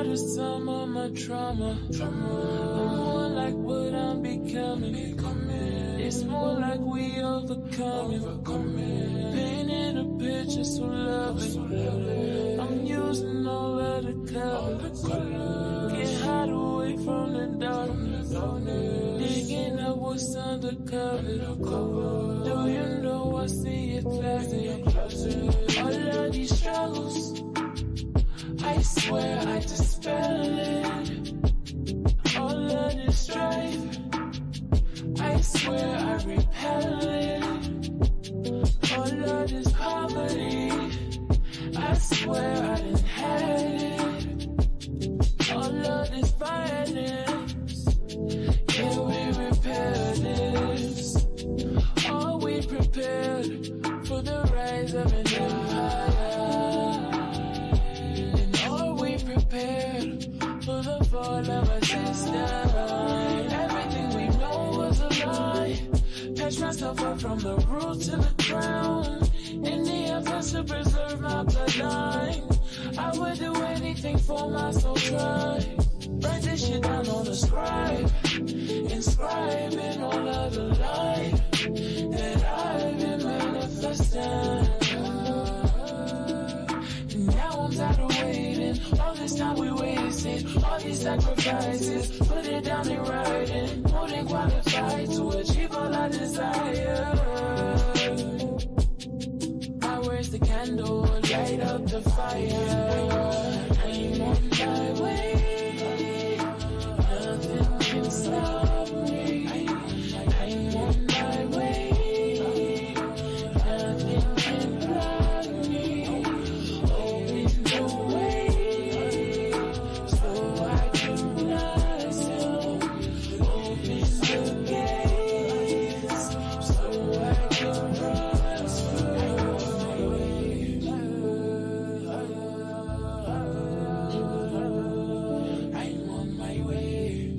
the sum of my trauma. I'm more like what I'm becoming. It's more like we overcoming. Painting a picture so lovely. I'm using all of the colors. Get hide away from the darkness. Digging up what's undercover. Do you know I see it closet? All of these struggles, I swear I dispel it. All of this strife, I swear I repel it. All of this poverty, I swear I inherit it. All of this violence, yeah, we repair this. Are we prepared for the rise of an empire? And are we prepared for the fall of a system? Everything we know was a lie. Patch myself up from the root to the ground in the efforts to preserve my bloodline. I would do anything for my soul tribe. Write this shit down on the scribe, inscribing all of the light that I've been manifesting. And now I'm tired of waiting. All this time we wasted, all these sacrifices. Put it down in writing, more than qualified to achieve all I desire. My words the candle, light up the fire. I'm on my way. Nothing can stop me. I'm on my way. Nothing can block me. Open the way so I can rise up. Open the gates so I can prosper. I'm on my way.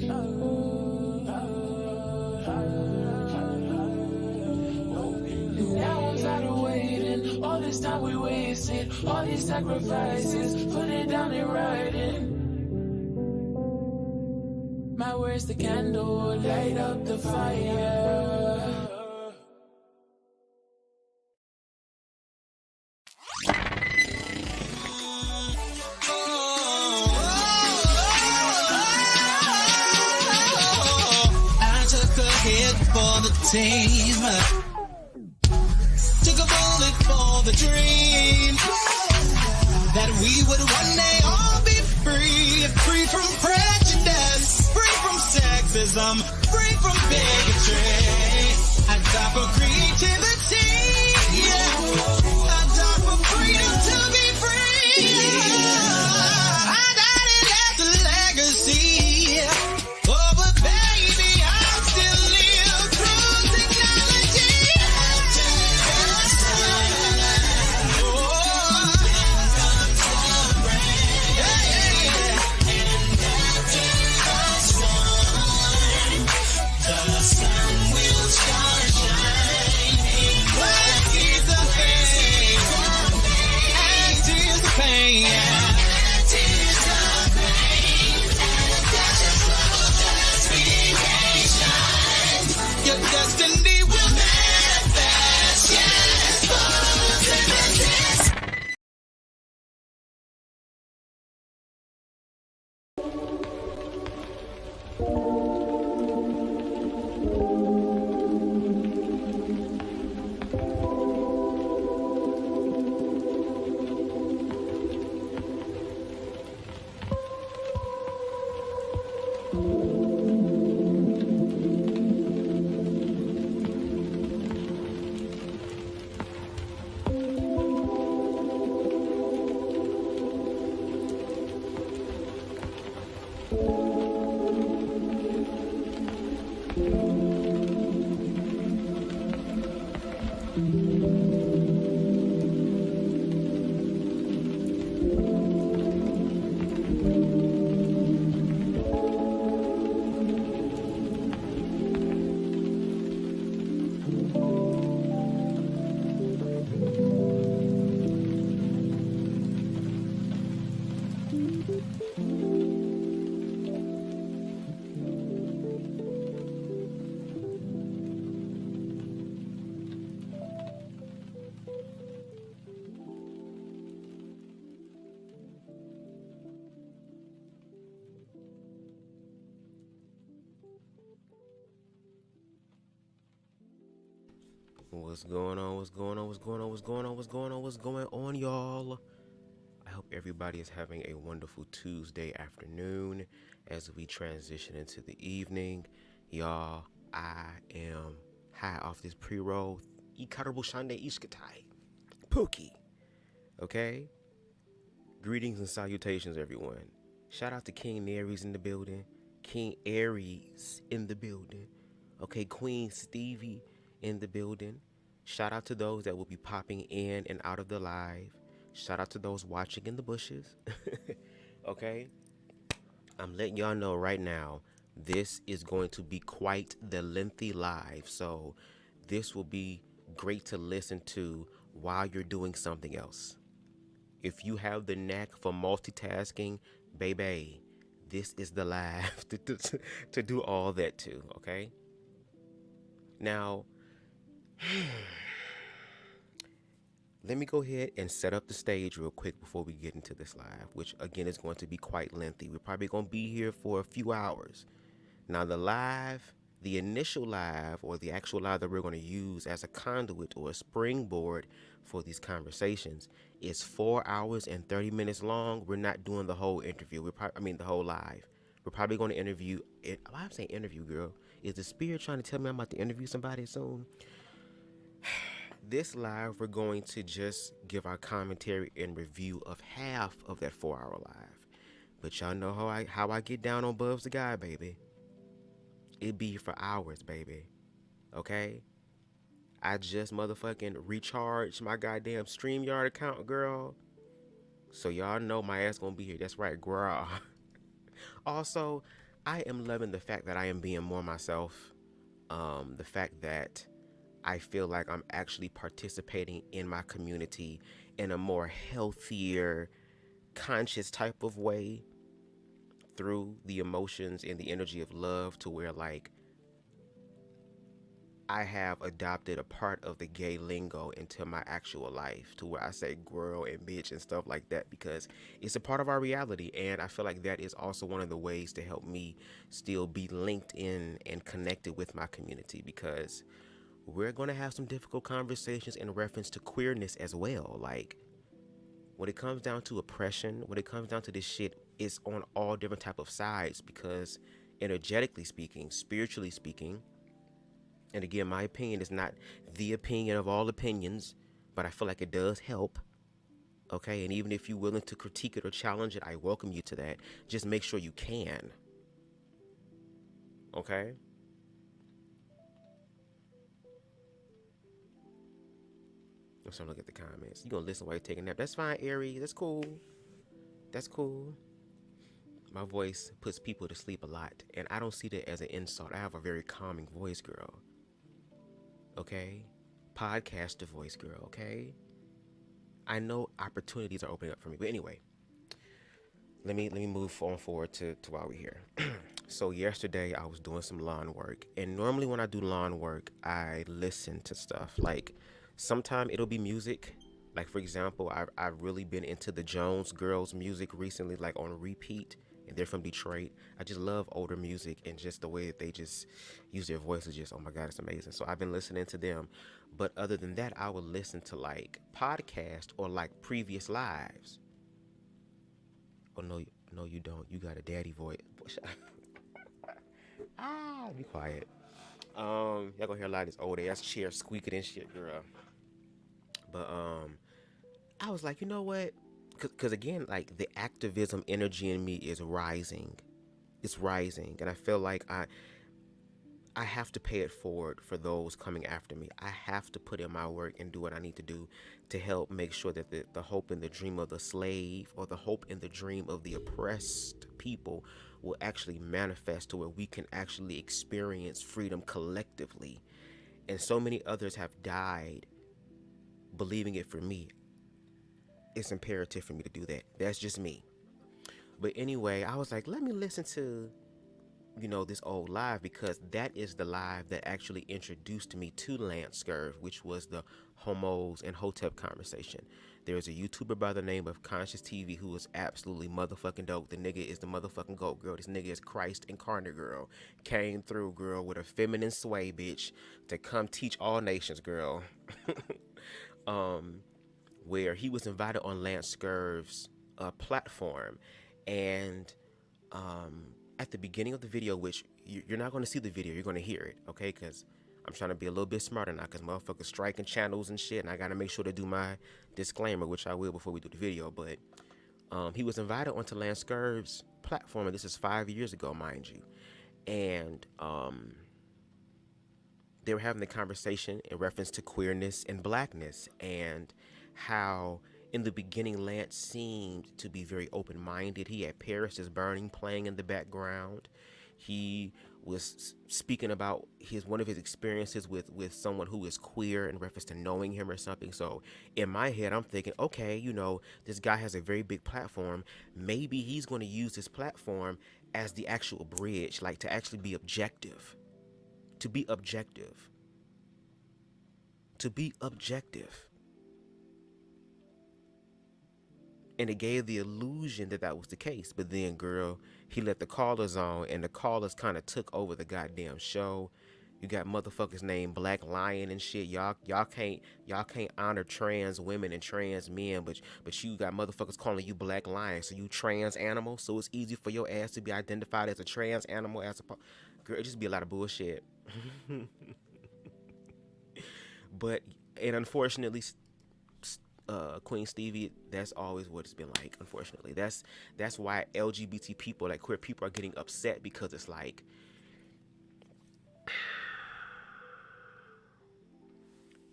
Now I'm tired of waiting. All this time we wasted, all these sacrifices. Put it down in writing. My words the candle, light up the fire. I took a hit for the team. Took a bullet for the dream that we would one day all be free. Free from prejudice, free from sexism, free from bigotry. I die for creativity. Yeah. I die for freedom to be free. I died and left a legacy. Oh, but baby, I still live through technology. Oh, yeah, yeah, yeah. The sun will start shining. What is the pain? And tears the pain. And tears the pain. Just be patient. Your destiny will manifest. Yes, possibilities. What's going on? What's going on? What's going on? What's going on? What's going on? What's going on, y'all? I hope everybody is having a wonderful Tuesday afternoon as we transition into the evening. Y'all, I am high off this pre-roll. Ikarabo Shande Ishkatai. Pookie. Okay? Greetings and salutations, everyone. Shout out to King Aries in the building. King Aries in the building. Okay, Queen Stevie in the building. Shout out to those that will be popping in and out of the live. Shout out to those watching in the bushes. Okay? I'm letting y'all know right now, this is going to be quite the lengthy live. So this will be great to listen to while you're doing something else. If you have the knack for multitasking, baby, this is the live to do all that too, okay? Now, let me go ahead and set up the stage real quick before we get into this live, which again is going to be quite lengthy. We're probably going to be here for a few hours. Now, the initial live, or the actual live that we're going to use as a conduit or a springboard for these conversations, is 4 hours and 30 minutes long. We're not doing the whole interview. The whole live. We're probably going to interview. I'm saying interview, girl. Is the spirit trying to tell me I'm about to interview somebody soon? This live, we're going to just give our commentary and review of half of that 4 hour live. But y'all know how I get down on BubzDaGawd, baby. It be for hours, baby. Okay? I just motherfucking recharged my goddamn StreamYard account, girl. So y'all know my ass gonna be here. That's right, girl. Also, I am loving the fact that I am being more myself. The fact that I feel like I'm actually participating in my community in a more healthier, conscious type of way through the emotions and the energy of love, to where like I have adopted a part of the gay lingo into my actual life, to where I say girl and bitch and stuff like that, because it's a part of our reality. And I feel like that is also one of the ways to help me still be linked in and connected with my community, because we're going to have some difficult conversations in reference to queerness as well. Like, when it comes down to oppression, when it comes down to this shit, it's on all different type of sides, because energetically speaking, spiritually speaking, and again, my opinion is not the opinion of all opinions, but I feel like it does help. Okay, and even if you're willing to critique it or challenge it, I welcome you to that. Just make sure you can. Okay? I'm starting to look at the comments. You gonna listen while you're taking a nap? That's fine, Aries. That's cool. That's cool. My voice puts people to sleep a lot, and I don't see that as an insult. I have a very calming voice, girl. Okay? Podcaster voice, girl, okay? I know opportunities are opening up for me. But anyway, let me move on forward to while we're here. So yesterday I was doing some lawn work, and normally when I do lawn work, I listen to stuff. Like, sometimes it'll be music. Like, for example, I've really been into the Jones Girls music recently, like on repeat. And they're from Detroit. I just love older music, and just the way that they just use their voices. Just, oh my God, it's amazing. So I've been listening to them. But other than that, I would listen to like podcasts or like previous lives. Oh no, you don't. You got a daddy voice. Be quiet. Y'all gonna hear a lot of this old ass chair squeaking and shit, girl. But I was like, you know what? Because again, like, the activism energy in me is rising. It's rising, and I feel like I have to pay it forward for those coming after me. I have to put in my work and do what I need to do to help make sure that the hope and the dream of the slave, or the hope and the dream of the oppressed people, will actually manifest to where we can actually experience freedom collectively. And so many others have died believing it for me. It's imperative for me to do that. That's just me. But anyway, I was like, let me listen to you know, this old live, because that is the live that actually introduced me to Lance Scurv, which was the Homos and Hotep conversation. There's a YouTuber by the name of Conscious TV who is absolutely motherfucking dope. The nigga is the motherfucking GOAT, girl. This nigga is Christ incarnate, girl. Came through, girl, with a feminine sway, bitch, to come teach all nations, girl. Where he was invited on Lance Scurv's platform, and at the beginning of the video, which you're not going to see the video, you're going to hear it, okay? Because I'm trying to be a little bit smarter now, because motherfuckers striking channels and shit, and I got to make sure to do my disclaimer, which I will before we do the video. But he was invited onto Lance Scurv's platform, and this is 5 years ago, mind you. And they were having the conversation in reference to queerness and blackness, and how in the beginning Lance seemed to be very open-minded. He had Paris is Burning playing in the background. He was speaking about one of his experiences with someone who is queer in reference to knowing him or something. So in my head, I'm thinking, okay, you know, this guy has a very big platform. Maybe he's going to use this platform as the actual bridge, like to actually be objective. To be objective. To be objective. And it gave the illusion that that was the case. But then, girl, he let the callers on, and the callers kind of took over the goddamn show. You got motherfuckers named Black Lion and shit. Y'all can't honor trans women and trans men, but you got motherfuckers calling you Black Lion. So you trans animal. So it's easy for your ass to be identified as a trans animal. Girl, it just be a lot of bullshit. But, and unfortunately, Queen Stevie, that's always what it's been like, unfortunately. That's why LGBT people, like queer people, are getting upset, because it's like,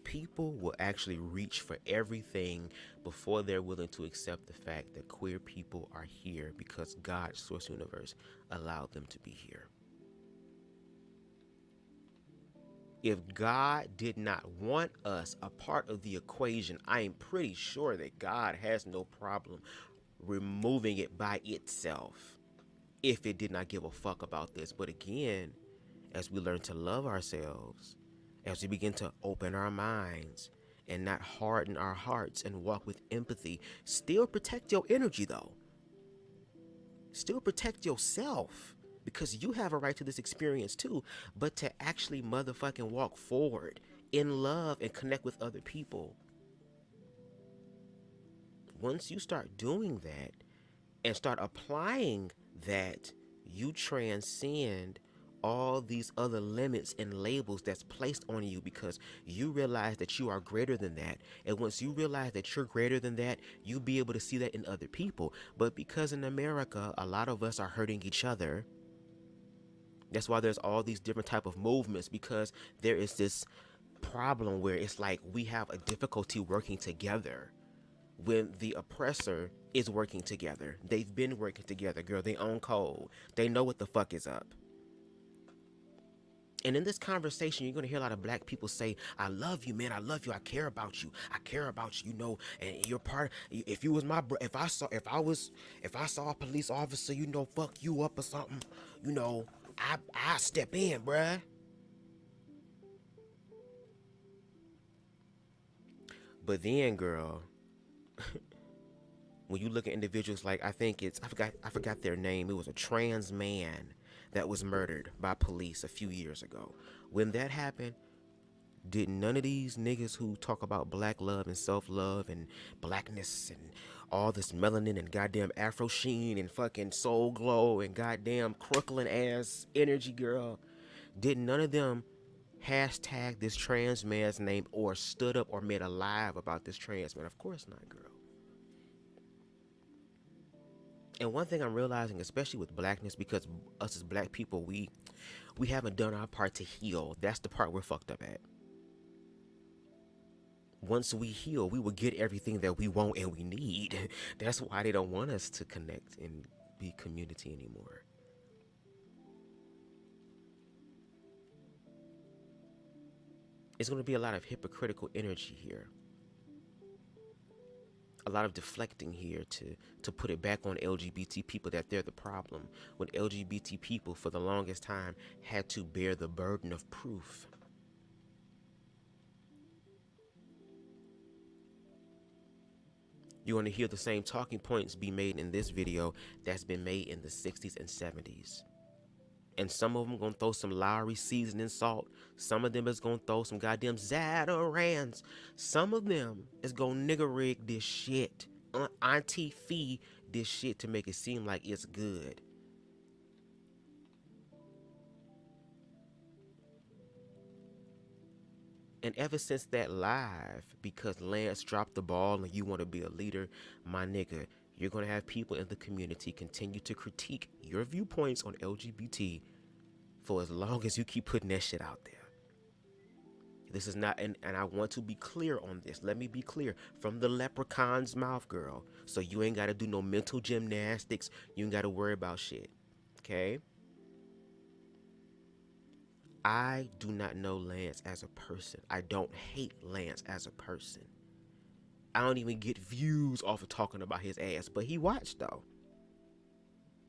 people will actually reach for everything before they're willing to accept the fact that queer people are here because God's source universe allowed them to be here. If God did not want us a part of the equation, I am pretty sure that God has no problem removing it by itself if it did not give a fuck about this. But again, as we learn to love ourselves, as we begin to open our minds and not harden our hearts and walk with empathy, still protect your energy though. Still protect yourself. Because you have a right to this experience too, but to actually motherfucking walk forward in love and connect with other people. Once you start doing that and start applying that, you transcend all these other limits and labels that's placed on you, because you realize that you are greater than that. And once you realize that you're greater than that, you'll be able to see that in other people. But because in America, a lot of us are hurting each other. That's why there's all these different type of movements, because there is this problem where it's like we have a difficulty working together when the oppressor is working together. They've been working together, girl. They own code. They know what the fuck is up. And in this conversation, you're going to hear a lot of black people say, I love you, man. I love you. I care about you. I care about you, you know, and you're part of, if you was my bro, if I saw a police officer, you know, fuck you up or something, you know, I step in, bruh. But then, girl, when you look at individuals like, I forgot their name. It was a trans man that was murdered by police a few years ago. When that happened, did none of these niggas who talk about black love and self-love and blackness and all this melanin and goddamn Afro sheen and fucking soul glow and goddamn crooklyn ass energy, girl, did none of them hashtag this trans man's name or stood up or made a live about this trans man? Of course not, girl. And one thing I'm realizing, especially with blackness, because us as black people, we haven't done our part to heal. That's the part we're fucked up at. Once we heal, we will get everything that we want and we need. That's why they don't want us to connect and be community anymore. It's going to be a lot of hypocritical energy here. a lot of deflecting here to put it back on LGBT people that they're the problem, when LGBT people for the longest time had to bear the burden of proof. You're going to hear the same talking points be made in this video that's been made in the 60s and 70s. And some of them going to throw some Lowry seasoning salt. Some of them is going to throw some goddamn Zatarans. Some of them is going to nigger rig this shit. Auntie-fee this shit to make it seem like it's good. And ever since that live, because Lance dropped the ball and you want to be a leader, my nigga, you're going to have people in the community continue to critique your viewpoints on LGBT for as long as you keep putting that shit out there. This is not, and I want to be clear on this. Let me be clear from the leprechaun's mouth, girl. So you ain't got to do no mental gymnastics. You ain't got to worry about shit. Okay? I do not know Lance as a person. I don't hate Lance as a person. I don't even get views off of talking about his ass, but he watched though.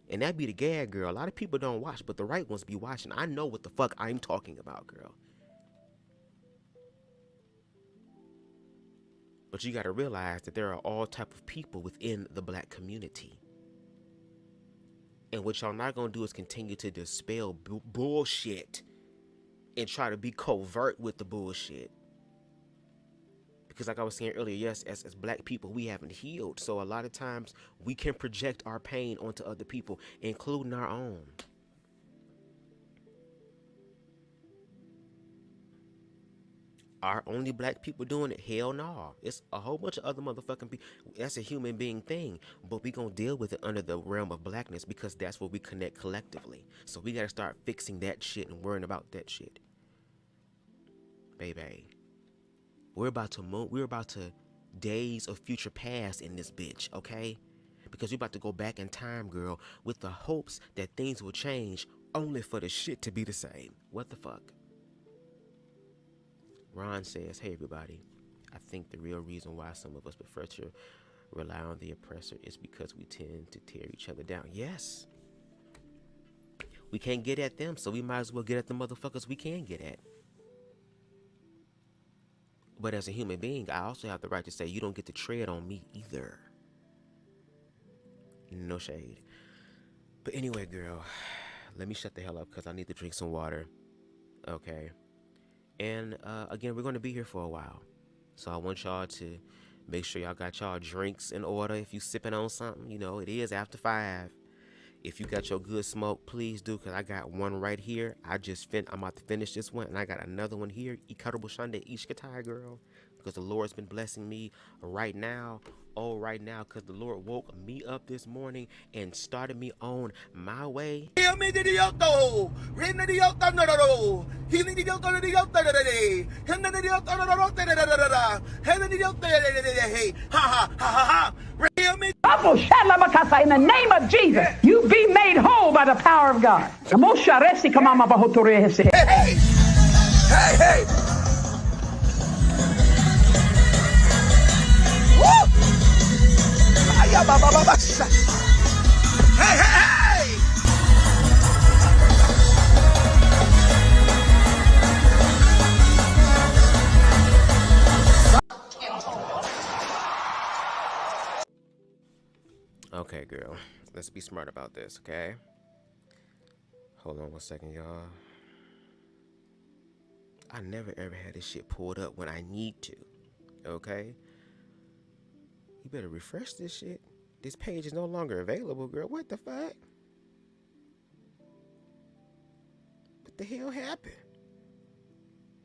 And that be the gag, girl. A lot of people don't watch, but the right ones be watching. I know what the fuck I'm talking about, girl. But you gotta realize that there are all type of people within the black community. And what y'all not gonna do is continue to dispel bullshit and try to be covert with the bullshit. Because like I was saying earlier, yes, as black people, we haven't healed. So a lot of times we can project our pain onto other people, including our own. Are only black people doing it? Hell no. It's a whole bunch of other motherfucking people. That's a human being thing. But we gonna deal with it under the realm of blackness because that's where we connect collectively. So we gotta start fixing that shit and worrying about that shit. Baby. We're about to days of future past in this bitch, okay? Because we're about to go back in time, girl, with the hopes that things will change only for the shit to be the same. What the fuck? Ron says, hey everybody, I think the real reason why some of us prefer to rely on the oppressor is because we tend to tear each other down. Yes. We can't get at them, so we might as well get at the motherfuckers we can get at. But as a human being, I also have the right to say you don't get to tread on me either. No shade. But anyway, girl, let me shut the hell up because I need to drink some water. Okay. And again, we're going to be here for a while. So I want y'all to make sure y'all got y'all drinks in order. If you sipping on something, you know, it is after 5. If you got your good smoke, please do, because I got one right here. I'm about to finish this one, and I got another one here. Ikaribu Shande Ishkatai, girl, because the Lord's been blessing me right now. Oh, right now, because the Lord woke me up this morning and started me on my way. In the name of Jesus, you be made whole by the power of God. Hey, hey, hey. Woo! Hey, hey, hey. Okay, girl. Let's be smart about this, okay? Hold on one second, y'all. I never ever had this shit pulled up when I need to, okay? You better refresh this shit. This page is no longer available, girl. What the fuck? What the hell happened?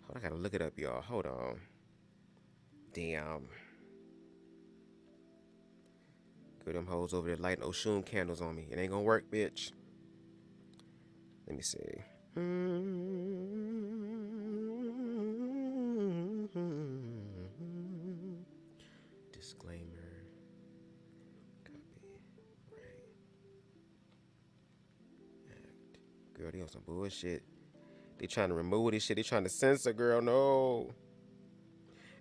Hold on, I gotta look it up, y'all. Hold on. Damn. Girl, them hoes over there lighting Oshun candles on me. It ain't gonna work, bitch. Let me see. Disclaimer. Copyright Act. Girl, they on some bullshit. They trying to remove this shit. They trying to censor, girl. No.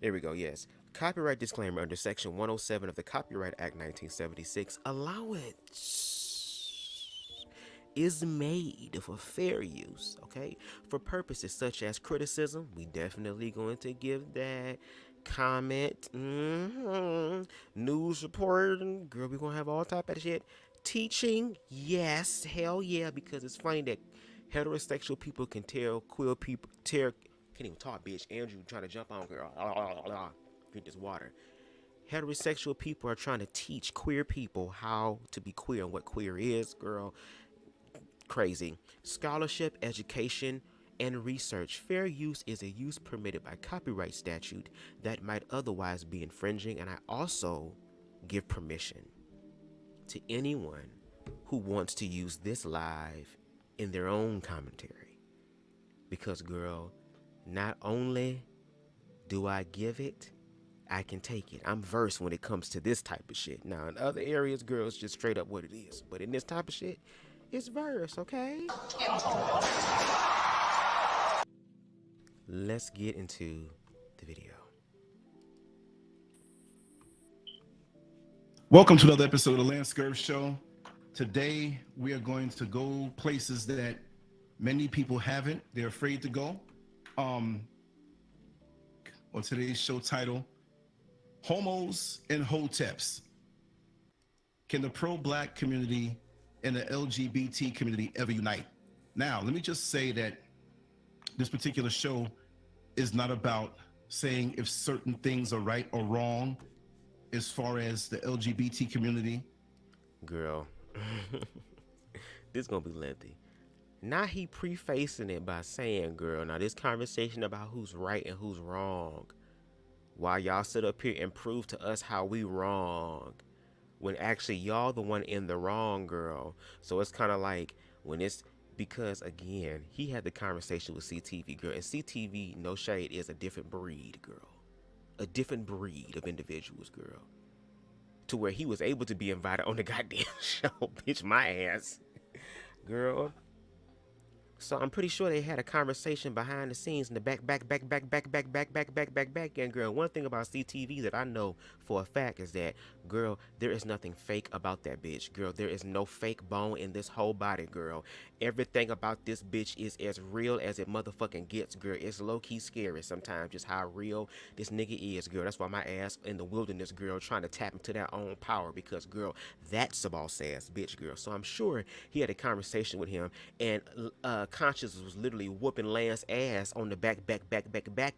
There we go. Yes. Copyright disclaimer under Section 107 of the Copyright Act 1976, allowance is made for fair use, okay? For purposes such as criticism, we definitely going to give that. Comment, news reporting, girl, we gonna have all type of shit. Teaching, yes, hell yeah, because it's funny that heterosexual people can tell queer people, can't even talk, bitch. Andrew trying to jump on, girl. Drink this water. Heterosexual people are trying to teach queer people how to be queer and what queer is, girl. Crazy. Scholarship, education, and research. Fair use is a use permitted by copyright statute that might otherwise be infringing, and I also give permission to anyone who wants to use this live in their own commentary. Because, girl, not only do I give it, I can take it. I'm versed when it comes to this type of shit. Now, in other areas, girl, it's just straight up what it is. But in this type of shit, it's verse, okay? Let's get into the video. Welcome to another episode of the Scurv Show. Today, we are going to go places that many people haven't. They're afraid to go. On today's show title, Homos and Hoteps. Can the pro-black community and the LGBT community ever unite? Now, let me just say that this particular show is not about saying if certain things are right or wrong as far as the LGBT community. Girl, this gonna be lengthy. Now he prefacing it by saying, girl, now this conversation about who's right and who's wrong, while y'all sit up here and prove to us how we wrong, when actually y'all the one in the wrong, girl. So it's kind of like when it's, because again, he had the conversation with CTV, girl, and CTV, no shade, is a different breed, girl. A different breed of individuals, girl. To where he was able to be invited on the goddamn show, bitch, my ass. Girl. So I'm pretty sure they had a conversation behind the scenes in the back, and girl, one thing about CTV that I know for a fact is that, girl, there is nothing fake about that bitch, girl. There is no fake bone in this whole body, girl. Everything about this bitch is as real as it motherfucking gets, girl. It's low-key scary sometimes just how real this nigga is, girl. That's why my ass in the wilderness, girl, trying to tap into their own power, because, girl, that's a boss-ass bitch, girl. So I'm sure he had a conversation with him, and Conscious was literally whooping Lance's ass on the back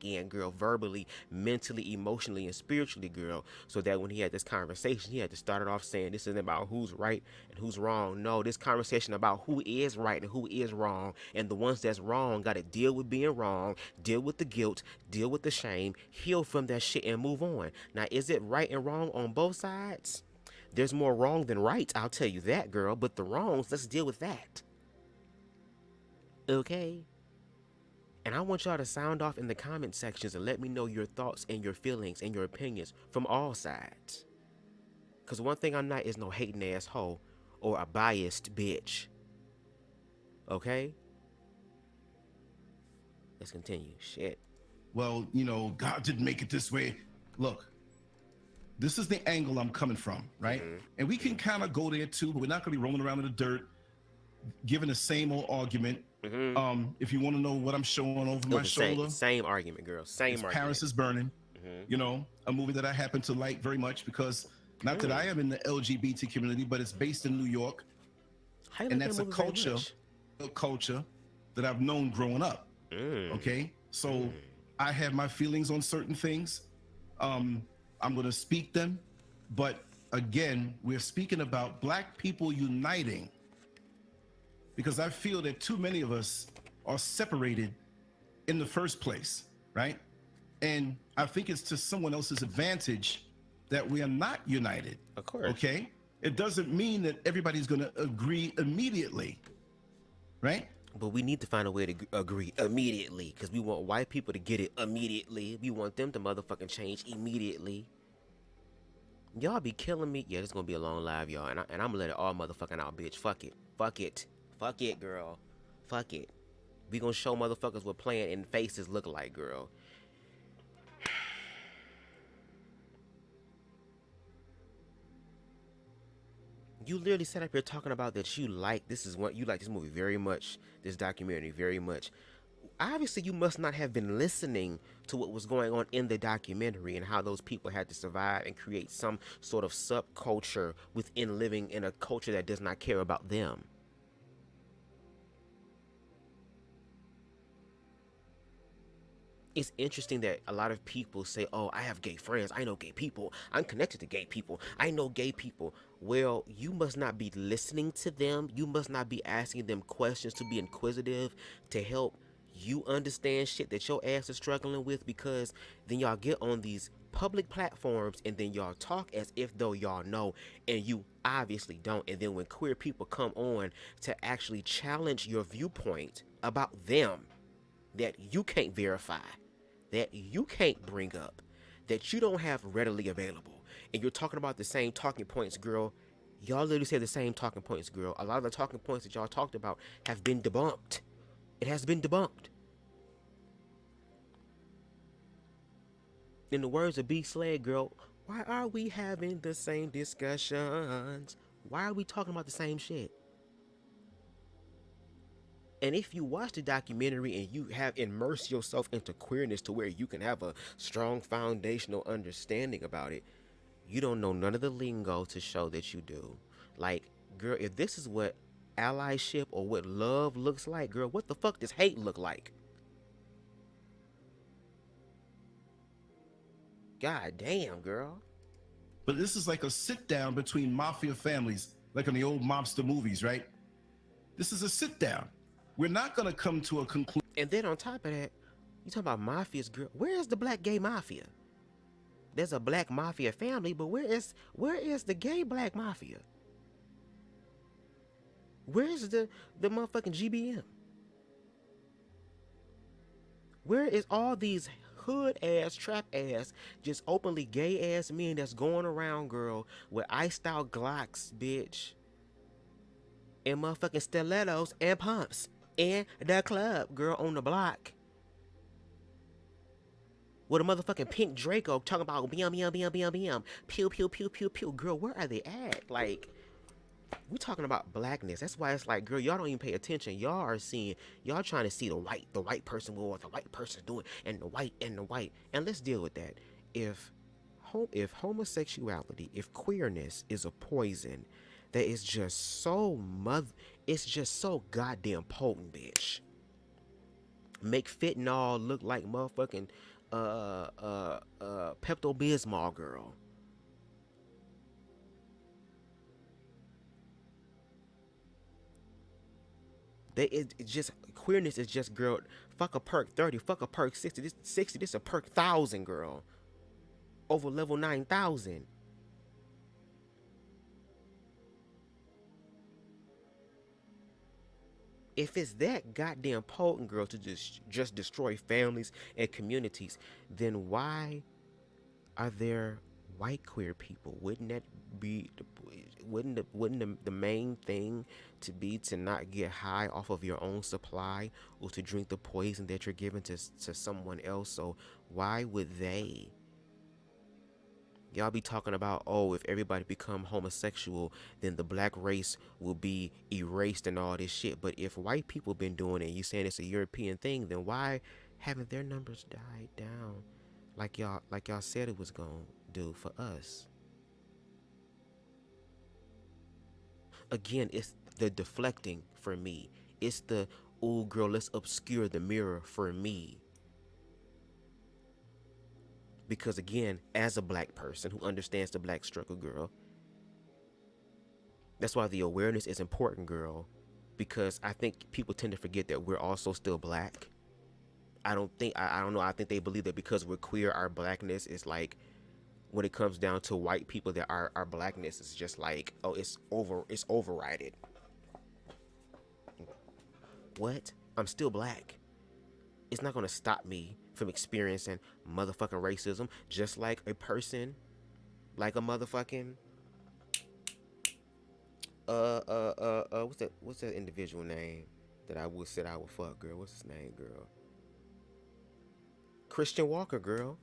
end, girl, verbally, mentally, emotionally, and spiritually, girl, so that when he had this conversation, he had to start it off saying this isn't about who's right and who's wrong. No, this conversation about who is right and who is wrong, and the ones that's wrong got to deal with being wrong, deal with the guilt, deal with the shame, heal from that shit, and move on. Now, is it right and wrong on both sides? There's more wrong than right, I'll tell you that, girl, but the wrongs, let's deal with that. Okay? And I want y'all to sound off in the comment sections and let me know your thoughts and your feelings and your opinions from all sides. Because one thing I'm not is no hating ass hoe or a biased bitch. Okay? Let's continue. Shit. Well, you know, God didn't make it this way. Look, this is the angle I'm coming from, right? And we can kind of go there too, but we're not going to be rolling around in the dirt, giving the same old argument. If you want to know what I'm showing over my shoulder, same argument, girl. Same argument. Paris is Burning. You know, a movie that I happen to like very much because not that I am in the LGBT community, but it's based in New York, and that's a culture that I've known growing up. Okay, so I have my feelings on certain things. I'm going to speak them, but again, we're speaking about Black people uniting. Because I feel that too many of us are separated in the first place, right? And I think it's to someone else's advantage that we are not united. Of course. Okay? It doesn't mean that everybody's going to agree immediately, right? But we need to find a way to agree immediately, because we want white people to get it immediately. We want them to motherfucking change immediately. Y'all be killing me. Yeah, this is going to be a long live, y'all. And I'm going to let it all motherfucking out, bitch. Fuck it. Fuck it. Fuck it, girl. Fuck it. We gonna show motherfuckers what playing in faces look like, girl. You literally sat up here talking about that you like this is what you like this movie very much, this documentary very much. Obviously, you must not have been listening to what was going on in the documentary and how those people had to survive and create some sort of subculture within living in a culture that does not care about them. It's interesting that a lot of people say, oh, I have gay friends. I know gay people. I'm connected to gay people. I know gay people. Well, you must not be listening to them. You must not be asking them questions to be inquisitive, to help you understand shit that your ass is struggling with, because then y'all get on these public platforms and then y'all talk as if though y'all know, and you obviously don't. And then when queer people come on to actually challenge your viewpoint about them that you can't verify, that you can't bring up, that you don't have readily available, and you're talking about the same talking points, girl, y'all literally say the same talking points, girl. A lot of the talking points that y'all talked about have been debunked. It has been debunked. In the words of B. Slade, girl, why are we having the same discussions? Why are we talking about the same shit? And if you watch the documentary and you have immersed yourself into queerness to where you can have a strong foundational understanding about it, you don't know none of the lingo to show that you do. Like, girl, if this is what allyship or what love looks like, girl, what the fuck does hate look like? God damn, girl. But this is like a sit down between mafia families, like in the old mobster movies, right? This is a sit down. We're not going to come to a conclusion. And then on top of that, you talk about mafias, girl. Where is the black gay mafia? There's a black mafia family, but where is the gay black mafia? Where is the motherfucking GBM? Where is all these hood ass, trap ass, just openly gay ass men that's going around, girl, with iced out Glocks, bitch, and motherfucking stilettos and pumps in the club, girl, on the block, with a motherfucking pink Draco talking about bam, pew, pew, pew, pew, pew. Girl, where are they at? Like, we talking about blackness. That's why it's like, girl, y'all don't even pay attention. Y'all trying to see the white person, what the white person's doing, and the white. And let's deal with that. If homosexuality, if queerness is a poison that is just so it's just so goddamn potent, bitch. Make fentanyl look like motherfucking Pepto-Bismol, girl. Queerness is just, girl, fuck a perk 30, fuck a perk 60, this a perk 1,000, girl. Over level 9,000. If it's that goddamn potent, girl, to just destroy families and communities, then why are there white queer people? Wouldn't that be the main thing to be to not get high off of your own supply or to drink the poison that you're giving to someone else? So why would they? Y'all be talking about, oh, if everybody become homosexual, then the black race will be erased and all this shit. But if white people been doing it and you saying it's a European thing, then why haven't their numbers died down like y'all said it was gonna do for us? Again, it's the deflecting for me. It's the, oh girl, let's obscure the mirror for me. Because again, as a black person who understands the black struggle, girl, that's why the awareness is important, girl. Because I think people tend to forget that we're also still black. I don't know. I think they believe that because we're queer, our blackness is like, when it comes down to white people, that our blackness is just like, oh, it's overridden. What? I'm still black. It's not gonna stop me from experiencing motherfucking racism, just like a person, like a motherfucking what's that individual name that I would said I would fuck, girl? What's his name, girl? Christian Walker, girl.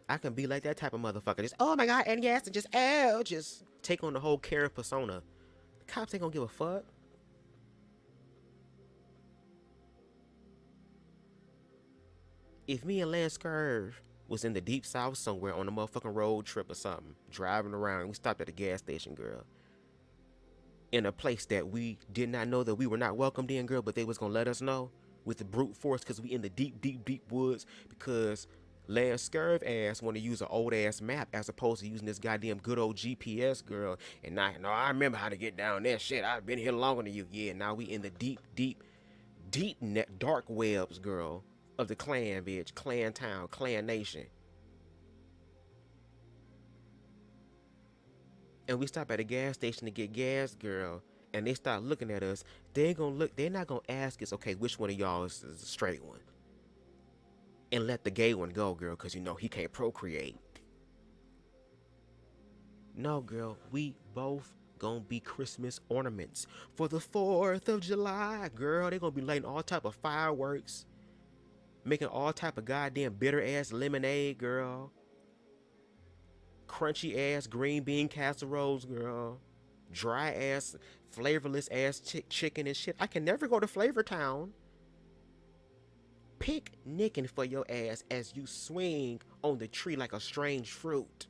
I can be like that type of motherfucker. Just, oh my God, and yes, and just take on the whole Karen persona. The cops ain't gonna give a fuck. If me and Lance Scurv was in the deep south somewhere on a motherfucking road trip or something, driving around, and we stopped at a gas station, girl, in a place that we did not know that we were not welcomed in, girl, but they was gonna let us know with the brute force because we in the deep woods, because Lance Scurv ass want to use an old ass map as opposed to using this goddamn good old GPS, girl. And now I remember how to get down there. Shit, I've been here longer than you. Yeah, now we in the deep net dark webs, girl, of the clan, bitch, clan town, clan nation. And we stop at a gas station to get gas, girl, and they start looking at us. They're not gonna ask us, okay, which one of y'all is the straight one, and let the gay one go, girl, because you know he can't procreate. No, girl, we both gonna be Christmas ornaments for the 4th of July, girl. They're gonna be lighting all type of fireworks, making all type of goddamn bitter ass lemonade, girl, crunchy ass green bean casseroles, girl, dry ass flavorless ass chicken and shit. I can never go to Flavor Town. Picnicking for your ass as you swing on the tree like a strange fruit.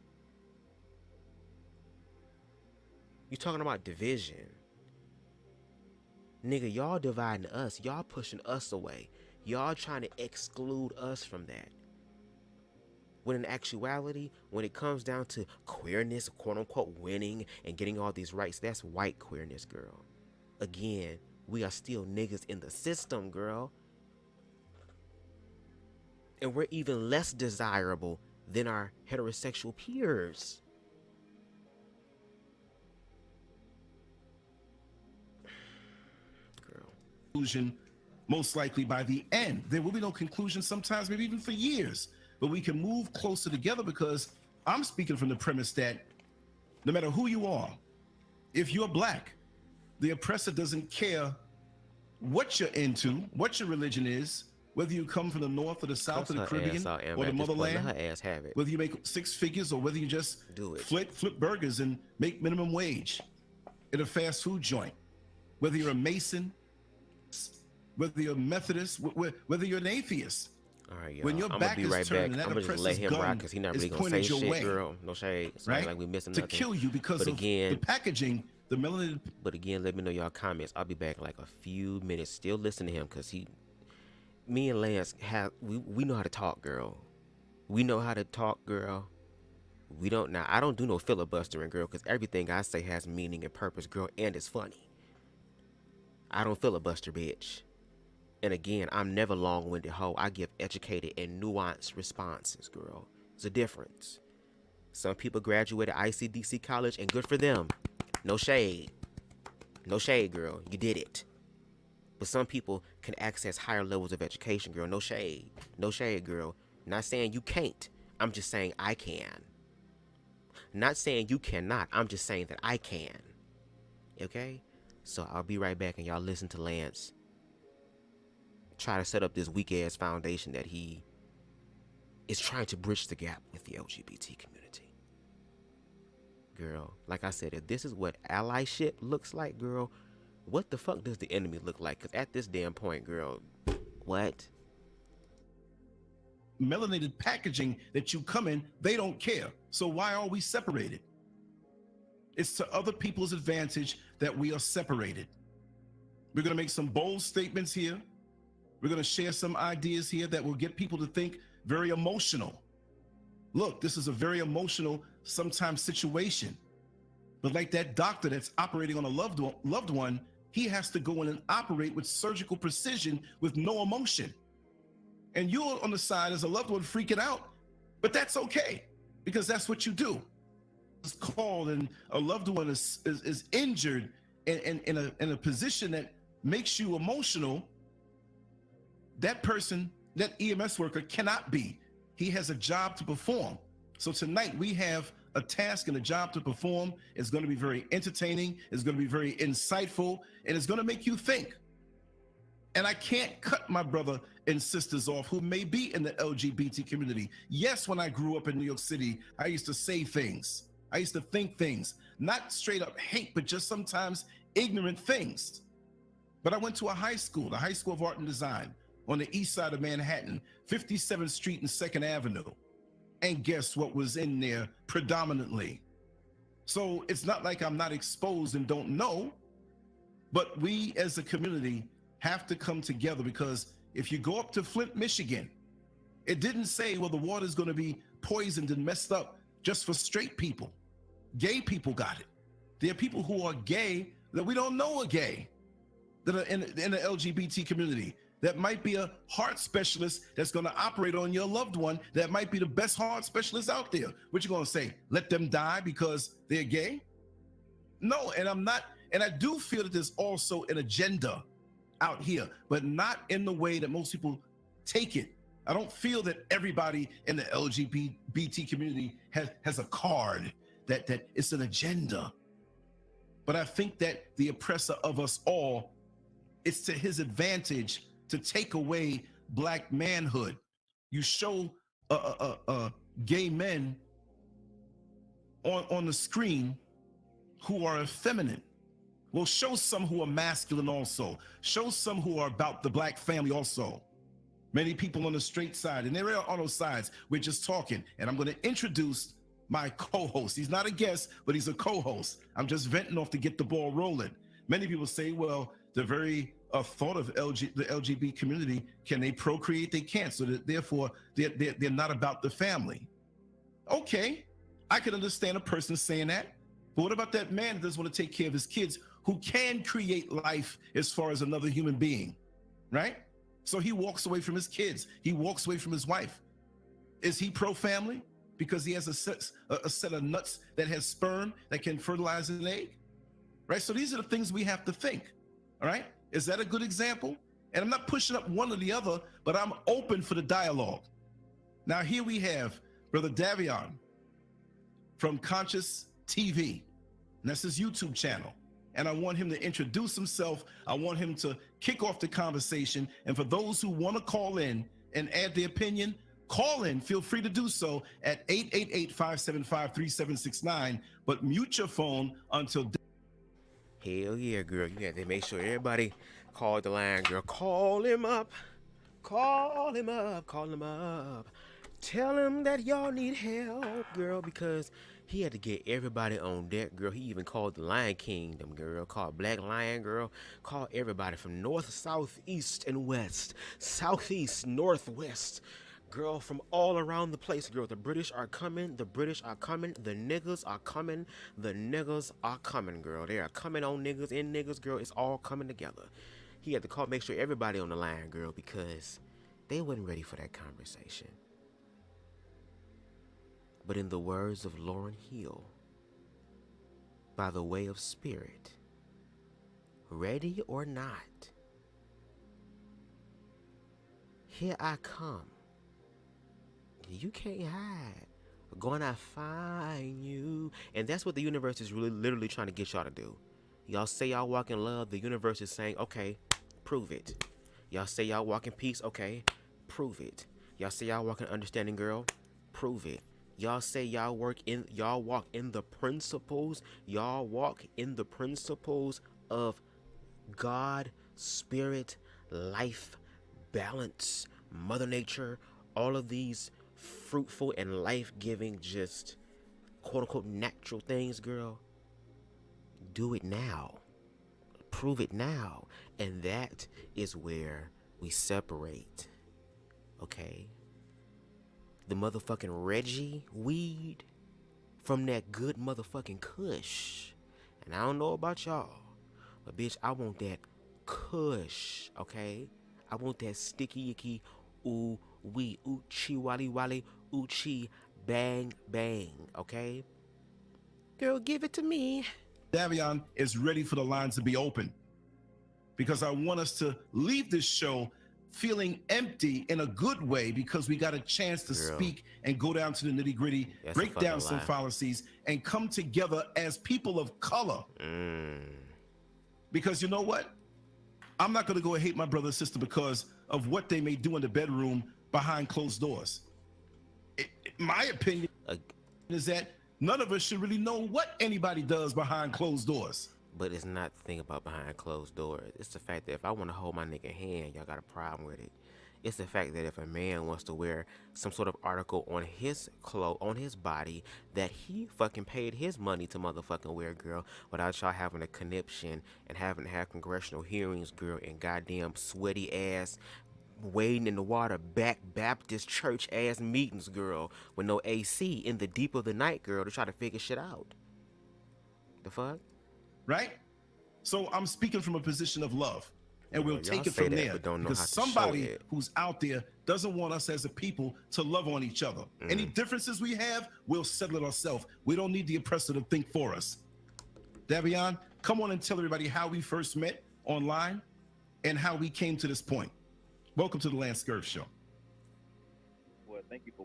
You talking about division? Nigga, y'all dividing us. Y'all pushing us away. Y'all trying to exclude us from that. When in actuality, when it comes down to queerness, quote unquote, winning and getting all these rights, that's white queerness, girl. Again, we are still niggas in the system, girl. And we're even less desirable than our heterosexual peers. Girl. Conclusion, most likely by the end. There will be no conclusion sometimes, maybe even for years. But we can move closer together, because I'm speaking from the premise that no matter who you are, if you're black, the oppressor doesn't care what you're into, what your religion is, whether you come from the north or the south or the Caribbean or the motherland, her ass have it. Whether you make 6 figures or whether you just flip burgers and make minimum wage at a fast food joint, whether you're a Mason, whether you're a Methodist, whether you're an atheist. All right, y'all. When your back is turned, I'm gonna just let him rock because he's not really gonna say shit, girl. No shade. It's right? Like we missing nothing. To kill you because of the packaging, the melanin. But again, let me know y'all comments. I'll be back in like a few minutes. Still listen to him because me and Lance we know how to talk, girl. We know how to talk, girl. We don't now. I don't do no filibustering, girl, because everything I say has meaning and purpose, girl, and it's funny. I don't filibuster, bitch. And again, I'm never long-winded hoe. I give educated and nuanced responses, girl. There's a difference. Some people graduated ICDC college, and good for them. No shade. No shade, girl. You did it. But some people can access higher levels of education, girl. No shade. No shade, girl. Not saying you can't. I'm just saying I can. Not saying you cannot. I'm just saying that I can. Okay? So I'll be right back, and y'all listen to Lance try to set up this weak-ass foundation that he is trying to bridge the gap with the LGBT community. Girl, like I said, if this is what allyship looks like, girl, what the fuck does the enemy look like? Because at this damn point, girl, what? Melanated packaging that you come in, they don't care. So why are we separated? It's to other people's advantage that we are separated. We're going to make some bold statements here. We're going to share some ideas here that will get people to think very emotional. Look, this is a very emotional, sometimes situation. But like that doctor that's operating on a loved one, he has to go in and operate with surgical precision with no emotion. And you're on the side as a loved one freaking out, but that's okay, because that's what you do. It's called and a loved one is injured in a position that makes you emotional. That person, that EMS worker cannot be. He has a job to perform. So tonight we have a task and a job to perform. It's going to be very entertaining. It's going to be very insightful, and it's going to make you think. And I can't cut my brother and sisters off who may be in the LGBT community. Yes, when I grew up in New York City, I used to say things. I used to think things, not straight up hate, but just sometimes ignorant things. But I went to a high school, the High School of Art and Design on the east side of Manhattan, 57th Street and 2nd Avenue. And guess what was in there predominantly? So it's not like I'm not exposed and don't know, but we as a community have to come together, because if you go up to Flint, Michigan, it didn't say, well, the water's going to be poisoned and messed up just for straight people. Gay people got it. There are people who are gay that we don't know are gay, that are in the LGBT community, that might be a heart specialist that's going to operate on your loved one, that might be the best heart specialist out there. What you going to say? Let them die because they're gay? No, and I'm not. And I do feel that there's also an agenda out here, but not in the way that most people take it. I don't feel that everybody in the LGBT community has a card that it's an agenda. But I think that the oppressor of us all, it's to his advantage to take away black manhood. You show gay men on the screen who are effeminate. Well, show some who are masculine also. Show some who are about the black family also. Many people on the straight side, and there are on those sides, we're just talking. And I'm going to introduce my co-host. He's not a guest, but he's a co-host. I'm just venting off to get the ball rolling. Many people say, well, the very thought of the LGBT community, can they procreate? They can't. So that therefore, they're not about the family. Okay, I can understand a person saying that. But what about that man that doesn't want to take care of his kids, who can create life as far as another human being, right? So he walks away from his kids. He walks away from his wife. Is he pro-family? Because he has a set of nuts that has sperm that can fertilize an egg, right? So these are the things we have to think, all right? Is that a good example? And I'm not pushing up one or the other, but I'm open for the dialogue. Now here we have Brother Davion from Conscious TV, and that's his YouTube channel. And I want him to introduce himself. I want him to kick off the conversation. And for those who want to call in and add their opinion, call in. Feel free to do so at 888-575-3769. But mute your phone until. Hell yeah, girl. You have to make sure everybody call the line, girl. Call him up. Call him up. Call him up. Tell him that y'all need help, girl, because he had to get everybody on deck, girl. He even called the Lion Kingdom, girl. Called Black Lion, girl. Called everybody from north, south, east, and west. Southeast, northwest. Girl, from all around the place, girl. The British are coming. The British are coming. The niggas are coming. The niggas are coming, girl. They are coming on niggas and niggas, girl. It's all coming together. He had to call, make sure everybody on the line, girl, because they wasn't ready for that conversation. But in the words of Lauryn Hill, by the way of spirit, ready or not, here I come. You can't hide. We're gonna find you. And that's what the universe is really literally trying to get y'all to do. Y'all say y'all walk in love, the universe is saying, okay, prove it. Y'all say y'all walk in peace, okay, prove it. Y'all say y'all walk in understanding, girl, prove it. Y'all say y'all walk in the principles. Y'all walk in the principles of God, spirit, life, balance, Mother Nature, all of these fruitful and life-giving, just quote-unquote natural things, girl. Do it now. Prove it now. And that is where we separate. Okay? The motherfucking Reggie weed from that good motherfucking Kush. And I don't know about y'all, but bitch, I want that Kush, okay? I want that sticky icky ooh wee ooh chi wally wally ooh chi bang bang, okay? Girl, give it to me. Davion is ready for the lines to be open, because I want us to leave this show feeling empty in a good way, because we got a chance to speak and go down to the nitty gritty, break down some fallacies, and come together as people of color. Because you know what? I'm not going to go and hate my brother and sister because of what they may do in the bedroom behind closed doors. My opinion is that none of us should really know what anybody does behind closed doors. But it's not the thing about behind closed doors. It's the fact that if I want to hold my nigga hand, y'all got a problem with it. It's the fact that if a man wants to wear some sort of article on his on his body that he fucking paid his money to motherfucking wear, girl, without y'all having a conniption and having to have congressional hearings, girl, and goddamn sweaty ass wading in the water back Baptist church ass meetings, girl, with no AC in the deep of the night, girl, to try to figure shit out. The fuck? Right? So I'm speaking from a position of love. And we'll take it from there, because somebody who's out there doesn't want us as a people to love on each other. Any differences we have, we'll settle it ourselves. We don't need the oppressor to think for us. Davion, come on and tell everybody how we first met online and how we came to this point. Welcome to the Lance Scurv Show. Well, thank you for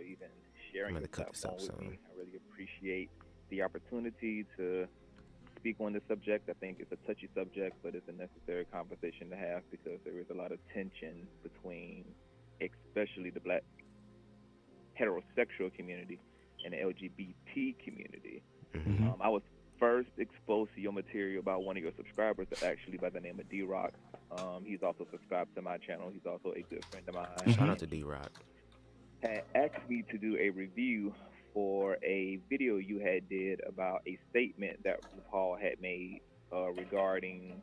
even sharing your platform with me. I really appreciate the opportunity to speak on this subject. I think it's a touchy subject, but it's a necessary conversation to have because there is a lot of tension between, especially the black heterosexual community and the LGBT community. I was first exposed to your material by one of your subscribers, actually by the name of D-Rock. He's also subscribed to my channel. He's also a good friend of mine. Shout out to D-Rock. Had asked me to do a review for a video you had did about a statement that Paul had made regarding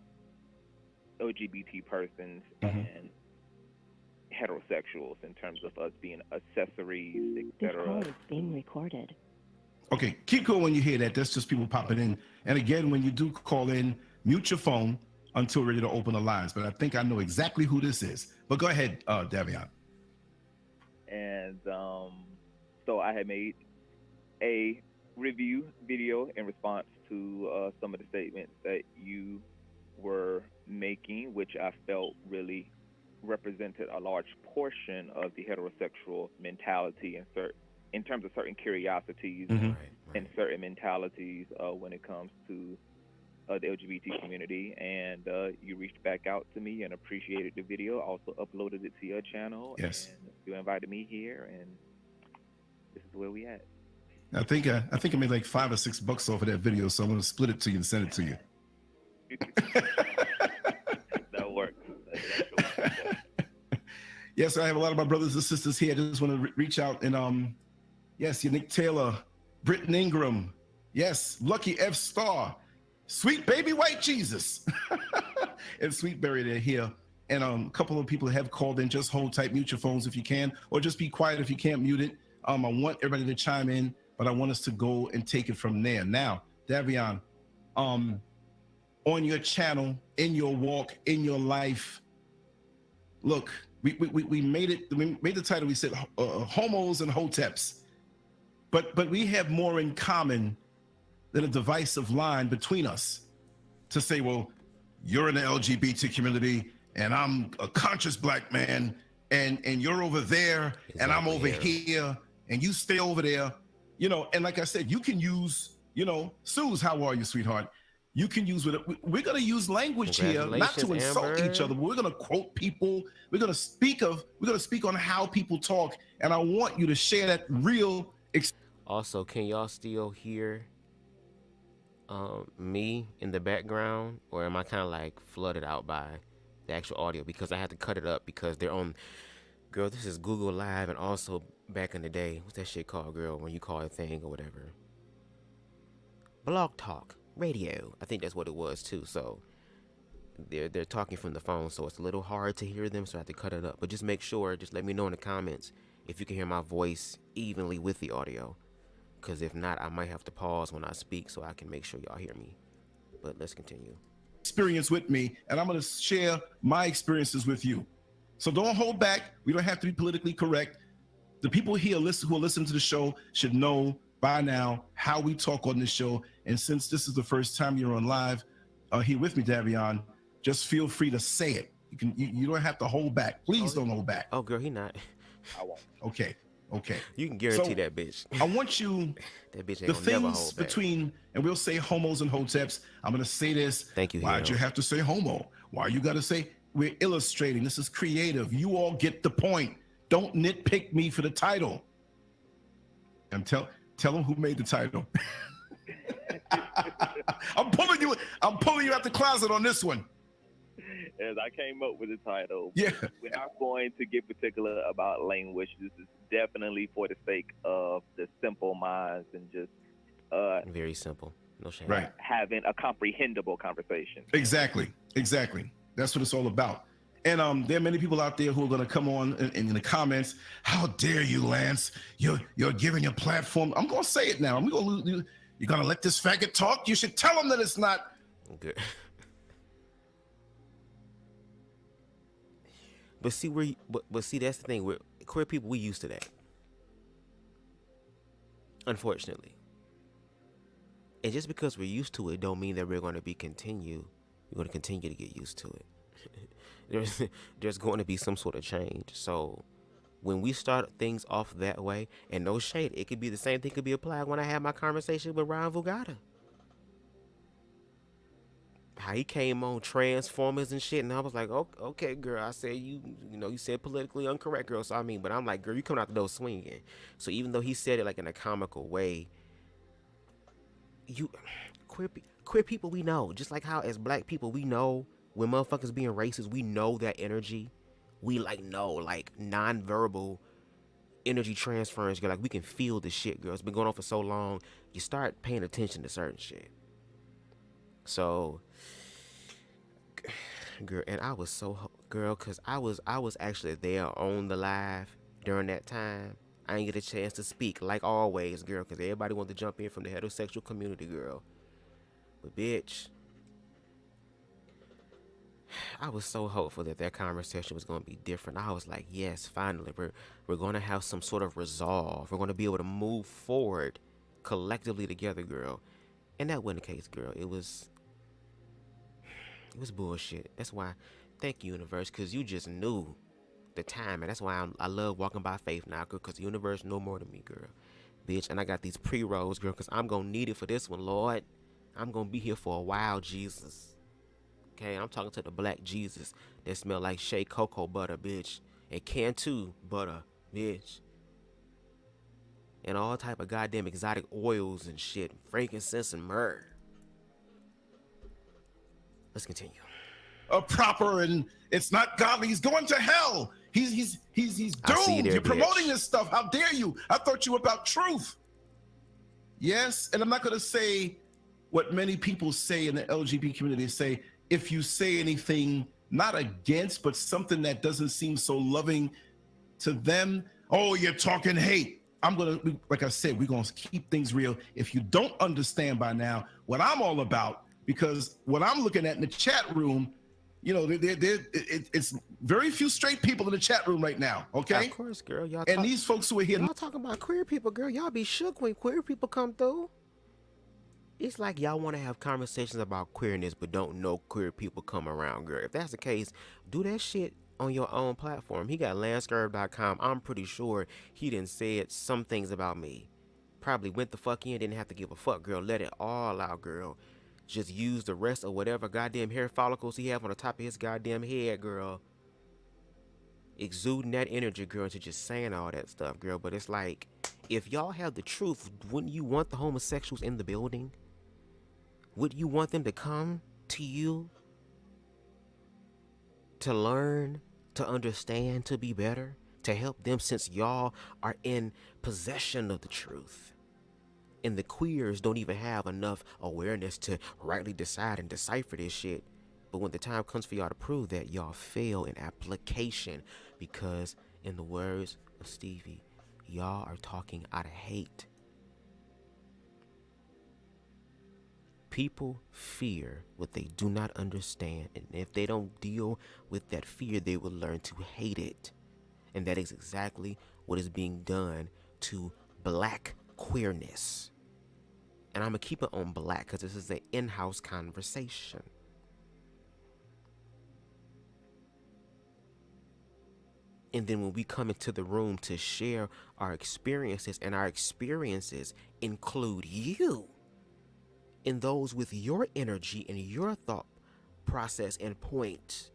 LGBT persons and heterosexuals in terms of us being accessories, etc. This call is being recorded. Okay, keep going when you hear that. That's just people popping in. And again, when you do call in, mute your phone until we're ready to open the lines. But I think I know exactly who this is. But go ahead, Davion. And so I had made a review video in response to some of the statements that you were making, which I felt really represented a large portion of the heterosexual mentality in terms of certain curiosities and certain mentalities when it comes to the LGBT community. And you reached back out to me and appreciated the video, also uploaded it to your channel. Yes. And you invited me here, and this is where we at. I think I made like $5 or $6 off of that video, so I'm going to split it to you and send it to you. That works. Yes, I have a lot of my brothers and sisters here. I just want to reach out and yes, Nick Taylor, Britton Ingram, yes, Lucky F Star, Sweet Baby White Jesus, and Sweet Berry, they're here. And a couple of people have called in. Just hold tight, mute your phones if you can, or just be quiet if you can't mute it. I want everybody to chime in, but I want us to go and take it from there. Now, Davion, on your channel, in your walk, in your life, look, we made it. We made the title. We said Homos and Hoteps, but we have more in common than a divisive line between us to say, well, you're in the LGBT community and I'm a conscious black man, and you're over there and I'm over here and you stay over there, you know. And like I said, you can use, you know, Suze, how are you, sweetheart? You can use we're going to use language here, not to insult each other, but we're going to quote people. We're going to speak on how people talk. And I want you to share that real. Also, can y'all still hear me in the background, or am I kind of like flooded out by the actual audio? Because I had to cut it up because they're on, girl, this is Google Live, and also back in the day, what's that shit called, girl, when you call a thing or whatever? Blog Talk Radio. I think that's what it was too. So they're talking from the phone, so it's a little hard to hear them, so I have to cut it up. But just make sure, just let me know in the comments if you can hear my voice evenly with the audio, because if not, I might have to pause when I speak so I can make sure y'all hear me. But let's continue. Experience with me, and I'm going to share my experiences with you. So don't hold back. We don't have to be politically correct. The people here who are listening to the show should know by now how we talk on this show. And since this is the first time you're on live here with me, Davion, just feel free to say it. You don't have to hold back. Please don't hold back. Oh, girl, he not. I won't. Okay. You can guarantee that bitch. I want you, that bitch ain't the gonna never things hold back. between, and we'll say homos and hoteps. I'm going to say this. Thank you. Why'd you have to say homo? Why you got to say we're illustrating? This is creative. You all get the point. Don't nitpick me for the title. And tell them who made the title. I'm pulling you out the closet on this one. As I came up with the title, yeah, we're not going to get particular about language. This is definitely for the sake of the simple minds and just very simple. No shame. Right. Having a comprehensible conversation. Exactly. That's what it's all about. And there are many people out there who are going to come on in the comments. How dare you, Lance? You're giving your platform. I'm going to say it now. You're going to let this faggot talk? You should tell him that it's not good. But see but see, that's the thing. We're queer people. We used to that. Unfortunately. And just because we're used to it, don't mean that we're going to continue to get used to it. There's going to be some sort of change. So when we start things off that way, and no shade, it could be the same thing could be applied when I had my conversation with Ryan Vugada. How he came on Transformers and shit, and I was like, oh, okay, girl. I said you said politically incorrect, girl. So I mean, but I'm like, girl, you coming out the door swinging. So even though he said it like in a comical way, queer people, we know, just like how as black people we know when motherfuckers being racist, we know that energy. We know non-verbal energy transference, girl. Like we can feel the shit, girl. It's been going on for so long. You start paying attention to certain shit. So, girl, and I was so, girl, cause I was actually there on the live during that time. I didn't get a chance to speak like always, girl, cause everybody wanted to jump in from the heterosexual community, girl. But bitch, I was so hopeful that conversation was gonna be different. I was like, yes, finally, we're gonna have some sort of resolve. We're gonna be able to move forward collectively together, girl. And that wasn't the case, girl. It was bullshit. That's why, thank you, universe, because you just knew the time. And that's why I love walking by faith now, girl, because the universe know more than me, girl. Bitch, and I got these pre-rolls, girl, because I'm going to need it for this one, Lord. I'm going to be here for a while, Jesus. Okay, I'm talking to the black Jesus that smell like shea cocoa butter, bitch. And Cantu butter, bitch. And all type of goddamn exotic oils and shit. Frankincense and myrrh. Let's continue. Proper, and it's not godly. He's going to hell. He's doomed. You're promoting this stuff. How dare you? I thought you were about truth. Yes, and I'm not going to say what many people say in the LGBT community. Say, if you say anything not against, but something that doesn't seem so loving to them, oh, you're talking hate. Like I said, we're going to keep things real. If you don't understand by now what I'm all about, because what I'm looking at in the chat room, it's very few straight people in the chat room right now, okay? Of course, girl. These folks who are here. Y'all talking about queer people, girl. Y'all be shook when queer people come through. It's like y'all want to have conversations about queerness, but don't know queer people come around, girl. If that's the case, do that shit on your own platform. He got Scurv.com. I'm pretty sure he done said some things about me. Probably went the fuck in, didn't have to give a fuck, girl. Let it all out, girl. Just use the rest of whatever goddamn hair follicles he have on the top of his goddamn head, girl. Exuding that energy, girl, into just saying all that stuff, girl. But it's like, if y'all have the truth, wouldn't you want the homosexuals in the building? Would you want them to come to you? To learn, to understand, to be better, to help them, since y'all are in possession of the truth. And the queers don't even have enough awareness to rightly decide and decipher this shit. But when the time comes for y'all to prove that, y'all fail in application, because in the words of Stevie, y'all are talking out of hate. People fear what they do not understand, and if they don't deal with that fear, they will learn to hate it. And that is exactly what is being done to black queerness. And I'm going to keep it on black because this is an in-house conversation. And then when we come into the room to share our experiences, and our experiences include you, and those with your energy and your thought process and point,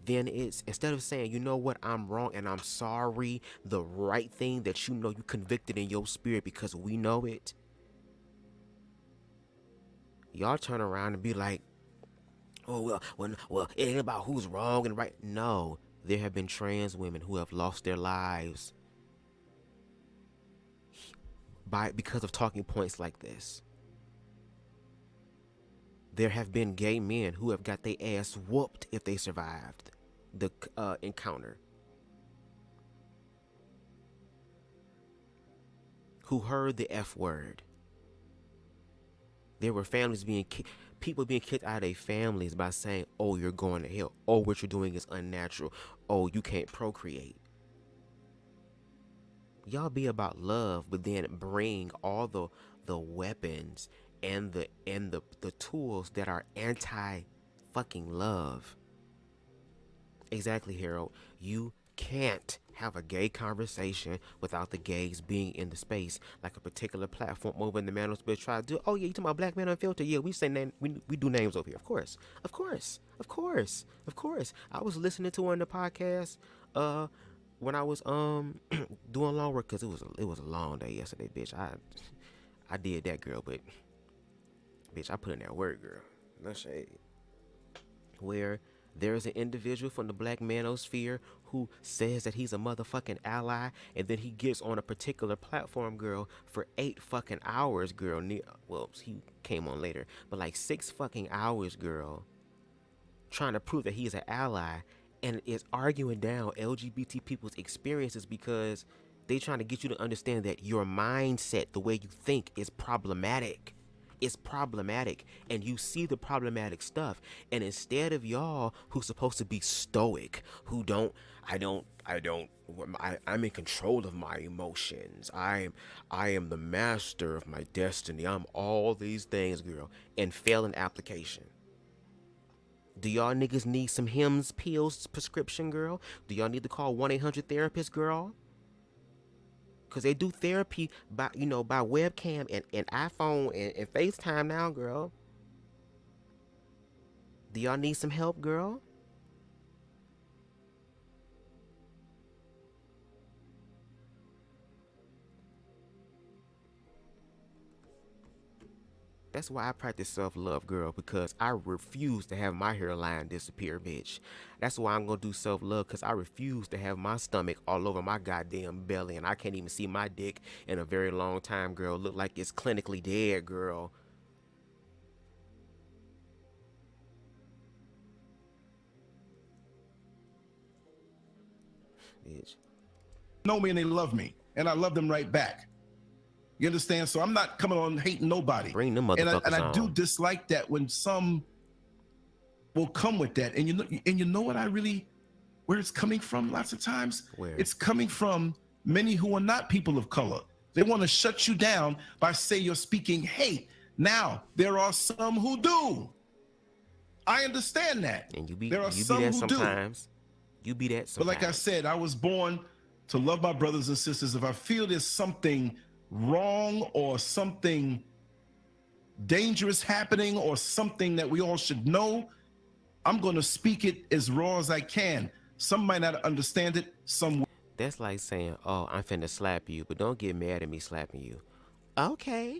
then it's, instead of saying, you know what, I'm wrong and I'm sorry, the right thing that you know you convicted in your spirit because we know it, y'all turn around and be like, oh, well, it ain't about who's wrong and right. No, there have been trans women who have lost their lives because of talking points like this. There have been gay men who have got their ass whooped if they survived the encounter, who heard the F word. There were families people being kicked out of their families by saying, oh, you're going to hell. Oh, what you're doing is unnatural. Oh, you can't procreate. Y'all be about love, but then bring all the weapons and the tools that are anti-fucking love. Exactly, Harold. You can't have a gay conversation without the gays being in the space, like a particular platform over in the Manos Bitch try to do. Oh yeah, you talking about Black Man Unfiltered? Yeah, we say we do names over here. Of course. I was listening to one of the podcasts when I was doing lawn work, because it was a long day yesterday, bitch. I did that, girl, but bitch, I put in that work, girl. No shade. Where there is an individual from the Black manosphere who says that he's a motherfucking ally, and then he gets on a particular platform, girl, for 8 fucking hours, girl. Well, he came on later, but like 6 fucking hours, girl, trying to prove that he's an ally, and is arguing down LGBT people's experiences because they trying to get you to understand that your mindset, the way you think, is problematic. It's problematic, and you see the problematic stuff, and instead of y'all who's supposed to be stoic, who I'm in control of my emotions, I am the master of my destiny, I'm all these things, girl, and fail in application. Do y'all niggas need some Hims pills prescription, girl? Do y'all need to call 1-800-therapist, girl? Because they do therapy by webcam and iPhone and FaceTime now, girl. Do y'all need some help, girl? That's why I practice self-love, girl, because I refuse to have my hairline disappear, bitch. That's why I'm going to do self-love, because I refuse to have my stomach all over my goddamn belly, and I can't even see my dick in a very long time, girl. Look like it's clinically dead, girl. Bitch. Know me and they love me, and I love them right back. You understand? So I'm not coming on hating nobody. Bring them motherfuckers and I do dislike that when some will come with that. And you know what where it's coming from lots of times? Where? It's coming from many who are not people of color. They want to shut you down by saying you're speaking hate. Now, there are some who do. I understand that. And you be that sometimes. You be that sometimes. But like I said, I was born to love my brothers and sisters. If I feel there's something wrong or something dangerous happening or something that we all should know, I'm going to speak it as raw as I can. Some might not understand it. Some. That's like saying, oh, I'm finna slap you, but don't get mad at me slapping you. Okay.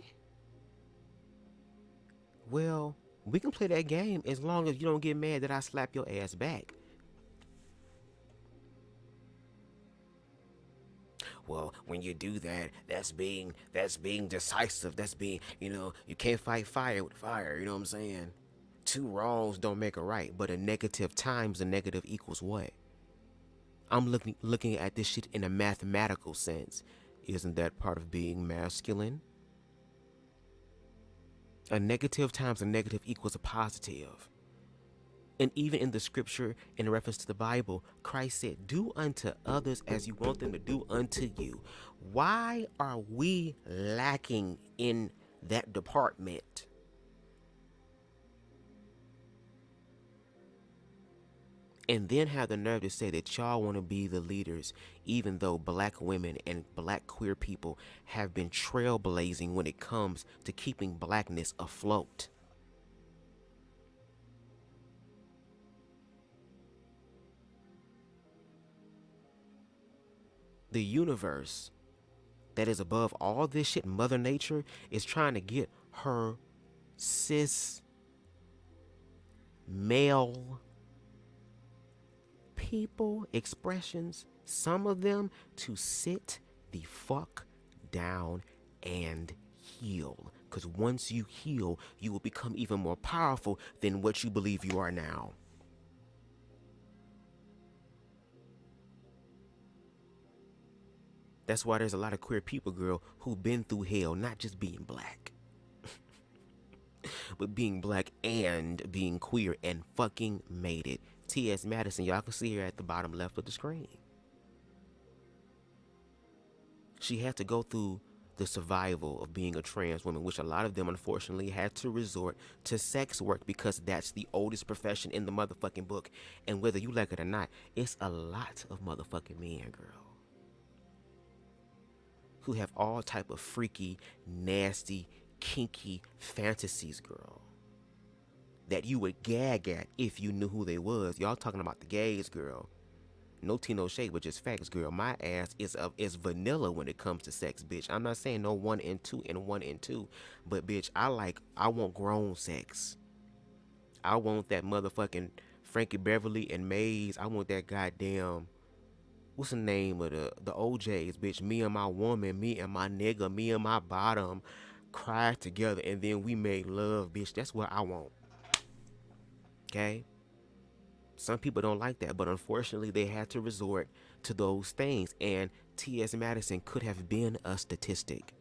Well, we can play that game as long as you don't get mad that I slap your ass back. Well, when you do that, that's being decisive. That's being, you can't fight fire with fire. You know what I'm saying? 2 wrongs don't make a right, but a negative times a negative equals what? I'm looking at this shit in a mathematical sense. Isn't that part of being masculine? A negative times a negative equals a positive. And even in the scripture, in reference to the Bible, Christ said, do unto others as you want them to do unto you. Why are we lacking in that department? And then have the nerve to say that y'all want to be the leaders, even though black women and black queer people have been trailblazing when it comes to keeping blackness afloat. the universe that is above all this shit, Mother Nature, is trying to get her cis male people expressions, some of them, to sit the fuck down and heal. Because once you heal, you will become even more powerful than what you believe you are now. That's why there's a lot of queer people, girl, who've been through hell, not just being black, but being black and being queer, and fucking made it. T.S. Madison, y'all can see her at the bottom left of the screen. She had to go through the survival of being a trans woman, which a lot of them unfortunately had to resort to sex work, because that's the oldest profession in the motherfucking book. And whether you like it or not, it's a lot of motherfucking men, girl, who have all type of freaky, nasty, kinky fantasies, girl, that you would gag at if you knew who they was. Y'all talking about the gays, girl. No tea, no shade, but just facts, girl. My ass is vanilla when it comes to sex, bitch. I'm not saying no 1 and 2 and 1 and 2, but bitch, I want grown sex. I want that motherfucking Frankie Beverly and Maze. I want that goddamn, what's the name of the OJs, bitch? Me and my woman, me and my nigga, me and my bottom cried together and then we made love, bitch. That's what I want. Okay? Some people don't like that, but unfortunately they had to resort to those things, and T.S. Madison could have been a statistic.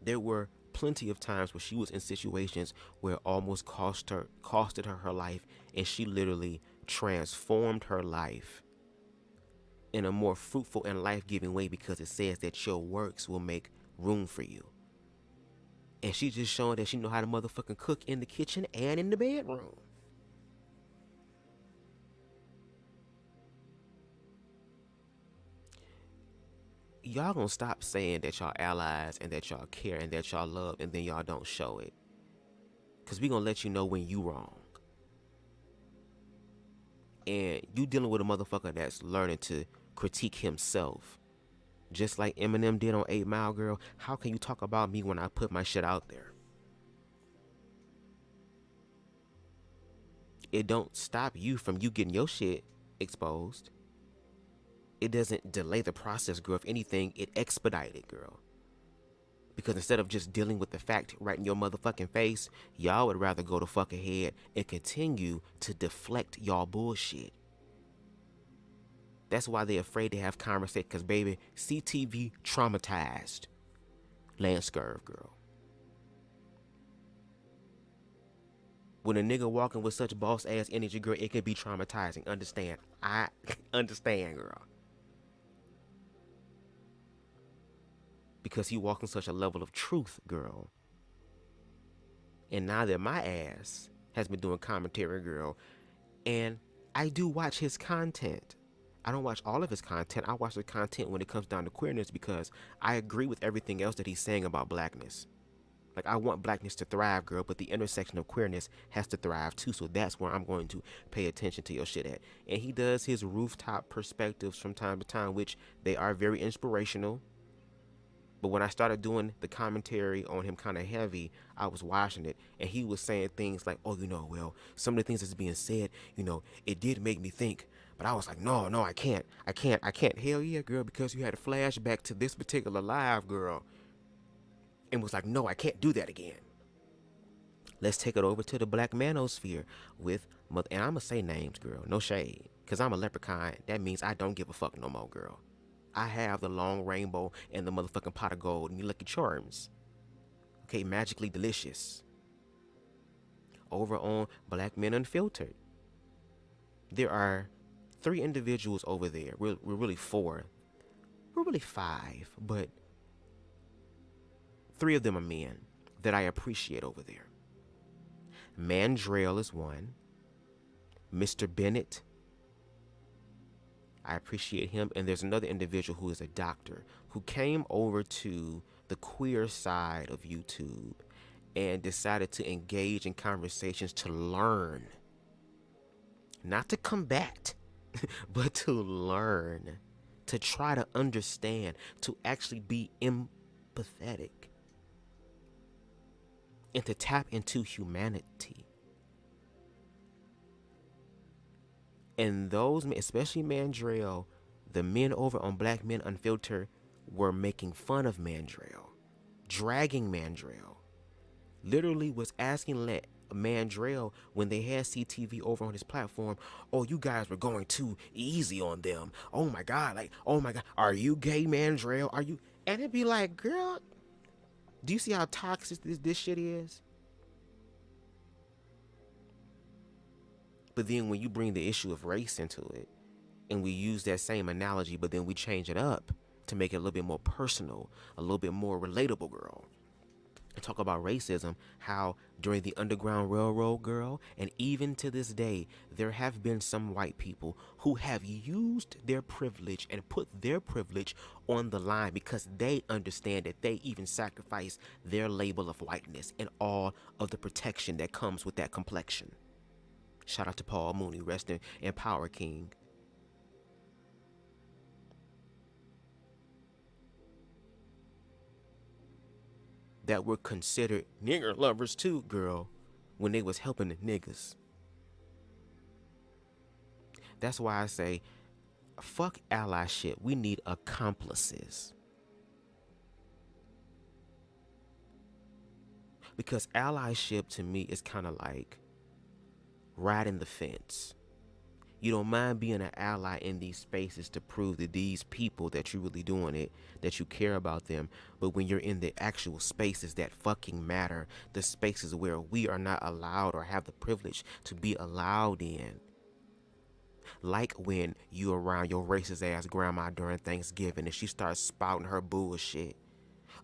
There were plenty of times where she was in situations where it almost costed her her life, and she literally transformed her life in a more fruitful and life-giving way, because it says that your works will make room for you. And she's just showing that she know how to motherfucking cook in the kitchen and in the bedroom. Y'all gonna stop saying that y'all allies and that y'all care and that y'all love, and then y'all don't show it. Because we gonna let you know when you wrong. And you dealing with a motherfucker that's learning to critique himself. Just like Eminem did on 8 Mile, girl. How can you talk about me when I put my shit out there? It don't stop you from you getting your shit exposed. It doesn't delay the process, girl. If anything, it expedited it, girl. Because instead of just dealing with the fact right in your motherfucking face, y'all would rather go the fuck ahead and continue to deflect y'all bullshit. That's why they're afraid to have conversation, because, baby, CTV traumatized Lance Scurv, girl. When a nigga walking with such boss-ass energy, girl, it can be traumatizing. Understand? I understand, girl. Because he walking such a level of truth, girl. And now that my ass has been doing commentary, girl, and I do watch his content. I don't watch all of his content. I watch the content when it comes down to queerness, because I agree with everything else that he's saying about blackness. Like, I want blackness to thrive, girl, but the intersection of queerness has to thrive too. So that's where I'm going to pay attention to your shit at. And he does his rooftop perspectives from time to time, which they are very inspirational. But when I started doing the commentary on him kind of heavy, I was watching it, and he was saying things like, oh, well, some of the things that's being said, it did make me think. But I was like, no, I can't. Hell yeah, girl, because you had a flashback to this particular live, girl. And was like, no, I can't do that again. Let's take it over to the black manosphere with, and I'm going to say names, girl, no shade. Because I'm a leprechaun. That means I don't give a fuck no more, girl. I have the long rainbow and the motherfucking pot of gold and your Lucky Charms. Okay, magically delicious. Over on Black Men Unfiltered, there are 3 individuals over there. We're really 4. We're really 5, but 3 of them are men that I appreciate over there. Mandrell is one. Mr. Bennett, I appreciate him. And there's another individual who is a doctor who came over to the queer side of YouTube and decided to engage in conversations to learn, not to combat, but to learn, to try to understand, to actually be empathetic, and to tap into humanity. And those, especially Mandrell, the men over on Black Men Unfiltered were making fun of Mandrell, dragging Mandrell. Literally was asking Mandrell when they had CTV over on his platform, oh, you guys were going too easy on them. Oh my God, like, oh my God, are you gay, Mandrell? Are you? And it'd be like, girl, do you see how toxic this shit is? But then when you bring the issue of race into it, and we use that same analogy, but then we change it up to make it a little bit more personal, a little bit more relatable, girl. And talk about racism, how during the Underground Railroad, girl, and even to this day, there have been some white people who have used their privilege and put their privilege on the line because they understand that they even sacrifice their label of whiteness and all of the protection that comes with that complexion. Shout out to Paul Mooney, rest in power, King. That were considered nigger lovers too, girl, when they was helping the niggas. That's why I say, fuck allyship. We need accomplices. Because allyship to me is kind of like riding the fence. You don't mind being an ally in these spaces to prove that these people that you're really doing it, that you care about them. But when you're in the actual spaces that fucking matter, the spaces where we are not allowed or have the privilege to be allowed in. Like when you around your racist ass grandma during Thanksgiving and she starts spouting her bullshit.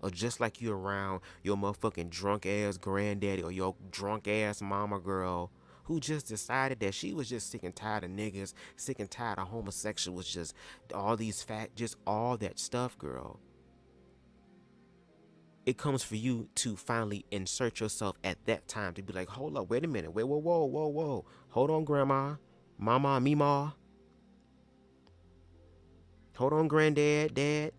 Or just like you around your motherfucking drunk ass granddaddy or your drunk ass mama, girl, who just decided that she was just sick and tired of niggas, sick and tired of homosexuals, just all these just all that stuff, girl. It comes for you to finally insert yourself at that time to be like, hold up, wait a minute, wait, whoa. Hold on, grandma, mama, meemaw. Hold on, granddad, dad,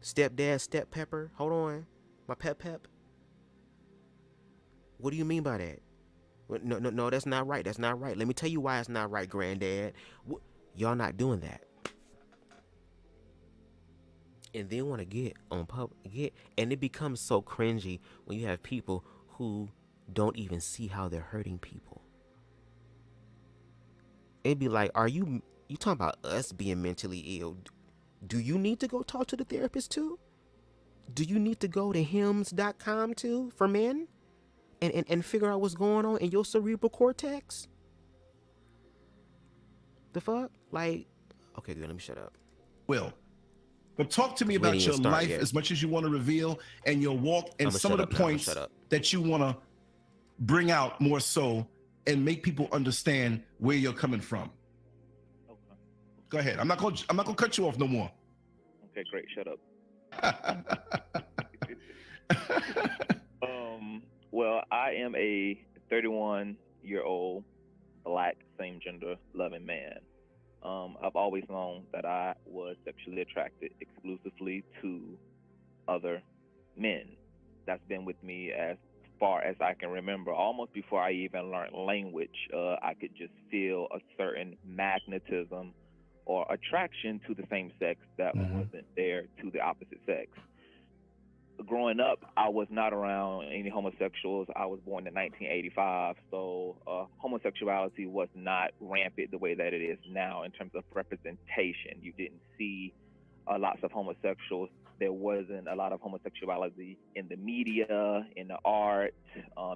stepdad, step pepper. Hold on, my pep. What do you mean by that? No, that's not right. That's not right. Let me tell you why it's not right, granddad. Y'all not doing that. And then want to get on and it becomes so cringy when you have people who don't even see how they're hurting people. It'd be like, are you talking about us being mentally ill? Do you need to go talk to the therapist too? Do you need to go to hymns.com too for men? And figure out what's going on in your cerebral cortex? The fuck? Like, okay, good, let me shut up. But talk to me about your life as much as you want to reveal and your walk and some of the points that you want to bring out more so and make people understand where you're coming from. Okay. Go ahead. I'm not gonna cut you off no more. Okay, great. Shut up. Well, I am a 31-year-old Black same gender loving man. I've always known that I was sexually attracted exclusively to other men. That's been with me as far as I can remember. Almost before I even learned language, I could just feel a certain magnetism or attraction to the same sex that wasn't there to the opposite sex. Growing up, I was not around any homosexuals. I was born in 1985, so homosexuality was not rampant the way that it is now in terms of representation. You didn't see lots of homosexuals. There wasn't a lot of homosexuality in the media, in the art,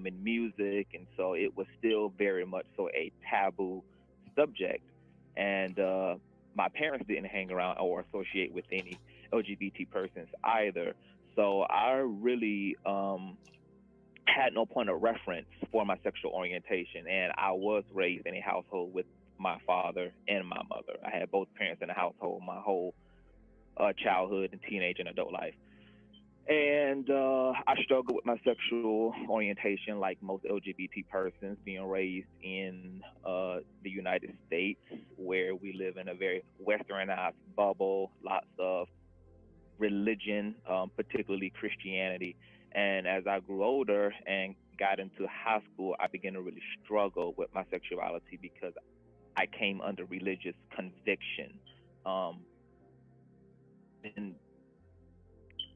in music, and so it was still very much so a taboo subject. And my parents didn't hang around or associate with any LGBT persons either. So I really had no point of reference for my sexual orientation. And I was raised in a household with my father and my mother. I had both parents in the household my whole childhood and teenage and adult life. And I struggle with my sexual orientation, like most LGBT persons, being raised in the United States, where we live in a very westernized bubble, lots of religion, particularly Christianity. And as I grew older and got into high school, I began to really struggle with my sexuality because I came under religious conviction. And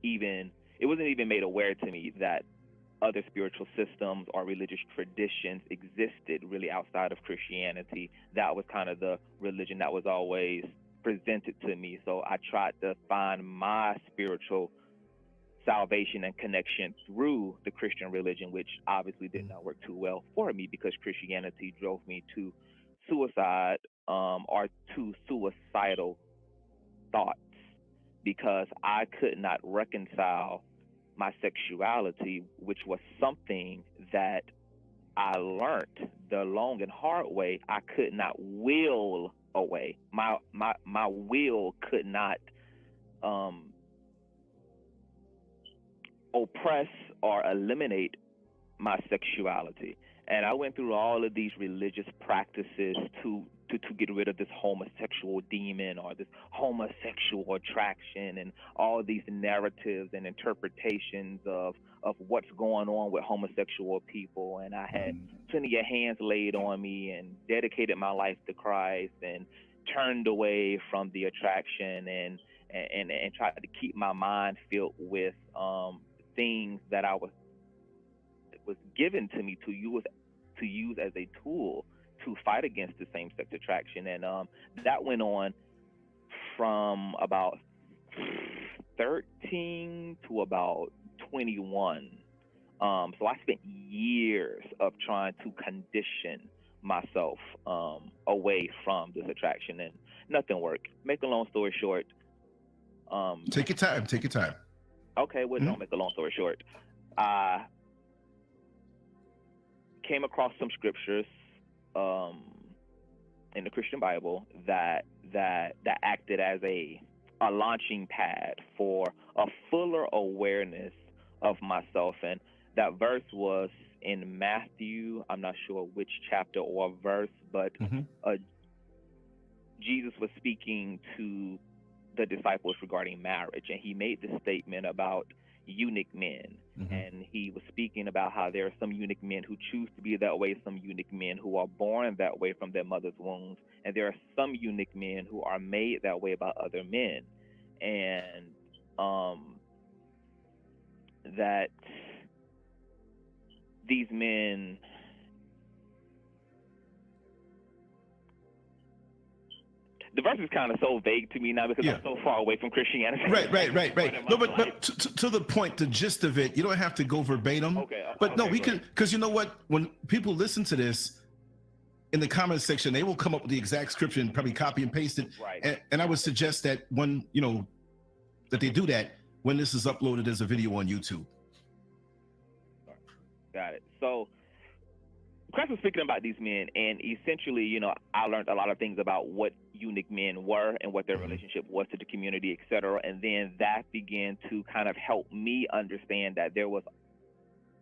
even it wasn't even made aware to me that other spiritual systems or religious traditions existed really outside of Christianity. That was kind of the religion that was always presented to me. So I tried to find my spiritual salvation and connection through the Christian religion, which obviously did not work too well for me because Christianity drove me to suicide or to suicidal thoughts, because I could not reconcile my sexuality, which was something that I learned the long and hard way. I could not will away. My will could not oppress or eliminate my sexuality. And I went through all of these religious practices to get rid of this homosexual demon or this homosexual attraction and all these narratives and interpretations of what's going on with homosexual people. And I had plenty of hands laid on me and dedicated my life to Christ and turned away from the attraction and tried to keep my mind filled with things that I was given to me to use as a tool to fight against the same-sex attraction. And that went on from about 13 to about 21. So I spent years of trying to condition myself away from this attraction, and nothing worked. Make a long story short. Take your time. Okay, well, don't make a long story short. I came across some scriptures in the Christian Bible that acted as a launching pad for a fuller awareness of myself. And that verse was in Matthew. I'm not sure which chapter or verse, but Jesus was speaking to the disciples regarding marriage, and he made this statement about eunuch men. And he was speaking about how there are some eunuch men who choose to be that way, some eunuch men who are born that way from their mother's wombs, and there are some eunuch men who are made that way by other men. And that these men the verse is kind of so vague to me now because I'm so far away from Christianity. Right. No, but to the point, the gist of it, you don't have to go verbatim. Okay. But no, we can, because you know what? When people listen to this in the comment section, they will come up with the exact scripture and probably copy and paste it. Right. And I would suggest that when, that they do that when this is uploaded as a video on YouTube. Got it. So Christ was speaking about these men, and essentially, I learned a lot of things about what eunuch men were and what their relationship was to the community, etc. And then that began to kind of help me understand that there was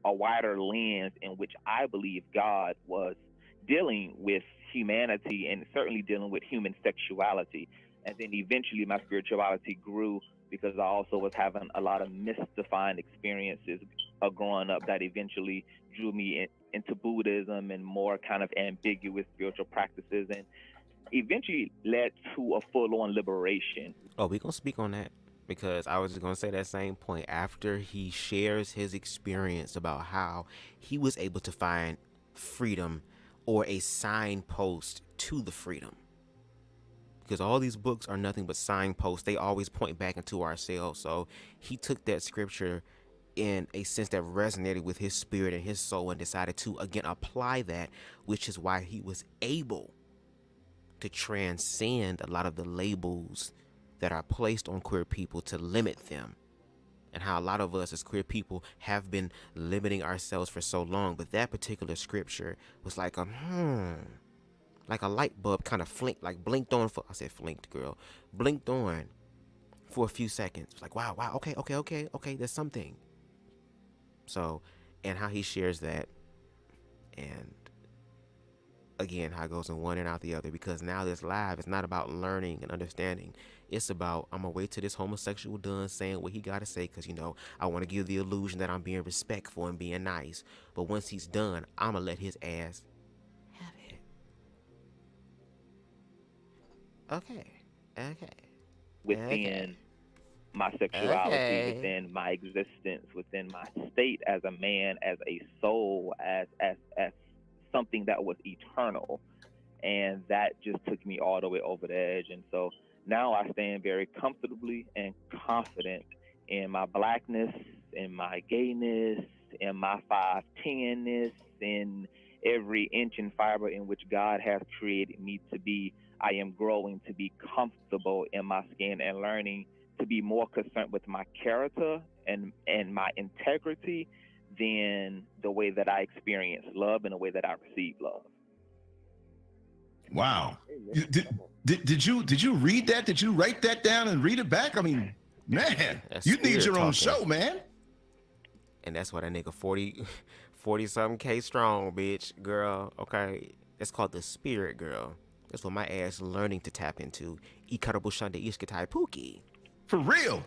a wider lens in which I believe God was dealing with humanity and certainly dealing with human sexuality. And then eventually my spirituality grew because I also was having a lot of mystifying experiences growing up that eventually drew me into Buddhism and more kind of ambiguous spiritual practices, and eventually led to a full-on liberation. Oh, we're going to speak on that because I was just going to say that same point after he shares his experience about how he was able to find freedom or a signpost to the freedom. Because all these books are nothing but signposts. They always point back into ourselves. So he took that scripture in a sense that resonated with his spirit and his soul and decided to, again, apply that, which is why he was able to transcend a lot of the labels that are placed on queer people to limit them. And how a lot of us as queer people have been limiting ourselves for so long. But that particular scripture was like like a light bulb kind of blinked on. Blinked on for a few seconds. Like, wow, okay, there's something. So, and how he shares that, and again, how it goes in one and out the other, because now this live is not about learning and understanding. It's about, I'm gonna wait till this homosexual done saying what he gotta say, because, you know, I want to give the illusion that I'm being respectful and being nice. But once he's done, I'm gonna let his ass have it. Okay. Within my sexuality, within my existence, within my state as a man, as a soul, as something that was eternal. And that just took me all the way over the edge. And so now I stand very comfortably and confident in my blackness, in my gayness, in my 5'10-ness, in every inch and fiber in which God has created me to be. I am growing to be comfortable in my skin and learning to be more concerned with my character and my integrity than the way that I experience love and the way that I receive love. Wow. Did you read that? Did you write that down and read it back? I mean, man, you need your own show, man. And that's why that nigga 40 something K strong, bitch, girl. Okay, that's called the spirit, girl. That's what my ass learning to tap into. For real.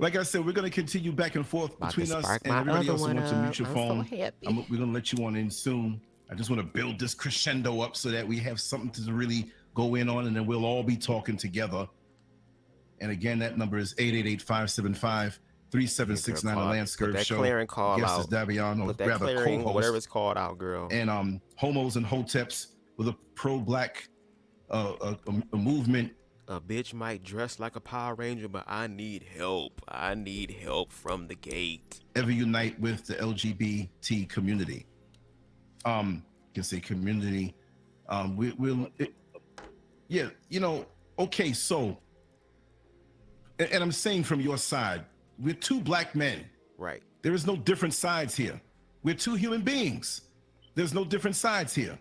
Like I said, we're going to continue back and forth between us and everybody else who wants a mutual phone. So we're going to let you on in soon. I just want to build this crescendo up so that we have something to really go in on, and then we'll all be talking together. And again, that number is 888-575-3769, the Lance Scurv Show. Clearing call Guest out. is Davion, Put that clearing, whatever it's called out, girl. And Homos and Hoteps with a pro-black a movement. A bitch might dress like a Power Ranger, but I need help. I need help from the gate. Ever unite with the LGBT community. You can say community. Yeah, you know, okay, so, and I'm saying from your side, we're two black men. Right. There is no different sides here. We're two human beings. There's no different sides here.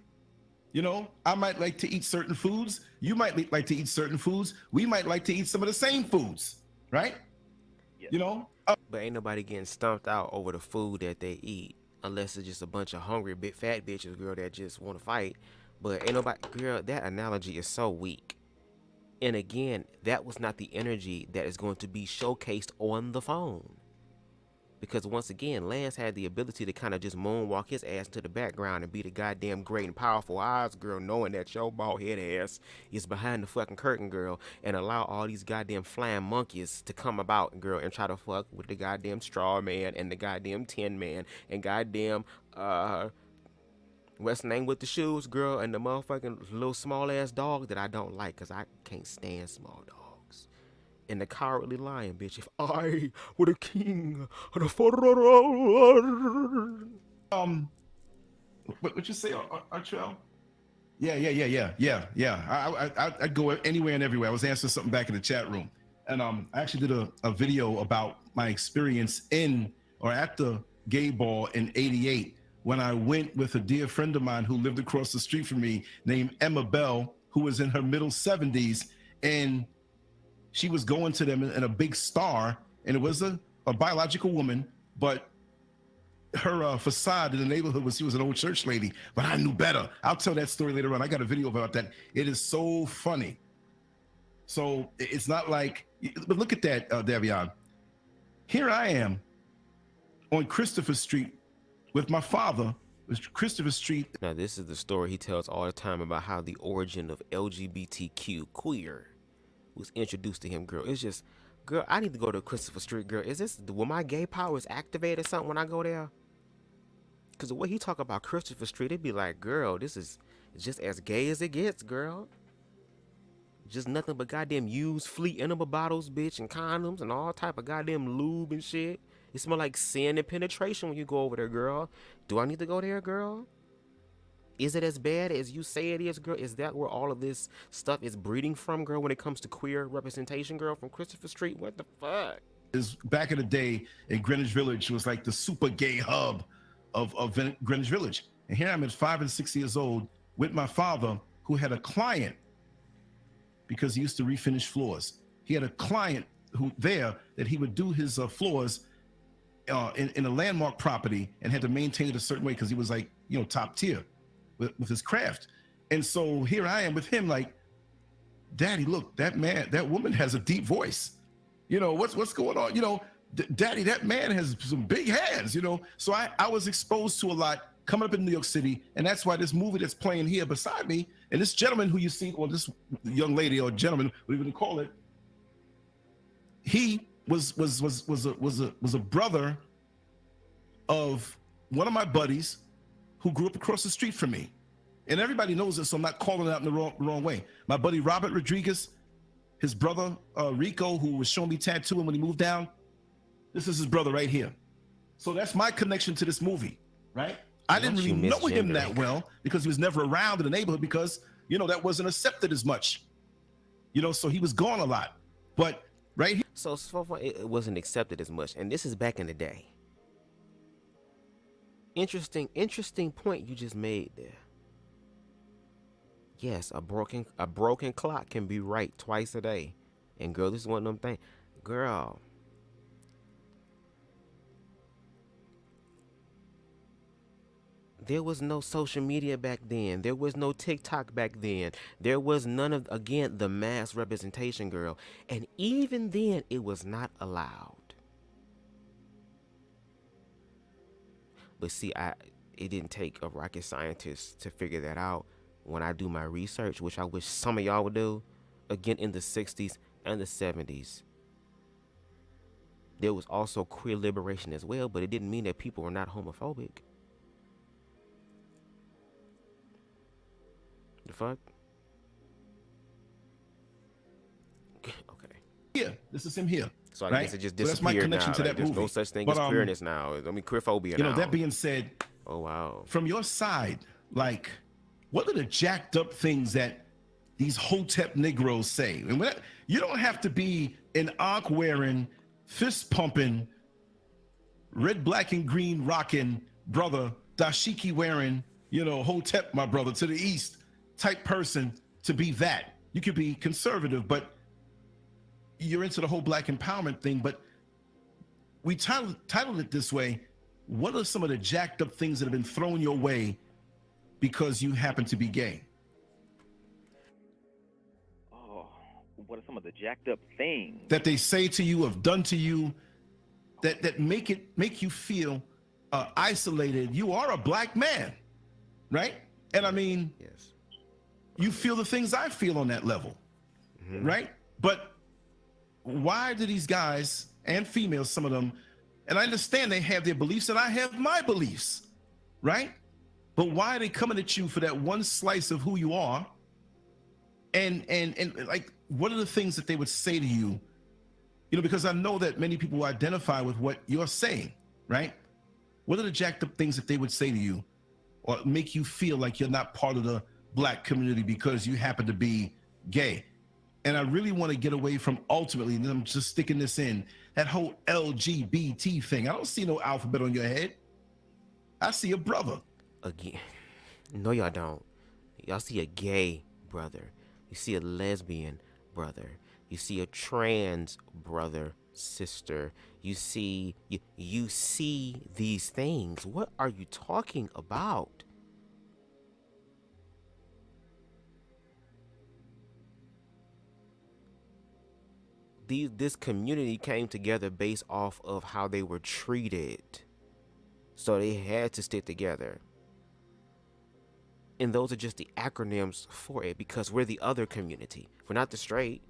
You know, I might like to eat certain foods. You might like to eat certain foods. We might like to eat some of the same foods, right? Yeah. You know? But ain't nobody getting stumped out over the food that they eat, unless it's just a bunch of hungry, big fat bitches, girl, that just want to fight. But ain't nobody, girl, that analogy is so weak. And again, that was not the energy that is going to be showcased on the phone. Because once again, Lance had the ability to kind of just moonwalk his ass into the background and be the goddamn great and powerful eyes, girl, knowing that your bald head ass is behind the fucking curtain, girl, and allow all these goddamn flying monkeys to come about, girl, and try to fuck with the goddamn straw man and the goddamn tin man and goddamn, what's the name with the shoes, girl, and the motherfucking little small ass dog that I don't like, because I can't stand small dogs. And the cowardly lion, bitch. If I were the king of the what you say, Artrell? Yeah. I'd go anywhere and everywhere. I was answering something back in the chat room, and I actually did a video about my experience at the gay ball in '88 when I went with a dear friend of mine who lived across the street from me named Emma Bell, who was in her middle 70s, and she was going to them in a big star, and it was a biological woman, but her facade in the neighborhood was she was an old church lady, but I knew better. I'll tell that story later on. I got a video about that. It is so funny. So it's not like, but look at that, Davion. Here I am on Christopher Street with my father. Christopher Street. Now this is the story he tells all the time about how the origin of LGBTQ queer was introduced to him, girl. It's just, girl, I need to go to Christopher Street, girl. Will my gay powers activate or something when I go there? Because the way he talk about Christopher Street, it'd be like, girl, this is just as gay as it gets, girl. Just nothing but goddamn used Fleet enema bottles, bitch, and condoms and all type of goddamn lube and shit. It smell like sin and penetration when you go over there, girl. Do I need to go there, girl? Is it as bad as you say it is, girl? Is that where all of this stuff is breeding from, girl, when it comes to queer representation, girl, from Christopher Street? What the fuck? Is back in the day in Greenwich Village was like the super gay hub of Greenwich Village. And here I'm at 5 and 6 years old with my father, who had a client because he used to refinish floors. he had a client who there that he would do his floors in a landmark property and had to maintain it a certain way because he was like, you know, top tier with his craft. And so here I am with him like, Daddy, look, that woman has a deep voice. You know, what's going on? You know, Daddy, that man has some big hands, you know? So I was exposed to a lot coming up in New York City. And that's why this movie that's playing here beside me, and this gentleman who you see, or this young lady or gentleman, whatever you call it, he was a brother of one of my buddies who grew up across the street from me. And everybody knows this, so I'm not calling it out in the wrong way. My buddy Robert Rodriguez, his brother Rico, who was showing me tattooing when he moved down, this is his brother right here. So that's my connection to this movie, right? I didn't really know him that well because he was never around in the neighborhood because, you know, that wasn't accepted as much. You know, so he was gone a lot. But right here. So far, it wasn't accepted as much. And this is back in the day. Interesting point you just made there. Yes, a broken clock can be right twice a day. And girl, this is one of them things. Girl. There was no social media back then. There was no TikTok back then. There was none of, again, the mass representation, girl. And even then, it was not allowed. But see, it didn't take a rocket scientist to figure that out. When I do my research, which I wish some of y'all would do, again, in the 60s and the 70s, there was also queer liberation as well, but it didn't mean that people were not homophobic. The fuck? Okay. Yeah, this is him here. So I right? guess it just So that's my disappeared connection now. to Like, that there's movie. no such thing But, as queerness now. I mean, queerphobia now. You know, that being said, oh wow. From your side, like, what are the jacked up things that these Hotep Negroes say? And you don't have to be an ankh wearing, fist pumping, red, black, and green rocking brother, dashiki wearing, you know, Hotep, my brother, to the east type person to be that. You could be conservative, but you're into the whole black empowerment thing. But we titled it this way. What are some of the jacked up things that have been thrown your way because you happen to be gay? Oh, what are some of the jacked up things that they say to you, have done to you, that make you feel isolated? You are a black man, right? And I mean, yes, you feel the things I feel on that level, right? But why do these guys and females, some of them, and I understand they have their beliefs and I have my beliefs, right? But why are they coming at you for that one slice of who you are? And like, what are the things that they would say to you? You know, because I know that many people identify with what you're saying, right? What are the jacked up things that they would say to you or make you feel like you're not part of the black community because you happen to be gay? And I really want to get away from, ultimately, and I'm just sticking this in, that whole LGBT thing. I don't see no alphabet on your head. I see a brother. Again, no, y'all don't. Y'all see a gay brother. You see a lesbian brother. You see a trans brother, sister. You see these things. What are you talking about? This community came together based off of how they were treated. So they had to stick together. And those are just the acronyms for it, because we're the other community. We're not the straight.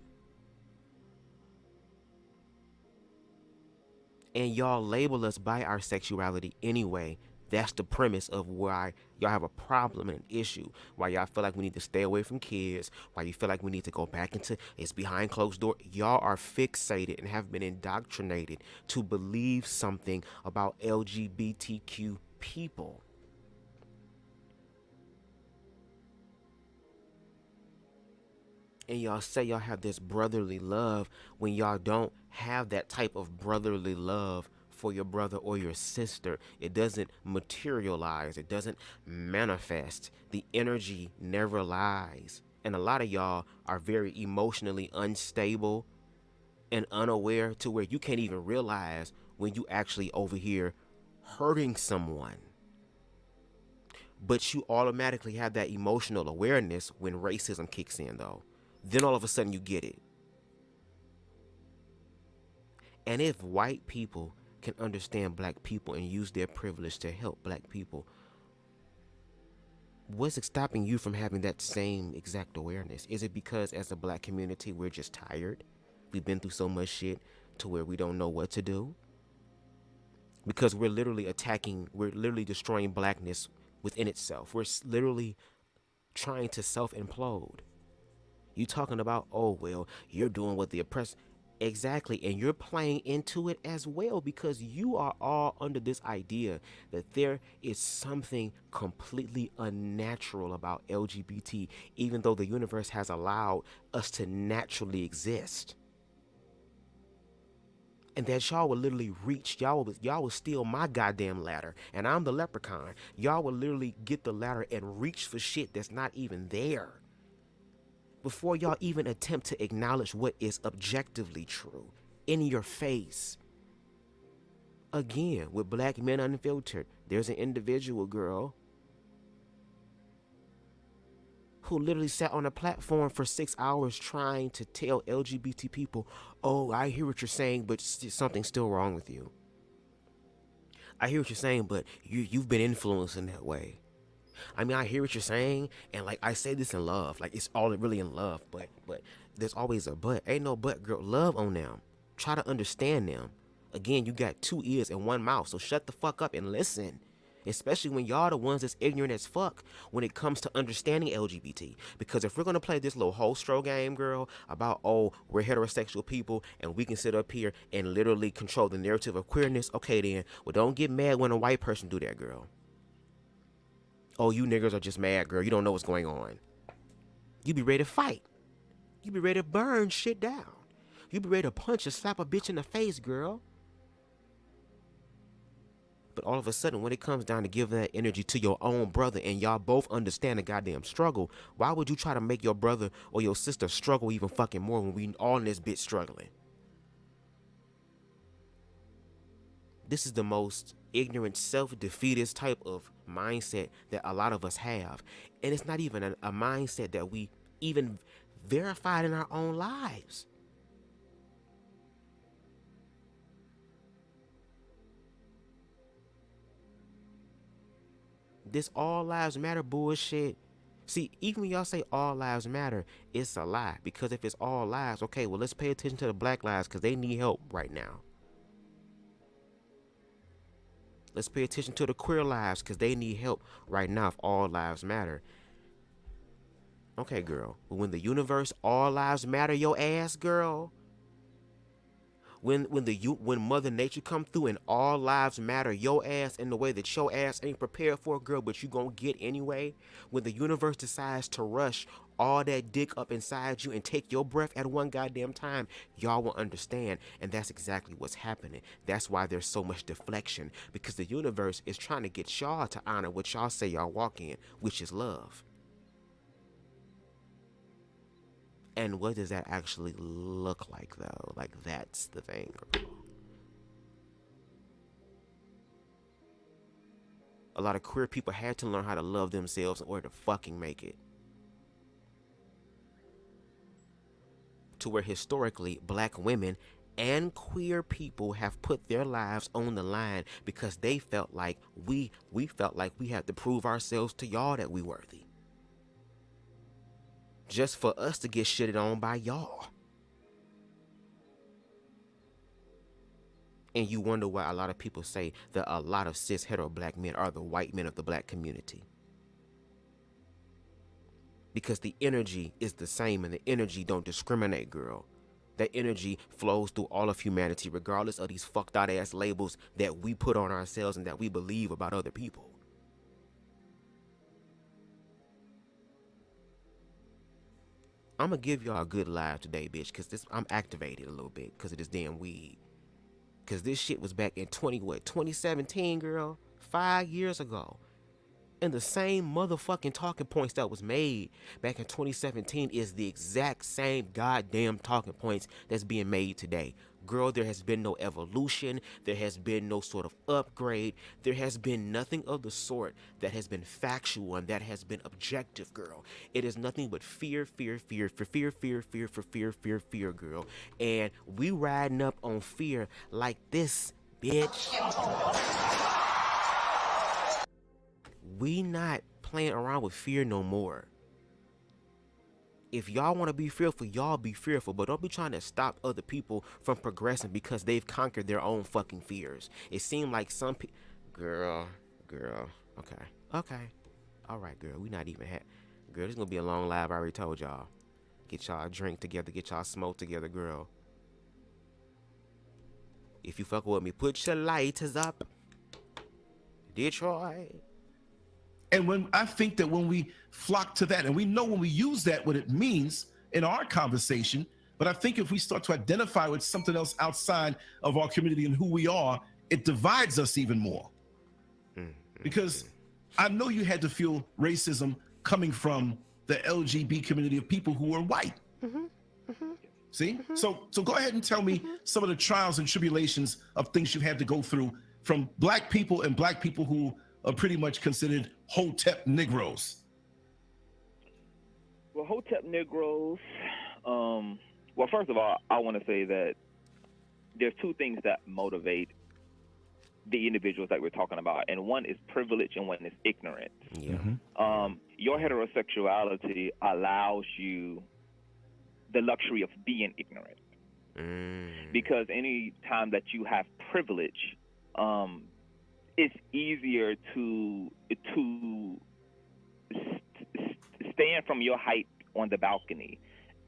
And y'all label us by our sexuality anyway. That's the premise of why y'all have a problem and an issue. Why y'all feel like we need to stay away from kids. Why you feel like we need to go back into it's behind closed door. Y'all are fixated and have been indoctrinated to believe something about LGBTQ people. And y'all say y'all have this brotherly love when y'all don't have that type of brotherly love for your brother or your sister. It doesn't materialize. It doesn't manifest. The energy never lies. And a lot of y'all are very emotionally unstable and unaware to where you can't even realize when you actually over here hurting someone. But you automatically have that emotional awareness when racism kicks in, though. Then all of a sudden you get it. And if white people can understand black people and use their privilege to help black people, what's stopping you from having that same exact awareness? Is it because as a black community, we're just tired? We've been through so much shit to where we don't know what to do? Because we're literally destroying blackness within itself. We're literally trying to self-implode. You talking about, oh, well, you're doing what the oppressed... Exactly, and you're playing into it as well because you are all under this idea that there is something completely unnatural about LGBT, even though the universe has allowed us to naturally exist. And that y'all would literally reach, y'all would steal my goddamn ladder, and I'm the leprechaun. Y'all would literally get the ladder and reach for shit that's not even there, before y'all even attempt to acknowledge what is objectively true in your face. Again, with Black Men Unfiltered, there's an individual girl who literally sat on a platform for 6 hours trying to tell LGBT people, oh, I hear what you're saying, but something's still wrong with you. I hear what you're saying, but you've been influenced in that way. I mean, I hear what you're saying, and like I say this in love, like it's all really in love, but there's always a but. Ain't no but, girl. Love on them. Try to understand them. Again, you got 2 ears and 1 mouth, so shut the fuck up and listen. Especially when y'all the ones that's ignorant as fuck when it comes to understanding LGBT. Because if we're gonna play this little hostro game, girl, about, oh, we're heterosexual people and we can sit up here and literally control the narrative of queerness, okay then, well, don't get mad when a white person do that, girl. Oh, you niggers are just mad, girl. You don't know what's going on. You be ready to fight. You be ready to burn shit down. You be ready to punch or slap a bitch in the face, girl. But all of a sudden, when it comes down to giving that energy to your own brother and y'all both understand the goddamn struggle, why would you try to make your brother or your sister struggle even fucking more when we all in this bitch struggling? This is the most ignorant, self-defeatist type of mindset that a lot of us have. And it's not even a mindset that we even verified in our own lives. This all lives matter bullshit. See, even when y'all say all lives matter, it's a lie. Because if it's all lives, okay, well, let's pay attention to the black lives because they need help right now. Let's pay attention to the queer lives because they need help right now if all lives matter. Okay, girl. But when the universe, all lives matter your ass, girl. When Mother Nature come through and all lives matter your ass in the way that your ass ain't prepared for, girl, but you gonna get anyway. When the universe decides to rush all that dick up inside you and take your breath at one goddamn time, y'all will understand. And that's exactly what's happening. That's why there's so much deflection, because the universe is trying to get y'all to honor what y'all say y'all walk in, which is love. And what does that actually look like, though? Like, that's the thing, girl. A lot of queer people had to learn how to love themselves in order to fucking make it. To where historically, black women and queer people have put their lives on the line because they felt like we felt like we had to prove ourselves to y'all that we worthy. Just for us to get shitted on by y'all. And you wonder why a lot of people say that a lot of cis hetero black men are the white men of the black community. Because the energy is the same and the energy don't discriminate, girl. That energy flows through all of humanity regardless of these fucked out ass labels that we put on ourselves and that we believe about other people. I'm gonna give y'all a good live today, bitch, because I'm activated a little bit because of this damn weed. Because this shit was back in 2017, girl. 5 years ago. And the same motherfucking talking points that was made back in 2017 is the exact same goddamn talking points that's being made today. Girl, there has been no evolution. There has been no sort of upgrade. There has been nothing of the sort that has been factual and that has been objective, girl. It is nothing but fear, fear, fear, for fear, fear, fear, for fear, fear, fear, girl. And we riding up on fear like this, bitch. We not playing around with fear no more. If y'all want to be fearful, y'all be fearful, but don't be trying to stop other people from progressing because they've conquered their own fucking fears. It seemed like some people... Girl, okay. All right, girl, we not even Girl, this is going to be a long live, I already told y'all. Get y'all a drink together, get y'all smoke together, girl. If you fuck with me, put your lighters up. Detroit. And when I think that when we flock to that, and we know when we use that, what it means in our conversation, but I think if we start to identify with something else outside of our community and who we are, it divides us even more. Because I know you had to feel racism coming from the LGBT community of people who are white. See? So go ahead and tell me some of the trials and tribulations of things you had to go through from black people and black people who are pretty much considered Hotep Negroes. Well, Hotep Negroes, well, first of all, I want to say that there's two things that motivate the individuals that we're talking about, and one is privilege and one is ignorance. Your heterosexuality allows you the luxury of being ignorant. Because any time that you have privilege, it's easier to stand from your height on the balcony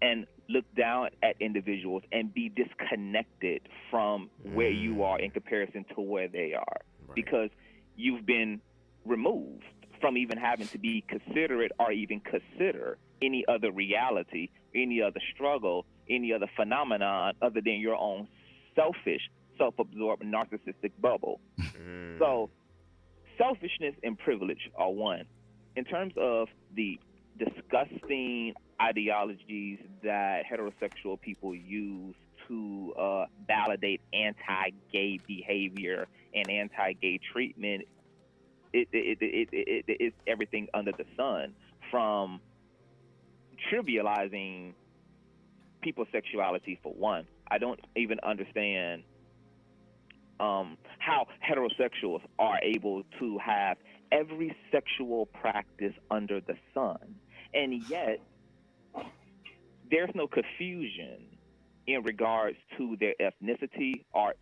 and look down at individuals and be disconnected from where you are in comparison to where they are, because you've been removed from even having to be considerate or even consider any other reality, any other struggle, any other phenomenon other than your own selfish, self-absorbed, narcissistic bubble. So selfishness and privilege are one. In terms of the disgusting ideologies that heterosexual people use to validate anti-gay behavior and anti-gay treatment, it's everything under the sun, from trivializing people's sexuality for one. I don't even understand how heterosexuals are able to have every sexual practice under the sun, and yet there's no confusion in regards to their ethnicity or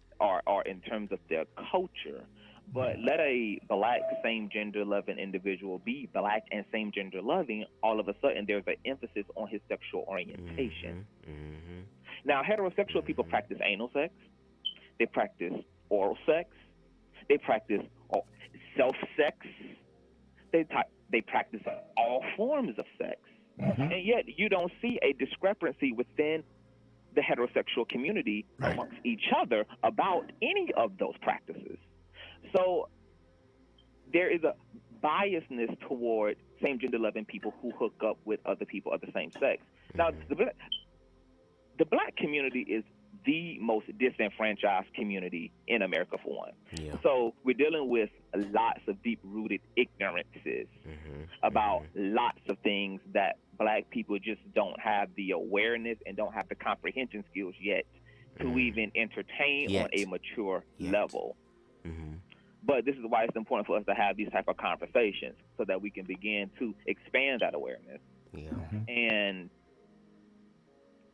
in terms of their culture. But let a black same-gender loving individual be black and same-gender loving, all of a sudden there's an emphasis on his sexual orientation. Now, heterosexual people practice anal sex, they practice oral sex, they practice self-sex, they practice all forms of sex. And yet you don't see a discrepancy within the heterosexual community amongst each other about any of those practices. So there is a biasness toward same-gender loving people who hook up with other people of the same sex. Now, the black community is the most disenfranchised community in America, for one. So we're dealing with lots of deep-rooted ignorances about lots of things that black people just don't have the awareness and don't have the comprehension skills yet to even entertain on a mature level. But this is why it's important for us to have these type of conversations so that we can begin to expand that awareness. And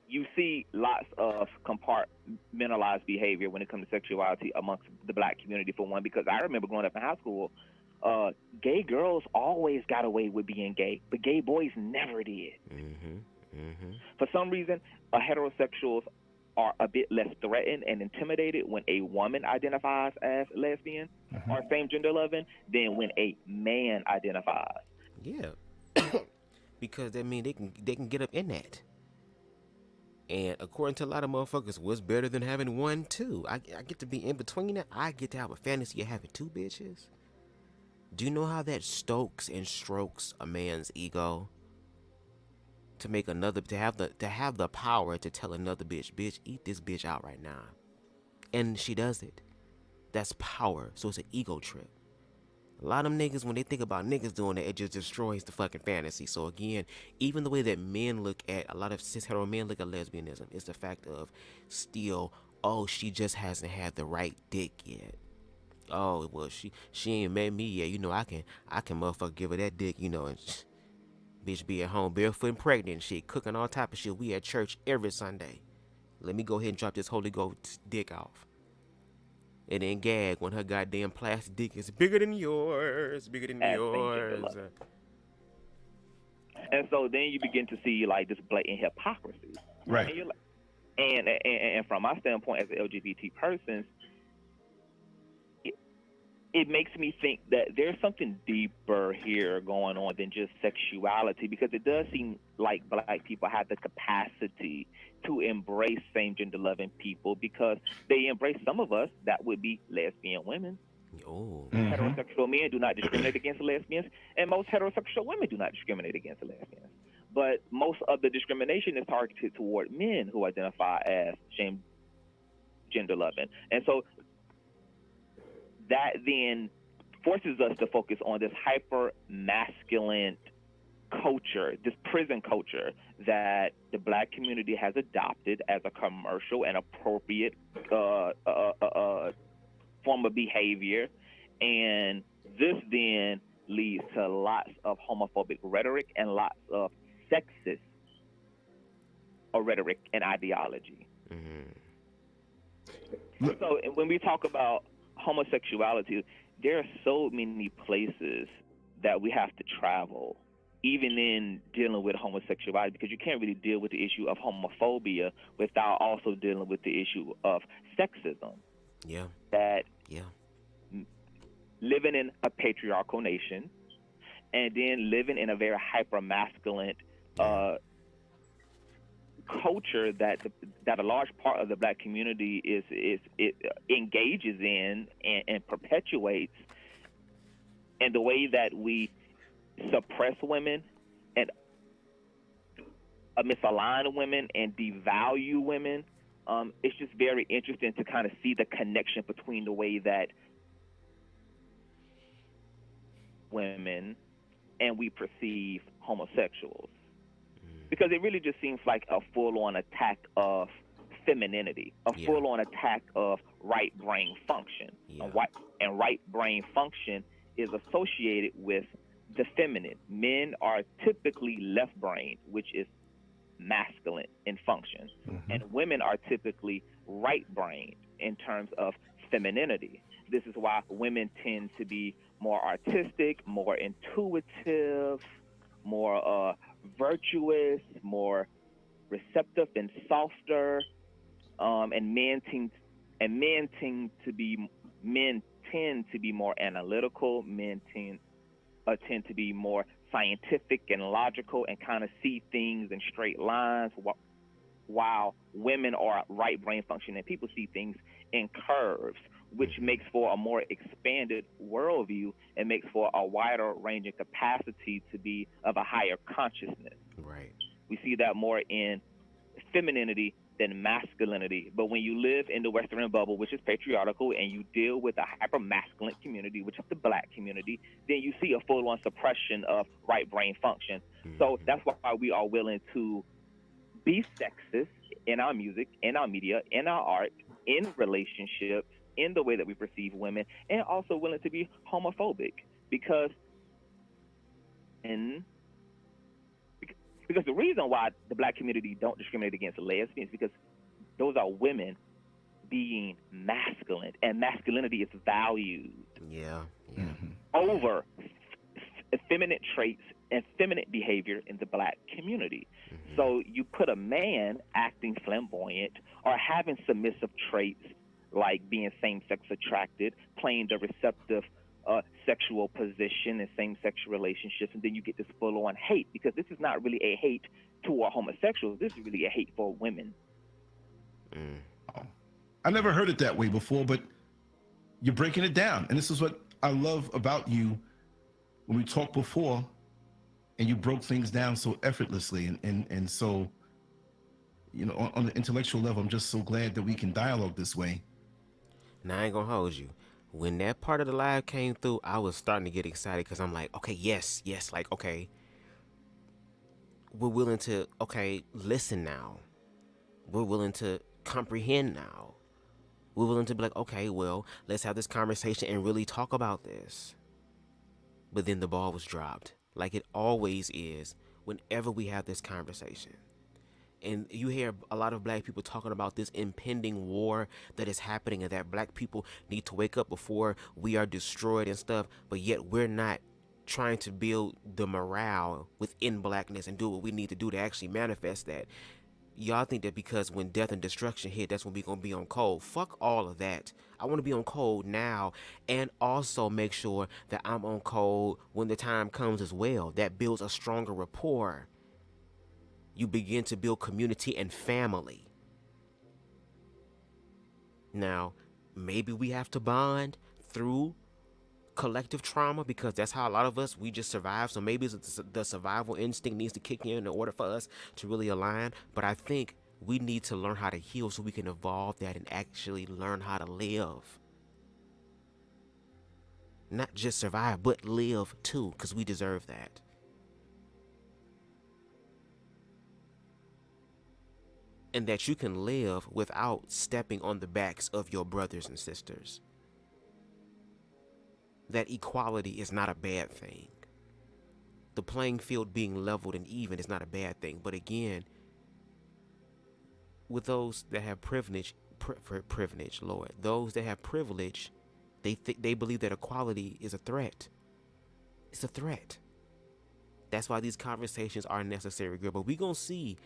you see lots of compartmentalized behavior when it comes to sexuality amongst the black community, for one, because I remember growing up in high school, gay girls always got away with being gay, but gay boys never did. For some reason, heterosexuals are a bit less threatened and intimidated when a woman identifies as lesbian or same-gender loving than when a man identifies. Because that means they can get up in that. And according to a lot of motherfuckers, what's better than having one, too? I get to be in between that. I get to have a fantasy of having two bitches. Do you know how that stokes and strokes a man's ego? To make another, to have the power to tell another bitch, eat this bitch out right now. And she does it. That's power. So it's an ego trip. A lot of them niggas, when they think about niggas doing that, it just destroys the fucking fantasy. So again, even the way that men look at, a lot of cis hetero men look at lesbianism, is the fact of still, oh, she just hasn't had the right dick yet. Oh, well, she ain't met me yet. You know, I can motherfucker give her that dick, you know, and bitch be at home barefoot and pregnant and shit, cooking all type of shit. We at church every Sunday. Let me go ahead and drop this Holy Ghost dick off. And then gag when her goddamn plastic dick is bigger than yours, bigger than yours. And so then you begin to see like this blatant hypocrisy. Right. And, you're like, and from my standpoint as an LGBT person, it makes me think that there's something deeper here going on than just sexuality, because it does seem like black people have the capacity to embrace same-gender loving people, because they embrace some of us that would be lesbian women. Oh. Heterosexual men do not discriminate against lesbians, and most heterosexual women do not discriminate against lesbians. But most of the discrimination is targeted toward men who identify as same-gender loving. And so that then forces us to focus on this hyper-masculine culture, this prison culture that the black community has adopted as a commercial and appropriate form of behavior. And this then leads to lots of homophobic rhetoric and lots of sexist rhetoric and ideology. Mm-hmm. So when we talk about homosexuality, there are so many places that we have to travel, even in dealing with homosexuality, because you can't really deal with the issue of homophobia without also dealing with the issue of sexism. Yeah. Living in a patriarchal nation, and then living in a very hyper-masculine culture that a large part of the black community it engages in and perpetuates, and the way that we suppress women and misalign women and devalue women, it's just very interesting to kind of see the connection between the way that women and we perceive homosexuals. Because it really just seems like a full-on attack of femininity, a full-on attack of right brain function. And right brain function is associated with the feminine. Men are typically left-brained, which is masculine in function. Mm-hmm. And women are typically right-brained in terms of femininity. This is why women tend to be more artistic, more intuitive, more virtuous, more receptive and softer, and men tend to be more analytical. Men tend to be more scientific and logical and kind of see things in straight lines, while women are right brain function and people see things in curves, which makes for a more expanded worldview and makes for a wider ranging capacity to be of a higher consciousness. Right. We see that more in femininity than masculinity. But when you live in the Western bubble, which is patriarchal, and you deal with a hyper-masculine community, which is the black community, then you see a full-on suppression of right brain function. Mm-hmm. So that's why we are willing to be sexist in our music, in our media, in our art, in relationships, in the way that we perceive women, and also willing to be homophobic because the reason why the black community don't discriminate against lesbians is because those are women being masculine, and masculinity is valued over effeminate traits and feminine behavior in the black community. Mm-hmm. So you put a man acting flamboyant or having submissive traits like being same-sex attracted, playing the receptive sexual position in same-sex relationships, and then you get this full-on hate, because this is not really a hate toward homosexuals. This is really a hate for women. I never heard it that way before, but you're breaking it down. And this is what I love about you when we talked before, and you broke things down so effortlessly, and so, you know, on the intellectual level, I'm just so glad that we can dialogue this way. Now I ain't gonna hold you. When that part of the live came through, I was starting to get excited because I'm like, okay, yes, like, okay, we're willing to, okay, listen now. We're willing to comprehend now. We're willing to be like, okay, well, let's have this conversation and really talk about this. But then the ball was dropped, like it always is whenever we have this conversation. And you hear a lot of black people talking about this impending war that is happening and that black people need to wake up before we are destroyed and stuff. But yet we're not trying to build the morale within blackness and do what we need to do to actually manifest that. Y'all think that because when death and destruction hit, that's when we're going to be on cold. Fuck all of that. I want to be on cold now and also make sure that I'm on cold when the time comes as well. That builds a stronger rapport. You begin to build community and family. Now, maybe we have to bond through collective trauma because that's how a lot of us, we just survive. So maybe the survival instinct needs to kick in order for us to really align. But I think we need to learn how to heal so we can evolve that and actually learn how to live. Not just survive, but live too, because we deserve that. And that you can live without stepping on the backs of your brothers and sisters. That equality is not a bad thing. The playing field being leveled and even is not a bad thing. But again, with those that have privilege, Lord, those that have privilege, they believe that equality is a threat. It's a threat. That's why these conversations are necessary, girl. But we're going to see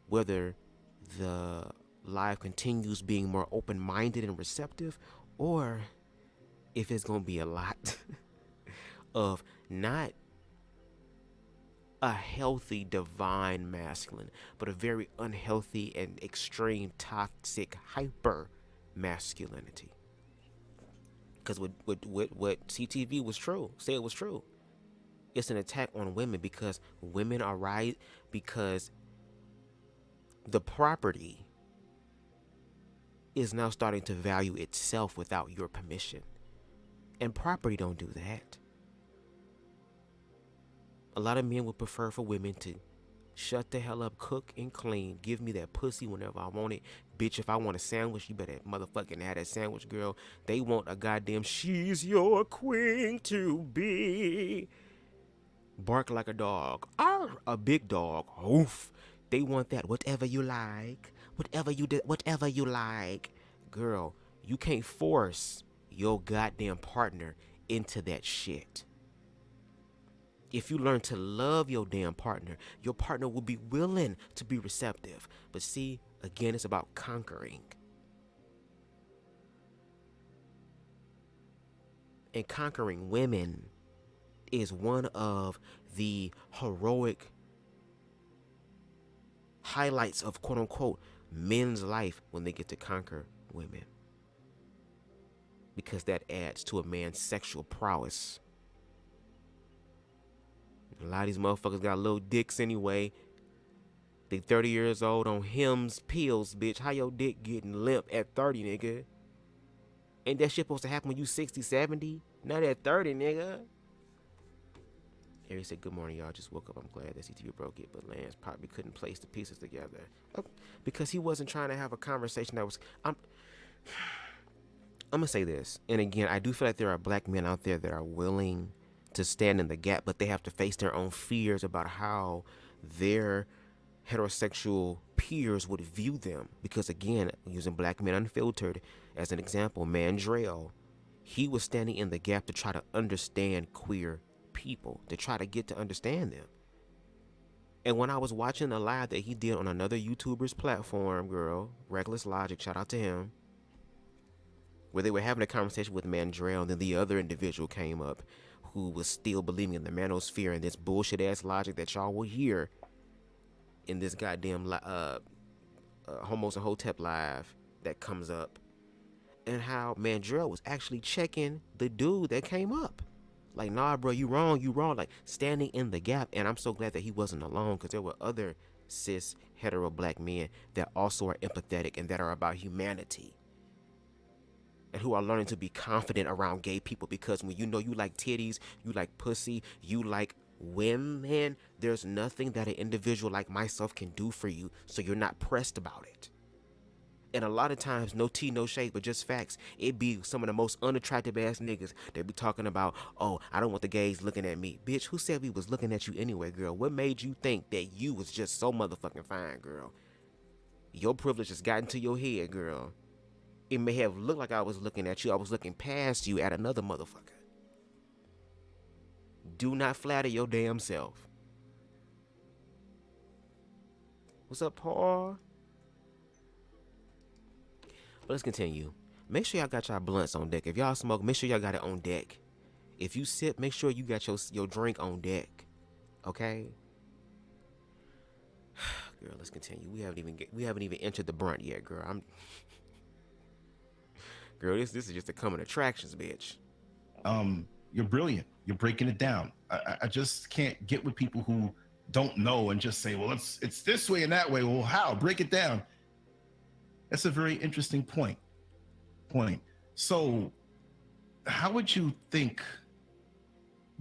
whether the live continues being more open-minded and receptive, or if it's going to be a lot of not a healthy divine masculine, but a very unhealthy and extreme toxic hyper masculinity. Because what CTV was true, said was true. It's an attack on women because women are right, because the property is now starting to value itself without your permission. And property don't do that. A lot of men would prefer for women to shut the hell up, cook and clean, give me that pussy whenever I want it. Bitch, if I want a sandwich, you better motherfucking have that sandwich, girl. They want a goddamn she's your queen to be. Bark like a dog. Arr, a big dog. Oof. They want that. Whatever you like. Whatever you like. Girl, you can't force your goddamn partner into that shit. If you learn to love your damn partner, your partner will be willing to be receptive. But see, again, it's about conquering. And conquering women is one of the heroic highlights of quote unquote men's life when they get to conquer women. Because that adds to a man's sexual prowess. A lot of these motherfuckers got little dicks anyway. They 30 years old on Hims pills, bitch. How your dick getting limp at 30, nigga? Ain't that shit supposed to happen when you 60, 70? Not at 30, nigga. Harry said, good morning, y'all. Just woke up. I'm glad that CTV broke it, but Lance probably couldn't place the pieces together. Because he wasn't trying to have a conversation that was... I'm going to say this. And again, I do feel like there are black men out there that are willing to stand in the gap, but they have to face their own fears about how their heterosexual peers would view them. Because again, using Black Men Unfiltered as an example, Mandrell, he was standing in the gap to try to understand queer people, to try to get to understand them. And when I was watching the live that he did on another YouTuber's platform, girl, Reckless Logic, shout out to him, where they were having a conversation with Mandrell, and then the other individual came up who was still believing in the manosphere and this bullshit ass logic that y'all will hear in this goddamn Homos and Hotep live that comes up, and how Mandrell was actually checking the dude that came up. Like, nah, bro, you wrong, like standing in the gap. And I'm so glad that he wasn't alone, because there were other cis hetero black men that also are empathetic and that are about humanity and who are learning to be confident around gay people, because when you know you like titties, you like pussy, you like women, there's nothing that an individual like myself can do for you, so you're not pressed about it. And a lot of times, no tea, no shade, but just facts, it be some of the most unattractive ass niggas that be talking about, oh, I don't want the gays looking at me. Bitch, who said we was looking at you anyway, girl? What made you think that you was just so motherfucking fine, girl? Your privilege has gotten to your head, girl. It may have looked like I was looking at you. I was looking past you at another motherfucker. Do not flatter your damn self. What's up, Paul? But let's continue. Make sure y'all got y'all blunts on deck. If y'all smoke, make sure y'all got it on deck. If you sip, make sure you got your drink on deck. Okay? Girl, let's continue. We haven't even entered the brunt yet, girl. Girl, this is just a coming attractions, bitch. You're brilliant. You're breaking it down. I just can't get with people who don't know and just say, well, it's this way and that way. Well, how? Break it down. That's a very interesting point. So how would you think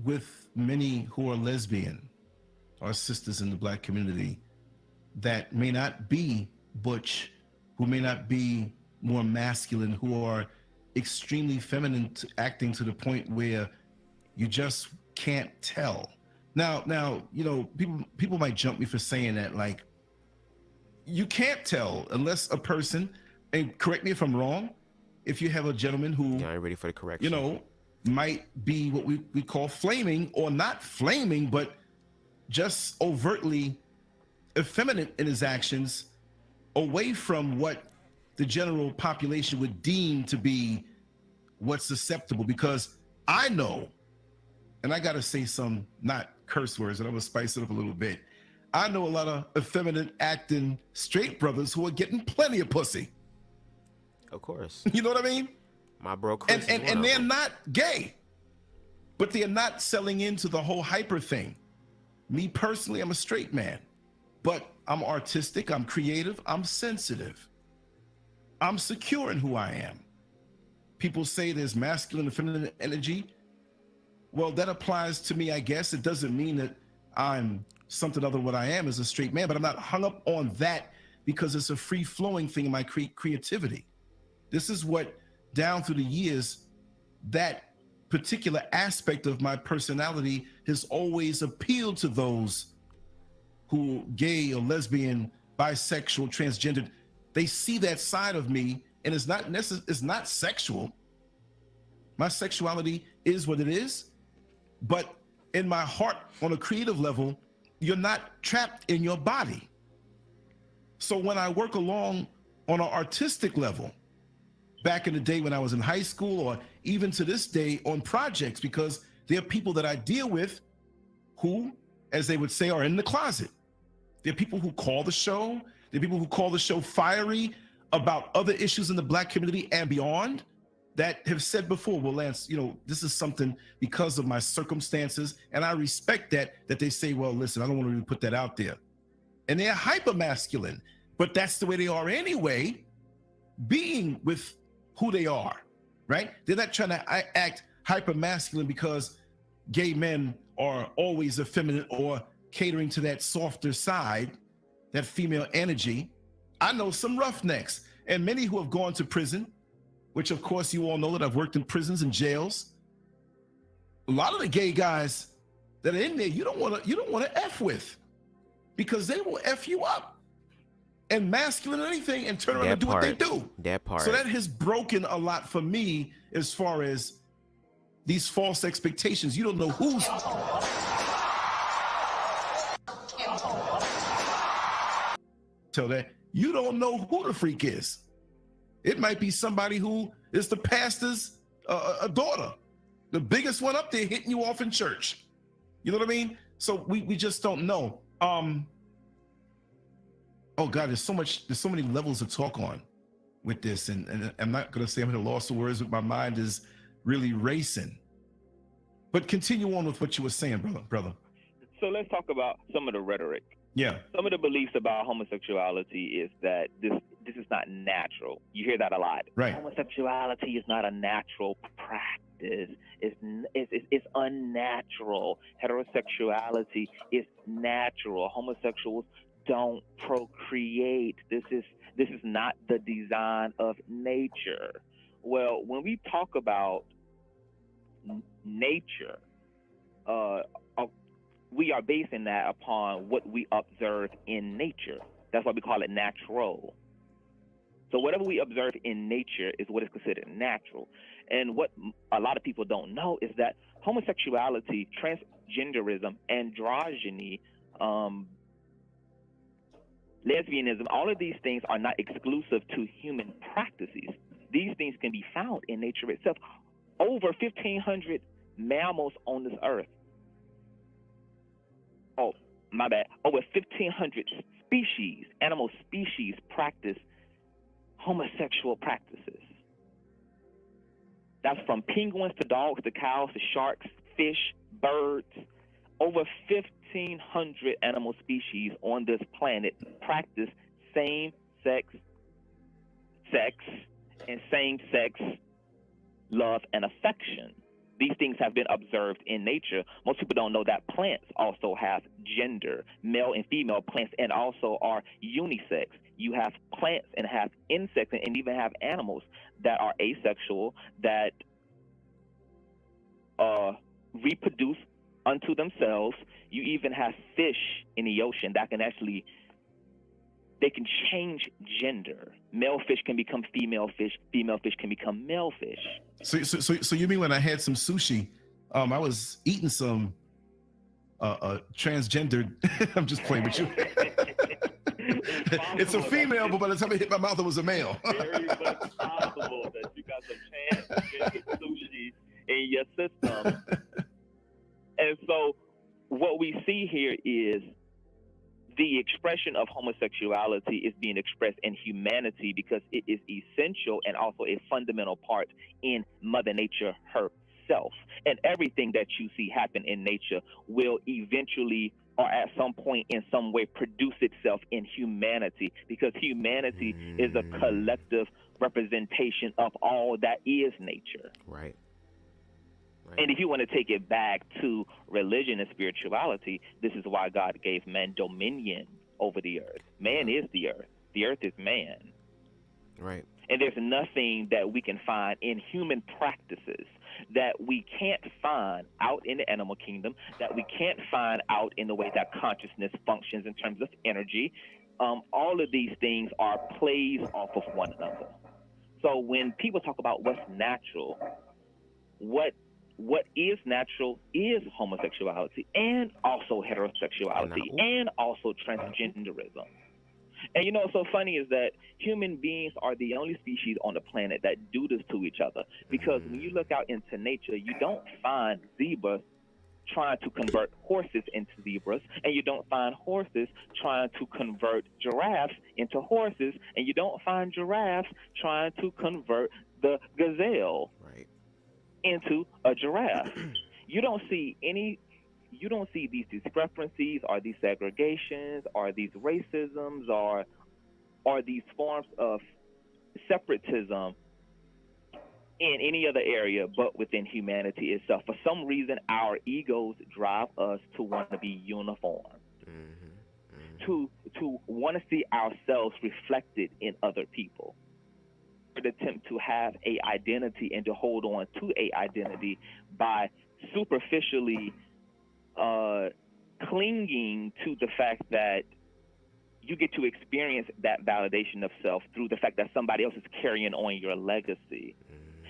with many who are lesbian, our sisters in the black community, that may not be butch, who may not be more masculine, who are extremely feminine, acting to the point where you just can't tell? Now, you know, people might jump me for saying that, like, you can't tell unless a person, and correct me if I'm wrong, if you have a gentleman who, yeah, I'm ready for the correction, you know, might be what we call flaming, or not flaming, but just overtly effeminate in his actions, away from what the general population would deem to be what's acceptable. Because I know, and I gotta say some not curse words, and I'm gonna spice it up a little bit, I know a lot of effeminate acting straight brothers who are getting plenty of pussy. Of course. You know what I mean? My bro Chris and they're not gay, but they're not selling into the whole hyper thing. Me personally, I'm a straight man, but I'm artistic, I'm creative, I'm sensitive, I'm secure in who I am. People say there's masculine and feminine energy. Well, that applies to me, I guess. It doesn't mean that I'm something other than what I am as a straight man, but I'm not hung up on that, because it's a free-flowing thing in my creativity. This is what, down through the years, that particular aspect of my personality has always appealed to those who gay or lesbian, bisexual, transgendered. They see that side of me, and it's not sexual. My sexuality is what it is, but in my heart, on a creative level, you're not trapped in your body. So when I work along on an artistic level, back in the day when I was in high school, or even to this day on projects, because there are people that I deal with who, as they would say, are in the closet. There are people who call the show. There are people who call the show fiery about other issues in the black community and beyond, that have said before, well, Lance, you know, this is something because of my circumstances, and I respect that they say, well, listen, I don't want to really put that out there. And they're hyper masculine, but that's the way they are anyway, being with who they are, right? They're not trying to act hyper masculine because gay men are always effeminate or catering to that softer side, that female energy. I know some roughnecks, and many who have gone to prison, which of course you all know that I've worked in prisons and jails. A lot of the gay guys that are in there, you don't want to F with, because they will F you up and masculine anything and turn around and do what they do. That part. So that has broken a lot for me as far as these false expectations. You don't know who's tell that you don't know who the freak is. It might be somebody who is the pastor's a daughter, the biggest one up there hitting you off in church. You know what I mean? So we just don't know. Oh God, there's so many levels to talk on with this, and I'm not gonna say I'm at a loss of words, but my mind is really racing. But continue on with what you were saying, brother. So let's talk about some of the rhetoric. Yeah. Some of the beliefs about homosexuality is that this is not natural. You hear that a lot. Right. Homosexuality is not a natural practice. It's unnatural. Heterosexuality is natural. Homosexuals don't procreate. This is not the design of nature. Well, when we talk about nature, we are basing that upon what we observe in nature. That's why we call it natural. So whatever we observe in nature is what is considered natural. And what a lot of people don't know is that homosexuality, transgenderism, androgyny, lesbianism, all of these things are not exclusive to human practices. These things can be found in nature itself. Over 1,500 mammals on this earth. Oh, my bad. Over 1,500 species, animal species, practice homosexual practices. That's from penguins to dogs to cows to sharks, fish, birds. Over 1,500 animal species on this planet practice same-sex sex and same-sex love and affection. These things have been observed in nature. Most people don't know that plants also have gender, male and female plants, and also are unisex. You have plants and have insects and even have animals that are asexual, that reproduce unto themselves. You even have fish in the ocean that can actually, they can change gender. Male fish can become female fish can become male fish. So you mean when I had some sushi, I was eating some transgendered, I'm just playing with you. It's a female, but by the time it hit my mouth, it was a male. Very much possible that you got some transgender sushi in your system. And so what we see here is the expression of homosexuality is being expressed in humanity because it is essential and also a fundamental part in Mother Nature herself. And everything that you see happen in nature will eventually or at some point in some way produce itself in humanity, because humanity is a collective representation of all that is nature. Right. And if you want to take it back to religion and spirituality, this is why God gave man dominion over the earth. Man is the earth. The earth is man. Right. And there's nothing that we can find in human practices that we can't find out in the animal kingdom, that we can't find out in the way that consciousness functions in terms of energy. All of these things are plays off of one another. So when people talk about what's natural, what is natural is homosexuality and also heterosexuality and also transgenderism. And you know what's so funny is that human beings are the only species on the planet that do this to each other, because when you look out into nature, you don't find zebras trying to convert horses into zebras, and you don't find horses trying to convert giraffes into horses, and you don't find giraffes trying to convert the gazelle into a giraffe. You don't see these discrepancies or these segregations or these racisms or these forms of separatism in any other area but within humanity itself. For some reason, our egos drive us to want to be uniform, to want to see ourselves reflected in other people. Attempt to have a identity and to hold on to a identity by superficially clinging to the fact that you get to experience that validation of self through the fact that somebody else is carrying on your legacy.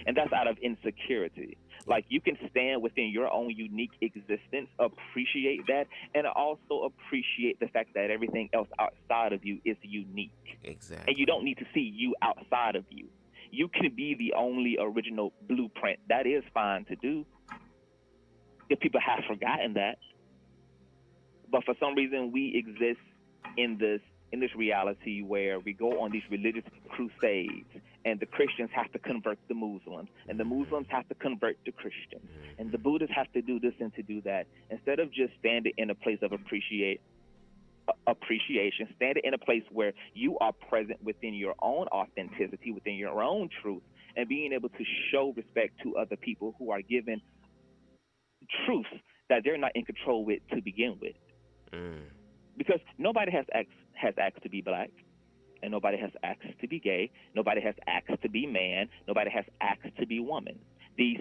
And that's out of insecurity. Like, you can stand within your own unique existence, appreciate that, and also appreciate the fact that everything else outside of you is unique. Exactly. And you don't need to see you outside of you. You can be the only original blueprint. That is fine to do, if people have forgotten that. But for some reason, we exist in this reality where we go on these religious crusades and the Christians have to convert the Muslims, and the Muslims have to convert the Christians, and the Buddhists have to do this and to do that. Instead of just standing in a place of appreciation, standing in a place where you are present within your own authenticity, within your own truth, and being able to show respect to other people who are given truths that they're not in control with to begin with. Because nobody has asked to be black, and nobody has asked to be gay, nobody has asked to be man, nobody has asked to be woman. These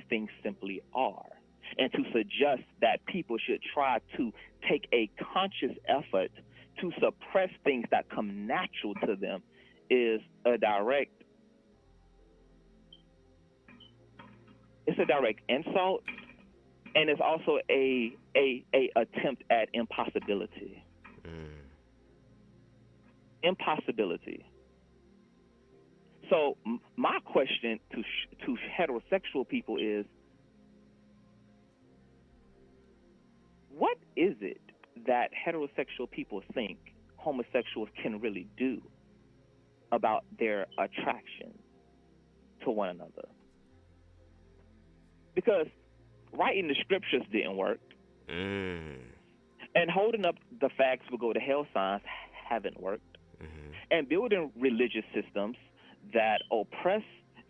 things simply are. And to suggest that people should try to take a conscious effort to suppress things that come natural to them is a direct insult, and it's also a attempt at impossibility. Impossibility. So my question to heterosexual people is, what is it that heterosexual people think homosexuals can really do about their attraction to one another? Because writing the scriptures didn't work, and holding up the facts will go to hell signs haven't worked, and building religious systems that oppress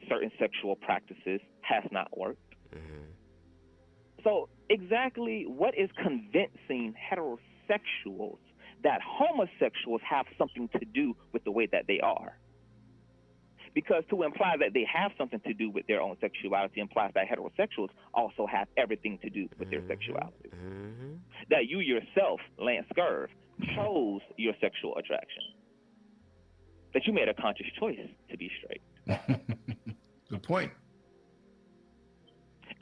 certain sexual practices has not worked. So exactly what is convincing heterosexuals that homosexuals have something to do with the way that they are? Because to imply that they have something to do with their own sexuality implies that heterosexuals also have everything to do with their sexuality. That you yourself, Lance Scurv, chose your sexual attraction. That you made a conscious choice to be straight. Good point.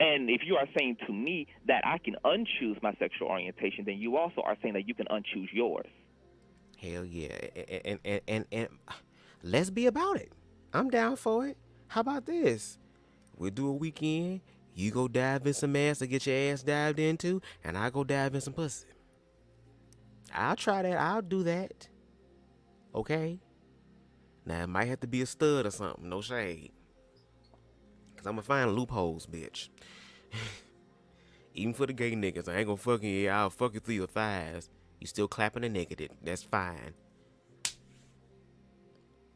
And if you are saying to me that I can unchoose my sexual orientation, then you also are saying that you can unchoose yours. Hell yeah. And let's be about it. I'm down for it. How about this? We'll do a weekend. You go dive in some ass to get your ass dived into, and I go dive in some pussy. I'll try that. I'll do that. Okay? Now, it might have to be a stud or something. No shade. Because I'm going to find loopholes, bitch. Even for the gay niggas, I ain't going to fuck you. I'll fuck you through your thighs. You still clapping a nigga. That's fine.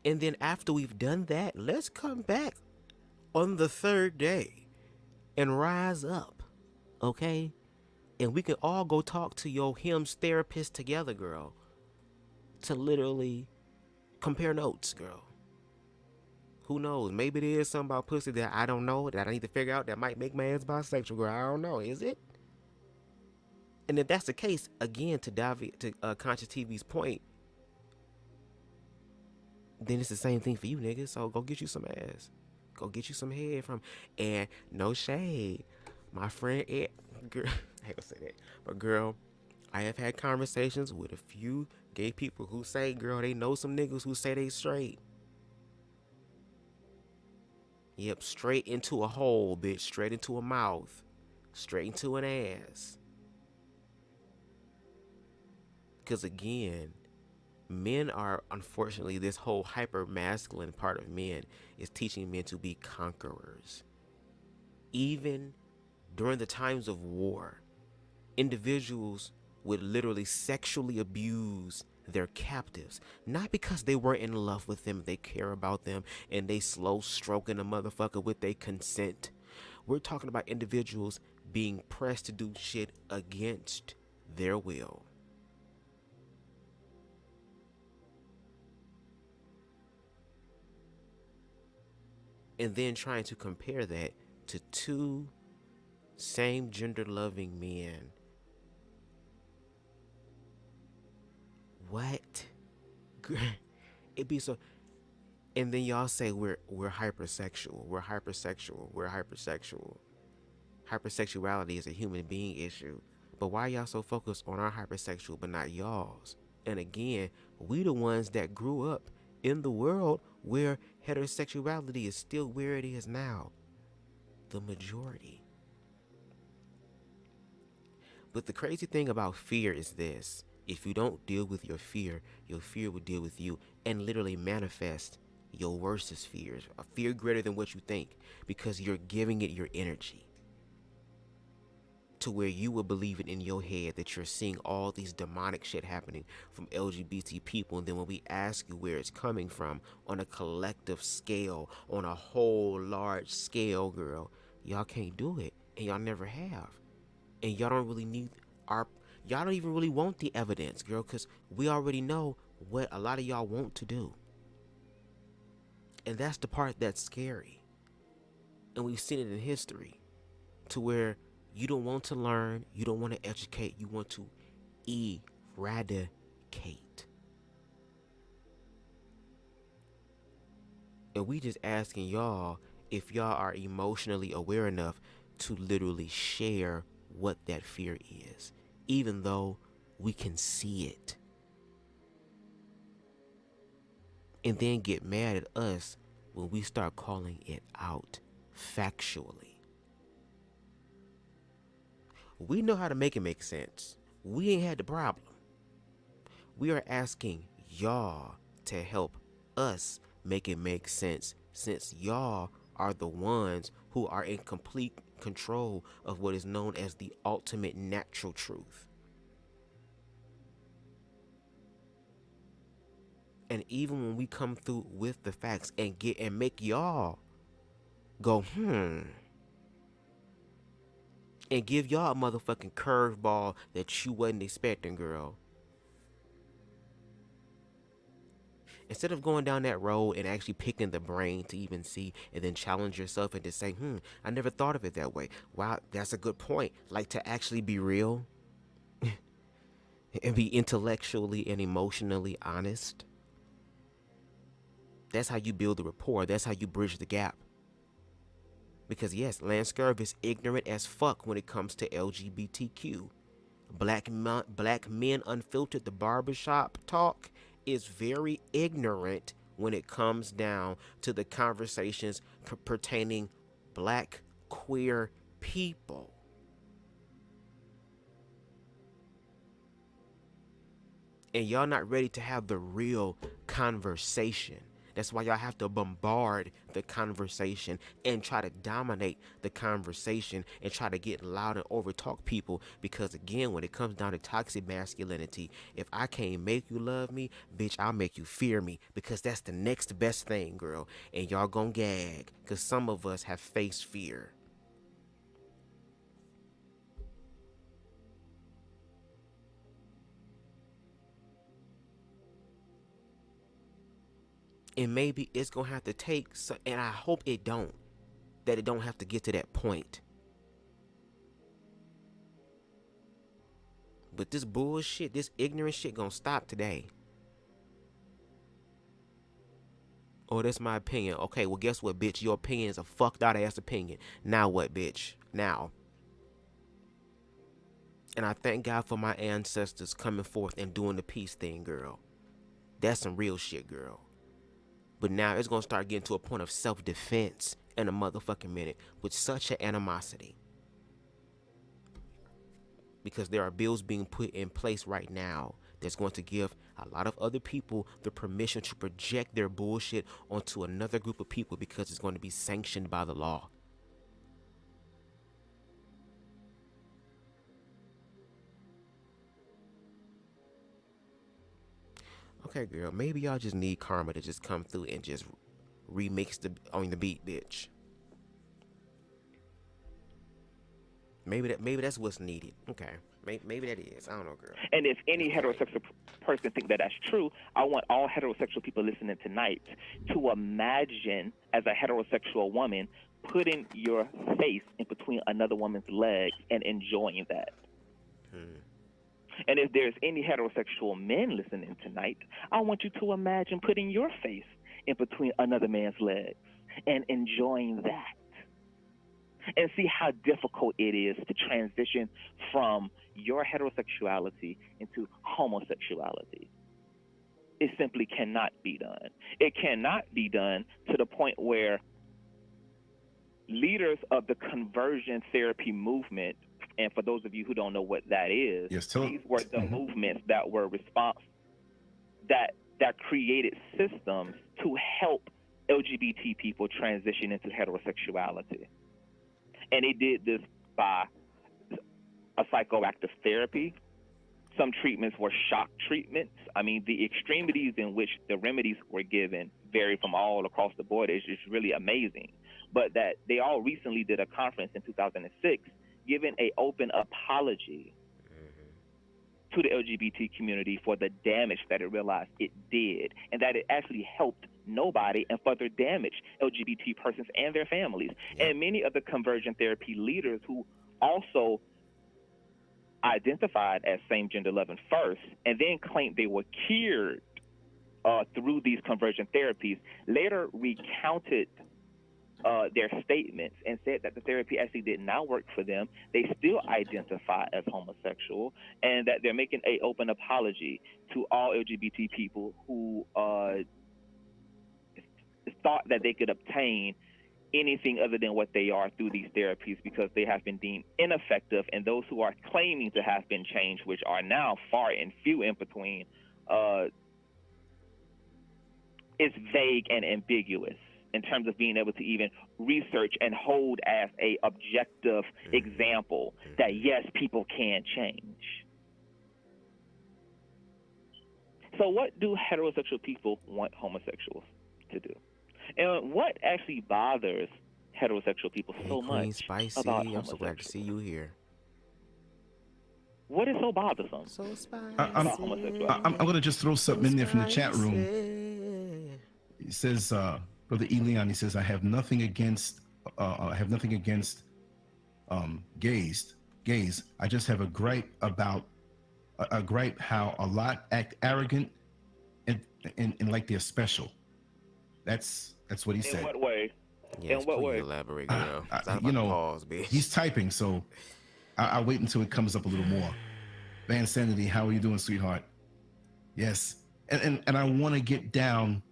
And then after we've done that, let's come back on the third day and rise up, okay? And we can all go talk to your him's therapist together, girl, to literally compare notes, girl. Who knows? Maybe there is something about pussy that I don't know, that I need to figure out, that might make my ass bisexual, girl. I don't know. Is it? And if that's the case, again, to Conscious TV's point, then it's the same thing for you, niggas. So go get you some ass. Go get you some head from. And no shade. My friend Ed, girl, I hate to say that. But girl, I have had conversations with a few gay people who say, girl, they know some niggas who say they straight. Yep, straight into a hole, bitch. Straight into a mouth. Straight into an ass. Because again, men are, unfortunately, this whole hyper masculine part of men is teaching men to be conquerors. Even during the times of war, individuals would literally sexually abuse their captives, not because they weren't in love with them, they care about them, and they slow stroking a motherfucker with their consent. We're talking about individuals being pressed to do shit against their will. And then trying to compare that to two same gender loving men. What? It'd be so. And then y'all say we're hypersexual. We're hypersexual. We're hypersexual. Hypersexuality is a human being issue. But why y'all so focused on our hypersexual but not y'all's? And again, we the ones that grew up in the world where heterosexuality is still where it is now. The majority. But the crazy thing about fear is this. If you don't deal with your fear will deal with you and literally manifest your worstest fears, a fear greater than what you think, because you're giving it your energy to where you will believe it in your head that you're seeing all these demonic shit happening from LGBT people. And then when we ask you where it's coming from on a collective scale, on a whole large scale, girl, y'all can't do it, and y'all never have. And y'all don't really need y'all don't even really want the evidence, girl, because we already know what a lot of y'all want to do. And that's the part that's scary. And we've seen it in history to where you don't want to learn, you don't want to educate, you want to eradicate. And we just asking y'all if y'all are emotionally aware enough to literally share what that fear is, even though we can see it. And then get mad at us when we start calling it out factually. We know how to make it make sense. We ain't had the problem. We are asking y'all to help us make it make sense, since y'all are the ones who are in complete control of what is known as the ultimate natural truth. And even when we come through with the facts and make y'all go, and give y'all a motherfucking curveball that you wasn't expecting, girl. Instead of going down that road and actually picking the brain to even see and then challenge yourself and to say, I never thought of it that way. Wow, that's a good point. Like, to actually be real and be intellectually and emotionally honest. That's how you build the rapport. That's how you bridge the gap. Because yes, Lance Scurv is ignorant as fuck when it comes to LGBTQ. Black men unfiltered, the barbershop talk is very ignorant when it comes down to the conversations pertaining black queer people. And y'all not ready to have the real conversation. That's why y'all have to bombard the conversation and try to dominate the conversation and try to get loud and overtalk people. Because again, when it comes down to toxic masculinity, if I can't make you love me, bitch, I'll make you fear me, because that's the next best thing, girl. And y'all gonna gag, because some of us have faced fear. And maybe it's going to have to take, and I hope it don't, that it don't have to get to that point. But this bullshit, this ignorant shit going to stop today. Oh, that's my opinion. Okay, well, guess what, bitch? Your opinion is a fucked out ass opinion. Now what, bitch? Now. And I thank God for my ancestors coming forth and doing the peace thing, girl. That's some real shit, girl. But now it's going to start getting to a point of self-defense in a motherfucking minute with such an animosity. Because there are bills being put in place right now that's going to give a lot of other people the permission to project their bullshit onto another group of people, because it's going to be sanctioned by the law. Okay, girl, maybe y'all just need karma to just come through and just remix on the beat, bitch. Maybe that's what's needed. Okay, maybe that is. I don't know, girl. And if any heterosexual person think that that's true, I want all heterosexual people listening tonight to imagine, as a heterosexual woman, putting your face in between another woman's legs and enjoying that. And if there's any heterosexual men listening tonight, I want you to imagine putting your face in between another man's legs and enjoying that. And see how difficult it is to transition from your heterosexuality into homosexuality. It simply cannot be done. It cannot be done to the point where leaders of the conversion therapy movement, and for those of you who don't know what that is, these were the movements that were that created systems to help LGBT people transition into heterosexuality. And they did this by a psychoactive therapy. Some treatments were shock treatments. I mean, the extremities in which the remedies were given vary from all across the board. It's just really amazing. But that they all recently did a conference in 2006 giving an open apology to the LGBT community for the damage that it realized it did, and that it actually helped nobody and further damaged LGBT persons and their families. Yep. And many of the conversion therapy leaders who also identified as same-gender loving first and then claimed they were cured through these conversion therapies later recounted their statements and said that the therapy actually did not work for them. They still identify as homosexual, and that they're making an open apology to all LGBT people who thought that they could obtain anything other than what they are through these therapies because they have been deemed ineffective, and those who are claiming to have been changed, which are now far and few in between, is vague and ambiguous in terms of being able to even research and hold as a objective example that yes, people can change. So what do heterosexual people want homosexuals to do? And what actually bothers heterosexual people so much Spicy, about I'm so glad to see you here. What is so bothersome so spicy. about homosexuality? I'm going to just throw something in there from the chat room. He says, Brother Elian, he says, I have nothing against gays. I just have a gripe about how a lot act arrogant and like they're special. That's what he said. In what way? Yes, in what way? Elaborate, girl. Pause, bitch. He's typing, so I'll wait until it comes up a little more. Van Sanity, how are you doing, sweetheart? Yes, and I want to get down.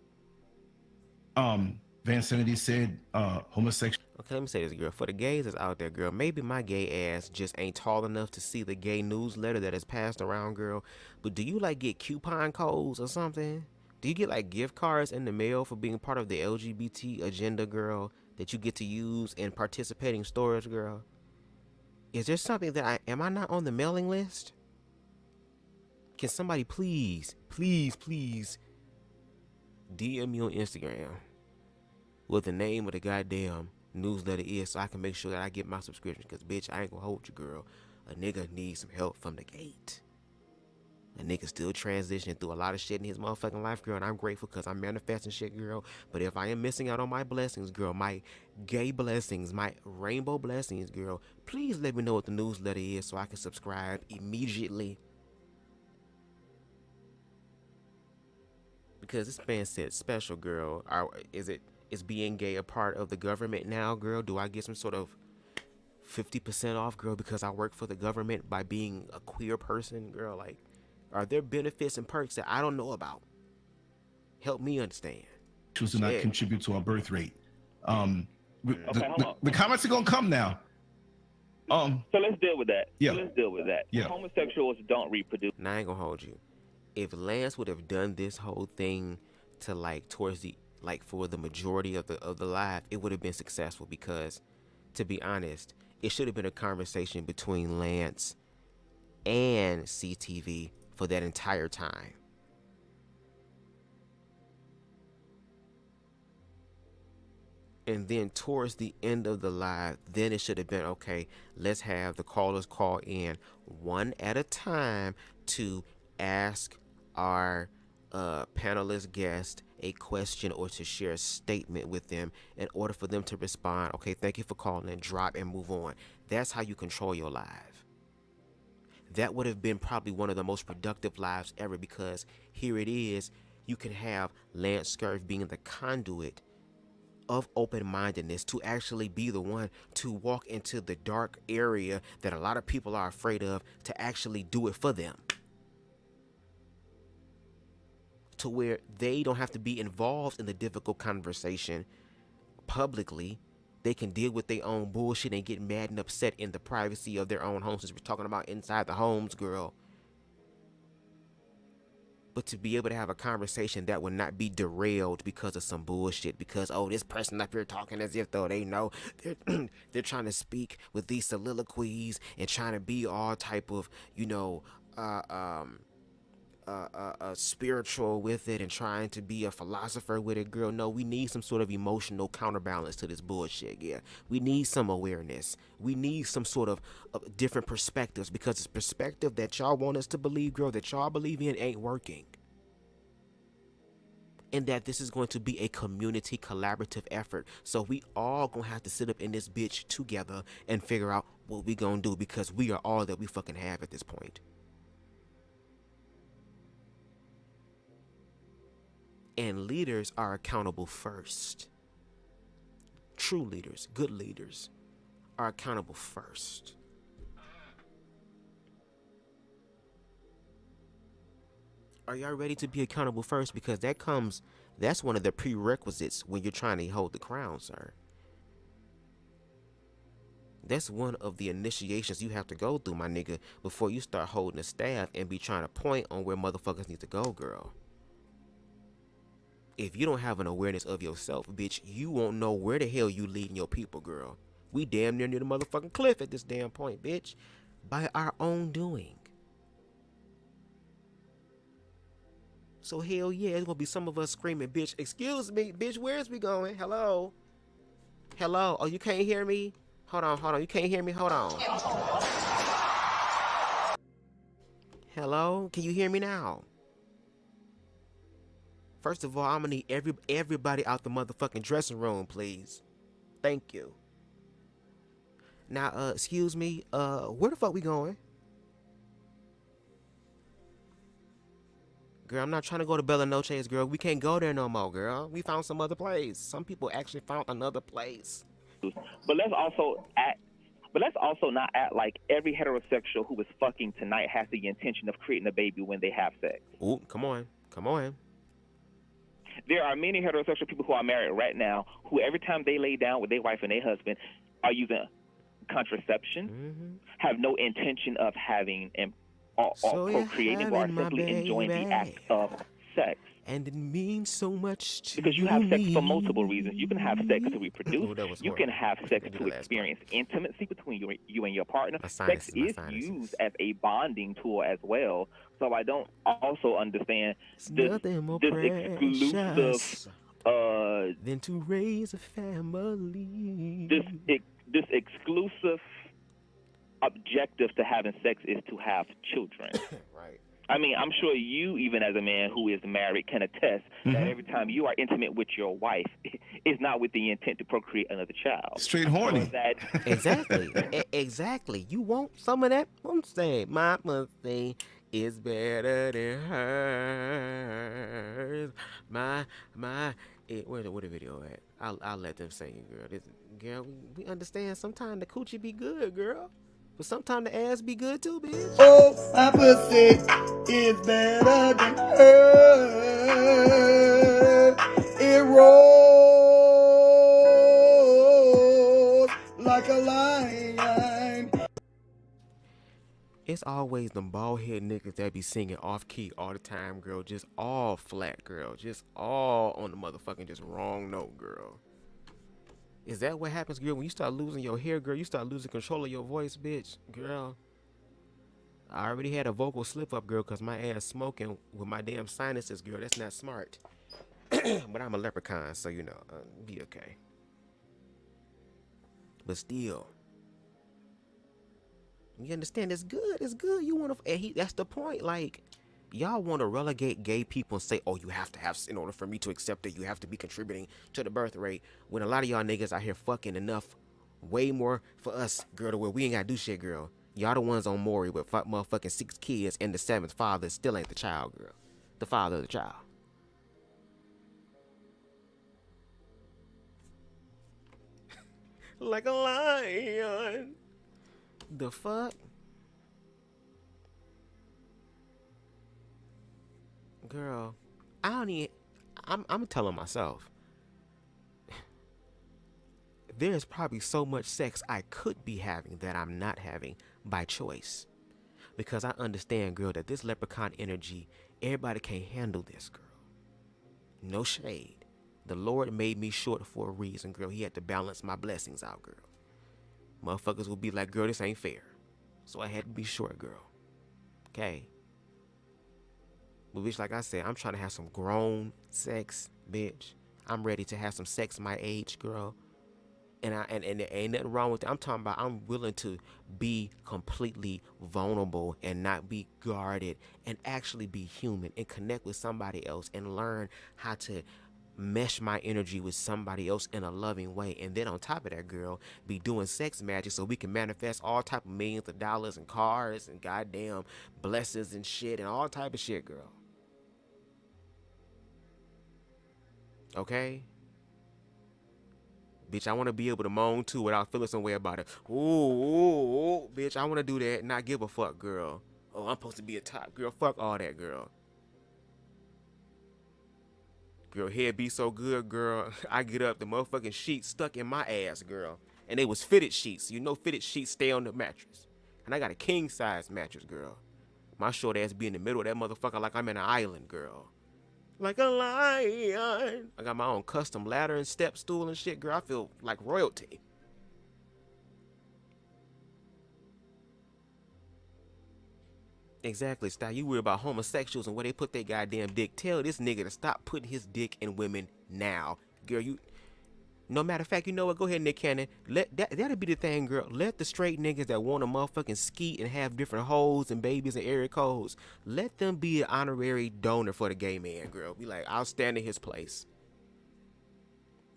Van Sanity said homosexual. Okay, let me say this, girl. For the gays that's out there, girl, maybe my gay ass just ain't tall enough to see the gay newsletter that is passed around, girl. But do you like get coupon codes or something? Do you get like gift cards in the mail for being part of the LGBT agenda, girl, that you get to use in participating stores, girl? Is there something that am I not on the mailing list? Can somebody please DM me on Instagram what the name of the goddamn newsletter is so I can make sure that I get my subscription? Because, bitch, I ain't gonna hold you, girl. A nigga needs some help from the gate. A nigga still transitioning through a lot of shit in his motherfucking life, girl, and I'm grateful because I'm manifesting shit, girl. But if I am missing out on my blessings, girl, my gay blessings, my rainbow blessings, girl, please let me know what the newsletter is so I can subscribe immediately. Because this man said special, girl. Is being gay a part of the government now, girl? Do I get some sort of 50% off, girl, because I work for the government by being a queer person, girl? Like, are there benefits and perks that I don't know about? Help me understand. Do not contribute to our birth rate. The comments are gonna come now. So let's deal with that. Yeah. Let's deal with that. Yeah. Homosexuals don't reproduce. Now I ain't gonna hold you. If Lance would have done this whole thing to like towards the for the majority of the live, it would have been successful because, to be honest, it should have been a conversation between Lance and CTV for that entire time. And then towards the end of the live, then it should have been, okay, let's have the callers call in one at a time to ask our panelist guest a question or to share a statement with them in order for them to respond. Okay, thank you for calling, and drop and move on. That's how you control your live. That would have been probably one of the most productive lives ever, because here it is, you can have Lance Scurv being the conduit of open-mindedness to actually be the one to walk into the dark area that a lot of people are afraid of, to actually do it for them, to where they don't have to be involved in the difficult conversation publicly. They can deal with their own bullshit and get mad and upset in the privacy of their own homes, since we're talking about inside the homes, girl. but to be able to have a conversation that would not be derailed because of some bullshit, because, oh, this person up here talking as if though they know, they're trying to speak with these soliloquies and trying to be all type of, you know, spiritual with it and trying to be a philosopher with it. Girl, no, we need some sort of emotional counterbalance to this bullshit. Yeah, we need some awareness. We need some sort of different perspectives, because this perspective that y'all want us to believe, girl, that y'all believe in ain't working. And that this is going to be a community collaborative effort. So we all gonna have to sit up in this bitch together and figure out what we gonna do, because we are all that we fucking have at this point. And leaders are accountable first. True leaders, good leaders, are accountable first. Are y'all ready to be accountable first? Because that's one of the prerequisites when you're trying to hold the crown, sir. That's one of the initiations you have to go through, my nigga, before you start holding the staff and be trying to point on where motherfuckers need to go, girl. If you don't have an awareness of yourself, bitch, you won't know where the hell you leading your people, girl. We damn near the motherfucking cliff at this damn point, bitch. By our own doing. So hell yeah, it's gonna be some of us screaming, bitch, excuse me, bitch, where's we going? Hello? Hello? Oh, you can't hear me? Hold on, you can't hear me? Hold on. Hello? Can you hear me now? First of all, I'm gonna need everybody out the motherfucking dressing room, please. Thank you. Now, excuse me, where the fuck we going? Girl, I'm not trying to go to Bella Noche's, girl. We can't go there no more, girl. We found some other place. Some people actually found another place. But let's also not act like every heterosexual who is fucking tonight has the intention of creating a baby when they have sex. Ooh, come on. There are many heterosexual people who are married right now who every time they lay down with their wife and their husband are using contraception, have no intention of having or procreating, or are simply enjoying the act of sex. And it means so much to because you have sex for multiple reasons. You can have sex to reproduce. You can have sex to experience intimacy between you and your partner. Sex is used as a bonding tool as well. So I don't also understand this exclusive than to raise a family. This exclusive objective to having sex is to have children. Right. I mean, I'm sure you, even as a man who is married, can attest that every time you are intimate with your wife, it's not with the intent to procreate another child. Straight horny. Exactly. Exactly. You want some of that? I'm saying my pussy is better than hers. Where the video at? I'll let them sing it, girl. Girl, we understand sometimes the coochie be good, girl. But sometimes the ass be good too, bitch. Oh, my pussy is better than her. It rolls like a lion. It's always them bald head niggas that be singing off key all the time, girl. Just all flat, girl. Just all on the motherfucking just wrong note, girl. Is that what happens, girl? When you start losing your hair, girl, you start losing control of your voice, bitch. Girl, I already had a vocal slip up, girl, because my ass smoking with my damn sinuses, girl. That's not smart. But I'm a leprechaun, so, you know, be okay. But still, you understand? It's good. It's good. You want to, that's the point. Like, y'all want to relegate gay people and say, oh, you have to have, in order for me to accept it, you have to be contributing to the birth rate. When a lot of y'all niggas out here fucking enough, way more for us, girl, to where we ain't got to do shit, girl. Y'all the ones on Maury with motherfucking 6 kids and the 7th father still ain't the child, girl. The father of the child. Like a lion. The fuck? Girl, I'm telling myself, there's probably so much sex I could be having that I'm not having by choice. because I understand, girl, that this leprechaun energy, everybody can't handle this, girl. No shade. The Lord made me short for a reason, girl. He had to balance my blessings out, girl. Motherfuckers will be like, girl, this ain't fair. So I had to be short, girl. Okay? But bitch, like I said, I'm trying to have some grown sex, bitch. I'm ready to have some sex my age, girl. And there ain't nothing wrong with that. I'm talking about I'm willing to be completely vulnerable and not be guarded and actually be human and connect with somebody else and learn how to mesh my energy with somebody else in a loving way. And then on top of that, girl, be doing sex magic so we can manifest all type of millions of dollars and cars and goddamn blessings and shit and all type of shit, girl. Okay? Bitch, I want to be able to moan too without feeling some way about it. Ooh, bitch, I want to do that and not give a fuck, girl. Oh, I'm supposed to be a top girl. Fuck all that, girl. Girl, head be so good, girl. I get up, the motherfucking sheets stuck in my ass, girl. And they was fitted sheets. You know fitted sheets stay on the mattress. And I got a king size mattress, girl. My short ass be in the middle of that motherfucker like I'm in an island, girl. Like a lion. I got my own custom ladder and step stool and shit, girl. I feel like royalty. Exactly, Style. You worry about homosexuals and where they put their goddamn dick. Tell this nigga to stop putting his dick in women now. Girl, you... No matter of fact, you know what? Go ahead, Nick Cannon. That'll be the thing, girl. Let the straight niggas that want to motherfucking skeet and have different hoes and babies and area codes, let them be an honorary donor for the gay man, girl. Be like, I'll stand in his place.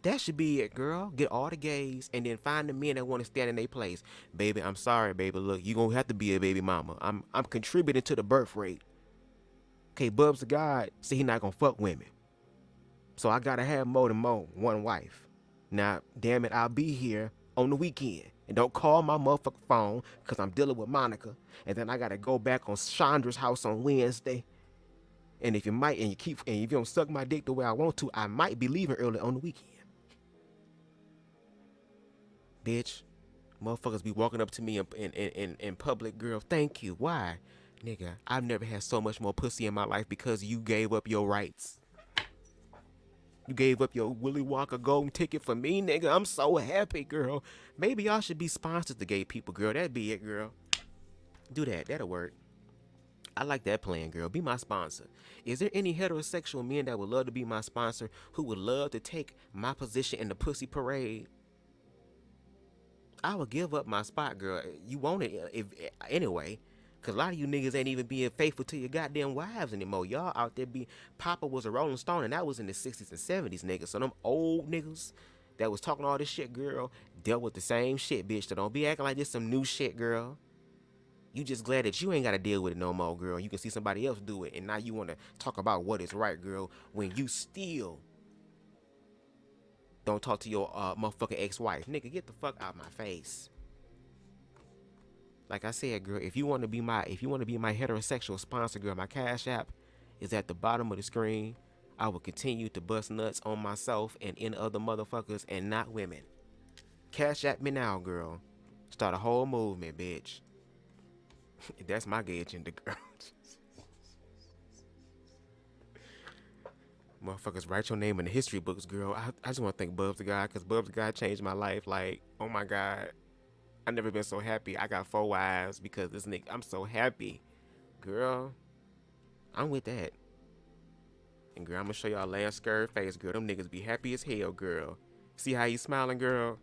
That should be it, girl. Get all the gays and then find the men that want to stand in their place. Baby, I'm sorry, baby. Look, you gonna have to be a baby mama. I'm contributing to the birth rate. Okay, BubzDaGawd said he not gonna fuck women. So I gotta have more than one wife. Now, damn it, I'll be here on the weekend. And don't call my motherfucking phone because I'm dealing with Monica. And then I got to go back on Chandra's house on Wednesday. And if if you don't suck my dick the way I want to, I might be leaving early on the weekend. Bitch, motherfuckers be walking up to me in public, girl. Thank you. Why? Nigga, I've never had so much more pussy in my life because you gave up your rights. You gave up your Willy Wonka golden ticket for me, nigga. I'm so happy, girl. Maybe y'all should be sponsors to gay people, girl. That'd be it, girl. Do that. That'll work. I like that plan, girl. Be my sponsor. Is there any heterosexual men that would love to be my sponsor who would love to take my position in the pussy parade? I would give up my spot, girl. You want it anyway. Because a lot of you niggas ain't even being faithful to your goddamn wives anymore. Y'all out there Papa was a Rolling Stone, and that was in the 60s and 70s, niggas. So them old niggas that was talking all this shit, girl, dealt with the same shit, bitch. So don't be acting like this some new shit, girl. You just glad that you ain't got to deal with it no more, girl. You can see somebody else do it, and now you want to talk about what is right, girl, when you still don't talk to your motherfucking ex-wife. Nigga, get the fuck out my face. Like I said, girl, if you want to be my heterosexual sponsor, girl, my CashApp is at the bottom of the screen. I will continue to bust nuts on myself and in other motherfuckers and not women. CashApp me now, girl. Start a whole movement, bitch. That's my gay agenda, girl. Motherfuckers, write your name in the history books, girl. I just want to thank BubzDaGawd, because BubzDaGawd changed my life. Like, oh my God. I never been so happy. I got 4 wives because this nigga, I'm so happy. Girl, I'm with that. And girl, I'm gonna show y'all Lance Scurv face, girl. Them niggas be happy as hell, girl. See how you smiling, girl?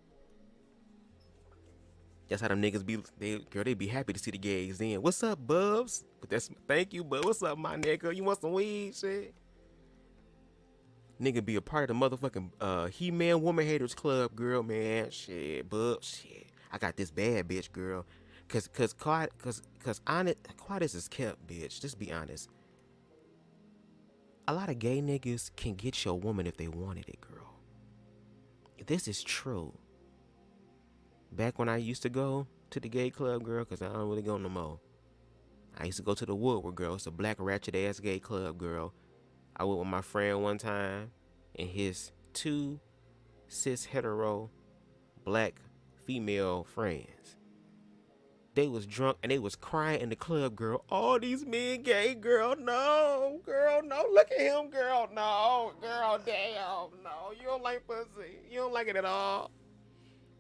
That's how them niggas be. They be happy to see the gays in. What's up, Bubs? But thank you, Bub. What's up, my nigga? You want some weed, shit? Nigga be a part of the motherfucking He-Man Woman Haters Club, girl, man. Shit, Bubs, shit. I got this bad bitch, girl. Cause honest is kept, bitch. Just be honest. A lot of gay niggas can get your woman if they wanted it, girl. This is true. Back when I used to go to the gay club, girl, cause I don't really go no more. I used to go to the Woodward, girl. It's a black ratchet ass gay club, girl. I went with my friend one time and his 2 cis hetero black female friends. They was drunk and they was crying in the club, girl. All these men gay, girl. No, girl, no. Look at him, girl. No, girl, damn. No, you don't like pussy. You don't like it at all.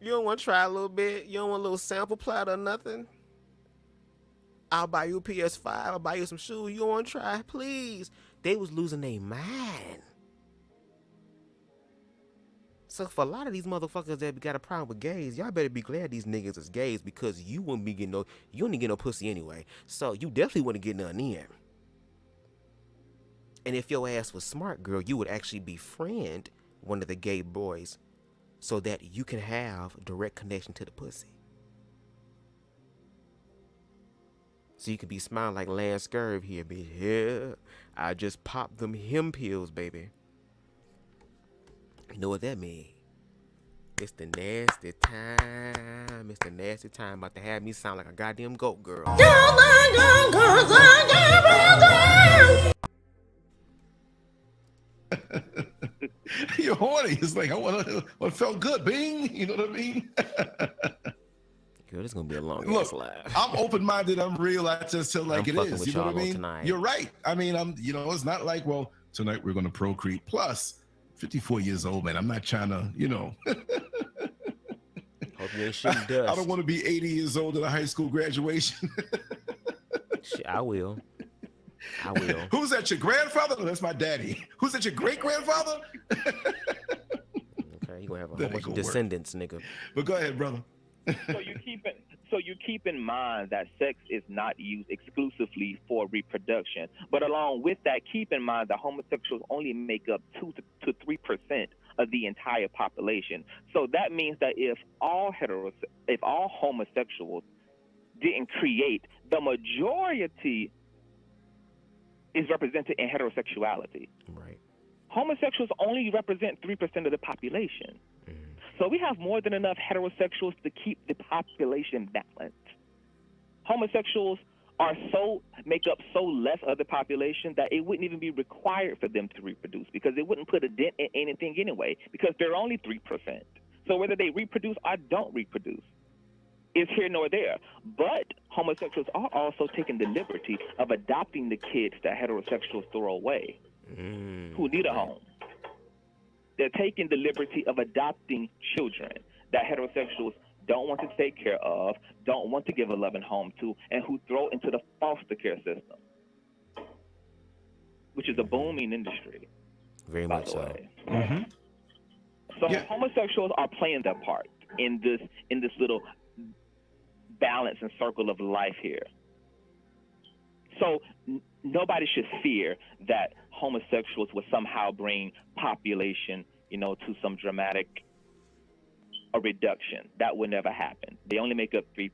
You don't want to try a little bit. You don't want a little sample platter or nothing. I'll buy you a PS5. I'll buy you some shoes. You don't want to try? Please. They was losing their mind. So for a lot of these motherfuckers that got a problem with gays, y'all better be glad these niggas is gays, because you wouldn't be getting no, you wouldn't get no pussy anyway. So you definitely wouldn't get none in. And if your ass was smart, girl, you would actually befriend one of the gay boys so that you can have direct connection to the pussy. So you could be smiling like Scurv here, bitch. Yeah, I just popped them him pills, baby. You know what that mean? It's the nasty time. It's the nasty time. About to have me sound like a goddamn goat girl. You're horny. It's like, I want to, what felt good, Bing. You know what I mean? Girl, this is going to be a long Look, ass live. I'm open-minded. I'm real. I just tell like it is. You know what I mean? Tonight. You're right. I mean, it's not like, well, tonight we're going to procreate. Plus, 54 years old, man. I'm not trying to, Hope you ain't shooting dust. I don't want to be 80 years old at a high school graduation. Shit, I will. Who's that, your grandfather? No, that's my daddy. Who's that, your great-grandfather? Okay, you gonna have a whole bunch of descendants, nigga. But go ahead, brother. So you keep in mind that sex is not used exclusively for reproduction, but along with that, keep in mind that homosexuals only make up 2 to 3% of the entire population. So that means that if all homosexuals didn't create, the majority is represented in heterosexuality. Right. Homosexuals only represent 3% of the population. So we have more than enough heterosexuals to keep the population balanced. Homosexuals make up so less of the population that it wouldn't even be required for them to reproduce, because it wouldn't put a dent in anything anyway, because they're only 3%. So whether they reproduce or don't reproduce is here nor there. But homosexuals are also taking the liberty of adopting the kids that heterosexuals throw away who need a home. They're taking the liberty of adopting children that heterosexuals don't want to take care of, don't want to give a loving home to, and who throw into the foster care system, which is a booming industry. Very much so. So homosexuals are playing their part in this little balance and circle of life here. So nobody should fear that homosexuals will somehow bring population, to some dramatic reduction. That would never happen. They only make up 3%.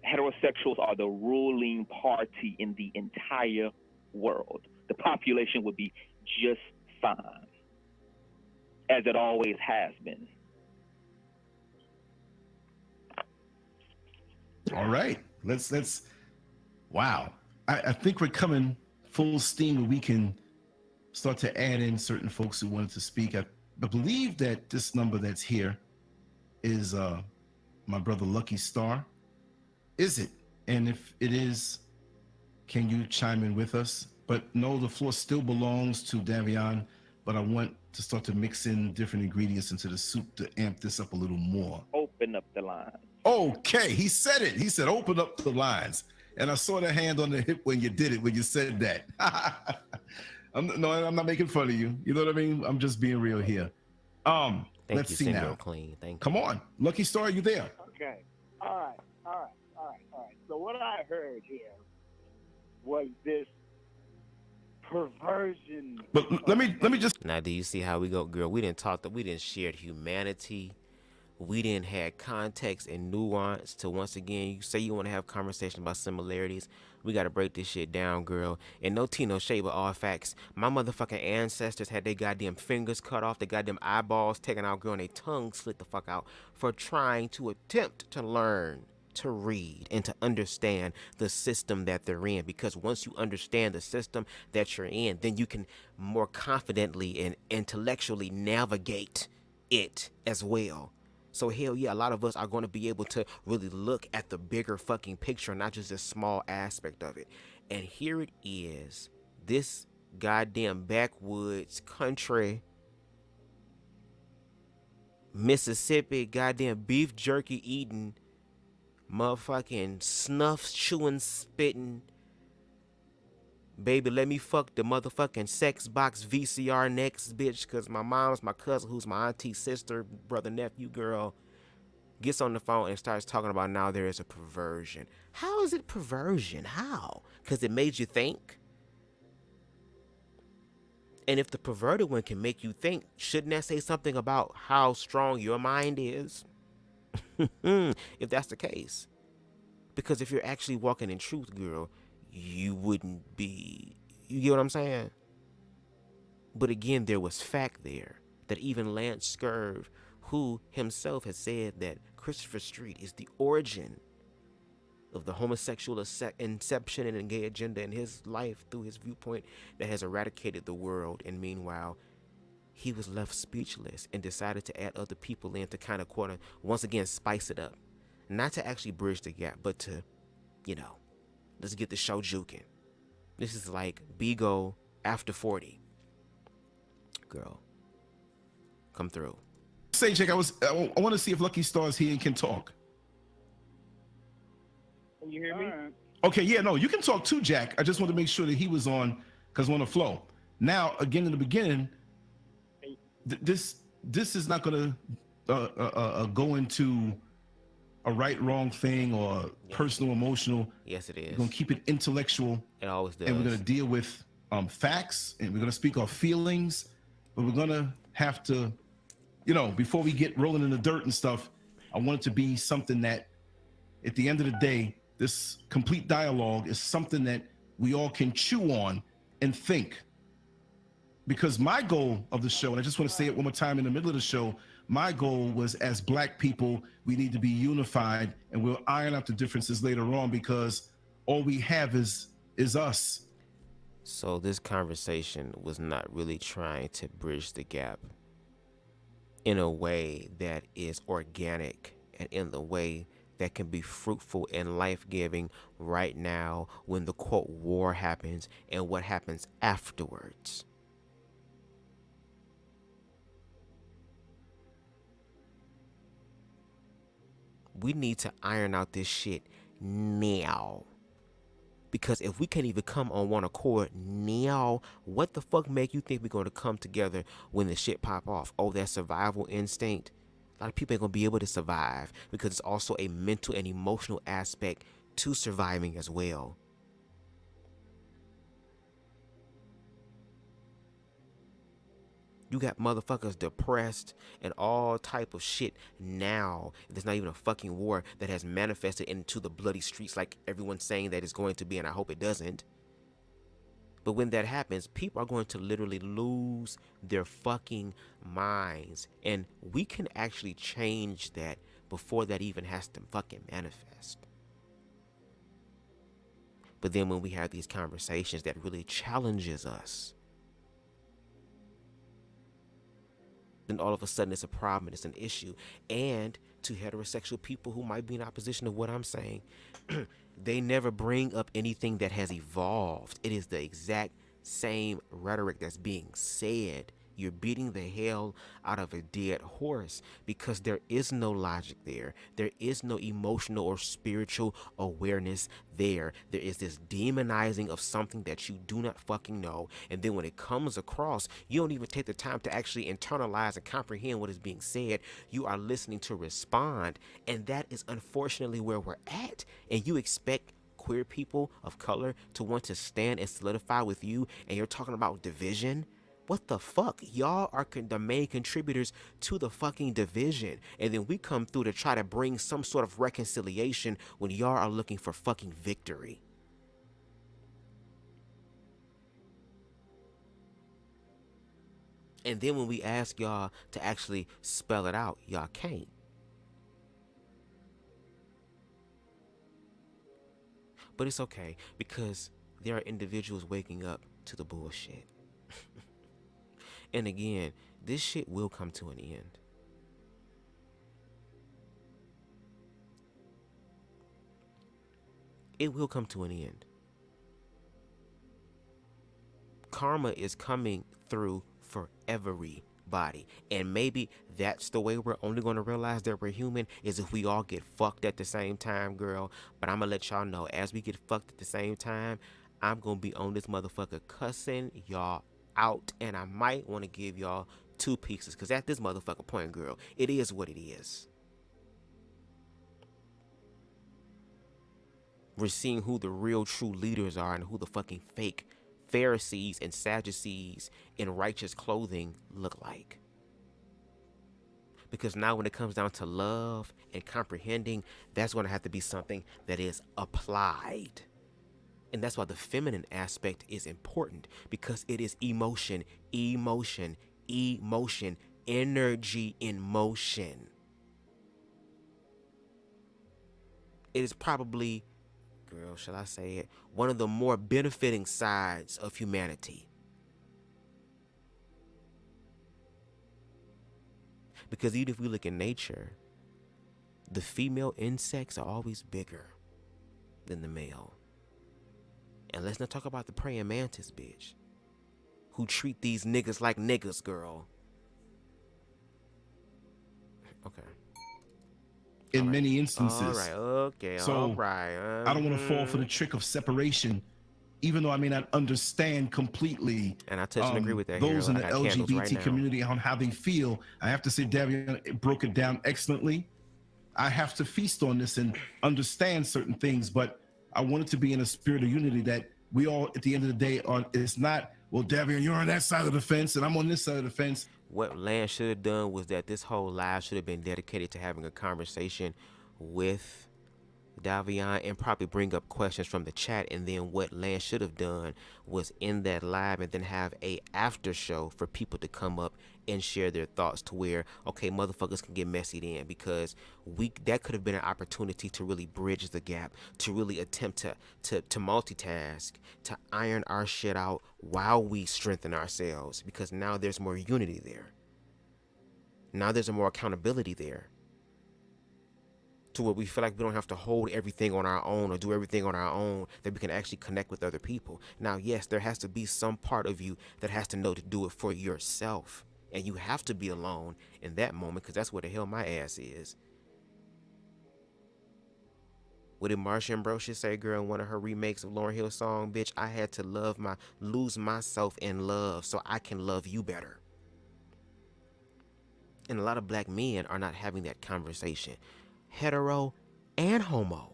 Heterosexuals are the ruling party in the entire world. The population would be just fine, as it always has been. All right. Let's wow. I think we're coming full steam where we can start to add in certain folks who wanted to speak. I believe that this number that's here is my brother Lucky Star. Is it? And if it is, can you chime in with us? But no, the floor still belongs to Davion, but I want to start to mix in different ingredients into the soup to amp this up a little more. Open up the line. Okay, he said it. He said, open up the lines. And I saw the hand on the hip when you did it, when you said that. I'm not making fun of you. You know what I mean? I'm just being real here. Let's see now. Clean. Thank you. Come on. Lucky Star, you there? Okay. All right. So what I heard here was this perversion. But let me just. Now, do you see how we go, girl? We didn't share humanity. We didn't have context and nuance to, once again, you say you want to have conversation about similarities. We got to break this shit down, girl. And no tea, no shade, but all facts. My motherfucking ancestors had their goddamn fingers cut off, their goddamn eyeballs taken out, girl, and their tongues slit the fuck out for trying to attempt to learn, to read, and to understand the system that they're in. Because once you understand the system that you're in, then you can more confidently and intellectually navigate it as well. So hell yeah, a lot of us are going to be able to really look at the bigger fucking picture, not just a small aspect of it. And here it is, this goddamn backwoods country, Mississippi, goddamn beef jerky eating, motherfucking snuff chewing, spitting, baby, let me fuck the motherfucking sex box VCR next, bitch, because my mom's my cousin, who's my auntie, sister, brother, nephew, girl, gets on the phone and starts talking about now there is a perversion. How is it perversion? How? Because it made you think? And if the perverted one can make you think, shouldn't that say something about how strong your mind is? If that's the case. Because if you're actually walking in truth, girl, you wouldn't be, you get what I'm saying? But again, there was fact there that even Lance Scurv, who himself has said that Christopher Street is the origin of the homosexual inception and gay agenda in his life through his viewpoint that has eradicated the world. And meanwhile, he was left speechless and decided to add other people in to kind of once again spice it up. Not to actually bridge the gap, but to, you know, let's get the show juking. This is like Bigo after 40. Girl, come through. Say, Jake, I want to see if Lucky Star's here and can talk. Can you hear me? Okay, yeah, no, you can talk too, Jack. I just want to make sure that he was on, because we're on the flow. Now, again, in the beginning, this is not going to go into a right, wrong thing or personal, emotional. Yes, it is. We're going to keep it intellectual. It always does. And we're going to deal with facts, and we're going to speak our feelings, but we're going to have to, you know, before we get rolling in the dirt and stuff, I want it to be something that at the end of the day, this complete dialogue is something that we all can chew on and think. Because my goal of the show, and I just want to say it one more time in the middle of the show, my goal was, as Black people, we need to be unified, and we'll iron out the differences later on, because all we have is us. So this conversation was not really trying to bridge the gap in a way that is organic and in the way that can be fruitful and life-giving right now when the quote war happens and what happens afterwards. We need to iron out this shit now. Because if we can't even come on one accord now, what the fuck make you think we're going to come together when the shit pop off? Oh, that survival instinct. A lot of people ain't going to be able to survive because it's also a mental and emotional aspect to surviving as well. You got motherfuckers depressed and all type of shit now. There's not even a fucking war that has manifested into the bloody streets like everyone's saying that it's going to be, and I hope it doesn't. But when that happens, people are going to literally lose their fucking minds. And we can actually change that before that even has to fucking manifest. But then when we have these conversations that really challenges us, then all of a sudden it's a problem and it's an issue. And to heterosexual people who might be in opposition to what I'm saying, they never bring up anything that has evolved. It is the exact same rhetoric that's being said. You're beating the hell out of a dead horse because there is no logic there. There is no emotional or spiritual awareness there. There is this demonizing of something that you do not fucking know. And then when it comes across, you don't even take the time to actually internalize and comprehend what is being said. You are listening to respond. And that is unfortunately where we're at. And you expect queer people of color to want to stand and solidify with you, and you're talking about division? What the fuck? Y'all are the main contributors to the fucking division. And then we come through to try to bring some sort of reconciliation when y'all are looking for fucking victory. And then when we ask y'all to actually spell it out, y'all can't. But it's okay, because there are individuals waking up to the bullshit. And again, this shit will come to an end. It will come to an end. Karma is coming through for everybody. And maybe that's the way we're only going to realize that we're human, is if we all get fucked at the same time, girl. But I'm going to let y'all know, as we get fucked at the same time, I'm going to be on this motherfucker cussing y'all out. And I might want to give y'all 2 pieces, because at this motherfucker point, girl, it is what it is. We're seeing who the real true leaders are and who the fucking fake Pharisees and Sadducees in righteous clothing look like. Because now when it comes down to love and comprehending, that's going to have to be something that is applied. And that's why the feminine aspect is important, because it is emotion, emotion, emotion, energy in motion. It is probably, girl, shall I say it, one of the more benefiting sides of humanity. Because even if we look in nature, the female insects are always bigger than the male. And let's not talk about the praying mantis, bitch, who treat these niggas like niggas, girl. Okay. In many instances. All right, okay, so all right. I don't want to fall for the trick of separation, even though I may not understand completely. And I touch and agree with that. Those in the LGBT community on how they feel. I have to say, Davion broke it down excellently. I have to feast on this and understand certain things, but I want it to be in a spirit of unity that we all, at the end of the day, are. It's not, well, Davion, you're on that side of the fence and I'm on this side of the fence. What Lance should have done was that this whole live should have been dedicated to having a conversation with Davion and probably bring up questions from the chat. And then what Lance should have done was in that live and then have a after show for people to come up and share their thoughts, to where, okay, motherfuckers can get messy then, because that could have been an opportunity to really bridge the gap, to really attempt to multitask, to iron our shit out while we strengthen ourselves, because now there's more unity there. Now there's more accountability there, to where we feel like we don't have to hold everything on our own or do everything on our own, that we can actually connect with other people. Now, yes, there has to be some part of you that has to know to do it for yourself. And you have to be alone in that moment, because that's where the hell my ass is. What did Marsha Ambrosius say, girl, in one of her remakes of Lauryn Hill's song? Bitch, I had to lose myself in love so I can love you better. And a lot of black men are not having that conversation. Hetero and homo.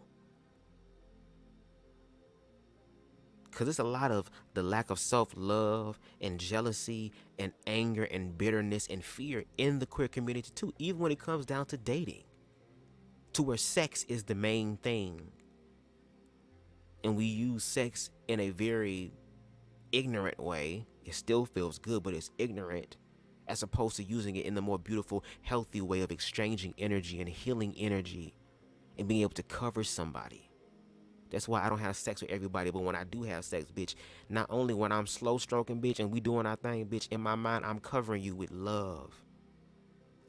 Because it's a lot of the lack of self-love and jealousy and anger and bitterness and fear in the queer community too, even when it comes down to dating, to where sex is the main thing. And we use sex in a very ignorant way. It still feels good, but it's ignorant, as opposed to using it in the more beautiful, healthy way of exchanging energy and healing energy and being able to cover somebody. That's why I don't have sex with everybody, but when I do have sex, bitch, not only when I'm slow stroking, bitch, and we doing our thing, bitch, in my mind, I'm covering you with love.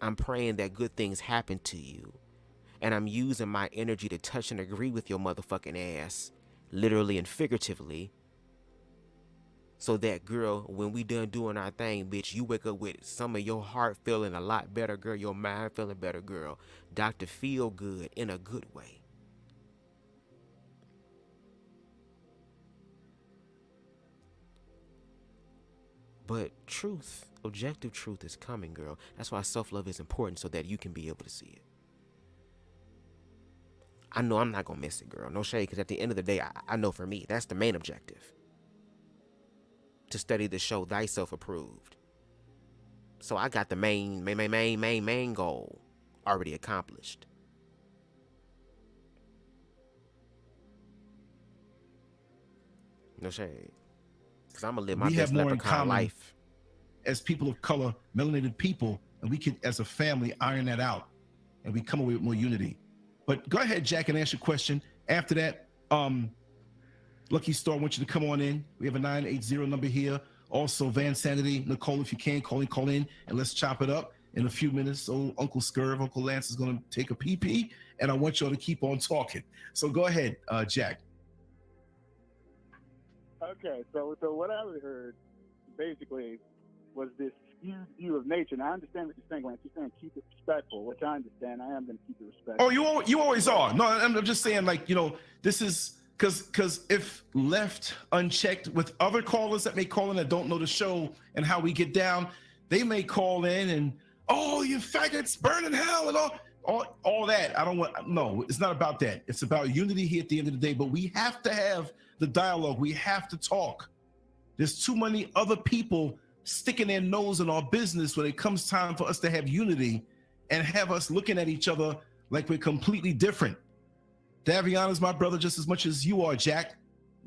I'm praying that good things happen to you. And I'm using my energy to touch and agree with your motherfucking ass, literally and figuratively. So that, girl, when we done doing our thing, bitch, you wake up with some of your heart feeling a lot better, girl, your mind feeling better, girl. Dr. Feel Good in a good way. But truth, objective truth is coming, girl. That's why self-love is important, so that you can be able to see it. I know I'm not going to miss it, girl. No shade, because at the end of the day, I know for me, that's the main objective. To study the show Thyself Approved. So I got the main goal already accomplished. No shade. Because I'm going to live my best leprechaun life. As people of color, melanated people, and we can, as a family, iron that out. And we come away with more unity. But go ahead, Jack, and ask your question. After that, Lucky Star, I want you to come on in. We have a 980 number here. Also, Van Sanity, Nicole, if you can, call in, and let's chop it up in a few minutes. So Uncle Scurv, Uncle Lance is going to take a pee-pee, and I want y'all to keep on talking. So go ahead, Jack. Okay, so what I heard basically was this skewed view of nature. And I understand what you're saying, Lance. You're saying keep it respectful, which I understand. I am going to keep it respectful. Oh, you always are. No, I'm just saying, like, this is because if left unchecked with other callers that may call in that don't know the show and how we get down, they may call in and, oh, you faggots, burn in hell and all that. I don't want, no, it's not about that. It's about unity here at the end of the day, but we have to have the dialogue. We have to talk. There's too many other people sticking their nose in our business when it comes time for us to have unity and have us looking at each other like we're completely different. Davion is my brother just as much as you are, Jack.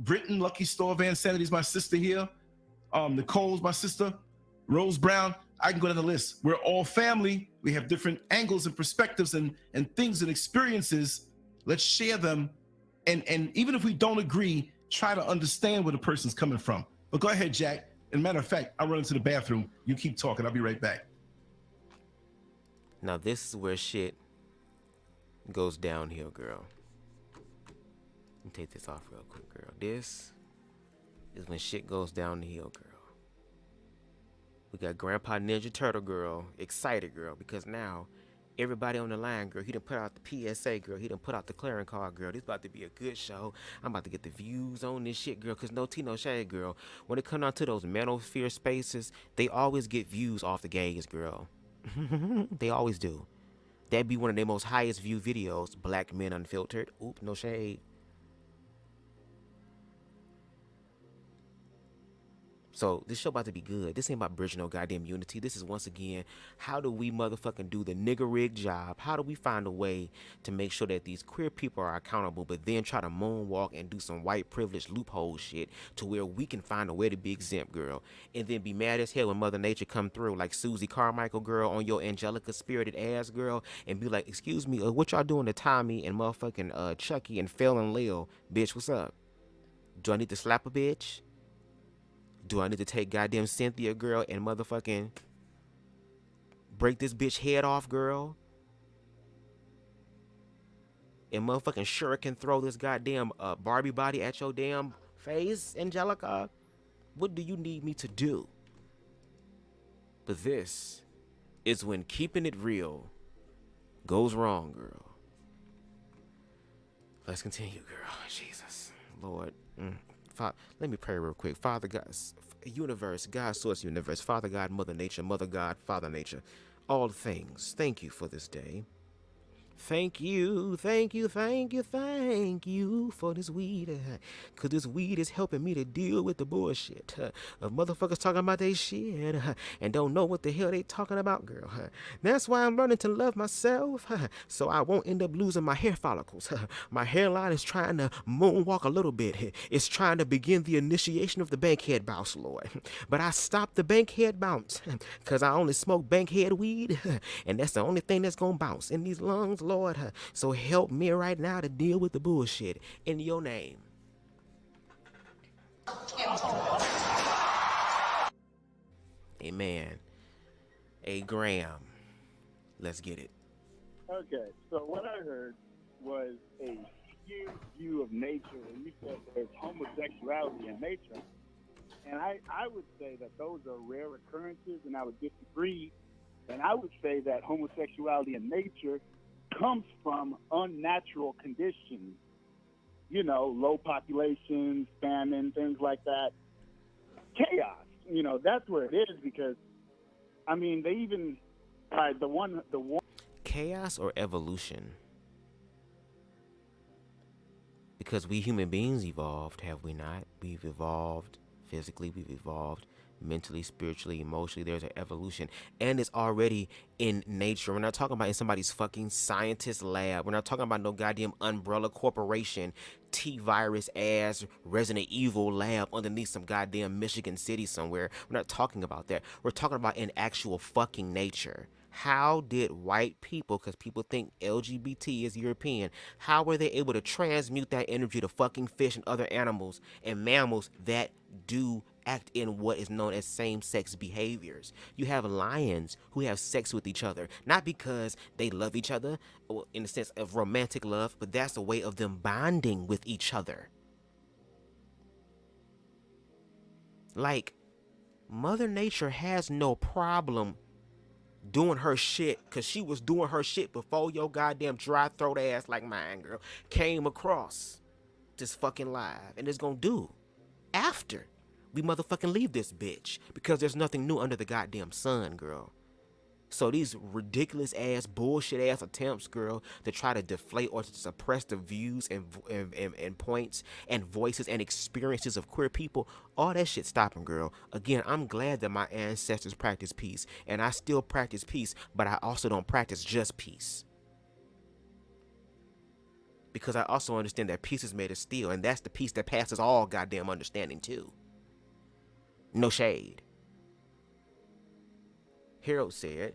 Britton, Lucky Store, Van Sanity is my sister here. Nicole's my sister. Rose Brown, I can go down the list. We're all family. We have different angles and perspectives and things and experiences. Let's share them. And even if we don't agree, try to understand where the person's coming from. But go ahead, Jack. And matter of fact, I'll run into the bathroom. You keep talking. I'll be right back. Now, this is where shit goes downhill, girl. Let me take this off real quick, girl. This is when shit goes down the hill, girl. We got Grandpa Ninja Turtle, girl, excited, girl, because now everybody on the line, girl, he done put out the PSA, girl. He done put out the clearing card, girl. This about to be a good show. I'm about to get the views on this shit, girl, because no tea, no shade, girl. When it come down to those manosphere spaces, they always get views off the gays, girl. They always do. That'd be one of their most highest view videos, Black Men Unfiltered. Oop, no shade. So this show about to be good. This ain't about bridging no goddamn unity. This is once again, how do we motherfucking do the nigger rig job? How do we find a way to make sure that these queer people are accountable, but then try to moonwalk and do some white privilege loophole shit to where we can find a way to be exempt, girl, and then be mad as hell when Mother Nature come through like Susie Carmichael, girl, on your Angelica spirited ass, girl, and be like, excuse me, what y'all doing to Tommy and motherfucking Chucky and Phil and Lil? Bitch, what's up? Do I need to slap a bitch? Do I need to take goddamn Cynthia, girl, and motherfucking break this bitch head off, girl? And motherfucking sure can throw this goddamn Barbie body at your damn face, Angelica? What do you need me to do? But this is when keeping it real goes wrong, girl. Let's continue, girl. Jesus, Lord. Let me pray real quick. Father God, universe, God, source, universe, Father God, Mother Nature, Mother God, Father Nature, all things. Thank you for this day. Thank you, thank you, thank you, thank you for this weed. Because this weed is helping me to deal with the bullshit of motherfuckers talking about they shit and don't know what the hell they talking about, girl. That's why I'm learning to love myself so I won't end up losing my hair follicles. My hairline is trying to moonwalk a little bit. It's trying to begin the initiation of the bankhead bounce, Lord. But I stopped the bankhead bounce because I only smoke bankhead weed, and that's the only thing that's going to bounce in these lungs, Lord. So help me right now to deal with the bullshit in your name. Amen. A Graham. Let's get it. Okay, so what I heard was a skewed view of nature when you said there's homosexuality in nature. And I would say that those are rare occurrences, and I would disagree. And I would say that homosexuality in nature comes from unnatural conditions, low populations, famine, things like that, chaos. That's where it is, because I mean, they even the one chaos or evolution, because we human beings evolved, have we not? We've evolved physically, we've evolved mentally, spiritually, emotionally. There's an evolution, and it's already in nature. We're not talking about in somebody's fucking scientist lab. We're not talking about no goddamn umbrella corporation, T-virus ass Resident Evil lab underneath some goddamn Michigan city somewhere. We're not talking about that. We're talking about in actual fucking nature. How did white people, because people think LGBT is European, how were they able to transmute that energy to fucking fish and other animals and mammals that do act in what is known as same-sex behaviors? You have lions who have sex with each other, not because they love each other or in the sense of romantic love, but that's a way of them bonding with each other. Like, Mother Nature has no problem doing her shit, because she was doing her shit before your goddamn dry throat ass like mine, girl, came across this fucking live. And it's gonna do after we motherfucking leave this bitch, because there's nothing new under the goddamn sun, girl. So these ridiculous ass, bullshit ass attempts, girl, to try to deflate or to suppress the views and points and voices and experiences of queer people, all that shit stopping, girl. Again, I'm glad that my ancestors practiced peace, and I still practice peace, but I also don't practice just peace. Because I also understand that peace is made of steel, and that's the peace that passes all goddamn understanding too. No shade. Harold said,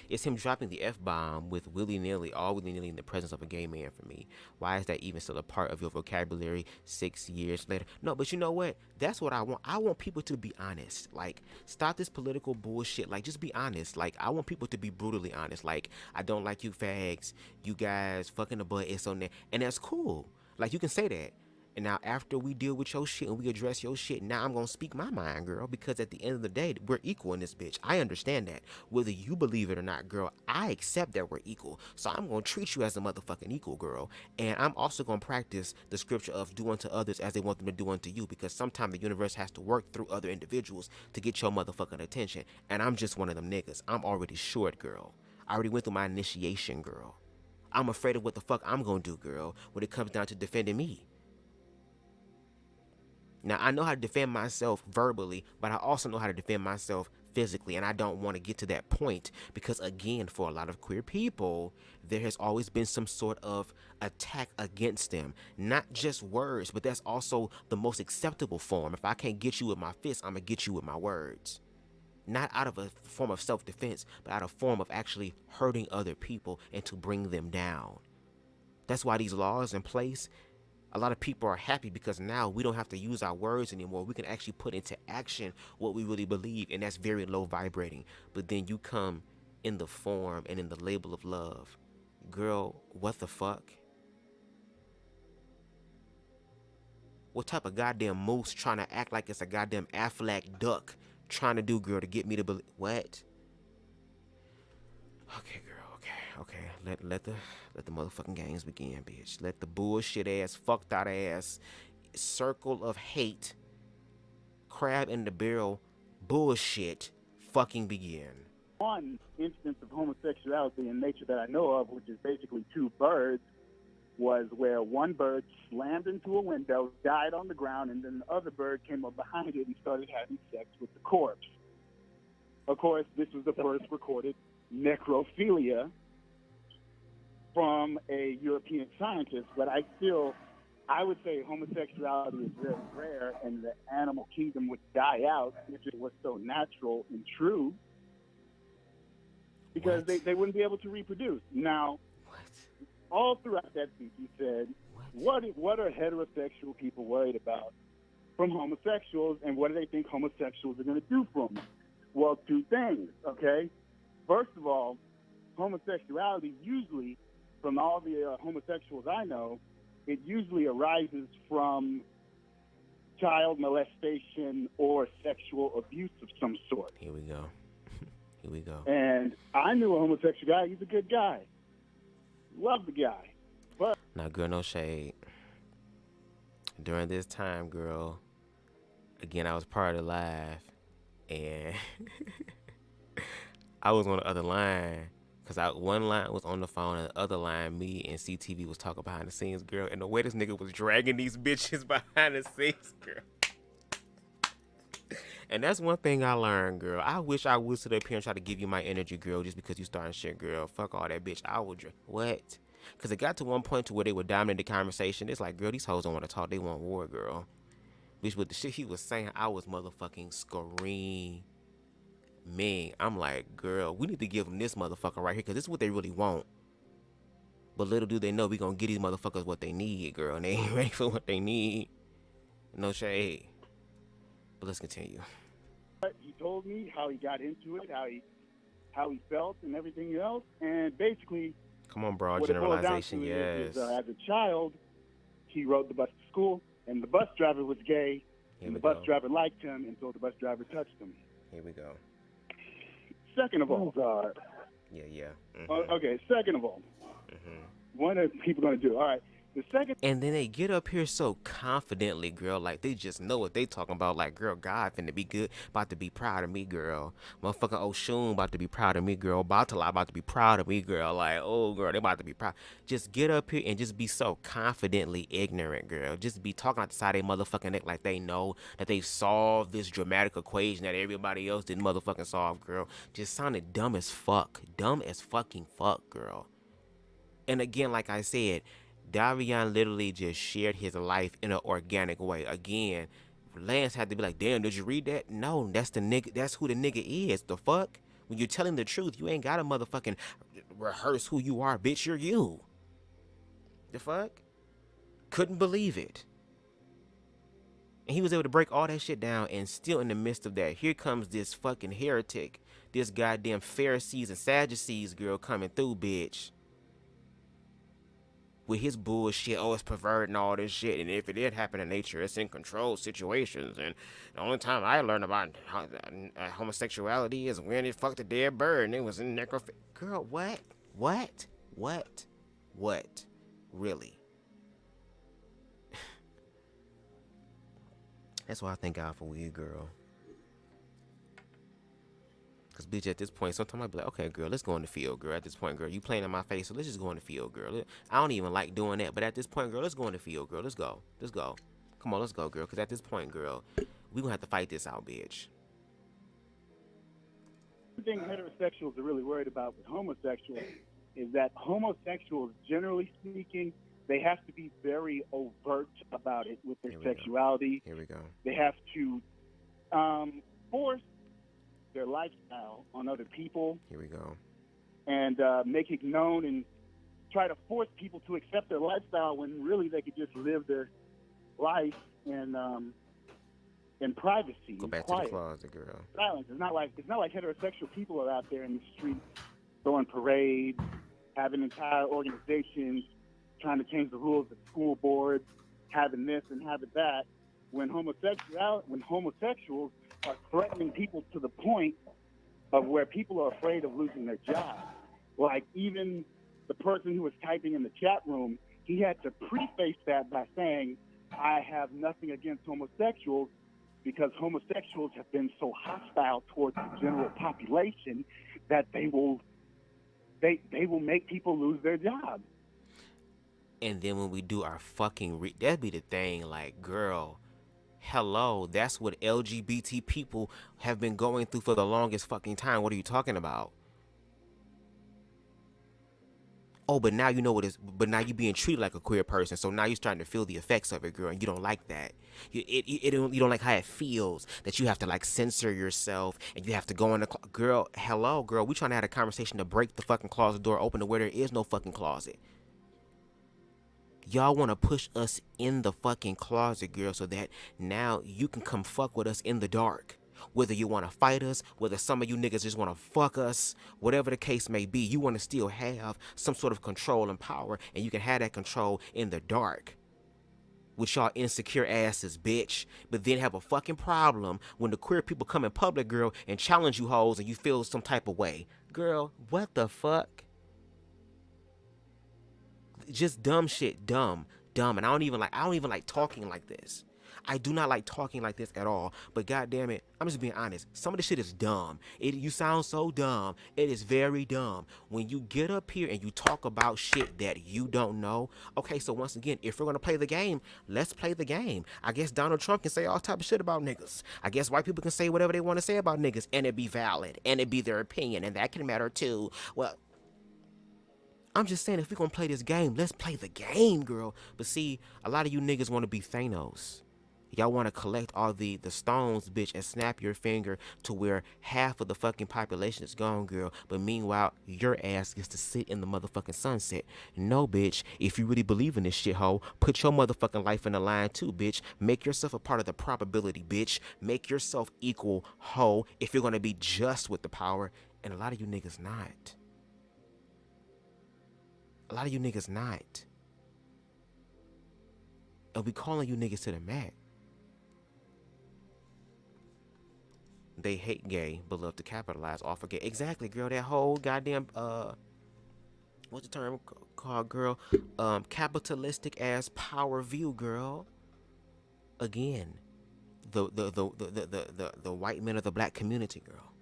it's him dropping the F-bomb with willy-nilly, all willy-nilly in the presence of a gay man for me. Why is that even still a part of your vocabulary 6 years later? No, but you know what? That's what I want. I want people to be honest. Like, stop this political bullshit. Like, just be honest. Like, I want people to be brutally honest. Like, I don't like you fags. You guys fucking the butt. It's on there. And that's cool. Like, you can say that. And now after we deal with your shit and we address your shit, now I'm going to speak my mind, girl, because at the end of the day, we're equal in this bitch. I understand that. Whether you believe it or not, girl, I accept that we're equal. So I'm going to treat you as a motherfucking equal, girl. And I'm also going to practice the scripture of do unto others as they want them to do unto you, because sometimes the universe has to work through other individuals to get your motherfucking attention. And I'm just one of them niggas. I'm already short, girl. I already went through my initiation, girl. I'm afraid of what the fuck I'm going to do, girl, when it comes down to defending me. Now, I know how to defend myself verbally, but I also know how to defend myself physically, and I don't want to get to that point because, again, for a lot of queer people, there has always been some sort of attack against them. Not just words, but that's also the most acceptable form. If I can't get you with my fist, I'm going to get you with my words. Not out of a form of self-defense, but out of a form of actually hurting other people and to bring them down. That's why these laws in place, a lot of people are happy because now we don't have to use our words anymore. We can actually put into action what we really believe, and that's very low vibrating. But then you come in the form and in the label of love. Girl, what the fuck? What type of goddamn moose trying to act like it's a goddamn Aflac duck trying to do, girl, to get me to believe? What? Okay, girl. Okay. Let the motherfucking games begin, bitch. Let the bullshit ass, fucked out ass, circle of hate, crab in the barrel bullshit fucking begin. One instance of homosexuality in nature that I know of, which is basically two birds, was where one bird slammed into a window, died on the ground, and then the other bird came up behind it and started having sex with the corpse. Of course, this was the first recorded necrophilia from a European scientist, but I would say homosexuality is very rare, and the animal kingdom would die out if it was so natural and true, because they wouldn't be able to reproduce. Now, all throughout that speech, he said, what are heterosexual people worried about from homosexuals, and what do they think homosexuals are going to do for them? Well, two things, okay? First of all, homosexuality usually, from all the homosexuals I know, it usually arises from child molestation or sexual abuse of some sort. Here we go. Here we go. And I knew a homosexual guy. He's a good guy. Love the guy. But now, girl, no shade. During this time, girl, again, I was part of the live, and I was on the other line. Because one line was on the phone, and the other line, me and CTV was talking behind the scenes, girl. And the way this nigga was dragging these bitches behind the scenes, girl. And that's one thing I learned, girl. I wish I would sit up here and try to give you my energy, girl, just because you starting shit, girl. Fuck all that, bitch. I would. What? Because it got to one point to where they were dominating the conversation. It's like, girl, these hoes don't want to talk. They want war, girl. Bitch, with the shit he was saying, I was motherfucking screaming. I'm like, girl, we need to give them this motherfucker right here, because this is what they really want. But little do they know we gonna get these motherfuckers what they need, girl, and they ain't ready for what they need. No shade. But let's continue. He told me how he got into it, how he felt, and everything else, and basically, come on, broad generalization, yes. As a child, he rode the bus to school, and the bus driver was gay, And the bus driver liked him, and so the bus driver touched him. Here we go. Second of all, God. Yeah. Okay, second of all, what are people going to do? All right. The second, and then they get up here so confidently, girl, like they just know what they talking about. Like, girl, God finna be good, about to be proud of me, girl. Motherfucking Oshun about to be proud of me, girl. Batala about to be proud of me, girl. Like, oh, girl, they about to be proud. Just get up here and just be so confidently ignorant, girl. Just be talking out the side of their motherfucking neck like they know that they've solved this dramatic equation that everybody else didn't motherfucking solve, girl. Just sounded dumb as fuck. Dumb as fucking fuck, girl. And again, like I said, Davion literally just shared his life in an organic way. Again, Lance had to be like, damn, did you read that? No, that's the nigga. That's who the nigga is. The fuck? When you're telling the truth, you ain't got to motherfucking rehearse who you are, bitch. You're you. The fuck? Couldn't believe it. And he was able to break all that shit down, and still in the midst of that, here comes this fucking heretic, this goddamn Pharisees and Sadducees girl coming through, bitch. With his bullshit, oh, it's perverted and all this shit, and if it did happen in nature, it's in controlled situations, and the only time I learned about homosexuality is when it fucked a dead bird, and it was in necrophilia. Girl, what? Really? That's why I thank God for weed, girl. Cause bitch, at this point, sometimes I'd be like, okay, girl, let's go in the field, girl. At this point, girl, you playing in my face, so let's just go in the field, girl. I don't even like doing that, but at this point, girl, let's go in the field, girl. Let's go. Come on, let's go, girl. Cause at this point, girl, we gonna have to fight this out, bitch. The thing heterosexuals are really worried about with homosexuals is that homosexuals, generally speaking, they have to be very overt about it with their sexuality. Here we go. They have to force their lifestyle on other people. Here we go. And make it known and try to force people to accept their lifestyle when really they could just live their life in privacy. Go back quiet. to the closet, girl. Silence. It's not like heterosexual people are out there in the streets throwing parades, having entire organizations trying to change the rules of school boards, having this and having that. When homosexuals are threatening people to the point of where people are afraid of losing their job. Like even the person who was typing in the chat room, he had to preface that by saying, I have nothing against homosexuals because homosexuals have been so hostile towards the general population that they will make people lose their jobs. And then when we do our fucking that'd be the thing, like, girl, hello, that's what LGBT people have been going through for the longest fucking time. What are you talking about? Oh, but now you know what is. But now you're being treated like a queer person, so now you're starting to feel the effects of it, girl, and you don't like that. You don't like how it feels that you have to like censor yourself and you have to go in the girl. Hello, girl, we trying to have a conversation to break the fucking closet door open to where there is no fucking closet. Y'all want to push us in the fucking closet, girl, so that now you can come fuck with us in the dark. Whether you want to fight us, whether some of you niggas just want to fuck us, whatever the case may be, you want to still have some sort of control and power, and you can have that control in the dark with y'all insecure asses, bitch. But then have a fucking problem when the queer people come in public, girl, and challenge you hoes and you feel some type of way. Girl, what the fuck? Just dumb shit, dumb. And I don't even like talking like this. I do not like talking like this at all. But goddamn it, I'm just being honest. Some of this shit is dumb. You sound so dumb. It is very dumb. When you get up here and you talk about shit that you don't know. Okay, so once again, if we're gonna play the game, let's play the game. I guess Donald Trump can say all type of shit about niggas. I guess white people can say whatever they want to say about niggas, and it be valid, and it be their opinion, and that can matter too. Well, I'm just saying, if we're gonna play this game, let's play the game, girl. But see, a lot of you niggas want to be Thanos. Y'all want to collect all the stones, bitch, and snap your finger to where half of the fucking population is gone, girl. But meanwhile, your ass gets to sit in the motherfucking sunset. No, bitch. If you really believe in this shit, ho, put your motherfucking life in the line too, bitch. Make yourself a part of the probability, bitch. Make yourself equal, ho, if you're going to be just with the power. And a lot of you niggas not. A lot of you niggas not. And we calling you niggas to the mat. They hate gay, but love to capitalize off of gay. Exactly, girl. That whole goddamn what's the term called, girl? Capitalistic ass power view, girl. Again, the white men of the black community, girl.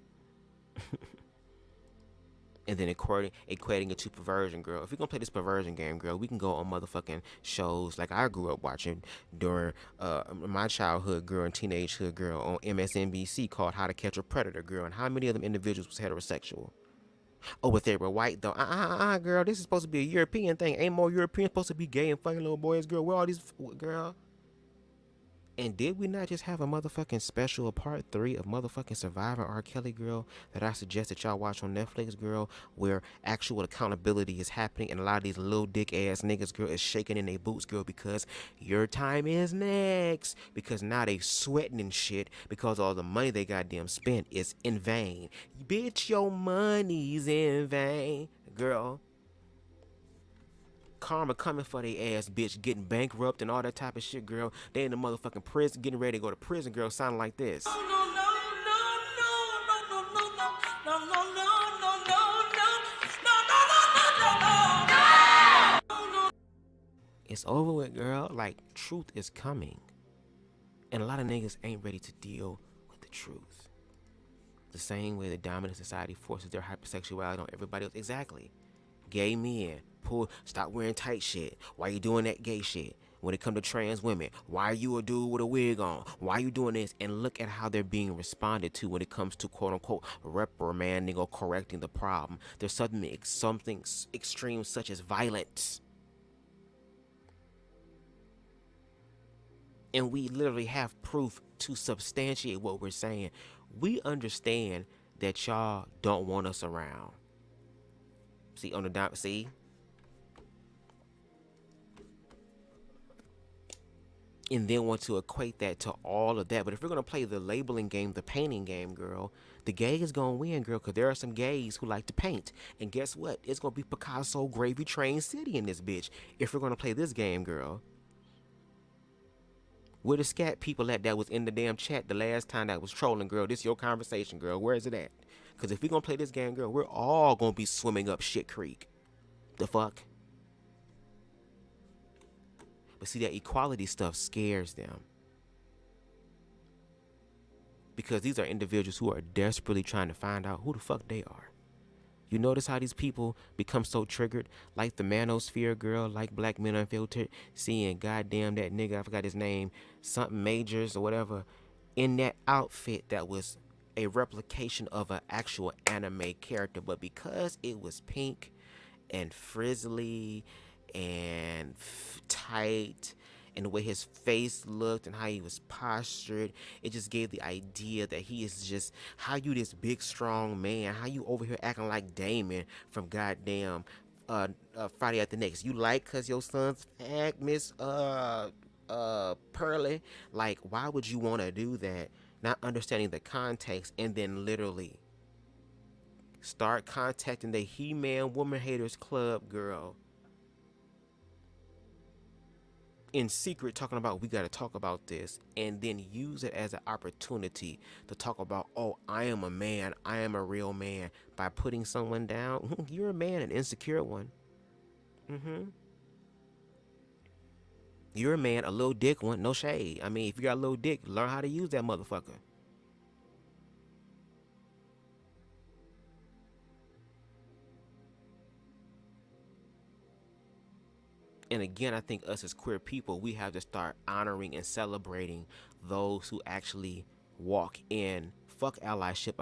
And then equating it to perversion, girl. If we're gonna play this perversion game, girl, we can go on motherfucking shows like I grew up watching during my childhood, girl, and teenagehood, girl, on MSNBC called How to Catch a Predator, girl. And how many of them individuals was heterosexual? Oh, but they were white though. Girl, this is supposed to be a European thing. Ain't more Europeans supposed to be gay and fucking little boys, girl? Where all these, girl? And did we not just have a motherfucking special part 3 of motherfucking Surviving R. Kelly, girl, that I suggest that y'all watch on Netflix, girl, where actual accountability is happening and a lot of these little dick ass niggas, girl, is shaking in their boots, girl, because your time is next. Because now they sweating and shit because all the money they goddamn spent is in vain. Bitch, your money's in vain, girl. Karma coming for they ass, bitch, getting bankrupt and all that type of shit, girl. They in the motherfucking prison, getting ready to go to prison, girl, sounding like this. It's over with, girl. Like, truth is coming. And a lot of niggas ain't ready to deal with the truth. The same way the dominant society forces their hypersexuality on everybody else. Exactly. Gay men, stop wearing tight shit. Why you doing that gay shit? When it come to trans women, why are you a dude with a wig on? Why are you doing this? And look at how they're being responded to when it comes to quote unquote reprimanding or correcting the problem. There's something extreme such as violence. And we literally have proof to substantiate what we're saying. We understand that y'all don't want us around. See on the dot. See, and then want to equate that to all of that. But if we're gonna play the labeling game, the painting game, girl, the gay is gonna win, girl, because there are some gays who like to paint. And guess what? It's gonna be Picasso Gravy Train City in this bitch. If we're gonna play this game, girl. Where the scat people at that was in the damn chat the last time that was trolling, girl? This your conversation, girl. Where is it at? Because if we're going to play this game, girl, we're all going to be swimming up shit creek. The fuck? But see, that equality stuff scares them. Because these are individuals who are desperately trying to find out who the fuck they are. You notice how these people become so triggered? Like the manosphere, girl, like Black Men Unfiltered, seeing goddamn that nigga, I forgot his name, something Majors or whatever, in that outfit that was a replication of an actual anime character. But because it was pink and frizzly and tight, and the way his face looked and how he was postured, it just gave the idea that he is just, how you this big strong man, how you over here acting like Damon from goddamn Friday at the Next. You like cause your son's fag, Miss Pearly? Like, why would you want to do that? Not understanding the context, and then literally start contacting the He-Man Woman Haters Club, girl, in secret, talking about we got to talk about this, and then use it as an opportunity to talk about, oh, I am a man, I am a real man, by putting someone down. You're a man, an insecure one. You're a man, a little dick one, no shade. I mean, if you got a little dick, learn how to use that motherfucker. And again, I think us as queer people, we have to start honoring and celebrating those who actually walk in, fuck allyship,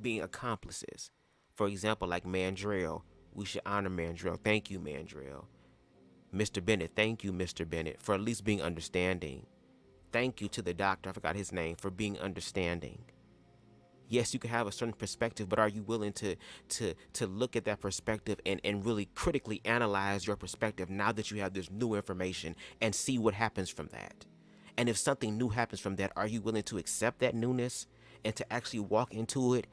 being accomplices. For example, like Mandrell. We should honor Mandrell. Thank you, Mandrell. Mr. Bennett, thank you, Mr. Bennett, for at least being understanding. Thank you to the doctor, I forgot his name, for being understanding. Yes, you can have a certain perspective, but are you willing to look at that perspective and really critically analyze your perspective now that you have this new information and see what happens from that? And if something new happens from that, are you willing to accept that newness and to actually walk into it,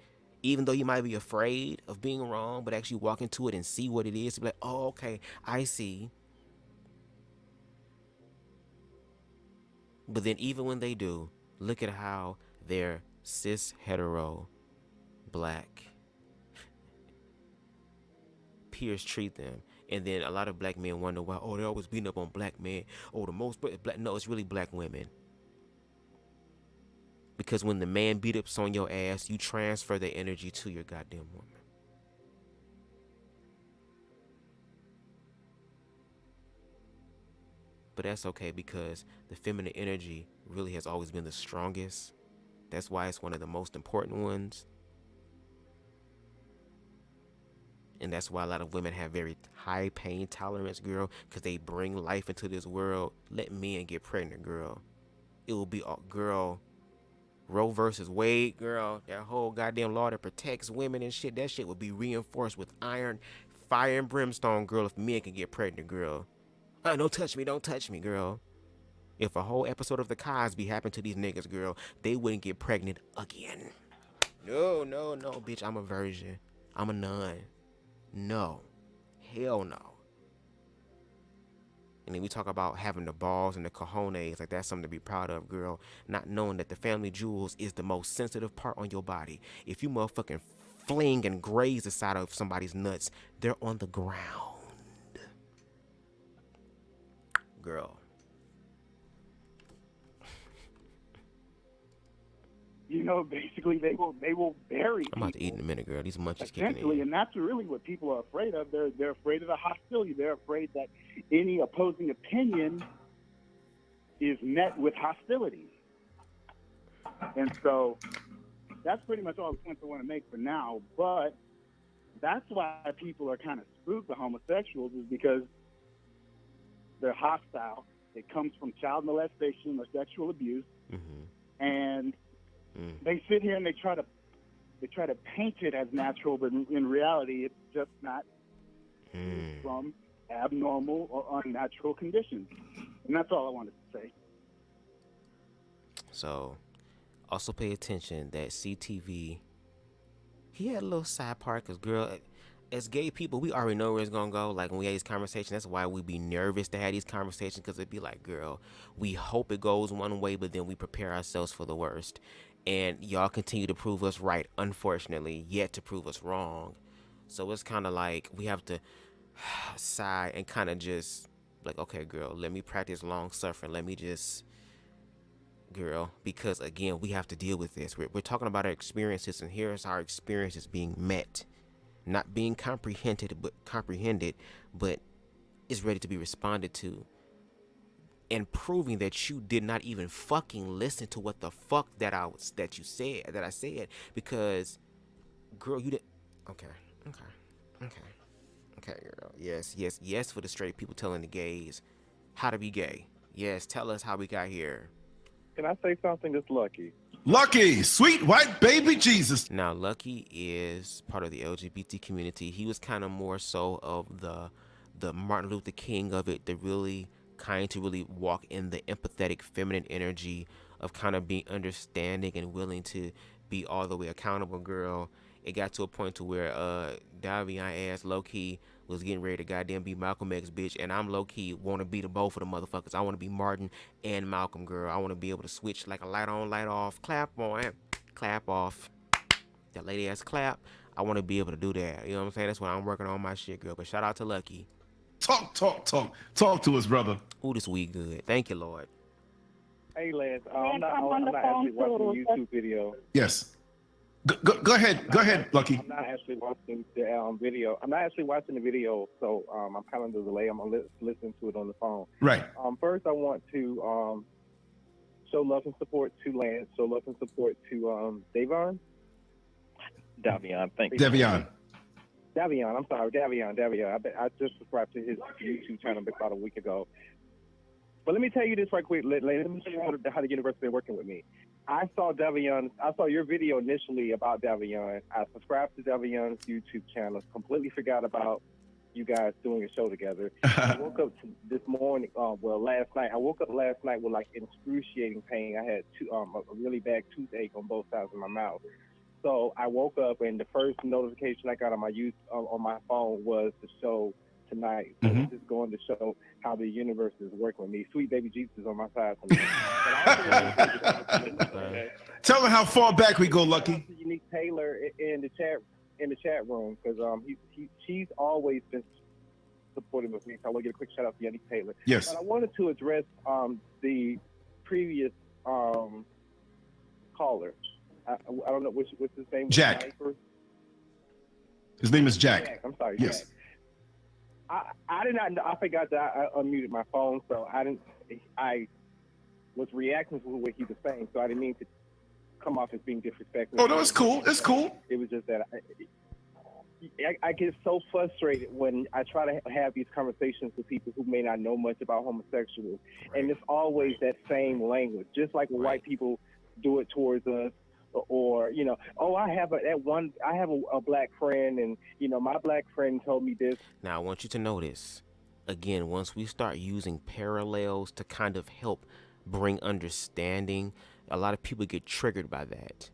even though you might be afraid of being wrong, but actually walk into it and see what it is? To be like, oh, okay, I see. But then even when they do, look at how they're cis hetero black peers treat them. And then a lot of black men wonder why, oh, they're always beating up on black men. Oh, the most black. No, it's really black women. Because when the man beat ups on your ass, you transfer the energy to your goddamn woman. But that's okay because the feminine energy really has always been the strongest. That's why it's one of the most important ones. And that's why a lot of women have very high pain tolerance, girl, because they bring life into this world. Let men get pregnant, girl. It will be, girl, Roe versus Wade, girl. That whole goddamn law that protects women and shit, that shit would be reinforced with iron, fire, and brimstone, girl, if men can get pregnant, girl. Don't touch me, girl. If a whole episode of The Cosby happened to these niggas, girl, they wouldn't get pregnant again. No, bitch, I'm a virgin. I'm a nun. No. Hell no. And then we talk about having the balls and the cojones, like that's something to be proud of, girl. Not knowing that the family jewels is the most sensitive part on your body. If you motherfucking fling and graze the side of somebody's nuts, they're on the ground. Girl. You know, basically they will bury I'm about to eat in a minute, girl. These munchies kicking essentially, in. and that's really what people are afraid of. They're afraid of the hostility. They're afraid that any opposing opinion is met with hostility. And so that's pretty much all the points I want to make for now. But that's why people are kind of spooked, the homosexuals, is because they're hostile. It comes from child molestation or sexual abuse. Mm-hmm. And they sit here and they try to paint it as natural, but in reality, it's just not. It's from abnormal or unnatural conditions, and that's all I wanted to say. So, also pay attention that CTV. He had a little side part, cause girl, as gay people, we already know where it's gonna go. Like when we have these conversations, that's why we be nervous to have these conversations, cause it'd be like, girl, we hope it goes one way, but then we prepare ourselves for the worst. And y'all continue to prove us right, unfortunately, yet to prove us wrong. So it's kind of like we have to sigh and kind of just like, okay, girl, let me practice long suffering. Let me just, girl, because again, we have to deal with this. We're talking about our experiences, and here's our experiences being met, not being comprehended, but is ready to be responded to. And proving that you did not even fucking listen to what the fuck that I said, because, girl, you didn't. Okay, girl. Yes, for the straight people telling the gays how to be gay. Yes, tell us how we got here. Can I say something that's Lucky? Lucky, sweet white baby Jesus. Now, Lucky is part of the LGBT community. He was kind of more so of the Martin Luther King of it, the really kind to really walk in the empathetic feminine energy of kind of being understanding and willing to be all the way accountable, girl. It got to a point to where Davion ass low-key was getting ready to goddamn be Malcolm X, bitch, and I'm low-key want to be the both of the motherfuckers. I want to be Martin and Malcolm, girl. I want to be able to switch like a light on, light off, clap on, clap off, that lady ass clap. I want to be able to do that. You know what I'm saying? That's why I'm working on my shit, girl. But shout out to Lucky. Talk to us, brother. Ooh, this weed good. Thank you, Lord. Hey, Lance, I'm not actually watching the YouTube video. Yes. Go ahead, Lucky. I'm not actually watching the video. I'm not actually watching the video, so I'm kind of delay. I'm gonna listen to it on the phone. Right. First, I want to show love and support to Lance. Show love and support to Davion. Thank you. Davion, I'm sorry, Davion. I just subscribed to his YouTube channel about a week ago. But let me tell you this right quick. Let me tell you how the university is working with me. I saw your video initially about Davion. I subscribed to Davion's YouTube channel, completely forgot about you guys doing a show together. I woke up this morning, last night. I woke up last night with like excruciating pain. I had a really bad toothache on both sides of my mouth. So I woke up and the first notification I got on my phone was to show tonight. So it's just going to show how the universe is working with me. Sweet baby Jesus is on my side tonight. Tell me how far back we go, Lucky. Unique Taylor in the chat room, because she's always been supportive of me. So I want to get a quick shout out to Unique Taylor. Yes. But I wanted to address the previous caller. I don't know what's his name. Jack. His name is Jack. I'm sorry. Yes. Jack. I did not know. I forgot that I unmuted my phone, so I was reacting to what he was saying, so I didn't mean to come off as being disrespectful. Oh, no, it's cool. It's cool. It was just that I get so frustrated when I try to have these conversations with people who may not know much about homosexuals, and it's always that same language, just like when white people do it towards us. Or, you know, oh, I have a black friend, and, you know, my black friend told me this. Now, I want you to notice, again, once we start using parallels to kind of help bring understanding, a lot of people get triggered by that.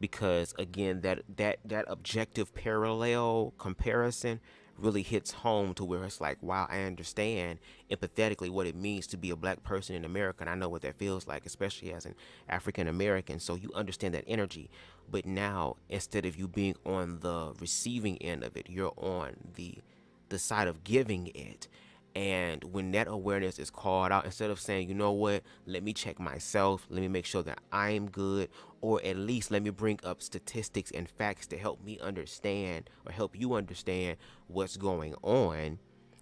Because, again, that objective parallel comparison really hits home to where it's like, wow, I understand empathetically what it means to be a black person in America, and I know what that feels like, especially as an African American. So you understand that energy. But now, instead of you being on the receiving end of it, you're on the side of giving it. And when that awareness is called out, instead of saying, you know what, let me check myself, let me make sure that I'm good, or at least let me bring up statistics and facts to help me understand or help you understand what's going on.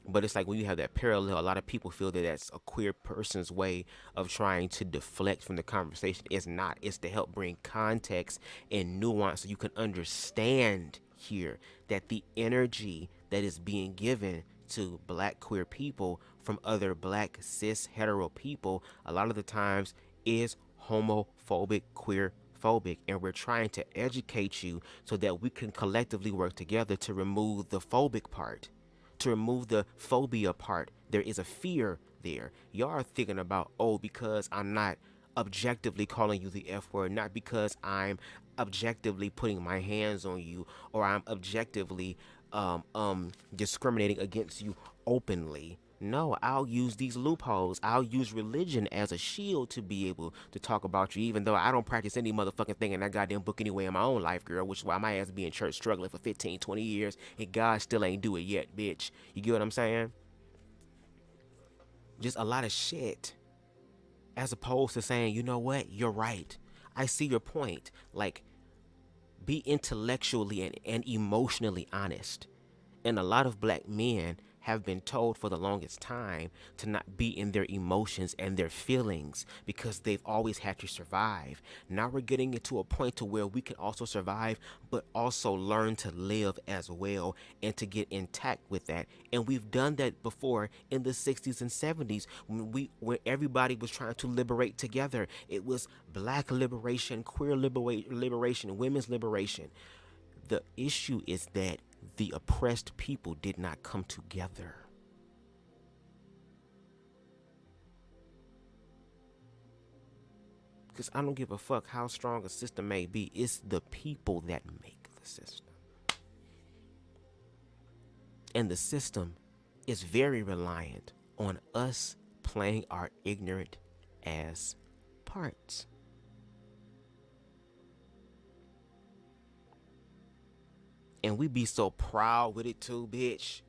But it's like when you have that parallel, a lot of people feel that that's a queer person's way of trying to deflect from the conversation. It's not. It's to help bring context and nuance so you can understand here that the energy that is being given to black queer people from other black cis hetero people a lot of the times is homophobic, queer phobic, and we're trying to educate you so that we can collectively work together to remove the phobic part, to remove the phobia part. There is a fear there. Y'all are thinking about, oh, because I'm not objectively calling you the F word, not because I'm objectively putting my hands on you, or I'm objectively discriminating against you openly. No, I'll use these loopholes. I'll use religion as a shield to be able to talk about you, even though I don't practice any motherfucking thing in that goddamn book anyway in my own life, girl, which is why my ass be in church struggling for 15, 20 years, and God still ain't do it yet, bitch. You get what I'm saying? Just a lot of shit. As opposed to saying, you know what, you're right. I see your point. Like, be intellectually and emotionally honest. And a lot of black men have been told for the longest time to not be in their emotions and their feelings because they've always had to survive. Now we're getting into a point to where we can also survive, but also learn to live as well and to get intact with that. And we've done that before in the 60s and 70s when everybody was trying to liberate together. It was black liberation, queer liberation, women's liberation. The issue is that the oppressed people did not come together. Because I don't give a fuck how strong a system may be. It's the people that make the system. And the system is very reliant on us playing our ignorant ass parts. And we be so proud with it too, bitch.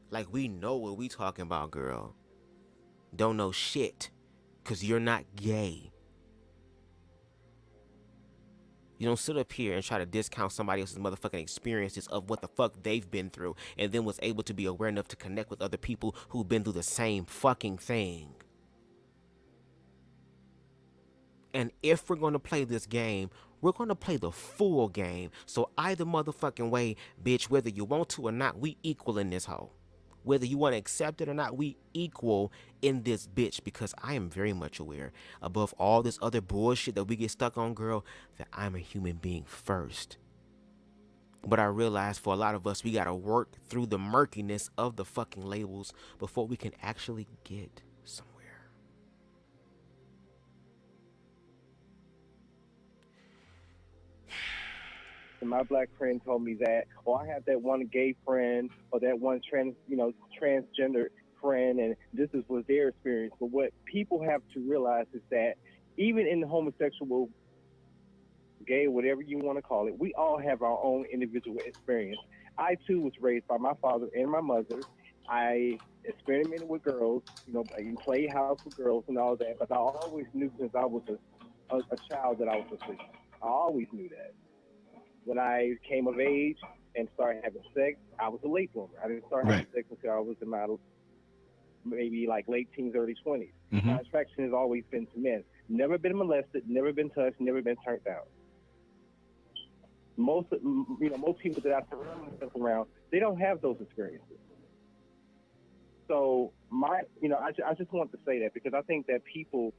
Like we know what we talking about, girl. Don't know shit. Cause you're not gay. You don't sit up here and try to discount somebody else's motherfucking experiences of what the fuck they've been through and then was able to be aware enough to connect with other people who've been through the same fucking thing. And if we're going to play this game, we're going to play the full game. So either motherfucking way, bitch, whether you want to or not, we equal in this hoe. Whether you want to accept it or not, we equal in this bitch, because I am very much aware, above all this other bullshit that we get stuck on, girl, that I'm a human being first. But I realize for a lot of us, we got to work through the murkiness of the fucking labels before we can actually get somewhere. my black friend told me that, or I have that one gay friend, or that one transgender friend, and was their experience. But what people have to realize is that even in the homosexual, gay, whatever you want to call it, we all have our own individual experience. I too was raised by my father and my mother. I experimented with girls, and played house with girls and all that. But I always knew since I was a child that I was a freak. I always knew that. When I came of age and started having sex, I was a late bloomer. I didn't start having sex until I was in my maybe like late teens, early 20s. Mm-hmm. My attraction has always been to men. Never been molested, never been touched, never been turned down. Most people that I surround myself around, they don't have those experiences. So I just want to say that because I think that people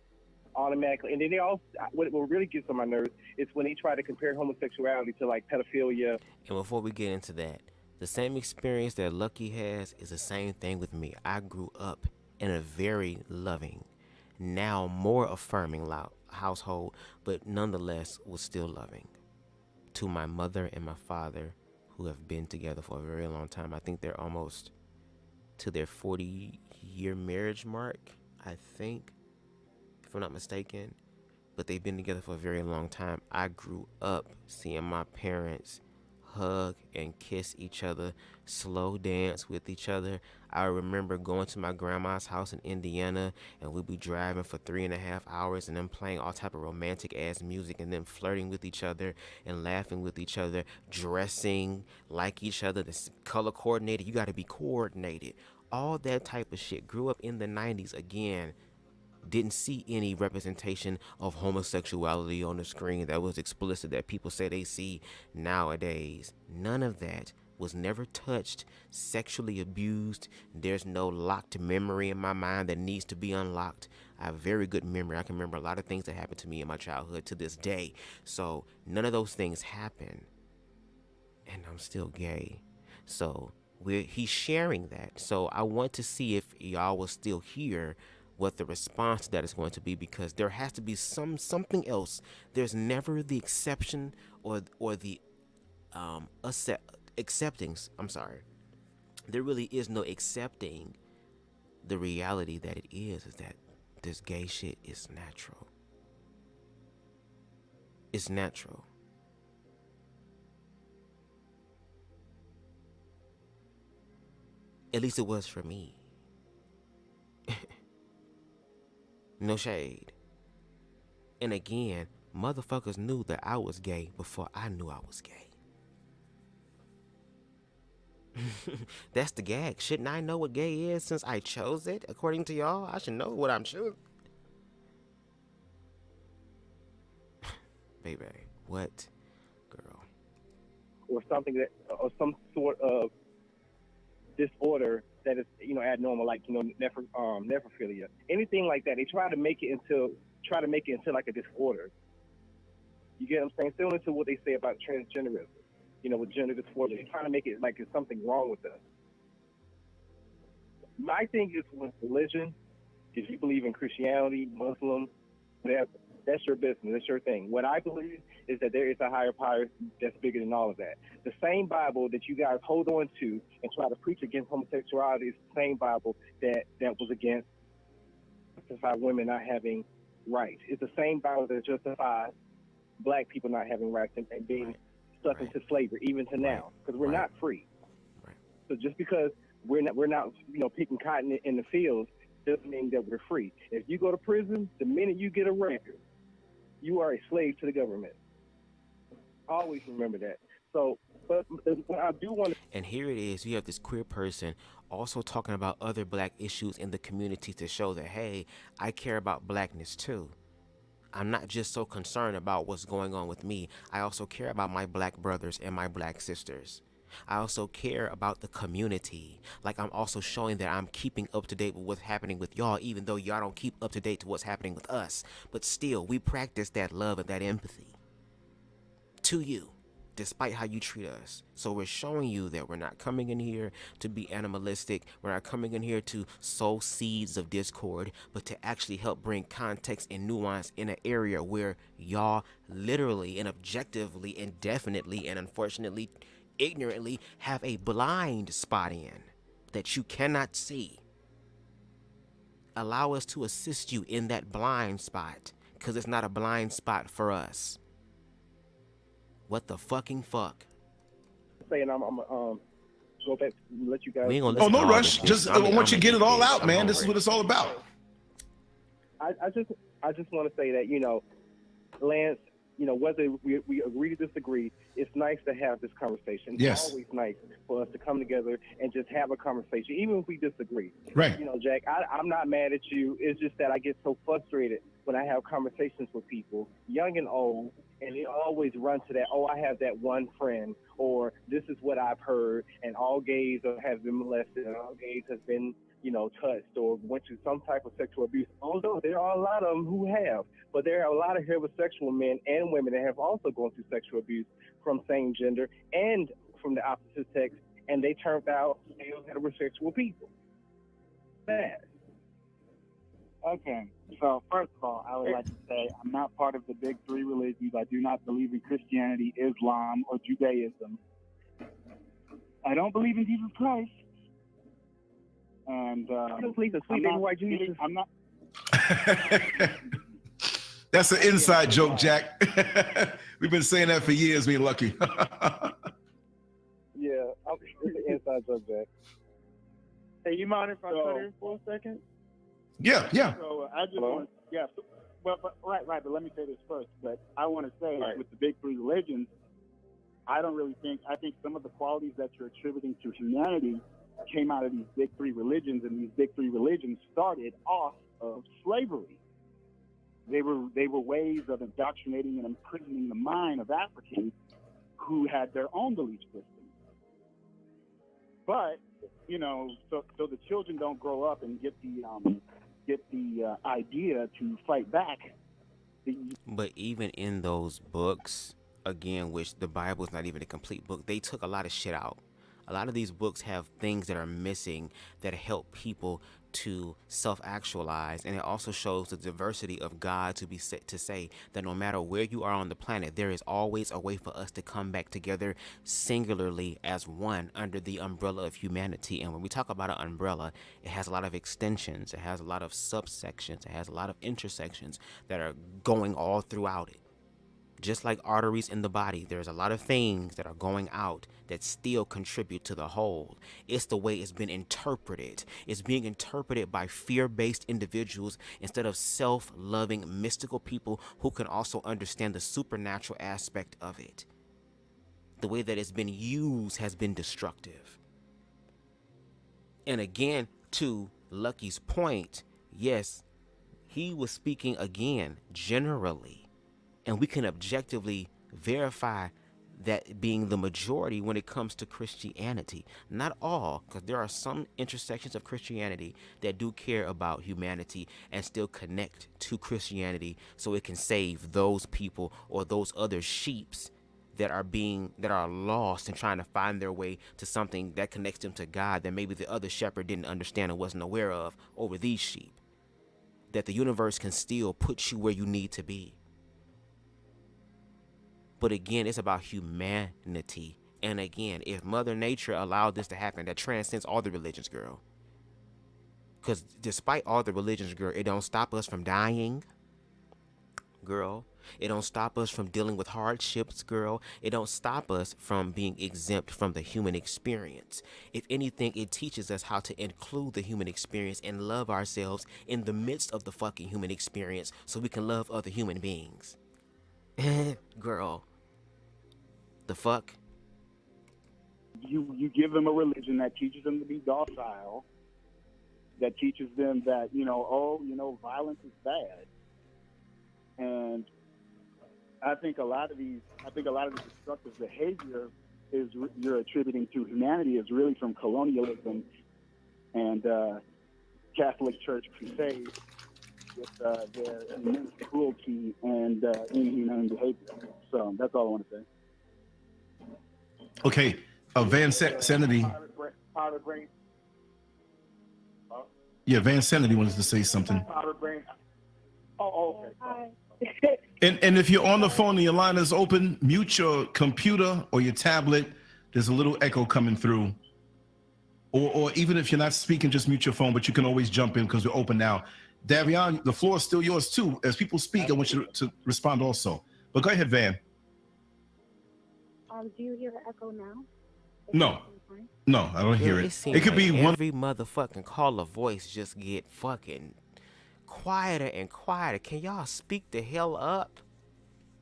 automatically, and then they also, what really gets on my nerves is when they try to compare homosexuality to like pedophilia. And before we get into that, the same experience that Lucky has is the same thing with me. I grew up in a very loving, now more affirming household, but nonetheless was still loving. To my mother and my father, who have been together for a very long time. I think they're almost to their 40-year marriage mark, I think, if I'm not mistaken. But they've been together for a very long time. I grew up seeing my parents hug and kiss each other, slow dance with each other. I remember going to my grandma's house in Indiana, and we'd be driving for 3.5 hours and then playing all type of romantic ass music and then flirting with each other and laughing with each other, dressing like each other, this color coordinated. You got to be coordinated. All that type of shit. Grew up in the 90s again. Didn't see any representation of homosexuality on the screen that was explicit that people say they see nowadays. None of that. Was never touched, sexually abused. There's no locked memory in my mind that needs to be unlocked. I have very good memory. I can remember a lot of things that happened to me in my childhood to this day. So none of those things happen. And I'm still gay. So he's sharing that. So I want to see if y'all will still hear what the response to that is going to be, because there has to be something else. There's never the exception or the acceptings. I'm sorry. There really is no accepting the reality that it is that this gay shit is natural. It's natural. At least it was for me. No shade. And again, motherfuckers knew that I was gay before I knew I was gay. That's the gag. Shouldn't I know what gay is since I chose it? According to y'all, I should know what I'm choosing. Baby, what? Girl. Or something that, or some sort of disorder that is, abnormal, like, nephrophilia. Anything like that. They try to make it into like a disorder. You get what I'm saying? Similar to what they say about transgenderism. With gender dysphoria, they're trying to make it like it's something wrong with us. My thing is with religion, if you believe in Christianity, Muslim, whatever, that's your business, that's your thing. What I believe is that there is a higher power that's bigger than all of that. The same Bible that you guys hold on to and try to preach against homosexuality is the same Bible that was against justify women not having rights. It's the same Bible that justifies black people not having rights and being stuck into slavery, even to now, because we're not free. Right. So just because we're not picking cotton in the fields doesn't mean that we're free. If you go to prison, the minute you get a record, you are a slave to the government. Always remember that. So, but I do want to. And here it is. You have this queer person also talking about other black issues in the community to show that, hey, I care about blackness too. I'm not just so concerned about what's going on with me. I also care about my black brothers and my black sisters. I also care about the community. Like, I'm also showing that I'm keeping up to date with what's happening with y'all, even though y'all don't keep up to date to what's happening with us. But still, we practice that love and that empathy to you. despite how you treat us. So we're showing you that we're not coming in here to be animalistic. We're not coming in here to sow seeds of discord, but to actually help bring context and nuance in an area where y'all literally and objectively and definitely and unfortunately ignorantly have a blind spot in that you cannot see. Allow us to assist you in that blind spot, because it's not a blind spot for us. What the fucking fuck? Saying I'm go back and let you guys. We ain't gonna Oh, no rush. Just once you get it all out, man, this is what it's all about. I just want to say that, you know, Lance, you know, whether we agree to disagree, it's nice to have this conversation. Yes. It's always nice for us to come together and just have a conversation, even if we disagree. Right. You know, Jack, I'm not mad at you. It's just that I get so frustrated when I have conversations with people, young and old, and they always run to that, oh, I have that one friend, or this is what I've heard, and all gays have been molested, and all gays have been, you know, touched or went through some type of sexual abuse. Although there are a lot of them who have, but there are a lot of heterosexual men and women that have also gone through sexual abuse from same gender and from the opposite sex, and they turned out still heterosexual people. Bad. Okay, so first of all, I would like to say I'm not part of the big three religions. I do not believe in Christianity, Islam, or Judaism. I don't believe in Jesus Christ. And I don't believe in sweet baby white Jesus. I'm not. That's an inside joke, Jack. We've been saying that for years, me and Lucky. Yeah, it's an inside joke, Jack. Hey, you mind if I cut in for a second? Yeah. So I just want to, but right, but let me say this first. But I want to say, with the big three religions, I think some of the qualities that you're attributing to humanity came out of these big three religions, and these big three religions started off of slavery. They were ways of indoctrinating and imprisoning the mind of Africans who had their own belief system. But, you know, so the children don't grow up and get the idea to fight back. But even in those books, again, which the Bible is not even a complete book, they took a lot of shit out. A lot of these books have things that are missing that help people to self-actualize, and it also shows the diversity of God to be set to say that no matter where you are on the planet, there is always a way for us to come back together singularly as one under the umbrella of humanity. And when we talk about an umbrella, it has a lot of extensions, it has a lot of subsections, it has a lot of intersections that are going all throughout it. Just like arteries in the body, there's a lot of things that are going out that still contribute to the whole. It's the way it's been interpreted. It's being interpreted by fear-based individuals instead of self-loving, mystical people who can also understand the supernatural aspect of it. The way that it's been used has been destructive. And again, to Lucky's point, yes, he was speaking again generally. And we can objectively verify that being the majority when it comes to Christianity. Not all, because there are some intersections of Christianity that do care about humanity and still connect to Christianity so it can save those people or those other sheeps that are lost and trying to find their way to something that connects them to God that maybe the other shepherd didn't understand and wasn't aware of over these sheep. That the universe can still put you where you need to be. But again, it's about humanity. And again, if Mother Nature allowed this to happen, that transcends all the religions, girl. Because despite all the religions, girl, it don't stop us from dying, girl. It don't stop us from dealing with hardships, girl. It don't stop us from being exempt from the human experience. If anything, it teaches us how to include the human experience and love ourselves in the midst of the fucking human experience so we can love other human beings. Girl, the fuck? You give them a religion that teaches them to be docile, that teaches them that, violence is bad. And I think a lot of the destructive behavior you're attributing to humanity is really from colonialism and Catholic Church crusades with their immense cruelty and inhumane behavior. So that's all I want to say. Okay, Van Sanity. Yeah, Van Sanity wanted to say something. Oh, okay. And if you're on the phone and your line is open, mute your computer or your tablet. There's a little echo coming through. Or even if you're not speaking, just mute your phone, but you can always jump in because we're open now. Davion, the floor is still yours too. As people speak, I want you to respond also. But go ahead, Van. Do you hear the echo now? No, I don't hear it. It could be one. Every motherfucking caller voice just get fucking quieter and quieter. Can y'all speak the hell up?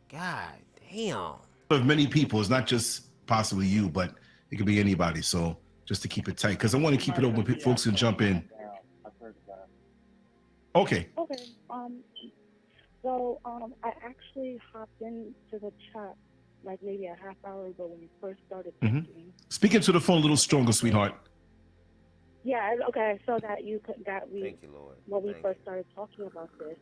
God damn. Of many people, it's not just possibly you, but it could be anybody. So just to keep it tight, because I want to keep it open. Folks can jump in. Okay. Okay. So I actually hopped into the chat like maybe a half hour ago when you first started talking. Speak into the phone a little stronger, sweetheart. Yeah. Okay. So that we Thank you, Lord. when we first started talking about this,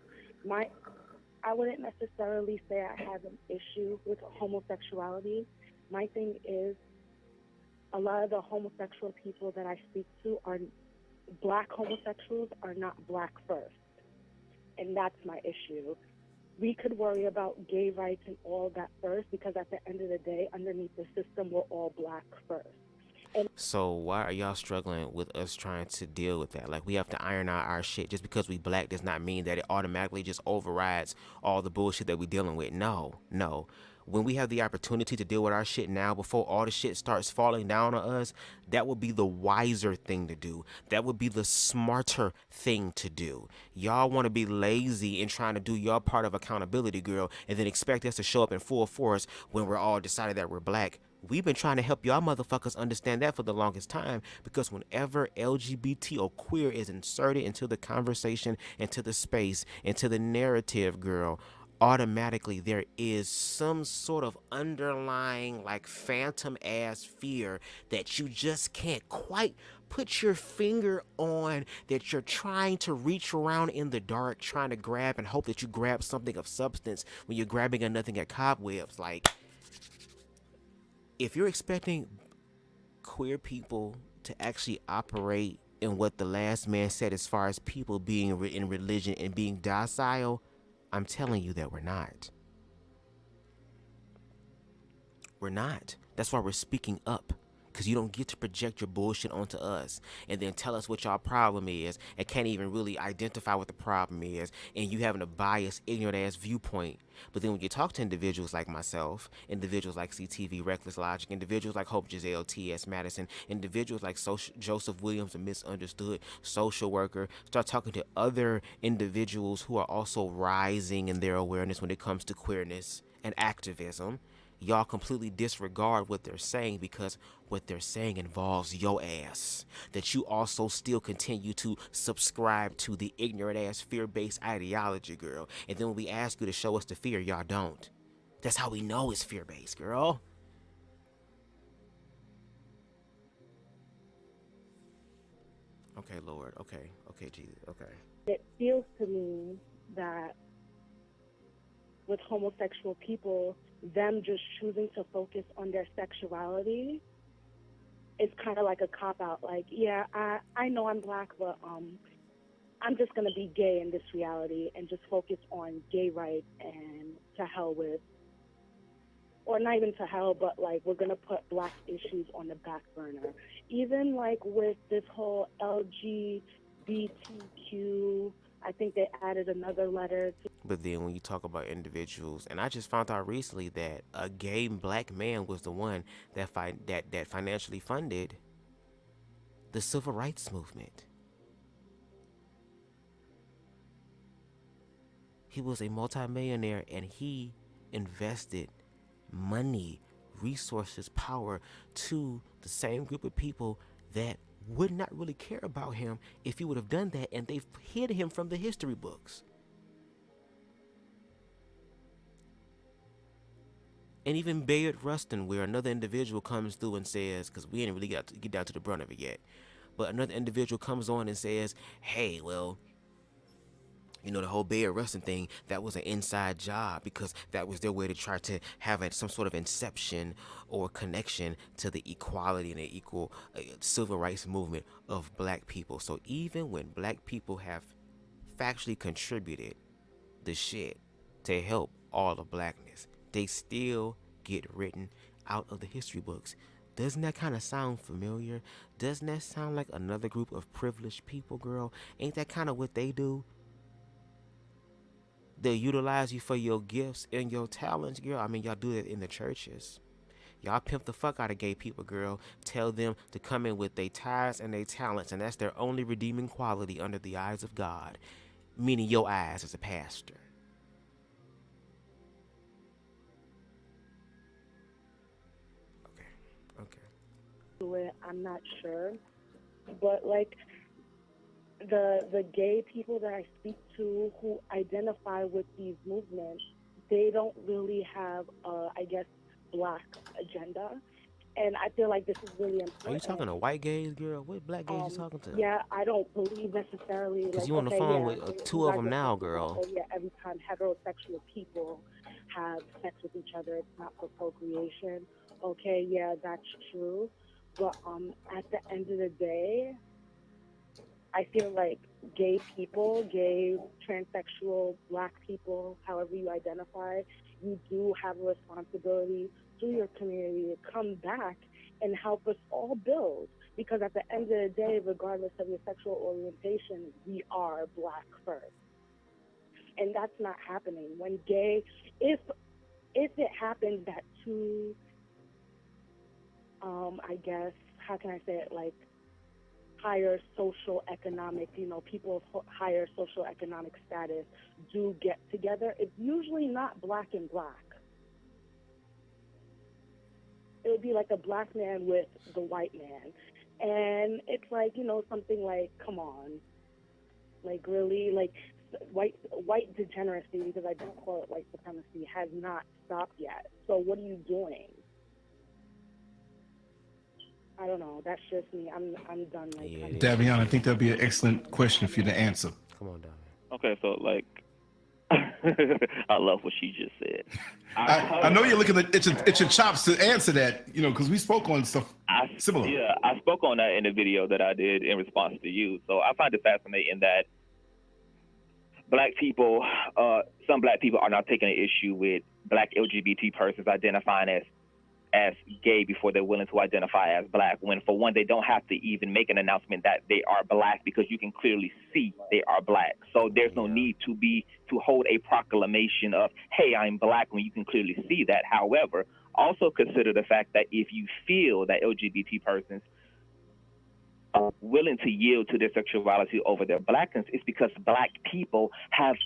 I wouldn't necessarily say I have an issue with homosexuality. My thing is, a lot of the homosexual people that I speak to are black homosexuals are not black first. And that's my issue. We could worry about gay rights and all that first, because at the end of the day, underneath the system, we're all black first. So why are y'all struggling with us trying to deal with that? Like, we have to iron out our shit. Just because we black does not mean that it automatically just overrides all the bullshit that we dealing with. No. When we have the opportunity to deal with our shit now before all the shit starts falling down on us, that would be the wiser thing to do. That would be the smarter thing to do. Y'all want to be lazy and trying to do your part of accountability, girl, and then expect us to show up in full force when we're all decided that we're black. We've been trying to help y'all motherfuckers understand that for the longest time, because whenever LGBT or queer is inserted into the conversation, into the space, into the narrative, girl, automatically there is some sort of underlying like phantom ass fear that you just can't quite put your finger on, that you're trying to reach around in the dark, trying to grab and hope that you grab something of substance when you're grabbing at nothing at cobwebs. Like, if you're expecting queer people to actually operate in what the last man said as far as people being in religion and being docile, I'm telling you that we're not. We're not. That's why we're speaking up. Because you don't get to project your bullshit onto us and then tell us what y'all problem is and can't even really identify what the problem is, and you having a biased, ignorant ass viewpoint. But then when you talk to individuals like myself, individuals like CTV, Reckless Logic, individuals like Hope Giselle, T.S. Madison, individuals like Joseph Williams, a misunderstood social worker, start talking to other individuals who are also rising in their awareness when it comes to queerness and activism, y'all completely disregard what they're saying because what they're saying involves your ass. That you also still continue to subscribe to the ignorant ass fear-based ideology, girl. And then when we ask you to show us the fear, y'all don't. That's how we know it's fear-based, girl. Okay, Lord. Okay, Jesus. Okay. It feels to me that with homosexual people, them just choosing to focus on their sexuality is kind of like a cop-out. Like, yeah, I know I'm black, but I'm just going to be gay in this reality and just focus on gay rights and to hell with, or not even to hell, but like we're going to put black issues on the back burner. Even like with this whole LGBTQ, I think they added another letter to. But then when you talk about individuals, and I just found out recently that a gay black man was the one that financially funded the civil rights movement. He was a multimillionaire, and he invested money, resources, power to the same group of people that would not really care about him if he would have done that, and they've hid him from the history books. And even Bayard Rustin, where another individual comes through and says, because we ain't really got to get down to the brunt of it yet, but another individual comes on and says, hey, well, You know, the whole Bay Arresting thing, that was an inside job because that was their way to try to have some sort of inception or connection to the equality and the equal civil rights movement of black people. So even when black people have factually contributed the shit to help all of blackness, they still get written out of the history books. Doesn't that kind of sound familiar? Doesn't that sound like another group of privileged people, girl? Ain't that kind of what they do? They'll utilize you for your gifts and your talents, girl. I mean, y'all do it in the churches. Y'all pimp the fuck out of gay people, girl. Tell them to come in with their tithes and their talents, and that's their only redeeming quality under the eyes of God, meaning your eyes as a pastor. Okay. I'm not sure, but like the gay people that I speak to who identify with these movements, they don't really have I guess black agenda, and I feel like this is really important. Are you talking to white gays, girl? What black gays you talking to? Yeah, I don't believe necessarily. Because you on the phone with two of them now, girl. Oh yeah, every time heterosexual people have sex with each other, it's not for procreation. Okay, yeah, that's true. But at the end of the day, I feel like gay people, gay, transsexual, black people, however you identify, you do have a responsibility to your community to come back and help us all build. Because at the end of the day, regardless of your sexual orientation, we are black first. And that's not happening. When gay, if it happens that two, I guess, how can I say it, like, higher social economic, people of higher social economic status do get together, it's usually not black and black. It would be like a black man with the white man. And it's like, something like, come on, like really, like white degeneracy, because I don't call it white supremacy, has not stopped yet. So what are you doing? I don't know. That's just me. I'm done. Like, Davion, I think that'd be an excellent question for you to answer. Come on, Davion. Okay, so like, I love what she just said. I know you're looking at it's your chops to answer that, because we spoke on stuff similar. Yeah, I spoke on that in the video that I did in response to you. So I find it fascinating that black people, some black people are now taking an issue with black LGBT persons identifying as gay before they're willing to identify as black, when for one, they don't have to even make an announcement that they are black because you can clearly see they are black. So there's no need to hold a proclamation of, hey, I'm black, when you can clearly see that. However, also consider the fact that if you feel that LGBT persons are willing to yield to their sexuality over their blackness, it's because black people have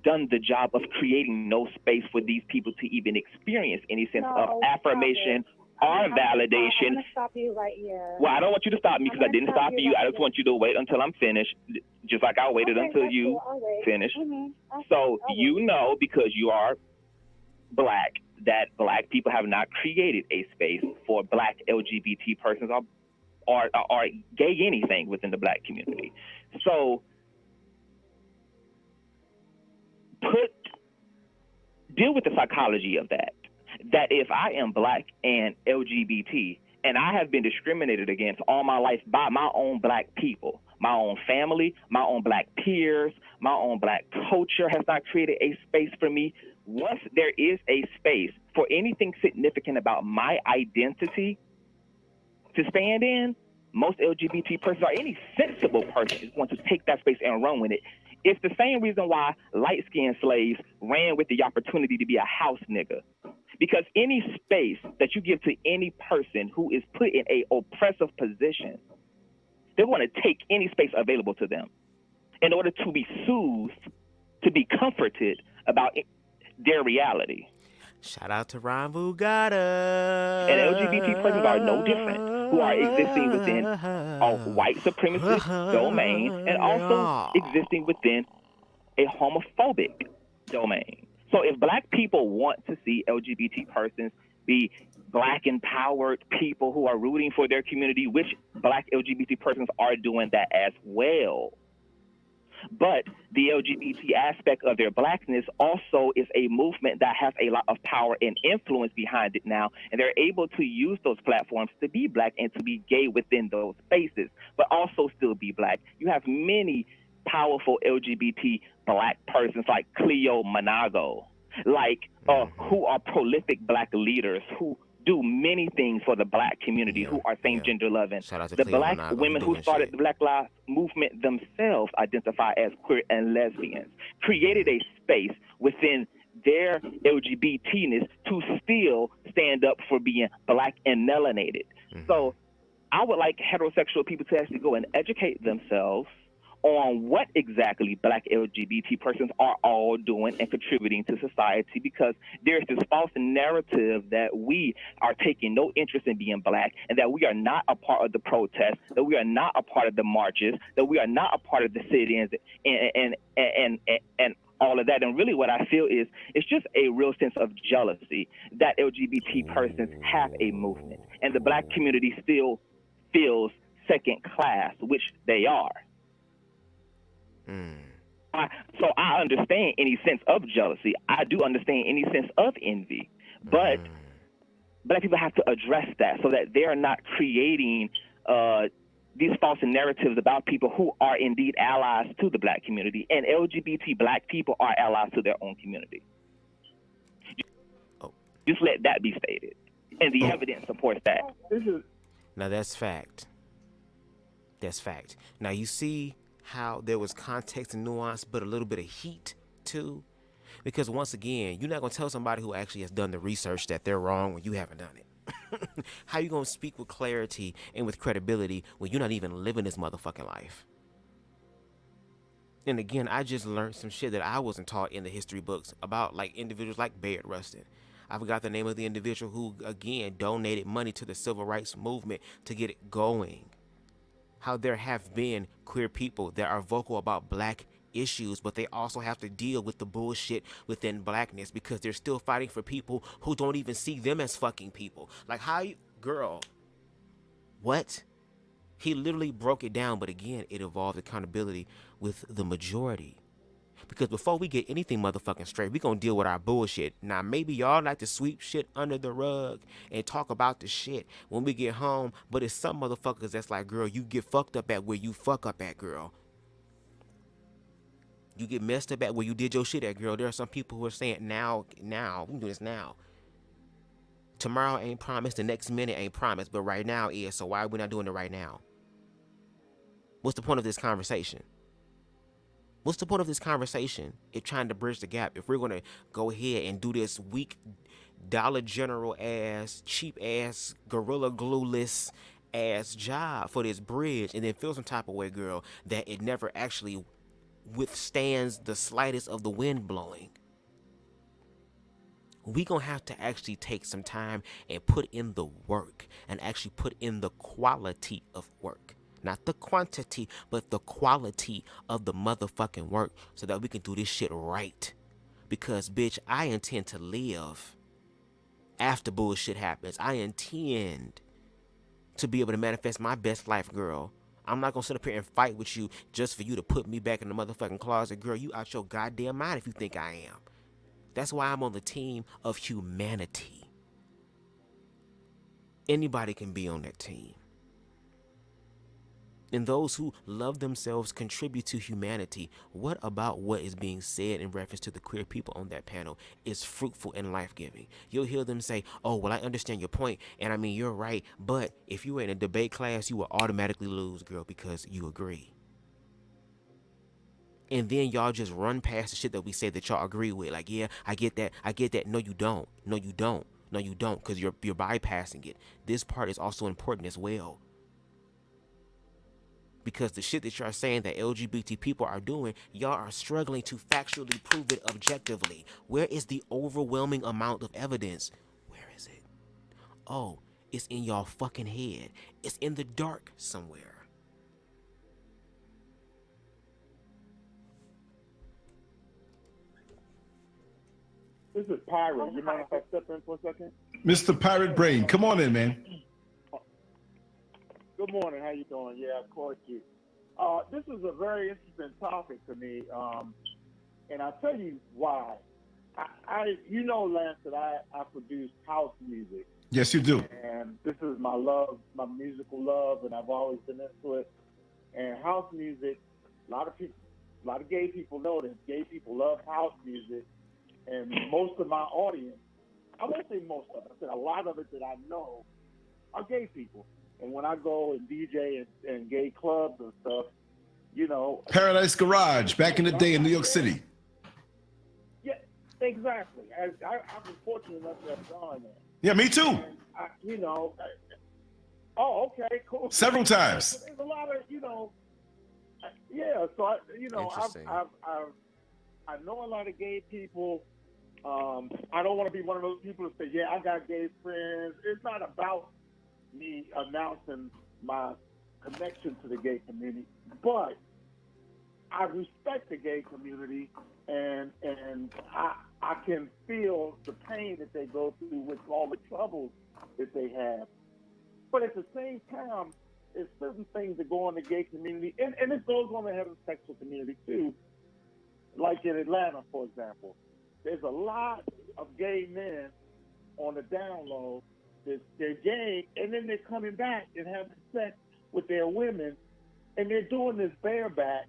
done the job of creating no space for these people to even experience any sense of affirmation or validation. I'm going to stop you right here. Well, I don't want you to stop me because I didn't stop you. I just want you to wait until I'm finished, just like I waited until you finished. So you know, because you are black, that black people have not created a space for black LGBT persons or gay anything within the black community. So deal with the psychology of that if I am black and LGBT and I have been discriminated against all my life by my own black people, my own family, my own black peers, my own black culture has not created a space for me. Once there is a space for anything significant about my identity to stand in, most LGBT persons or any sensible person want to take that space and run with it. It's the same reason why light-skinned slaves ran with the opportunity to be a house nigga. Because any space that you give to any person who is put in a oppressive position, they want to take any space available to them in order to be soothed, to be comforted about their reality. Shout out to BubzDaGawd. And LGBT persons are no different, who are existing within a white supremacist domain and also existing within a homophobic domain. So if black people want to see LGBT persons be black empowered people who are rooting for their community, which black LGBT persons are doing that as well. But the LGBT aspect of their blackness also is a movement that has a lot of power and influence behind it now, and they're able to use those platforms to be black and to be gay within those spaces, but also still be black. You have many powerful LGBT black persons like Cleo Monago, like who are prolific black leaders who do many things for the black community, who are same-gender loving. The black women who started the Black Lives Movement themselves identify as queer and lesbians, created a space within their LGBTness to still stand up for being black and melanated. So I would like heterosexual people to actually go and educate themselves on what exactly black LGBT persons are all doing and contributing to society, because there's this false narrative that we are taking no interest in being black, and that we are not a part of the protests, that we are not a part of the marches, that we are not a part of the sit-ins and all of that. And really what I feel is it's just a real sense of jealousy that LGBT persons have a movement, and the black community still feels second class, which they are. So I understand any sense of jealousy. I do understand any sense of envy. But black people have to address that so that they're not creating these false narratives about people who are indeed allies to the black community. And LGBT black people are allies to their own community. Just let that be stated. And the evidence supports that. Now that's fact. That's fact. Now you see how there was context and nuance, but a little bit of heat too, because once again, you're not gonna tell somebody who actually has done the research that they're wrong when you haven't done it. How you gonna speak with clarity and with credibility when you're not even living this motherfucking life? And again, I just learned some shit that I wasn't taught in the history books about, like individuals like Bayard Rustin. I forgot the name of the individual who again donated money to the civil rights movement to get it going. How there have been queer people that are vocal about black issues, but they also have to deal with the bullshit within blackness because they're still fighting for people who don't even see them as fucking people. Like, how you, girl, what? He literally broke it down, but again, it involved accountability with the majority. Because before we get anything motherfucking straight, we gonna deal with our bullshit. Now, maybe y'all like to sweep shit under the rug and talk about the shit when we get home, but it's some motherfuckers that's like, girl, you get fucked up at where you fuck up at, girl. You get messed up at where you did your shit at, girl. There are some people who are saying, now, we can do this now. Tomorrow ain't promised, the next minute ain't promised, but right now is, so why are we not doing it right now? What's the point of this conversation? What's the point of this conversation if trying to bridge the gap? If we're going to go ahead and do this weak Dollar General ass, cheap ass, Gorilla Glueless ass job for this bridge and then feel some type of way, girl, that it never actually withstands the slightest of the wind blowing. We gonna have to actually take some time and put in the work and actually put in the quality of work. Not the quantity, but the quality of the motherfucking work so that we can do this shit right. Because, bitch, I intend to live after bullshit happens. I intend to be able to manifest my best life, girl. I'm not going to sit up here and fight with you just for you to put me back in the motherfucking closet. Girl, you out your goddamn mind if you think I am. That's why I'm on the team of humanity. Anybody can be on that team. And those who love themselves contribute to humanity. What about what is being said in reference to the queer people on that panel is fruitful and life-giving? You'll hear them say, oh, well, I understand your point, and I mean, you're right, but if you were in a debate class, you will automatically lose, girl, because you agree. And then y'all just run past the shit that we say that y'all agree with. Like, yeah, I get that. No, you don't. No, you don't. No, you don't, because you're bypassing it. This part is also important as well. Because the shit that y'all saying that LGBT people are doing, y'all are struggling to factually prove it objectively. Where is the overwhelming amount of evidence? Where is it? Oh, it's in y'all fucking head. It's in the dark somewhere. This is Pirate. You mind if I step in for a second? Mr. Pirate Brain, come on in, man. Good morning. How you doing? Yeah, of course you. This is a very interesting topic to me, and I'll tell you why. You know, Lance, that I produce house music. Yes, you do. And this is my love, my musical love, and I've always been into it. And house music, a lot of gay people know this. Gay people love house music, and most of my audience, I won't say most of it, I said a lot of it that I know are gay people. And when I go and DJ in gay clubs and stuff, you know. Paradise Garage, back in the day in New York City. Yeah, exactly. I've been fortunate enough to have gone there. Yeah, me too. And oh, okay, cool. Several times. But there's a lot of, you know, yeah. So I know a lot of gay people. I don't want to be one of those people that say, yeah, I got gay friends. It's not about me announcing my connection to the gay community, but I respect the gay community, and I can feel the pain that they go through with all the troubles that they have. But at the same time, there's certain things that go on in the gay community, and this goes on the heterosexual community too. Like in Atlanta, for example, there's a lot of gay men on the down low. They're gay, and then they're coming back and having sex with their women, and they're doing this bareback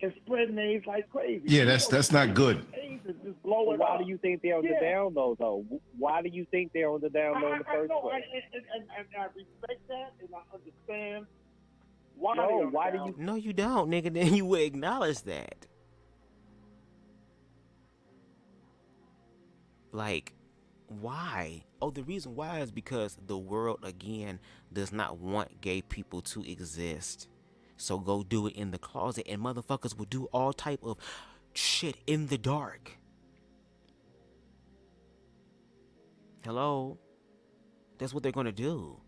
and spreading AIDS like crazy. Yeah, that's not good. AIDS is just blowing Why up. do you think they're on the down low, though? Why do you think they're on the down low in the first place? I respect that, and I understand why. No, why do you? No, you don't, nigga. Then you would acknowledge that. Like, why? Oh, the reason why is because the world, again, does not want gay people to exist. So go do it in the closet, and motherfuckers will do all type of shit in the dark. Hello? That's what they're gonna do.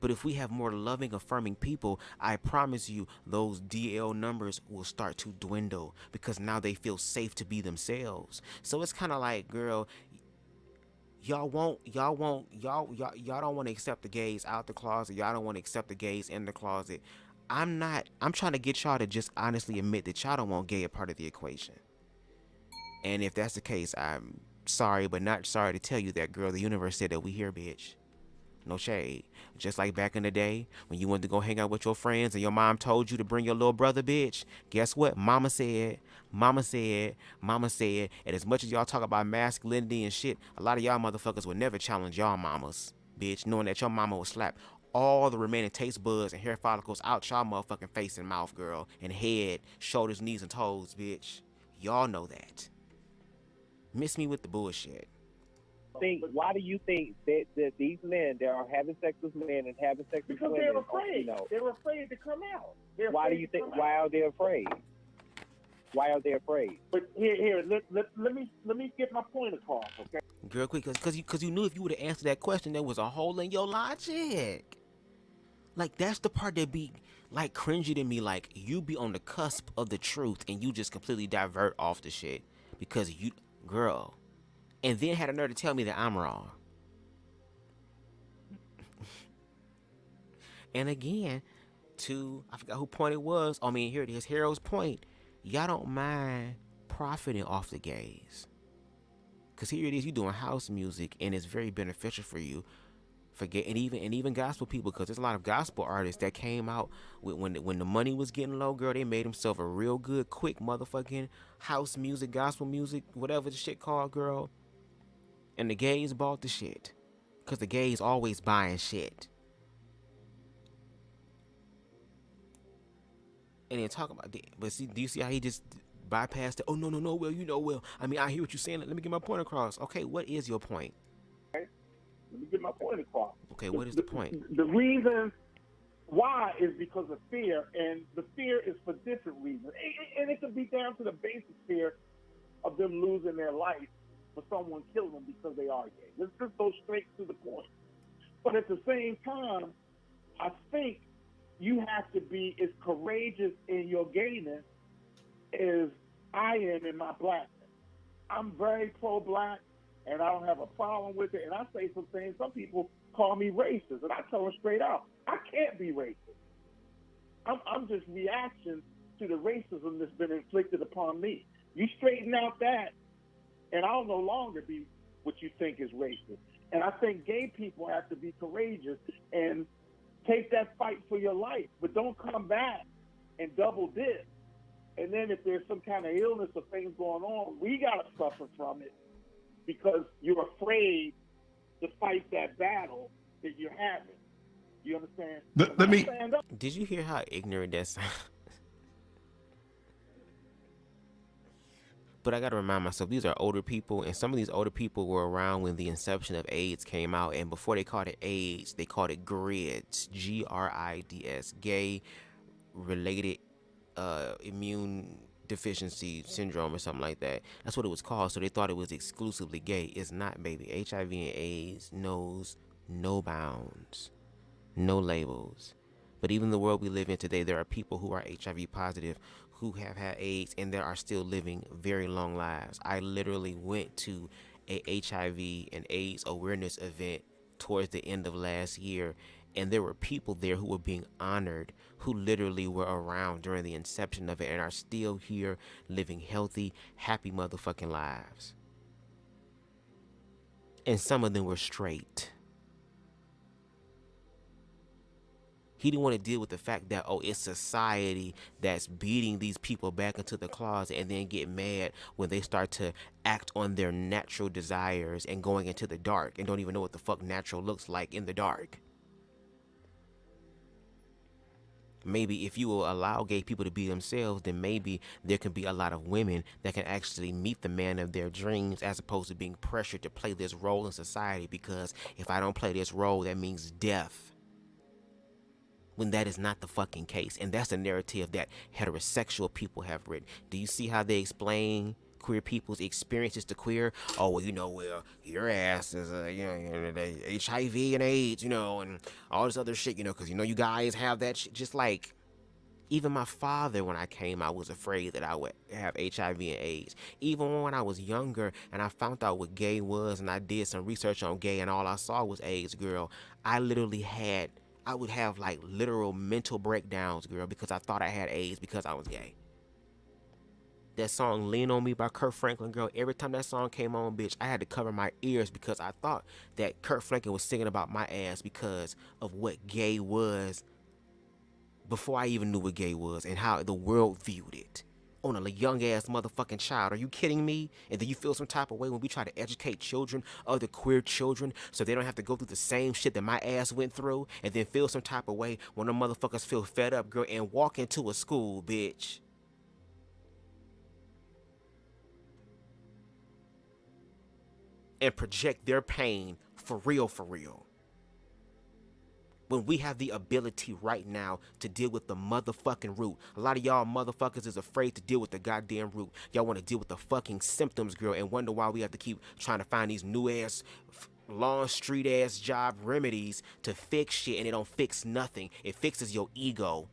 But if we have more loving, affirming people, I promise you those DL numbers will start to dwindle because now they feel safe to be themselves. So it's kind of like, girl, y'all don't want to accept the gays out the closet. Y'all don't want to accept the gays in the closet. I'm trying to get y'all to just honestly admit that y'all don't want gay a part of the equation. And if that's the case, I'm sorry, but not sorry to tell you that, girl. The universe said that we here, bitch. No shade. Just like back in the day when you went to go hang out with your friends and your mom told you to bring your little brother, bitch. Guess what? Mama said. And as much as y'all talk about masculinity and shit, a lot of y'all motherfuckers would never challenge y'all mamas, bitch, knowing that your mama would slap all the remaining taste buds and hair follicles out y'all motherfucking face and mouth, girl, and head, shoulders, knees, and toes, bitch. Y'all know that. Miss me with the bullshit. Why do you think that these men that are having sex with men and having sex with women, they're afraid. They're afraid to come out. Why do you think? Why are they afraid? Why are they afraid? But here, let me get my point across, okay? Girl, quick, because you knew if you would have answered that question, there was a hole in your logic. Like, that's the part that be like cringy to me. Like, you be on the cusp of the truth and you just completely divert off the shit because you, girl. And then had a nerve to tell me that I'm wrong. And again, I forgot who point it was. I mean, here it is, Hero's point. Y'all don't mind profiting off the gays. Because here it is, you doing house music, and it's very beneficial for you. And even gospel people, because there's a lot of gospel artists that came out when the money was getting low, girl. They made themselves a real good, quick motherfucking house music, gospel music, whatever the shit called, girl. And the gays bought the shit. Because the gays always buying shit. And then talk about that. But see, do you see how he just bypassed it? Oh, no, well, you know, well, I mean, I hear what you're saying. Let me get my point across. Okay, what is your point? Okay. Let me get my point across. Okay, what is the point? The reason why is because of fear, and the fear is for different reasons. And it could be down to the basic fear of them losing their life for someone killing them because they are gay. Let's just go straight to the point. But at the same time, I think you have to be as courageous in your gayness as I am in my blackness. I'm very pro-black, and I don't have a problem with it. And I say some things. Some people call me racist, and I tell them straight out, I can't be racist. I'm just reaction to the racism that's been inflicted upon me. You straighten out that, and I'll no longer be what you think is racist. And I think gay people have to be courageous and take that fight for your life, but don't come back and double dip. And then if there's some kind of illness or things going on, we got to suffer from it because you're afraid to fight that battle that you're having. You understand? Let me. Did you hear how ignorant that sounds? But I gotta remind myself, these are older people, and some of these older people were around when the inception of AIDS came out, and before they called it AIDS, they called it GRIDS, GRIDS, gay related immune deficiency syndrome or something like that. That's what it was called, so they thought it was exclusively gay. It's not, baby. HIV and AIDS knows no bounds, no labels. But even in the world we live in today, there are people who are HIV positive who have had AIDS and they are still living very long lives. I literally went to a HIV and AIDS awareness event towards the end of last year, and there were people there who were being honored who literally were around during the inception of it and are still here living healthy, happy motherfucking lives. And some of them were straight. He didn't want to deal with the fact that, oh, it's society that's beating these people back into the closet, and then get mad when they start to act on their natural desires and going into the dark and don't even know what the fuck natural looks like in the dark. Maybe if you will allow gay people to be themselves, then maybe there can be a lot of women that can actually meet the man of their dreams, as opposed to being pressured to play this role in society, because if I don't play this role, that means death. When that is not the fucking case. And that's the narrative that heterosexual people have written. Do you see how they explain queer people's experiences to queer? Oh, well, well, your ass is, HIV and AIDS, and all this other shit, because, you guys have that shit. Just like, even my father, when I came out, was afraid that I would have HIV and AIDS. Even when I was younger and I found out what gay was and I did some research on gay and all I saw was AIDS, girl, I would have like literal mental breakdowns, girl, because I thought I had AIDS because I was gay. That song Lean On Me by Kirk Franklin, girl, every time that song came on, bitch, I had to cover my ears because I thought that Kirk Franklin was singing about my ass because of what gay was before I even knew what gay was and how the world viewed it. On a young ass motherfucking child. Are you kidding me? And then you feel some type of way when we try to educate children, other queer children, so they don't have to go through the same shit that my ass went through, and then feel some type of way when them motherfuckers feel fed up, girl, and walk into a school, bitch. And project their pain for real, for real. When we have the ability right now to deal with the motherfucking root. A lot of y'all motherfuckers is afraid to deal with the goddamn root. Y'all want to deal with the fucking symptoms, girl, and wonder why we have to keep trying to find these new ass, long street ass job remedies to fix shit, and it don't fix nothing. It fixes your ego.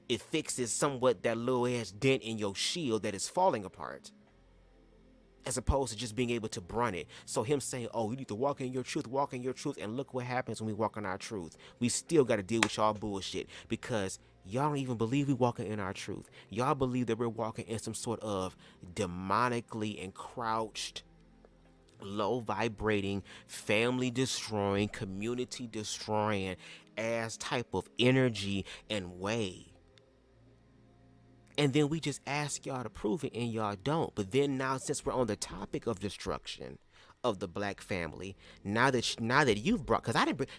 It fixes somewhat that little ass dent in your shield that is falling apart, as opposed to just being able to brunt it. So him saying, oh, you need to walk in your truth, and look what happens when we walk in our truth. We still got to deal with y'all bullshit because y'all don't even believe we walking in our truth. Y'all believe that we're walking in some sort of demonically encrouched, low vibrating, family destroying, community destroying ass type of energy and way. And then we just ask y'all to prove it, and y'all don't. But then now, since we're on the topic of destruction of the black family, now that you've brought,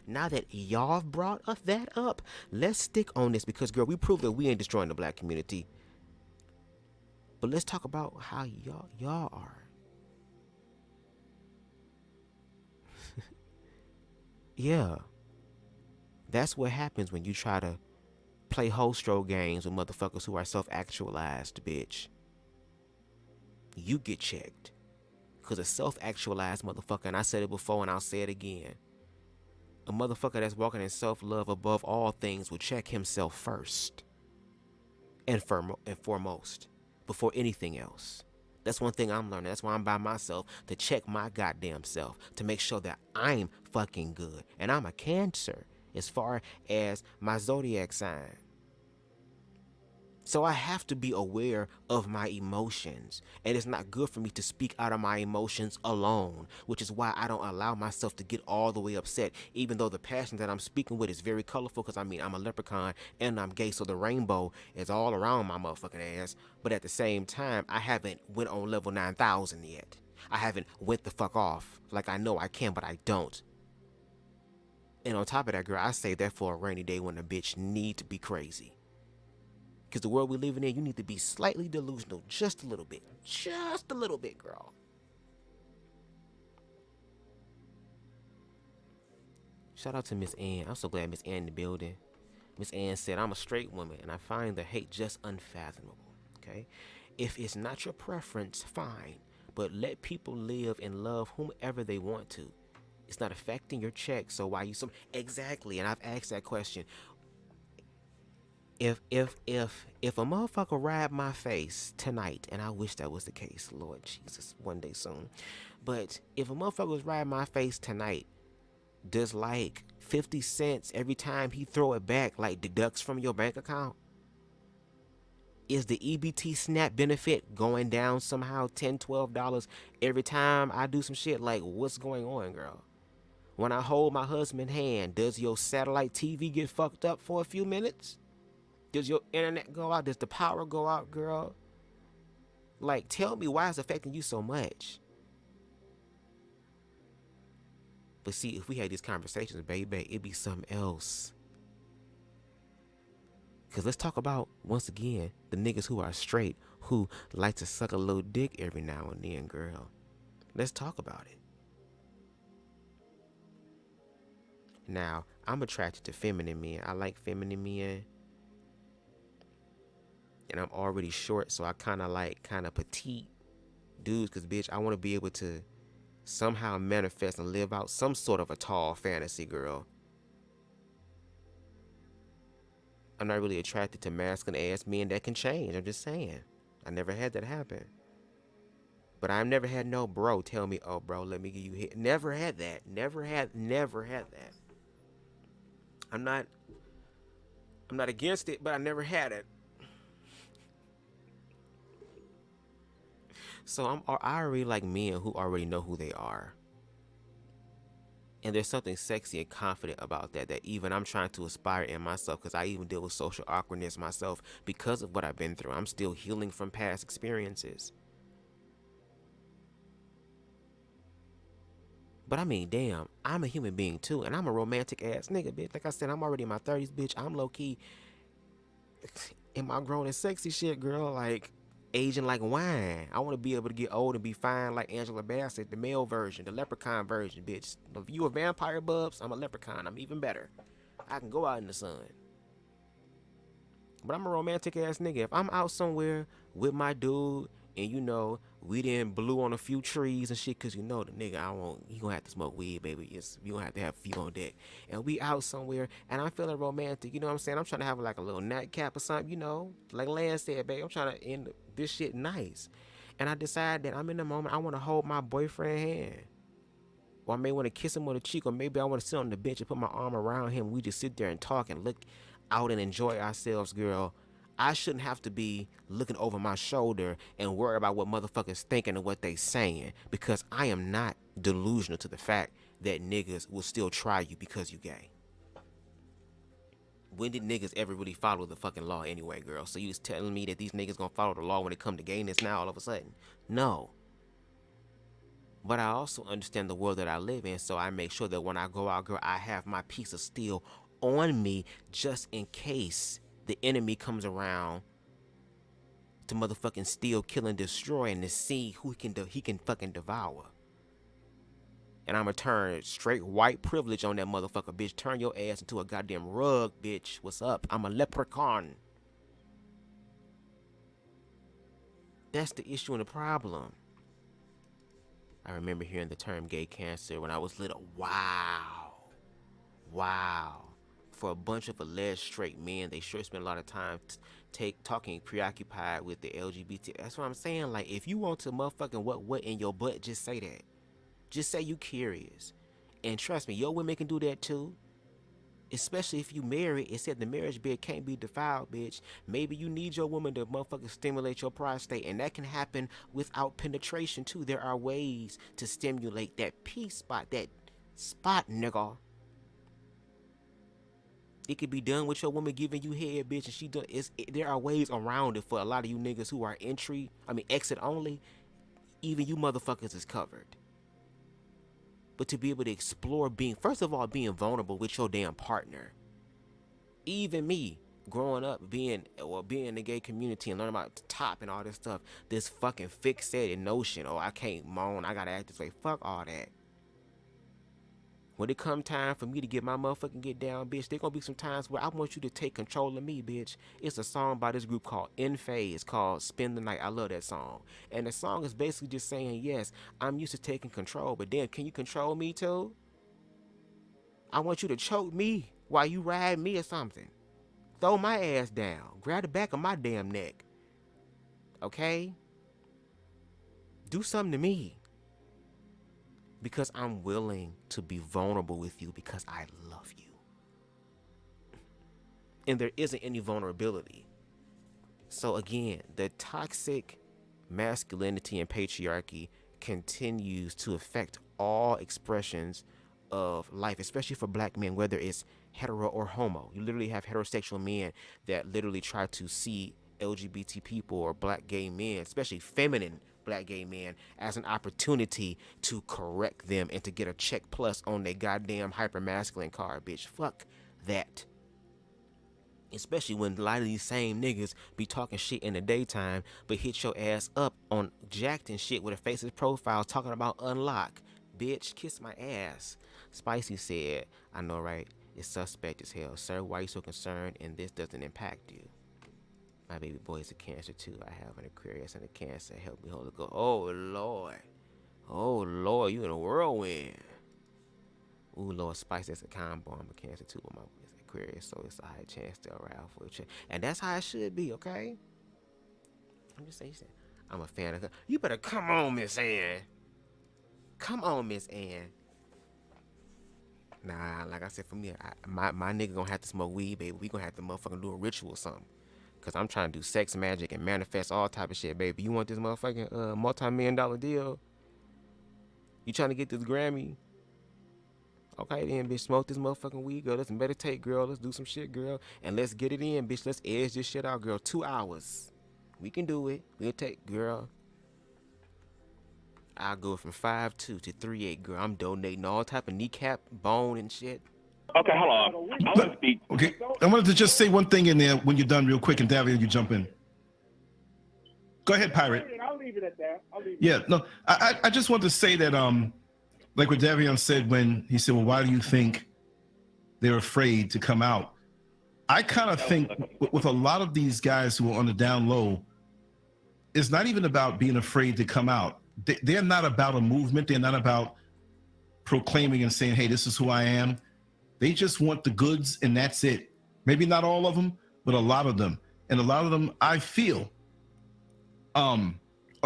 now that y'all have brought that up, let's stick on this because, girl, we proved that we ain't destroying the black community. But let's talk about how y'all are. Yeah, that's what happens when you try to play hostro games with motherfuckers who are self-actualized, bitch. You get checked. Because a self-actualized motherfucker, and I said it before and I'll say it again, a motherfucker that's walking in self-love above all things will check himself first and foremost before anything else. That's one thing I'm learning. That's why I'm by myself, to check my goddamn self, to make sure that I'm fucking good. And I'm a Cancer as far as my zodiac sign. So I have to be aware of my emotions, and it's not good for me to speak out of my emotions alone, which is why I don't allow myself to get all the way upset, even though the passion that I'm speaking with is very colorful, because I mean, I'm a leprechaun and I'm gay, so the rainbow is all around my motherfucking ass. But at the same time, I haven't went on level 9,000 yet. I haven't went the fuck off. Like, I know I can, but I don't. And on top of that, girl, I say that for a rainy day when a bitch need to be crazy. Because the world we're living in, you need to be slightly delusional, just a little bit. Just a little bit, girl. Shout out to Miss Ann. I'm so glad Miss Ann in the building. Miss Ann said, I'm a straight woman, and I find the hate just unfathomable, okay? If it's not your preference, fine. But let people live and love whomever they want to. It's not affecting your check, so why you... Exactly, and I've asked that question. If a motherfucker ride my face tonight, and I wish that was the case, Lord Jesus, one day soon, but if a motherfucker was riding my face tonight, does like 50 cents every time he throw it back like deducts from your bank account? Is the EBT SNAP benefit going down somehow $10, $12 every time I do some shit? Like, what's going on, girl? When I hold my husband's hand, does your satellite TV get fucked up for a few minutes? Does your internet go out? Does the power go out, girl? Like, tell me why it's affecting you so much. But see, if we had these conversations, baby, it'd be something else. Because let's talk about, once again, the niggas who are straight, who like to suck a little dick every now and then, girl. Let's talk about it. Now, I'm attracted to feminine men. I like feminine men. And I'm already short, so I kind of petite dudes, because, bitch, I want to be able to somehow manifest and live out some sort of a tall fantasy, girl. I'm not really attracted to masculine ass men that can change. I'm just saying. I never had that happen. But I've never had no bro tell me, oh, bro, let me give you hit. Never had that. Never had that. I'm not against it, but I never had it. So I already like men who already know who they are. And there's something sexy and confident about that even I'm trying to aspire in myself, because I even deal with social awkwardness myself because of what I've been through. I'm still healing from past experiences. But I mean, damn, I'm a human being too, and I'm a romantic ass nigga, bitch. Like I said, I'm already in my 30s, bitch. I'm low key in my grown and sexy shit, girl. Like, aging like wine. I want to be able to get old and be fine like Angela Bassett, the male version, the leprechaun version, bitch. If you a vampire, Bubs, I'm a leprechaun. I'm even better. I can go out in the sun. But I'm a romantic ass nigga. If I'm out somewhere with my dude, and you know, we didn't blew on a few trees and shit, cause you know the nigga, he gonna have to smoke weed, baby. You gonna have to have a few on deck. And we out somewhere, and I'm feeling romantic, you know what I'm saying? I'm trying to have like a little nightcap or something, you know? Like Lance said, baby, I'm trying to end this shit nice. And I decide that I'm in the moment, I wanna hold my boyfriend's hand. Or I may wanna kiss him on the cheek, or maybe I wanna sit on the bench and put my arm around him. We just sit there and talk and look out and enjoy ourselves, girl. I shouldn't have to be looking over my shoulder and worry about what motherfuckers thinking and what they saying, because I am not delusional to the fact that niggas will still try you because you gay. When did niggas ever really follow the fucking law anyway, girl? So you was telling me that these niggas gonna follow the law when it come to gayness now all of a sudden? No. But I also understand the world that I live in, so I make sure that when I go out, girl, I have my piece of steel on me just in case the enemy comes around to motherfucking steal, kill, and destroy, and to see who he can fucking devour. And I'ma turn straight white privilege on that motherfucker, bitch. Turn your ass into a goddamn rug, bitch. What's up? I'm a leprechaun. That's the issue and the problem. I remember hearing the term gay cancer when I was little. Wow. For a bunch of alleged straight men, they sure spend a lot of time talking preoccupied with the LGBT. That's what I'm saying. Like, if you want to motherfucking what in your butt, just say that. Just say you curious. And trust me, your women can do that too. Especially if you married, it said the marriage bed can't be defiled, bitch. Maybe you need your woman to motherfucking stimulate your prostate, and that can happen without penetration too. There are ways to stimulate that P spot, nigga. It could be done with your woman giving you head, bitch, and she done. There are ways around it for a lot of you niggas who are exit only. Even you motherfuckers is covered. But to be able to explore first of all, being vulnerable with your damn partner. Even me, growing up, being in the gay community and learning about the top and all this stuff, this fucking fixated notion, I can't moan, I gotta act this way. Fuck all that. When it come time for me to get my motherfucking get down, bitch, there gonna be some times where I want you to take control of me, bitch. It's a song by this group called In Phase called Spend the Night. I love that song. And the song is basically just saying, yes, I'm used to taking control, but then can you control me too? I want you to choke me while you ride me or something. Throw my ass down. Grab the back of my damn neck. Okay? Do something to me. Because I'm willing to be vulnerable with you because I love you. And there isn't any vulnerability. So again, the toxic masculinity and patriarchy continues to affect all expressions of life, especially for black men, whether it's hetero or homo. You literally have heterosexual men that literally try to see LGBT people or black gay men, especially feminine black gay men, as an opportunity to correct them and to get a check plus on their goddamn hyper-masculine card, bitch. Fuck that. Especially when a lot of these same niggas be talking shit in the daytime, but hit your ass up on jacked and shit with a faceless profile talking about unlock. Bitch, kiss my ass. Spicy said, I know, right? It's suspect as hell. Sir, why are you so concerned and this doesn't impact you? My baby boy is a Cancer too. I have an Aquarius and a Cancer. Help me hold it go. Oh Lord. Oh Lord, you in a whirlwind. Ooh Lord, Spice, that's a combo. I'm a Cancer too with my Aquarius, so it's a high chance to arouse for a check. And that's how it should be, okay? I'm just saying, I'm a fan of her. You better come on, Miss Ann. Come on, Miss Ann. Nah, like I said, for me, my nigga gonna have to smoke weed, baby. We gonna have to motherfucking do a ritual or something. Cause I'm trying to do sex magic and manifest all type of shit, baby. You want this motherfucking multi-million-dollar deal? You trying to get this Grammy? Okay then, bitch, smoke this motherfucking weed, girl. Let's meditate, girl. Let's do some shit, girl. And let's get it in, bitch. Let's edge this shit out, girl. 2 hours. We can do it. We'll take, girl. I'll go from 5'2" to 3'8", girl. I'm donating all type of kneecap, bone, and shit. Okay, hold on. I want to speak. Okay, I wanted to just say one thing in there when you're done real quick, and Davia, you jump in. Go ahead, Pirate. I'll leave it at that. No, I just want to say that, like what Davion said when he said, well, why do you think they're afraid to come out? I kind of think with a lot of these guys who are on the down low, it's not even about being afraid to come out. They're not about a movement. They're not about proclaiming and saying, hey, this is who I am. They just want the goods, and that's it. Maybe not all of them, but a lot of them. And a lot of them, I feel, are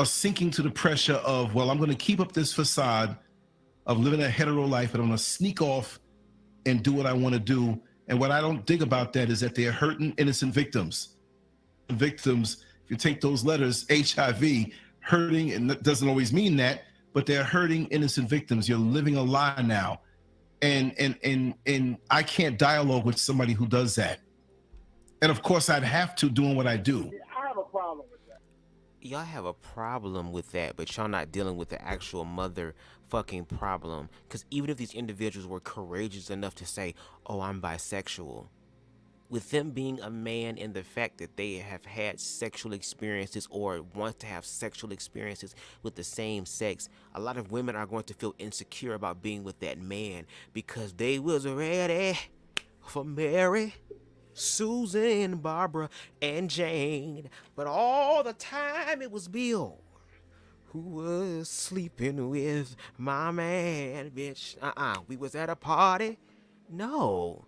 sinking to the pressure of, well, I'm going to keep up this facade of living a hetero life, and I'm going to sneak off and do what I want to do. And what I don't dig about that is that they're hurting innocent victims. Victims, if you take those letters, HIV, hurting, and that doesn't always mean that, but they're hurting innocent victims. You're living a lie now. And I can't dialogue with somebody who does that. And of course I'd have to doing what I do. I have a problem with that. Y'all have a problem with that, but y'all not dealing with the actual motherfucking problem. Because even if these individuals were courageous enough to say, oh, I'm bisexual, with them being a man and the fact that they have had sexual experiences or want to have sexual experiences with the same sex, a lot of women are going to feel insecure about being with that man because they was ready for Mary, Susan, Barbara, and Jane. But all the time it was Bill who was sleeping with my man, bitch. We was at a party. No.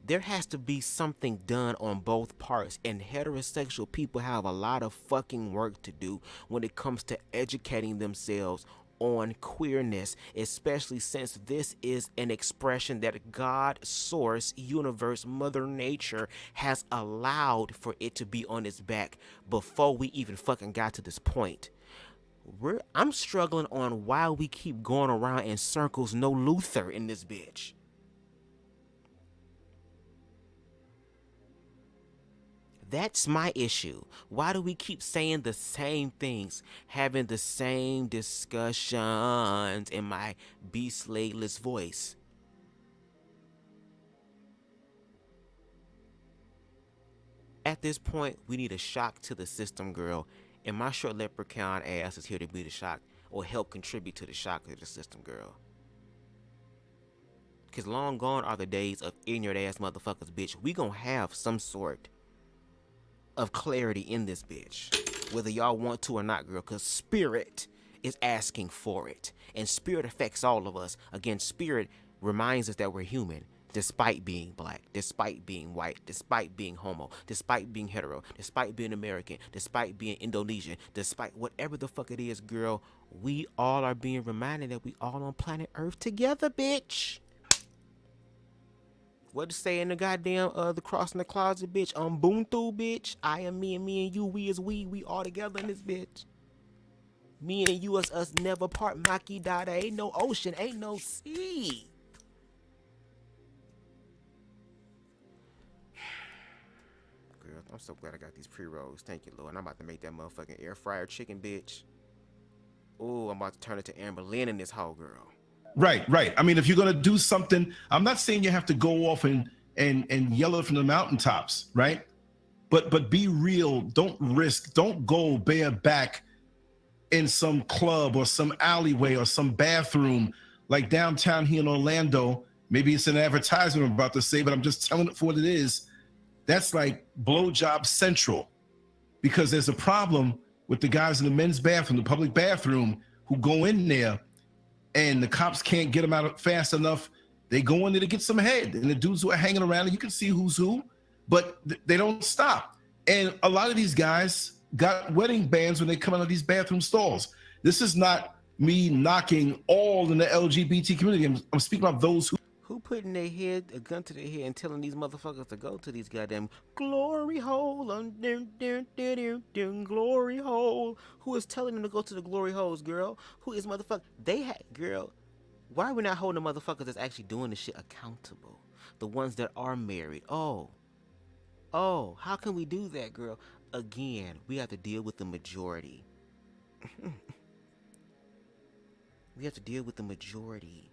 There has to be something done on both parts, and heterosexual people have a lot of fucking work to do when it comes to educating themselves on queerness, especially since this is an expression that God, source, universe, mother nature has allowed for it to be on its back before we even fucking got to this point. I'm struggling on why we keep going around in circles, no Luther in this bitch. That's my issue. Why do we keep saying the same things, having the same discussions in my beastly-less voice? At this point, we need a shock to the system, girl. And my short leprechaun ass is here to be the shock or help contribute to the shock of the system, girl. Because long gone are the days of ignorant ass motherfuckers, bitch. We gonna have some sort of clarity in this bitch, whether y'all want to or not, girl, because spirit is asking for it, and spirit affects all of us. Again, spirit reminds us that we're human, despite being black, despite being white, despite being homo, despite being hetero, despite being American, despite being Indonesian, despite whatever the fuck it is, girl. We all are being reminded that we all on planet Earth together, bitch. What to say in the goddamn the crossing the closet, bitch? Ubuntu, bitch. I am me and me and you. We is we all together in this bitch. Me and you, us never part. Maki dada. Ain't no ocean, ain't no sea. Girl, I'm so glad I got these pre-rolls. Thank you, Lord. And I'm about to make that motherfucking air fryer chicken, bitch. Oh, I'm about to turn it to Amber Lynn in this whole girl. Right. I mean, if you're gonna do something, I'm not saying you have to go off and yell it from the mountaintops, right? But be real. Don't risk. Don't go bareback in some club or some alleyway or some bathroom like downtown here in Orlando. Maybe it's an advertisement I'm about to say, but I'm just telling it for what it is. That's like blowjob central, because there's a problem with the guys in the men's bathroom, the public bathroom, who go in there and the cops can't get them out fast enough. They go in there to get some head, and the dudes who are hanging around, and you can see who's who, but they don't stop. And a lot of these guys got wedding bands when they come out of these bathroom stalls. This is not me knocking all in the LGBT community. I'm speaking about those who putting their head, a gun to their head, and telling these motherfuckers to go to these goddamn glory hole, glory hole. Who is telling them to go to the glory holes, girl? Who is motherfucker? Girl, why are we not holding the motherfuckers that's actually doing this shit accountable? The ones that are married. Oh, how can we do that, girl? Again, we have to deal with the majority. We have to deal with the majority.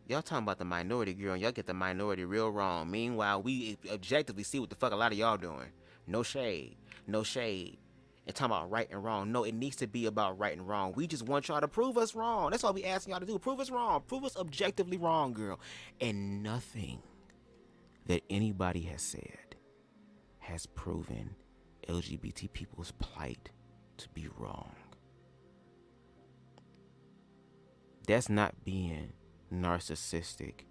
Y'all talking about the minority, girl, and y'all get the minority real wrong. Meanwhile, we objectively see what the fuck a lot of y'all doing. No shade. And talking about right and wrong. No, it needs to be about right and wrong. We just want y'all to prove us wrong. That's all we asking y'all to do. Prove us wrong. Prove us objectively wrong, girl. And nothing that anybody has said has proven LGBT people's plight to be wrong. That's not being narcissistic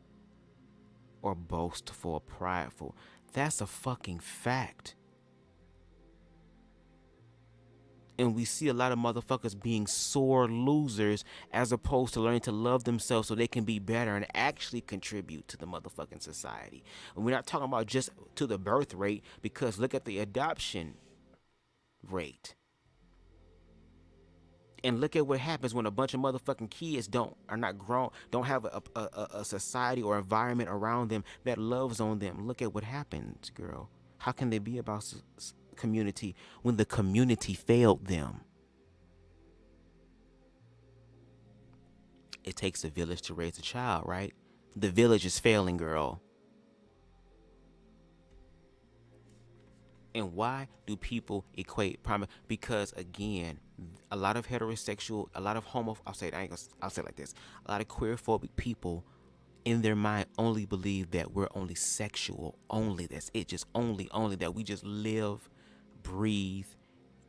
or boastful or prideful. That's a fucking fact. And we see a lot of motherfuckers being sore losers as opposed to learning to love themselves so they can be better and actually contribute to the motherfucking society. And we're not talking about just to the birth rate, because look at the adoption rate. And look at what happens when a bunch of motherfucking kids are not grown, don't have a society or environment around them that loves on them. Look at what happens, girl. How can they be about community when the community failed them? It takes a village to raise a child, right? The village is failing, girl. And why do people equate because again, a lot of heterosexual, a lot of I'll say it like this. A lot of queerphobic people in their mind only believe that we're only sexual, only that's it, just only that we just live, breathe,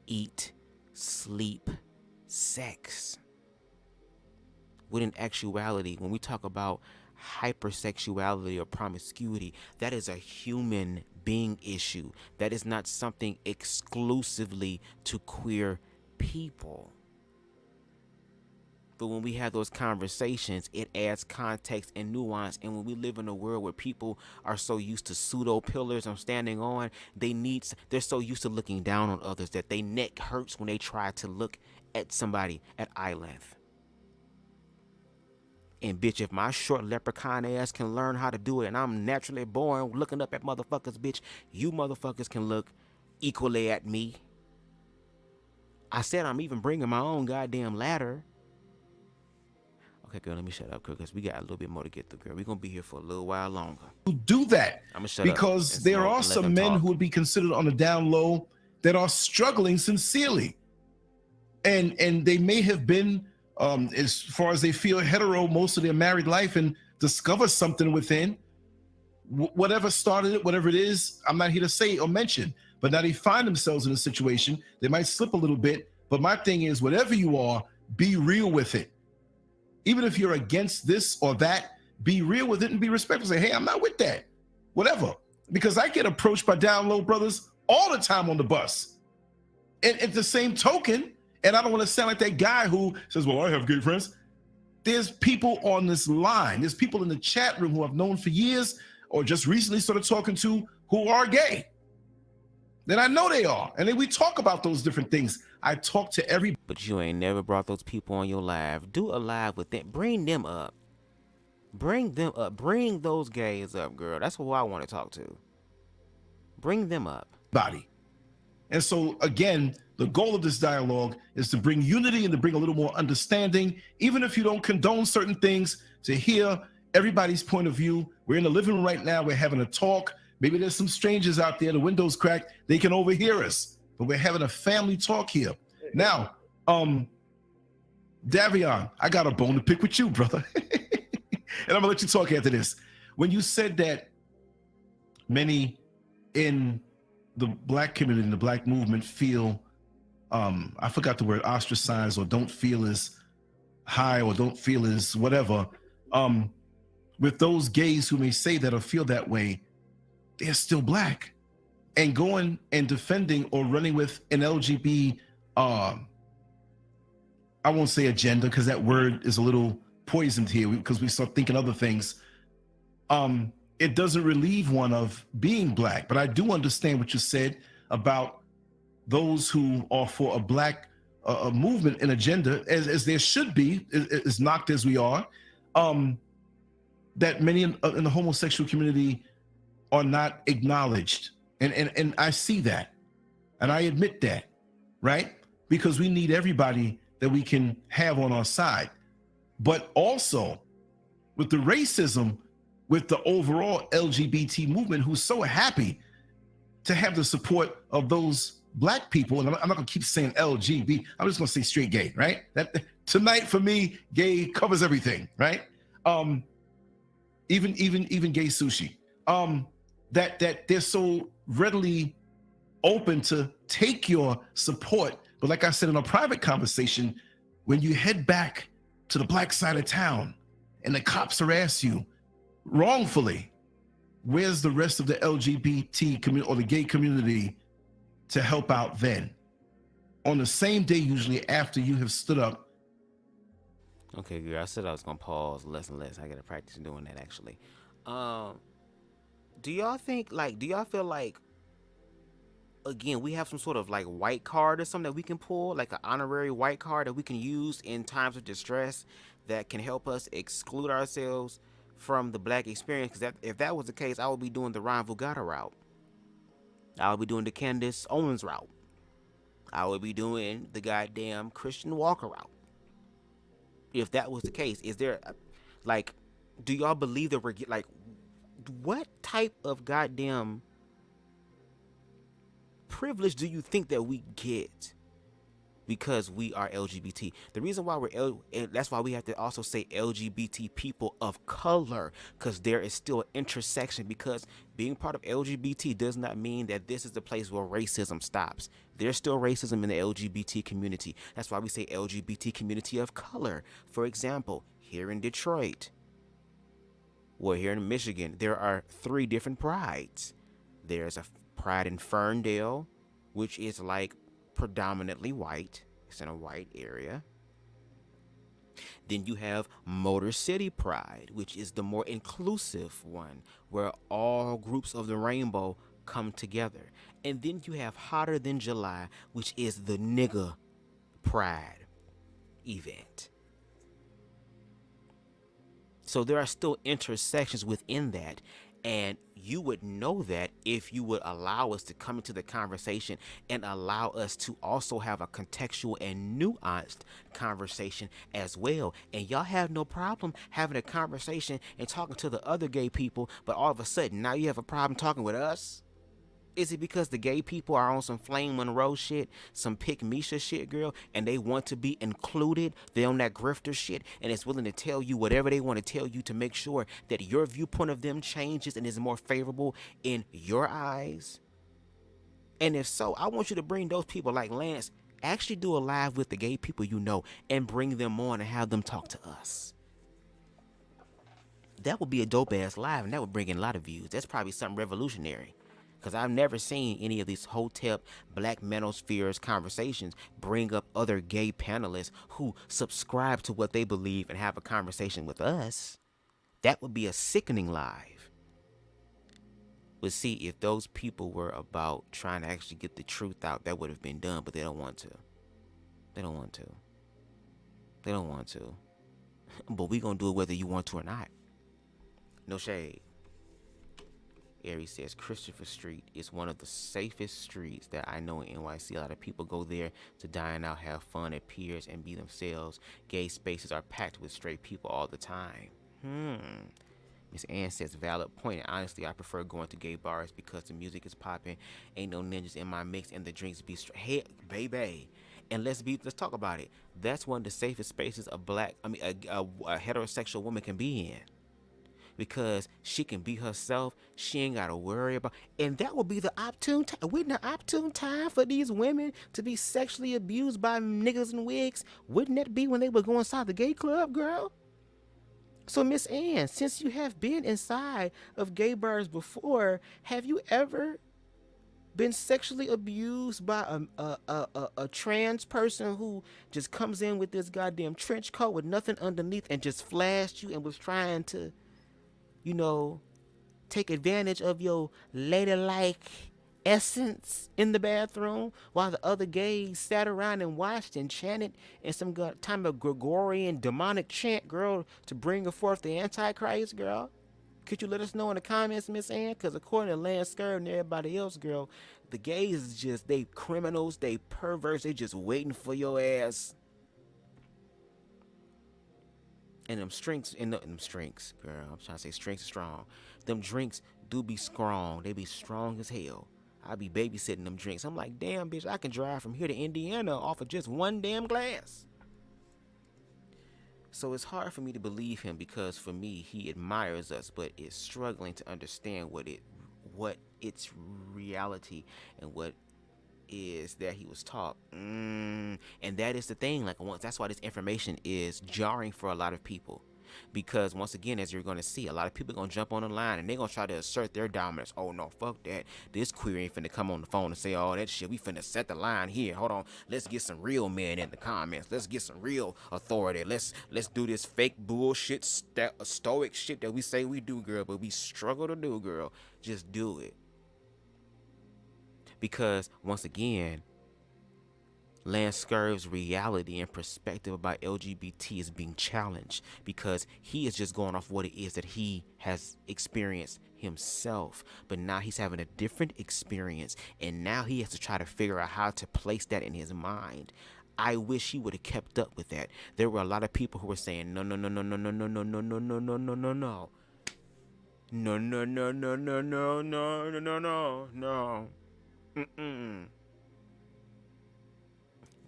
eat, sleep, sex. When in actuality, when we talk about hypersexuality or promiscuity, that is a human being issue. That is not something exclusively to queer people. But when we have those conversations, it adds context and nuance. And when we live in a world where people are so used to pseudo pillars I'm standing on, they're so used to looking down on others that their neck hurts when they try to look at somebody at eye length. And bitch, if my short leprechaun ass can learn how to do it, and I'm naturally born looking up at motherfuckers, bitch, you motherfuckers can look equally at me. I said I'm even bringing my own goddamn ladder. Okay, girl, let me shut up, because we got a little bit more to get through, girl. We're going to be here for a little while longer. Do that. I'm going to shut up. Because there are some men who would be considered on the down low that are struggling sincerely. And they may have been, as far as they feel, hetero most of their married life and discover something within. Whatever started it, whatever it is, I'm not here to say or mention. But now they find themselves in a situation, they might slip a little bit. But my thing is, whatever you are, be real with it. Even if you're against this or that, be real with it and be respectful. Say, hey, I'm not with that. Whatever. Because I get approached by down low brothers all the time on the bus. And at the same token, and I don't want to sound like that guy who says, well, I have gay friends. There's people on this line. There's people in the chat room who I've known for years or just recently started talking to who are gay. Then I know they are. And then we talk about those different things. I talk to every. But you ain't never brought those people on your live. Do a live with them. Bring them up. Bring them up. Bring those gays up, girl. That's who I want to talk to. Bring them up. Body. And so, again, the goal of this dialogue is to bring unity and to bring a little more understanding, even if you don't condone certain things, to hear everybody's point of view. We're in the living room right now. We're having a talk. Maybe there's some strangers out there. The window's cracked. They can overhear us. But we're having a family talk here. Now, Davion, I got a bone to pick with you, brother. And I'm going to let you talk after this. When you said that many in the black community, in the black movement feel, I forgot the word, ostracized, or don't feel as high, or don't feel as whatever, with those gays who may say that or feel that way, they're still black. And going and defending or running with an LGBT, I won't say agenda, because that word is a little poisoned here because we start thinking other things. It doesn't relieve one of being black. But I do understand what you said about those who are for a black movement and agenda, as there should be, as knocked as we are, that many in the homosexual community are not acknowledged. And I see that, and I admit that, right? Because we need everybody that we can have on our side. But also with the racism, with the overall LGBT movement, who's so happy to have the support of those black people. And I'm not gonna keep saying LGBT, I'm just gonna say straight gay, right? That tonight for me, gay covers everything, right? Even gay sushi. That they're so readily open to take your support. But like I said in a private conversation, when you head back to the black side of town and the cops harass you wrongfully, where's the rest of the LGBT community or the gay community to help out then? On the same day, usually after you have stood up. Okay, girl, I said I was gonna pause less and less. I gotta practice doing that, actually. Do y'all feel like, again, we have some sort of like white card or something that we can pull, like an honorary white card that we can use in times of distress that can help us exclude ourselves from the black experience? Because if that was the case, I would be doing the Ron Vugata route. I would be doing the Candace Owens route. I would be doing the goddamn Christian Walker route. If that was the case, is there, like, do y'all believe that we're like, what type of goddamn privilege do you think that we get because we are LGBT? The reason why that's why we have to also say LGBT people of color, because there is still an intersection, because being part of LGBT does not mean that this is the place where racism stops. There's still racism in the LGBT community. That's why we say LGBT community of color. For example, here in Detroit, well, here in Michigan, there are 3 different prides. There's a pride in Ferndale, which is like predominantly white. It's in a white area. Then you have Motor City Pride, which is the more inclusive one, where all groups of the rainbow come together. And then you have Hotter Than July, which is the nigga pride event. So there are still intersections within that. And you would know that if you would allow us to come into the conversation and allow us to also have a contextual and nuanced conversation as well. And y'all have no problem having a conversation and talking to the other gay people, but all of a sudden now you have a problem talking with us? Is it because the gay people are on some Flame Monroe shit, some Pick Misha shit, girl, and they want to be included? They're on that grifter shit, and it's willing to tell you whatever they want to tell you to make sure that your viewpoint of them changes and is more favorable in your eyes? And if so, I want you to bring those people like Lance, actually do a live with the gay people you know, and bring them on and have them talk to us. That would be a dope-ass live, and that would bring in a lot of views. That's probably something revolutionary. Because I've never seen any of these Hotep Black Manospheres conversations bring up other gay panelists who subscribe to what they believe and have a conversation with us. That would be a sickening live. But see, if those people were about trying to actually get the truth out, that would have been done, but they don't want to. They don't want to. They don't want to. But we gonna do it whether you want to or not. No shade. Aries says Christopher Street is one of the safest streets that I know in NYC. A lot of people go there to dine out, have fun at piers, and be themselves. Gay spaces are packed with straight people all the time. Miss Ann says valid point. And honestly, I prefer going to gay bars because the music is popping. Ain't no ninjas in my mix, and the drinks be straight. Hey, baby. And let's talk about it. That's one of the safest spaces a heterosexual woman can be in. Because she can be herself, she ain't gotta worry about, and that would be the opportune time. Wouldn't the opportune time for these women to be sexually abused by niggas in wigs? Wouldn't that be when they would go inside the gay club, girl? So Miss Ann, since you have been inside of gay bars before, have you ever been sexually abused by a trans person who just comes in with this goddamn trench coat with nothing underneath and just flashed you and was trying to, you know, take advantage of your ladylike essence in the bathroom while the other gays sat around and watched and chanted in some time of Gregorian demonic chant, girl, to bring forth the Antichrist, girl? Could you let us know in the comments, Miss Ann? Because according to Lance Scurv and everybody else, girl, the gays is just, they criminals, they perverts, they just waiting for your ass. And them strengths, girl, I'm trying to say strengths are strong. Them drinks do be strong. They be strong as hell. I be babysitting them drinks. I'm like, damn, bitch, I can drive from here to Indiana off of just one damn glass. So it's hard for me to believe him because for me, he admires us, but is struggling to understand what its reality and what is that he was taught. And that is the thing. Like, that's why this information is jarring for a lot of people. Because once again, as you're going to see, a lot of people are going to jump on the line and they're going to try to assert their dominance. Oh, no, fuck that. This queer ain't finna come on the phone and say all that shit. We finna set the line here. Hold on. Let's get some real men in the comments. Let's get some real authority. Let's do this fake bullshit, stoic shit that we say we do, girl, but we struggle to do, girl. Just do it. Because, once again, Lance Scurv's reality and perspective about LGBT is being challenged because he is just going off what it is that he has experienced himself. But now he's having a different experience, and now he has to try to figure out how to place that in his mind. I wish he would have kept up with that. There were a lot of people who were saying, no.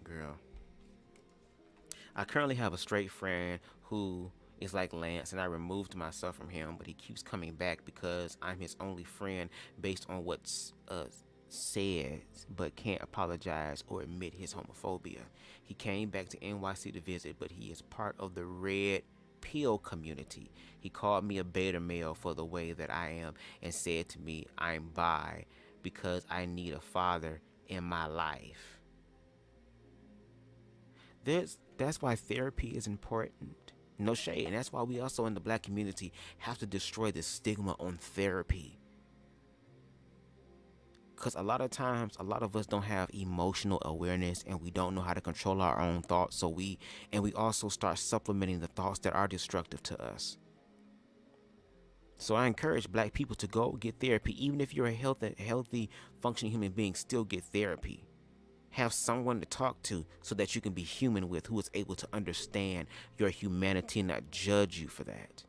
Girl, I currently have a straight friend who is like Lance, and I removed myself from him, but he keeps coming back because I'm his only friend based on what's said, but can't apologize or admit his homophobia. He came back to NYC to visit, but he is part of the red pill community. He called me a beta male for the way that I am and said to me I'm bi because I need a father in my life. That's why therapy is important. No shade. And that's why we also in the black community have to destroy the stigma on therapy. Because a lot of times, a lot of us don't have emotional awareness and we don't know how to control our own thoughts. So we also start supplementing the thoughts that are destructive to us. So I encourage black people to go get therapy. Even if you're a healthy, functioning human being, still get therapy. Have someone to talk to so that you can be human with, who is able to understand your humanity and not judge you for that.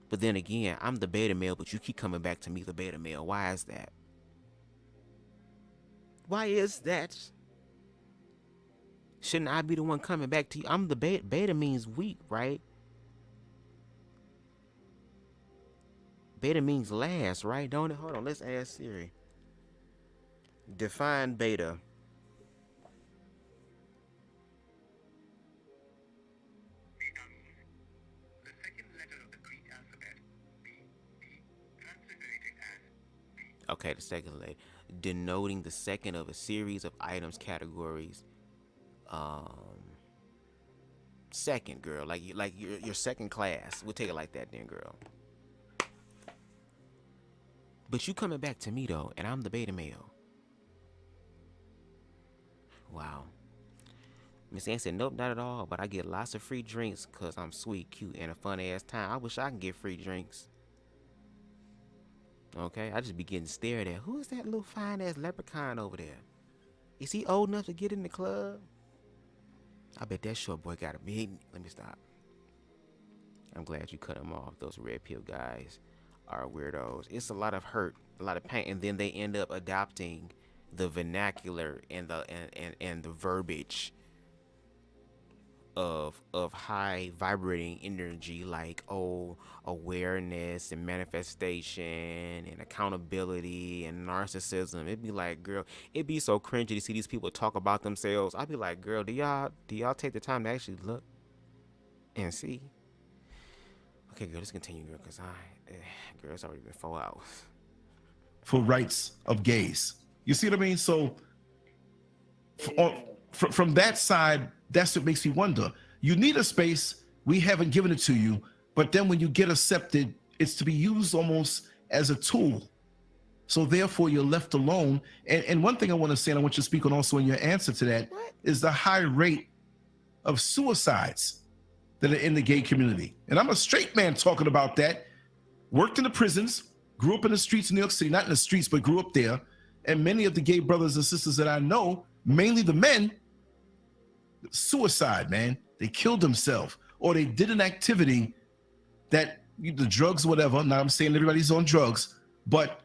But then again, I'm the beta male, but you keep coming back to me, the beta male. Why is that? Why is that? Shouldn't I be the one coming back to you? I'm the beta. Beta means weak, right? Beta means last, right? Don't it? Hold on, let's ask Siri. Define beta. Okay, the second letter, denoting the second of a series of items, categories. Second, girl, like your second class. We'll take it like that, then, girl. But you coming back to me though, and I'm the beta male. Wow. Miss Ann said, nope, not at all. But I get lots of free drinks because I'm sweet, cute, and a fun ass time. I wish I can get free drinks. Okay, I just be getting stared at. Who is that little fine ass leprechaun over there? Is he old enough to get in the club? I bet that short boy got a big. Let me stop. I'm glad you cut him off. Those red pill guys are weirdos. It's a lot of hurt, a lot of pain, and then they end up adopting the vernacular and the verbiage of high vibrating energy, like awareness and manifestation and accountability and narcissism. It'd be like, girl, it'd be so cringy to see these people talk about themselves. I'd be like, girl, do y'all take the time to actually look and see? Okay, girl, let's continue, girl, because girl, it's already been 4 hours. For rights of gays. You see what I mean? So from that side, that's what makes me wonder. You need a space. We haven't given it to you. But then when you get accepted, it's to be used almost as a tool. So therefore, you're left alone. And one thing I want to say, and I want you to speak on also in your answer to that, is the high rate of suicides that are in the gay community. And I'm a straight man talking about that. Worked in the prisons, grew up in the streets of New York City, not in the streets, but grew up there. And many of the gay brothers and sisters that I know, mainly the men, suicide, man. They killed themselves, or they did an activity that the drugs, whatever. Now I'm saying everybody's on drugs, but,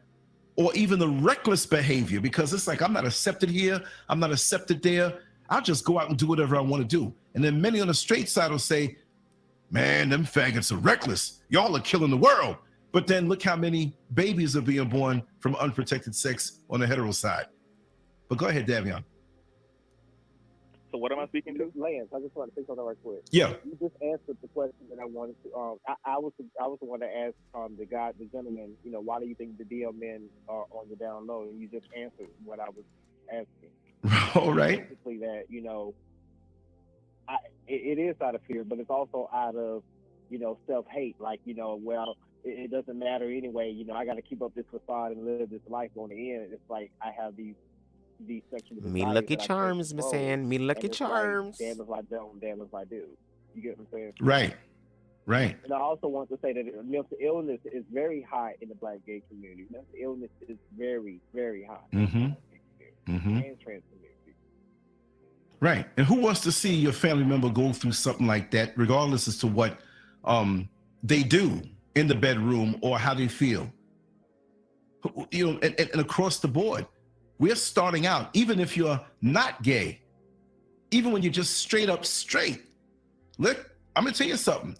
or even the reckless behavior, because it's like, I'm not accepted here. I'm not accepted there. I'll just go out and do whatever I want to do. And then many on the straight side will say, man, them faggots are reckless. Y'all are killing the world. But then look how many babies are being born from unprotected sex on the hetero side. But go ahead, Davion. So what am I speaking to? Lance, I just want to say something right quick. Yeah. You just answered the question that I wanted to. I was the one that asked the gentleman, why do you think the DL men are on the down low? And you just answered what I was asking. All right. Basically that, it is out of fear, but it's also out of, self-hate. Like, well, it doesn't matter anyway. I got to keep up this facade and live this life on the end. It's like I have these sexual desires. Me lucky charms, Miss Ann. Me lucky charms. Like, damn if I don't, damn if I do. You get what I'm saying? Right. Right. And I also want to say that mental illness is very high in the Black gay community. Mental illness is very, very high. Mm-hmm. Mm-hmm. And trans community. Right. And who wants to see your family member go through something like that, regardless as to what they do in the bedroom or how they feel? And across the board, we're starting out, even if you're not gay, even when you're just straight up straight. Look, I'm gonna tell you something.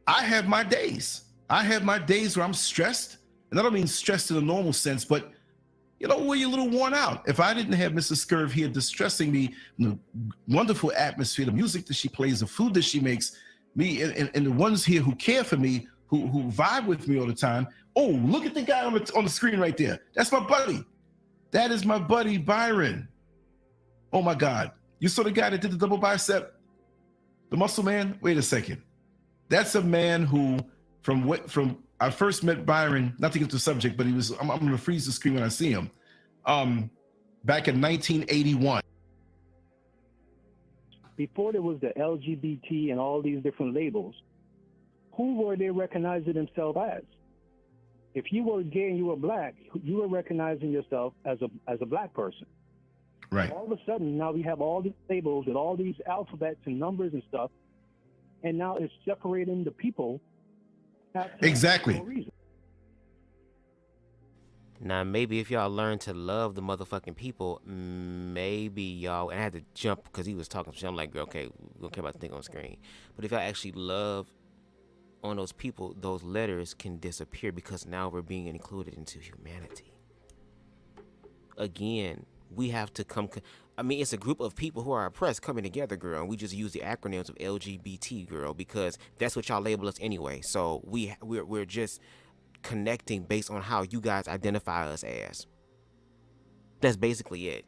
I have my days. I have my days where I'm stressed, and I don't mean stressed in a normal sense, but where you're a little worn out. If I didn't have Mrs. Scurv here distressing me, the wonderful atmosphere, the music that she plays, the food that she makes, me and the ones here who care for me, who vibe with me all the time. Oh, look at the guy on the screen right there. That's my buddy. That is my buddy Byron. Oh my God. You saw the guy that did the double bicep? The muscle man? Wait a second. That's a man who, from I first met Byron, not to get to the subject, but I'm going to freeze the screen when I see him. Back in 1981. Before there was the LGBT and all these different labels, who were they recognizing themselves as? If you were gay and you were black, you were recognizing yourself as a black person. Right. All of a sudden, now we have all these labels and all these alphabets and numbers and stuff, and now it's separating the people. Exactly. Now, maybe if y'all learn to love the motherfucking people, maybe y'all, and I had to jump because he was talking shit. I'm like, okay, we don't care about the thing on screen. But if y'all actually love on those people, those letters can disappear because now we're being included into humanity. Again, we have to come. I mean, it's a group of people who are oppressed coming together, girl. And we just use the acronyms of LGBT, girl, because that's what y'all label us anyway. So we're just connecting based on how you guys identify us as. That's basically it.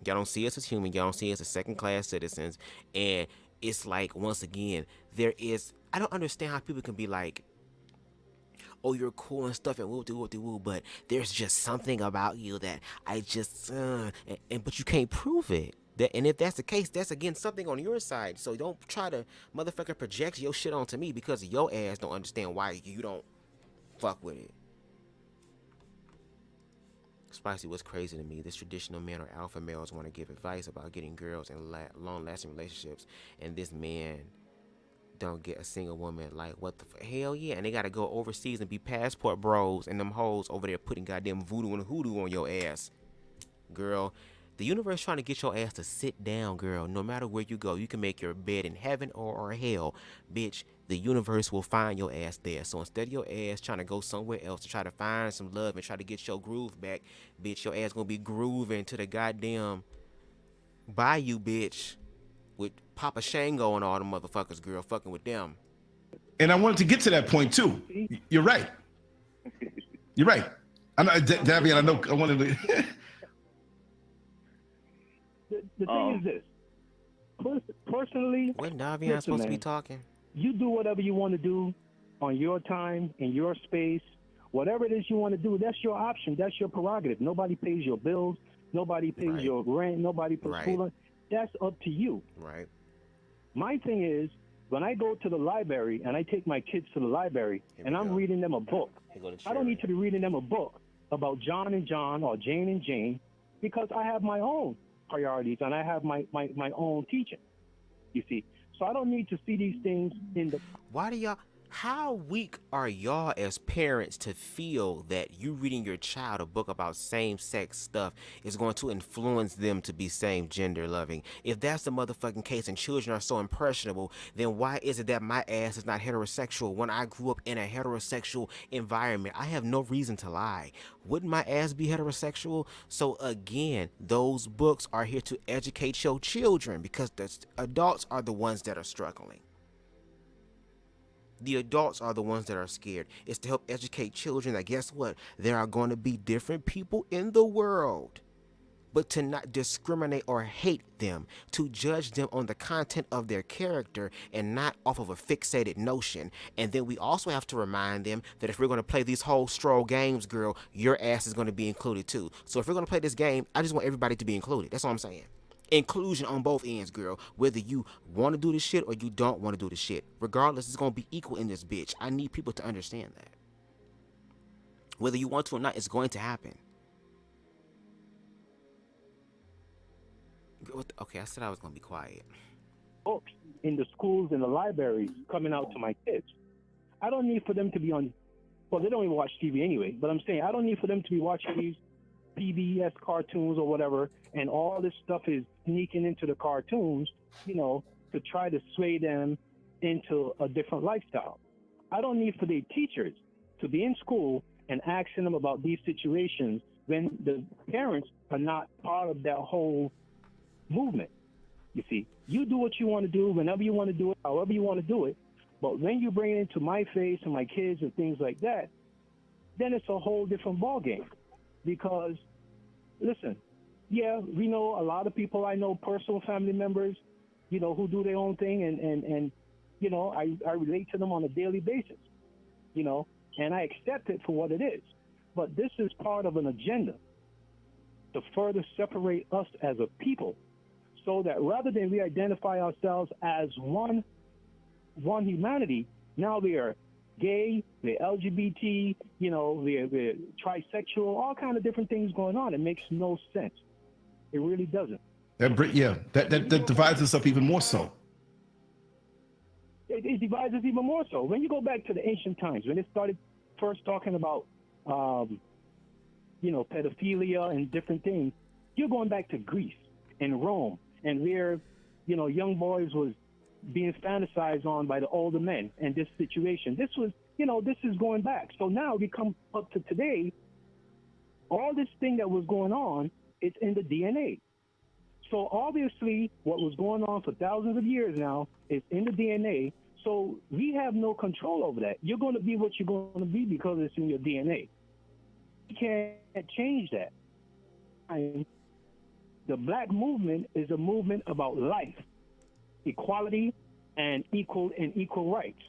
Y'all don't see us as human. Y'all don't see us as second-class citizens. And it's like, once again, I don't understand how people can be like, oh, you're cool and stuff and woo-de-woo-de-woo, but there's just something about you that I just, but you can't prove it. And if that's the case, that's again something on your side. So don't try to motherfucker project your shit onto me because your ass don't understand why you don't fuck with it. Spicy, what's crazy to me, this traditional men or alpha males want to give advice about getting girls in long-lasting relationships, and this man don't get a single woman. Like, what the hell yeah? And they gotta go overseas and be passport bros and them hoes over there putting goddamn voodoo and hoodoo on your ass. Girl, the universe trying to get your ass to sit down, girl. No matter where you go, you can make your bed in heaven or hell. Bitch, the universe will find your ass there. So instead of your ass trying to go somewhere else to try to find some love and try to get your groove back, bitch, your ass gonna be grooving to the goddamn bayou, bitch, with Papa Shango and all the motherfuckers, girl, fucking with them. And I wanted to get to that point too. You're right. You're right. I know, Davian, I know. I wanted to. The thing is this. Personally, when Davian's supposed to be talking, you do whatever you want to do on your time, in your space. Whatever it is you want to do, that's your option. That's your prerogative. Nobody pays your bills. Nobody pays your rent. Nobody puts food on. That's up to you. Right. My thing is, when I go to the library and I take my kids to the library and I'm reading them a book, I don't need to be reading them a book about John and John or Jane and Jane because I have my own priorities and I have my own teaching, you see. So I don't need to see these things in the... Why do y'all... How weak are y'all as parents to feel that you reading your child a book about same-sex stuff is going to influence them to be same-gender loving? If that's the motherfucking case and children are so impressionable, then why is it that my ass is not heterosexual when I grew up in a heterosexual environment? I have no reason to lie. Wouldn't my ass be heterosexual? So again, those books are here to educate your children because the adults are the ones that are struggling. The adults are the ones that are scared. It's to help educate children that guess what? There are going to be different people in the world. But to not discriminate or hate them, to judge them on the content of their character and not off of a fixated notion. And then we also have to remind them that if we're going to play these whole stroll games, girl, your ass is going to be included too. So if we're going to play this game, I just want everybody to be included. That's all I'm saying. Inclusion on both ends, girl. Whether you want to do this shit or you don't want to do this shit. Regardless, it's going to be equal in this bitch. I need people to understand that. Whether you want to or not, it's going to happen. Okay, I said I was going to be quiet. Books in the schools and the libraries coming out to my kids. I don't need for them to be on... Well, they don't even watch TV anyway. But I'm saying I don't need for them to be watching these PBS cartoons or whatever, and all this stuff is sneaking into the cartoons, you know, to try to sway them into a different lifestyle. I don't need for their teachers to be in school and asking them about these situations when the parents are not part of that whole movement. You see, you do what you want to do, whenever you want to do it, however you want to do it, But when you bring it into my face and my kids and things like that, then it's a whole different ballgame. Because, listen, yeah, we know a lot of people. I know personal family members, you know, who do their own thing, and you know, I relate to them on a daily basis, you know, and I accept it for what it is. But this is part of an agenda to further separate us as a people, so that rather than we identify ourselves as one humanity, now we are gay, we're LGBT, you know, we're trisexual, all kind of different things going on. It makes no sense. It really doesn't. That divides us up even more so. It divides us even more so. When you go back to the ancient times, when it started first talking about, you know, pedophilia and different things, you're going back to Greece and Rome, and where, you know, young boys was being fantasized on by the older men, and this situation. This was, you know, this is going back. So now we come up to today, all this thing that was going on, it's in the DNA. So obviously what was going on for thousands of years now is in the DNA. So we have no control over that. You're going to be what you're going to be because it's in your DNA. You can't change that. And the black movement is a movement about life, equality, and equal rights.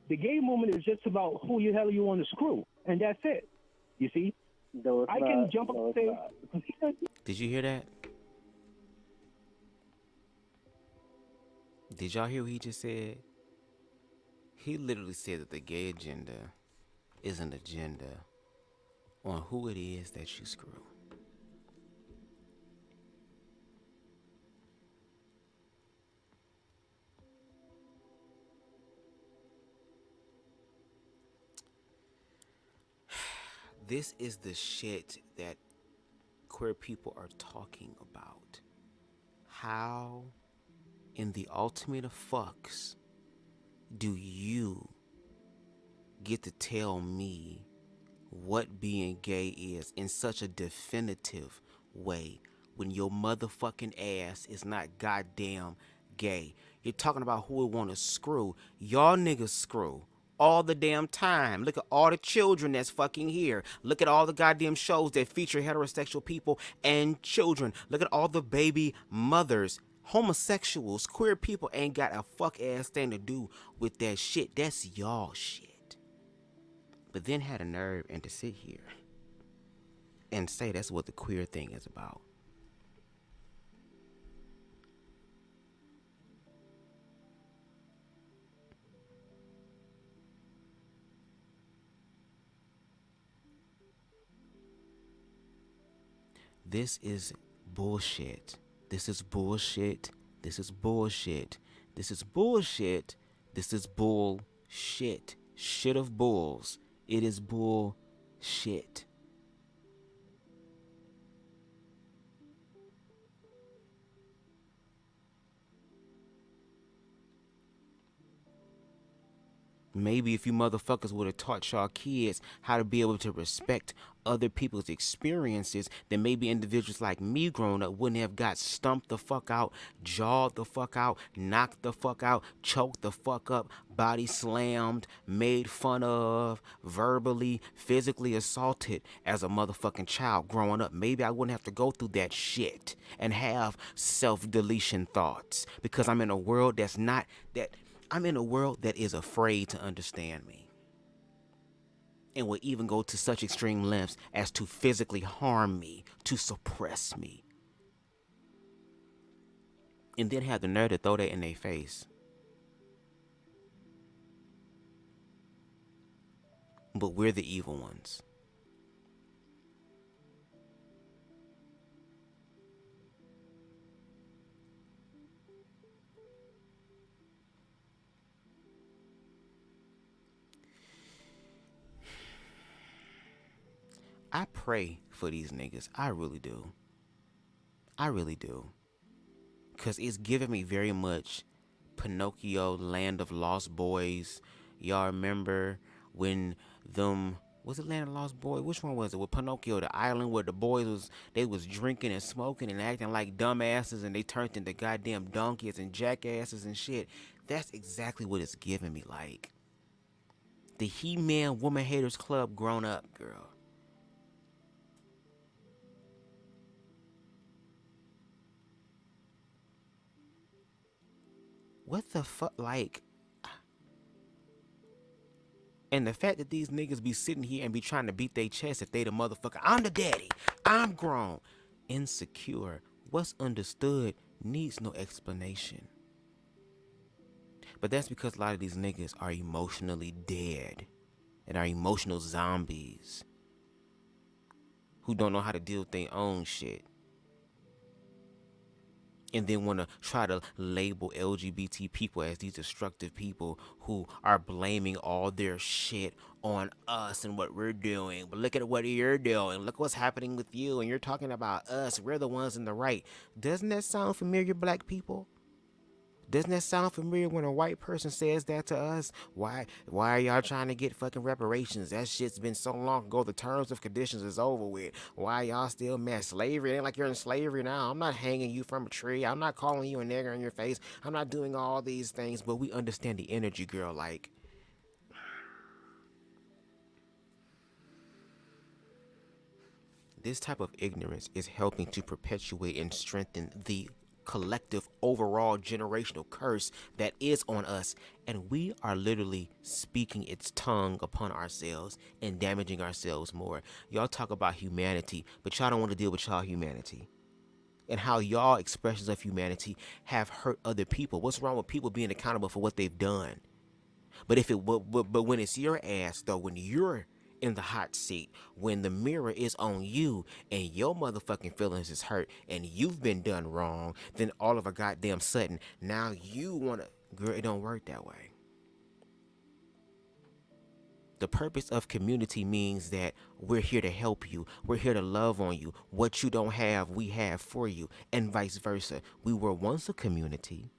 The gay movement is just about who the hell you want to screw, and that's it. You see? I can jump up and say... Did you hear that? Did y'all hear what he just said? He literally said that the gay agenda is an agenda on who it is that you screw. This is the shit that queer people are talking about. How in the ultimate of fucks do you get to tell me what being gay is in such a definitive way when your motherfucking ass is not goddamn gay? You're talking about who would want to screw. Y'all niggas screw all the damn time. Look at all the children that's fucking here. Look at all the goddamn shows that feature heterosexual people and children. Look at all the baby mothers. Homosexuals, queer people ain't got a fuck ass thing to do with that shit. That's y'all shit. But then had a nerve and to sit here and say that's what the queer thing is about. This is bullshit. This is bullshit. This is bullshit. This is bullshit. This is bullshit. Shit of bulls. It is bullshit. Maybe if you motherfuckers would have taught y'all kids how to be able to respect other people's experiences, then maybe individuals like me growing up wouldn't have got stumped the fuck out, jawed the fuck out, knocked the fuck out, choked the fuck up, body slammed, made fun of, verbally, physically assaulted as a motherfucking child growing up. Maybe I wouldn't have to go through that shit and have self-deletion thoughts because I'm in a world that's not that. I'm in a world that is afraid to understand me and will even go to such extreme lengths as to physically harm me, to suppress me, and then have the nerve to throw that in their face. But we're the evil ones. I pray for these niggas. I really do. I really do. Because it's giving me very much Pinocchio, Land of Lost Boys. Y'all remember when them... Was it Land of Lost Boys? Which one was it? With Pinocchio, the island where the boys was drinking and smoking and acting like dumbasses and they turned into goddamn donkeys and jackasses and shit. That's exactly what it's giving me. Like the He-Man Woman Haters Club grown up, girl. What the fuck? Like, and the fact that these niggas be sitting here and be trying to beat their chest if they the motherfucker. I'm the daddy. I'm grown. Insecure. What's understood needs no explanation. But that's because a lot of these niggas are emotionally dead and are emotional zombies who don't know how to deal with their own shit. And then want to try to label LGBT people as these destructive people who are blaming all their shit on us and what we're doing. But look at what you're doing. Look what's happening with you. And you're talking about us. We're the ones in the right. Doesn't that sound familiar, black people? Doesn't that sound familiar when a white person says that to us? Why are y'all trying to get fucking reparations? That shit's been so long ago. The terms of conditions is over with. Why y'all still mad? Slavery? It ain't like you're in slavery now. I'm not hanging you from a tree. I'm not calling you a nigger in your face. I'm not doing all these things, but we understand the energy, girl. Like, this type of ignorance is helping to perpetuate and strengthen the collective overall generational curse that is on us, and we are literally speaking its tongue upon ourselves and damaging ourselves more. Y'all talk about humanity, but y'all don't want to deal with y'all humanity and how y'all expressions of humanity have hurt other people. What's wrong with people being accountable for what they've done? But when it's your ass though, when you're in the hot seat, when the mirror is on you and your motherfucking feelings is hurt and you've been done wrong, then all of a goddamn sudden now you want to, girl, it don't work that way. The purpose of community means that we're here to help you. We're here to love on you. What you don't have, we have for you, and vice versa. We were once a community.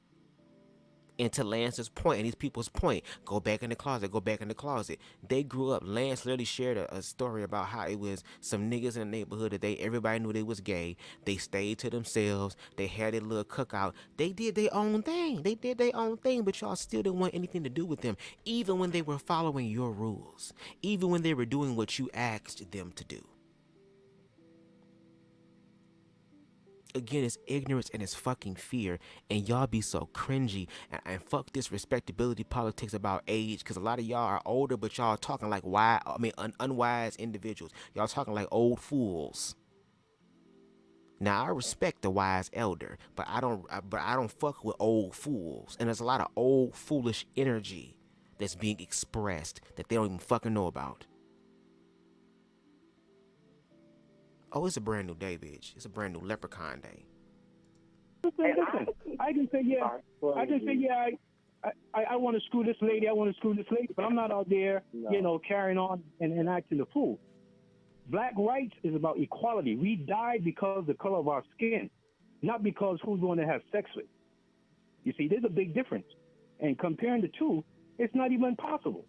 And to Lance's point and these people's point, go back in the closet, go back in the closet. They grew up. Lance literally shared a story about how it was some niggas in the neighborhood that everybody knew they was gay. They stayed to themselves. They had their little cookout. They did their own thing. But y'all still didn't want anything to do with them, even when they were following your rules, even when they were doing what you asked them to do. Again, it's ignorance and it's fucking fear, and y'all be so cringy, and fuck this respectability politics about age, because a lot of y'all are older, but y'all talking like unwise individuals. Y'all talking like old fools. Now I respect the wise elder, but I don't fuck with old fools, and there's a lot of old foolish energy that's being expressed that they don't even fucking know about. Oh, it's a brand new day, bitch. It's a brand new leprechaun day. Listen, I can say, yeah. I want to screw this lady. But I'm not out there, carrying on and acting a fool. Black rights is about equality. We die because of the color of our skin, not because who's going to have sex with. You see, there's a big difference. And comparing the two, it's not even possible.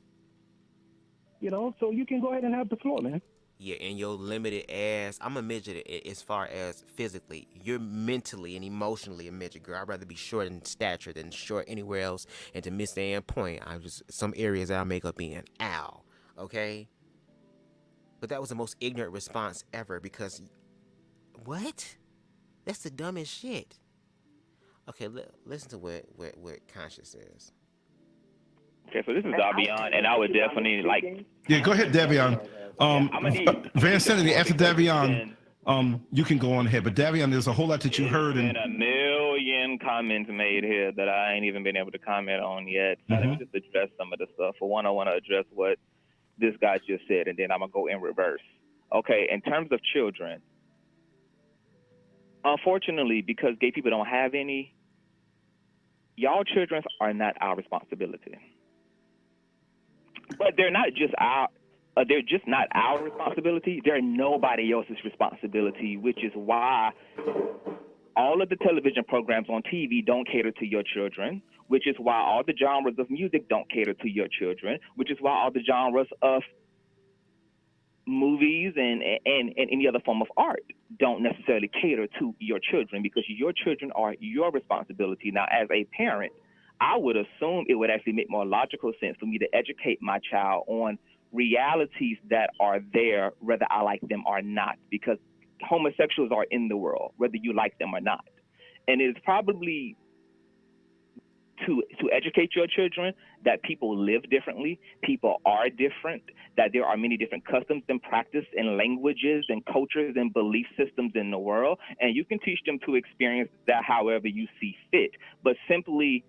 So you can go ahead and have the floor, man. Yeah, and your limited ass, I'm a midget as far as physically. You're mentally and emotionally a midget, girl. I'd rather be short in stature than short anywhere else. And to Miss Ann point, I'm just some areas I'll make up in. Ow. Okay? But that was the most ignorant response ever because, what? That's the dumbest shit. Okay, listen to what Conscious says. Okay, so this is Davion, and I would definitely like. Yeah, go ahead, Davion. Van Sanity, after Davion, you can go on ahead. But Davion, there's a whole lot that you heard. And a million comments made here that I ain't even been able to comment on yet. So let me just address some of the stuff. For one, I want to address what this guy just said, and then I'm going to go in reverse. Okay, in terms of children, unfortunately, because gay people don't have any, y'all children are not our responsibility. But they're not just they're just not our responsibility. They're nobody else's responsibility, which is why all of the television programs on TV don't cater to your children, which is why all the genres of music don't cater to your children, which is why all the genres of movies and any other form of art don't necessarily cater to your children, because your children are your responsibility. Now, as a parent, I would assume it would actually make more logical sense for me to educate my child on realities that are there, whether I like them or not, because homosexuals are in the world, whether you like them or not. And it's probably to educate your children that people live differently, people are different, that there are many different customs and practice and languages and cultures and belief systems in the world, and you can teach them to experience that however you see fit. But simply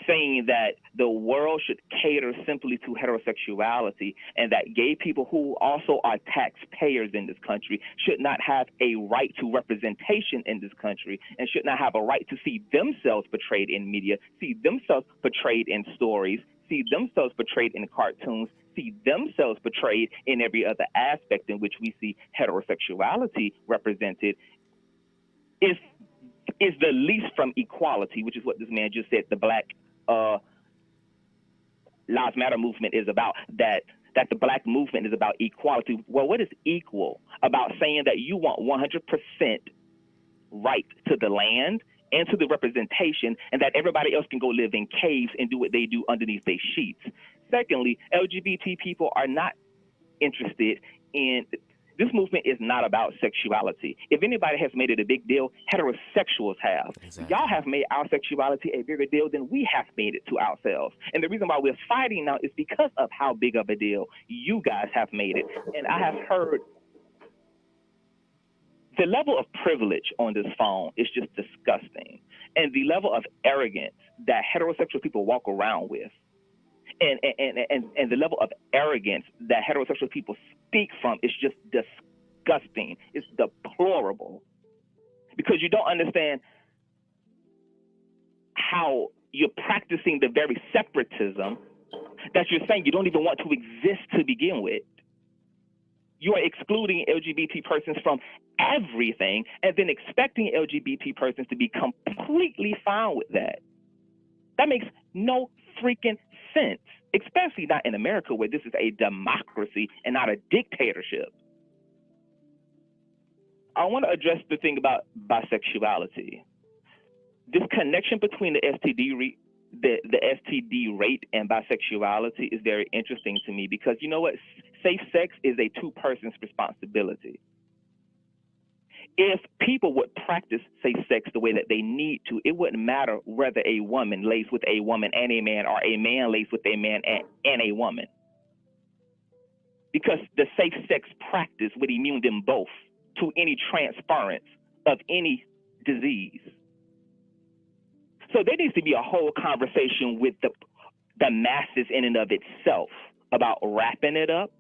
saying that the world should cater simply to heterosexuality and that gay people who also are taxpayers in this country should not have a right to representation in this country and should not have a right to see themselves portrayed in media, see themselves portrayed in stories, see themselves portrayed in cartoons, see themselves portrayed in every other aspect in which we see heterosexuality represented is the least from equality, which is what this man just said, the Black Lives Matter movement is about, that the Black movement is about equality. Well, what is equal about saying that you want 100% right to the land and to the representation, and that everybody else can go live in caves and do what they do underneath their sheets? Secondly, LGBT people are not interested in, this movement is not about sexuality. If anybody has made it a big deal, heterosexuals have. Exactly. Y'all have made our sexuality a bigger deal than we have made it to ourselves. And the reason why we're fighting now is because of how big of a deal you guys have made it. And I have heard the level of privilege on this phone is just disgusting. And the level of arrogance that heterosexual people walk around with, and the level of arrogance that heterosexual people speak from is just disgusting. It's deplorable. Because you don't understand how you're practicing the very separatism that you're saying you don't even want to exist to begin with. You are excluding LGBT persons from everything and then expecting LGBT persons to be completely fine with that. That makes no freaking sense, especially not in America where this is a democracy and not a dictatorship. I want to address the thing about bisexuality. This connection between the STD rate and bisexuality is very interesting to me because you know what? Safe sex is a two-person's responsibility. If people would practice safe sex the way that they need to, it wouldn't matter whether a woman lays with a woman and a man or a man lays with a man and a woman. Because the safe sex practice would immune them both to any transference of any disease. So there needs to be a whole conversation with the masses in and of itself about wrapping it up.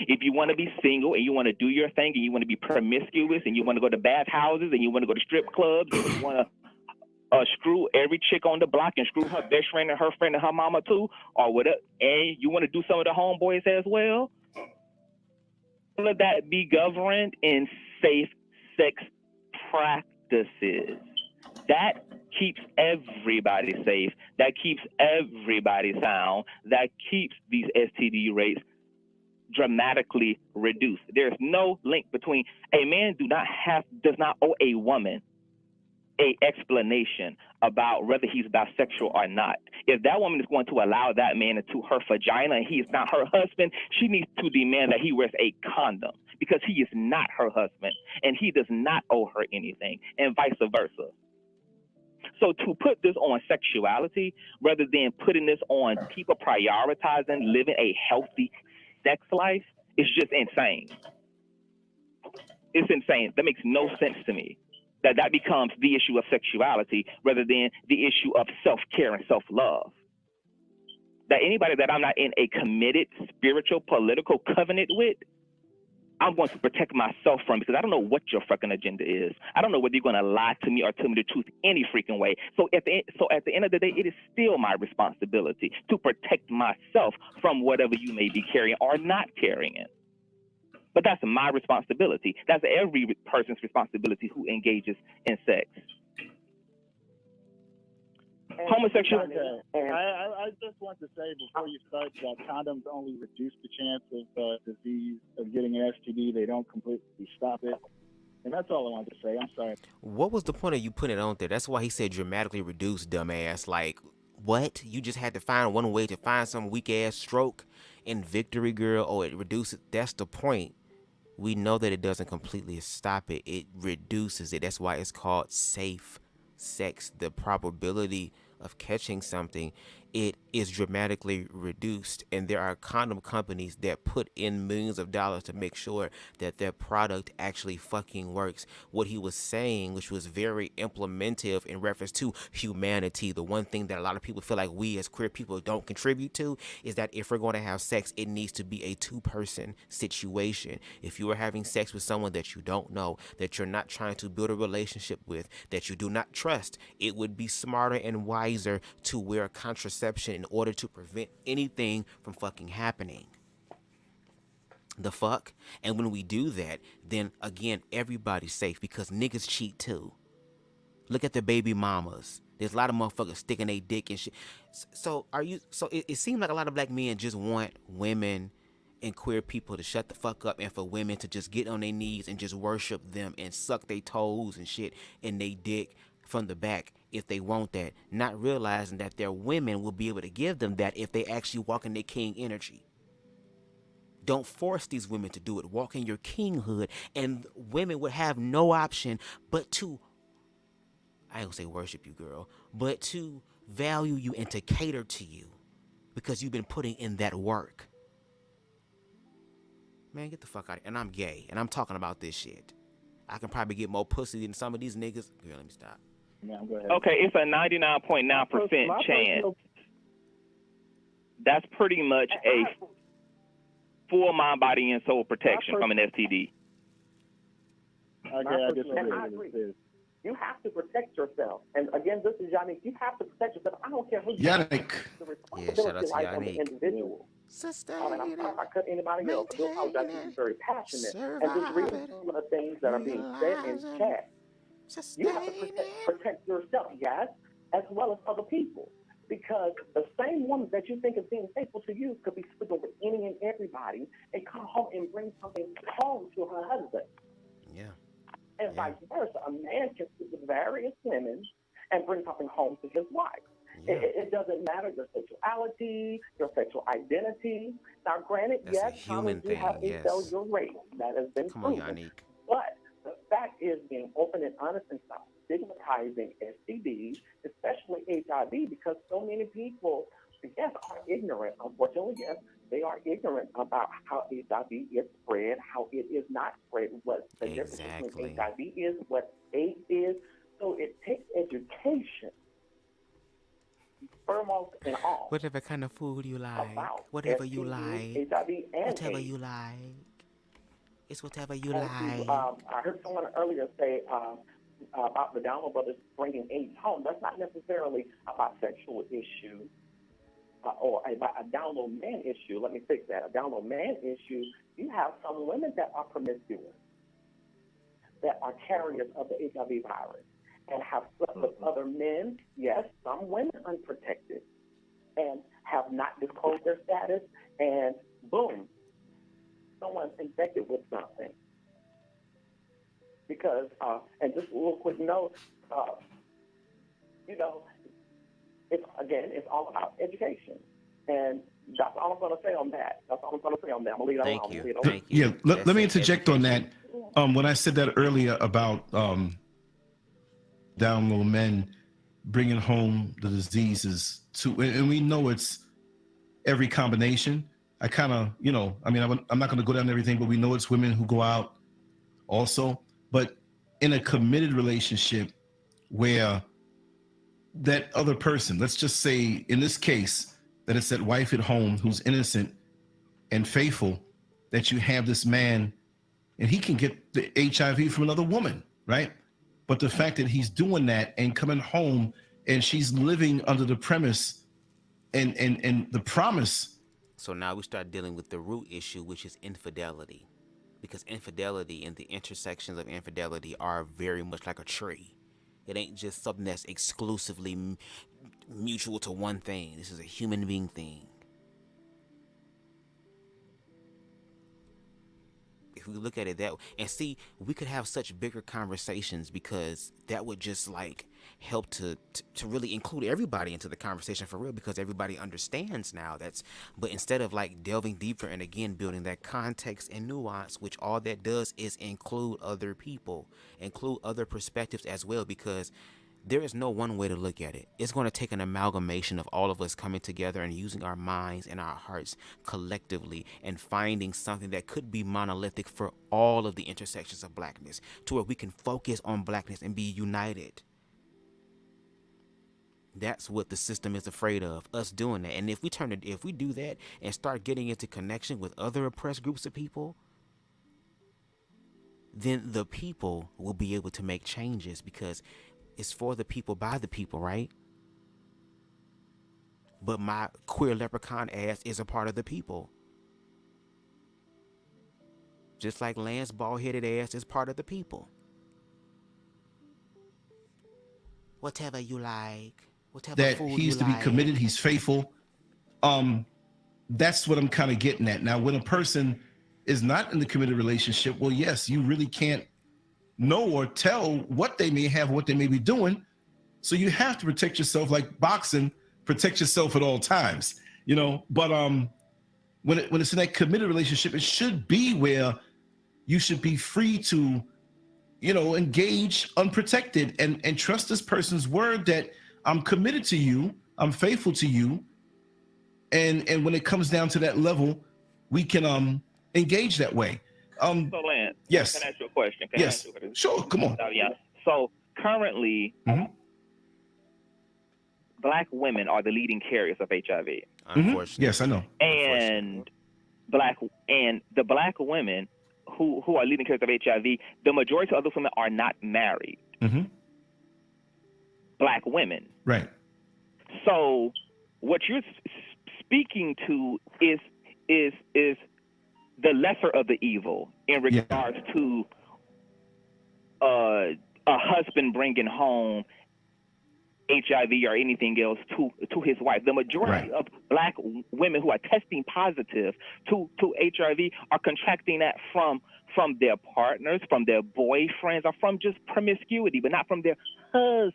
If you want to be single and you want to do your thing and you want to be promiscuous and you want to go to bathhouses and you want to go to strip clubs and you want to screw every chick on the block and screw her best friend and her mama too, or whatever, and you want to do some of the homeboys as well, all of that be governed in safe sex practices. That keeps everybody safe. That keeps everybody sound. That keeps these STD rates dramatically reduced. There's no link between a man does not owe a woman a explanation about whether he's bisexual or not. If that woman is going to allow that man into her vagina and he is not her husband, she needs to demand that he wears a condom because he is not her husband and he does not owe her anything, and vice versa. So to put this on sexuality rather than putting this on people prioritizing living a healthy sex life is just insane. It's insane. That makes no sense to me. That becomes the issue of sexuality rather than the issue of self-care and self-love. That anybody that I'm not in a committed spiritual political covenant with, I'm going to protect myself from, because I don't know what your fucking agenda is. I don't know whether you're going to lie to me or tell me the truth any freaking way. So at the end of the day, it is still my responsibility to protect myself from whatever you may be carrying or not carrying. But that's my responsibility. That's every person's responsibility who engages in sex. Homosexual. Okay. I just want to say before you start that condoms only reduce the chance of disease, of getting an STD. They don't completely stop it. And that's all I wanted to say. I'm sorry. What was the point of you putting it on there? That's why he said dramatically reduced, dumbass. Like, what? You just had to find one way to find some weak ass stroke in Victory Girl. Oh, it reduces. That's the point. We know that it doesn't completely stop it. It reduces it. That's why it's called safe sex. The probability of catching something, it is dramatically reduced. And there are condom companies that put in millions of dollars to make sure that their product actually fucking works. What he was saying, which was very implementive in reference to humanity, the one thing that a lot of people feel like we as queer people don't contribute to, is that if we're going to have sex, it needs to be a two-person situation. If you are having sex with someone that you don't know, that you're not trying to build a relationship with, that you do not trust, it would be smarter and wiser to wear contraception in order to prevent anything from fucking happening. The fuck? And when we do that, then again, everybody's safe because niggas cheat too. Look at the baby mamas. There's a lot of motherfuckers sticking their dick and shit. So it seems like a lot of black men just want women and queer people to shut the fuck up, and for women to just get on their knees and just worship them and suck their toes and shit in their dick from the back if they want that, not realizing that their women will be able to give them that if they actually walk in their king energy. Don't force these women to do it. Walk in your kinghood, and women would have no option but to, I ain't gonna say worship you, girl, but to value you and to cater to you because you've been putting in that work. Man, get the fuck out of here. And I'm gay, and I'm talking about this shit. I can probably get more pussy than some of these niggas. Girl, let me stop. Okay, it's a 99.9% chance. That's pretty much a full mind, body, and soul protection from an STD. I agree. You have to protect yourself. And again, this is Yannick. You have to protect yourself. I don't care who you are. Yannick. The responsibility lies on the individual. I'm sorry if I cut anybody else. I do apologize. This is very passionate. And just reading some of the things that are being said in chat. You have to protect yourself, yes, as well as other people. Because the same woman that you think is being faithful to you could be sleeping with any and everybody and come home and bring something home to her husband. Yeah. And vice versa. A man can sleep with various women and bring something home to his wife. Yeah. It doesn't matter your sexuality, your sexual identity. Now, granted, that's yes, humans do have a cellular race. That has been proven. On, Yannick. But the fact is being open and honest and stop stigmatizing STDs, especially HIV, because so many people, yes, are ignorant. Unfortunately, yes, they are ignorant about how HIV is spread, how it is not spread, what the difference between HIV is, what AIDS is. So it takes education, foremost and all. Whatever kind of food you like, whatever you like, HIV and whatever AIDS. you like. It's whatever you and like. I heard someone earlier say about the Download Brothers bringing AIDS home. That's not necessarily a bisexual issue or a Download Man issue. Let me fix that. A Download Man issue, you have some women that are promiscuous, that are carriers of the HIV virus, and have slept with other men, yes, some women unprotected, and have not disclosed their status, and boom, someone's infected with something. Because, and just a little quick note, it's all about education. And that's all I'm going to say on that. I'm going to leave it alone. Thank you. Yeah, let me interject on that. When I said that earlier about down low men bringing home the diseases to, and we know it's every combination. I kind of, I'm not going to go down everything, but we know it's women who go out also. But in a committed relationship where that other person, let's just say in this case, that it's that wife at home who's innocent and faithful, that you have this man and he can get the HIV from another woman, right? But the fact that he's doing that and coming home and she's living under the premise and the promise. So now we start dealing with the root issue, which is infidelity. Because infidelity and the intersections of infidelity are very much like a tree. It ain't just something that's exclusively mutual to one thing. This is a human being thing. If we look at it that way, and see, we could have such bigger conversations, because that would just like help to really include everybody into the conversation for real, because everybody understands now. But instead of like delving deeper and again building that context and nuance, which all that does is include other people, include other perspectives as well, because there is no one way to look at it. It's going to take an amalgamation of all of us coming together and using our minds and our hearts collectively and finding something that could be monolithic for all of the intersections of blackness, to where we can focus on blackness and be united. That's what the system is afraid of, us doing that. And if we do that and start getting into connection with other oppressed groups of people, then the people will be able to make changes, because it's for the people, by the people, right? But my queer leprechaun ass is a part of the people. Just like Lance bald-headed ass is part of the people. Whatever you like. Whatever that food he's you to be like. committed, he's faithful. That's what I'm kind of getting at. Now, when a person is not in the committed relationship, well, yes, you really can't know or tell what they may have, what they may be doing. So you have to protect yourself, like boxing, protect yourself at all times, you know. But when it's in that committed relationship, it should be where you should be free to, you know, engage unprotected and trust this person's word that I'm committed to you, I'm faithful to you. And when it comes down to that level, we can engage that way. So Lance, yes. Can I ask you a question? Yes. Sure, come on. Yeah. So currently, Black women are the leading carriers of HIV. Unfortunately. Yes, I know. And the black women who are leading carriers of HIV, the majority of those women are not married. Black women. Right. So what you're speaking to is the lesser of the evil in regards to a husband bringing home HIV or anything else to his wife. The majority of Black women who are testing positive to HIV are contracting that from their partners, from their boyfriends, or from just promiscuity, but not from their husbands.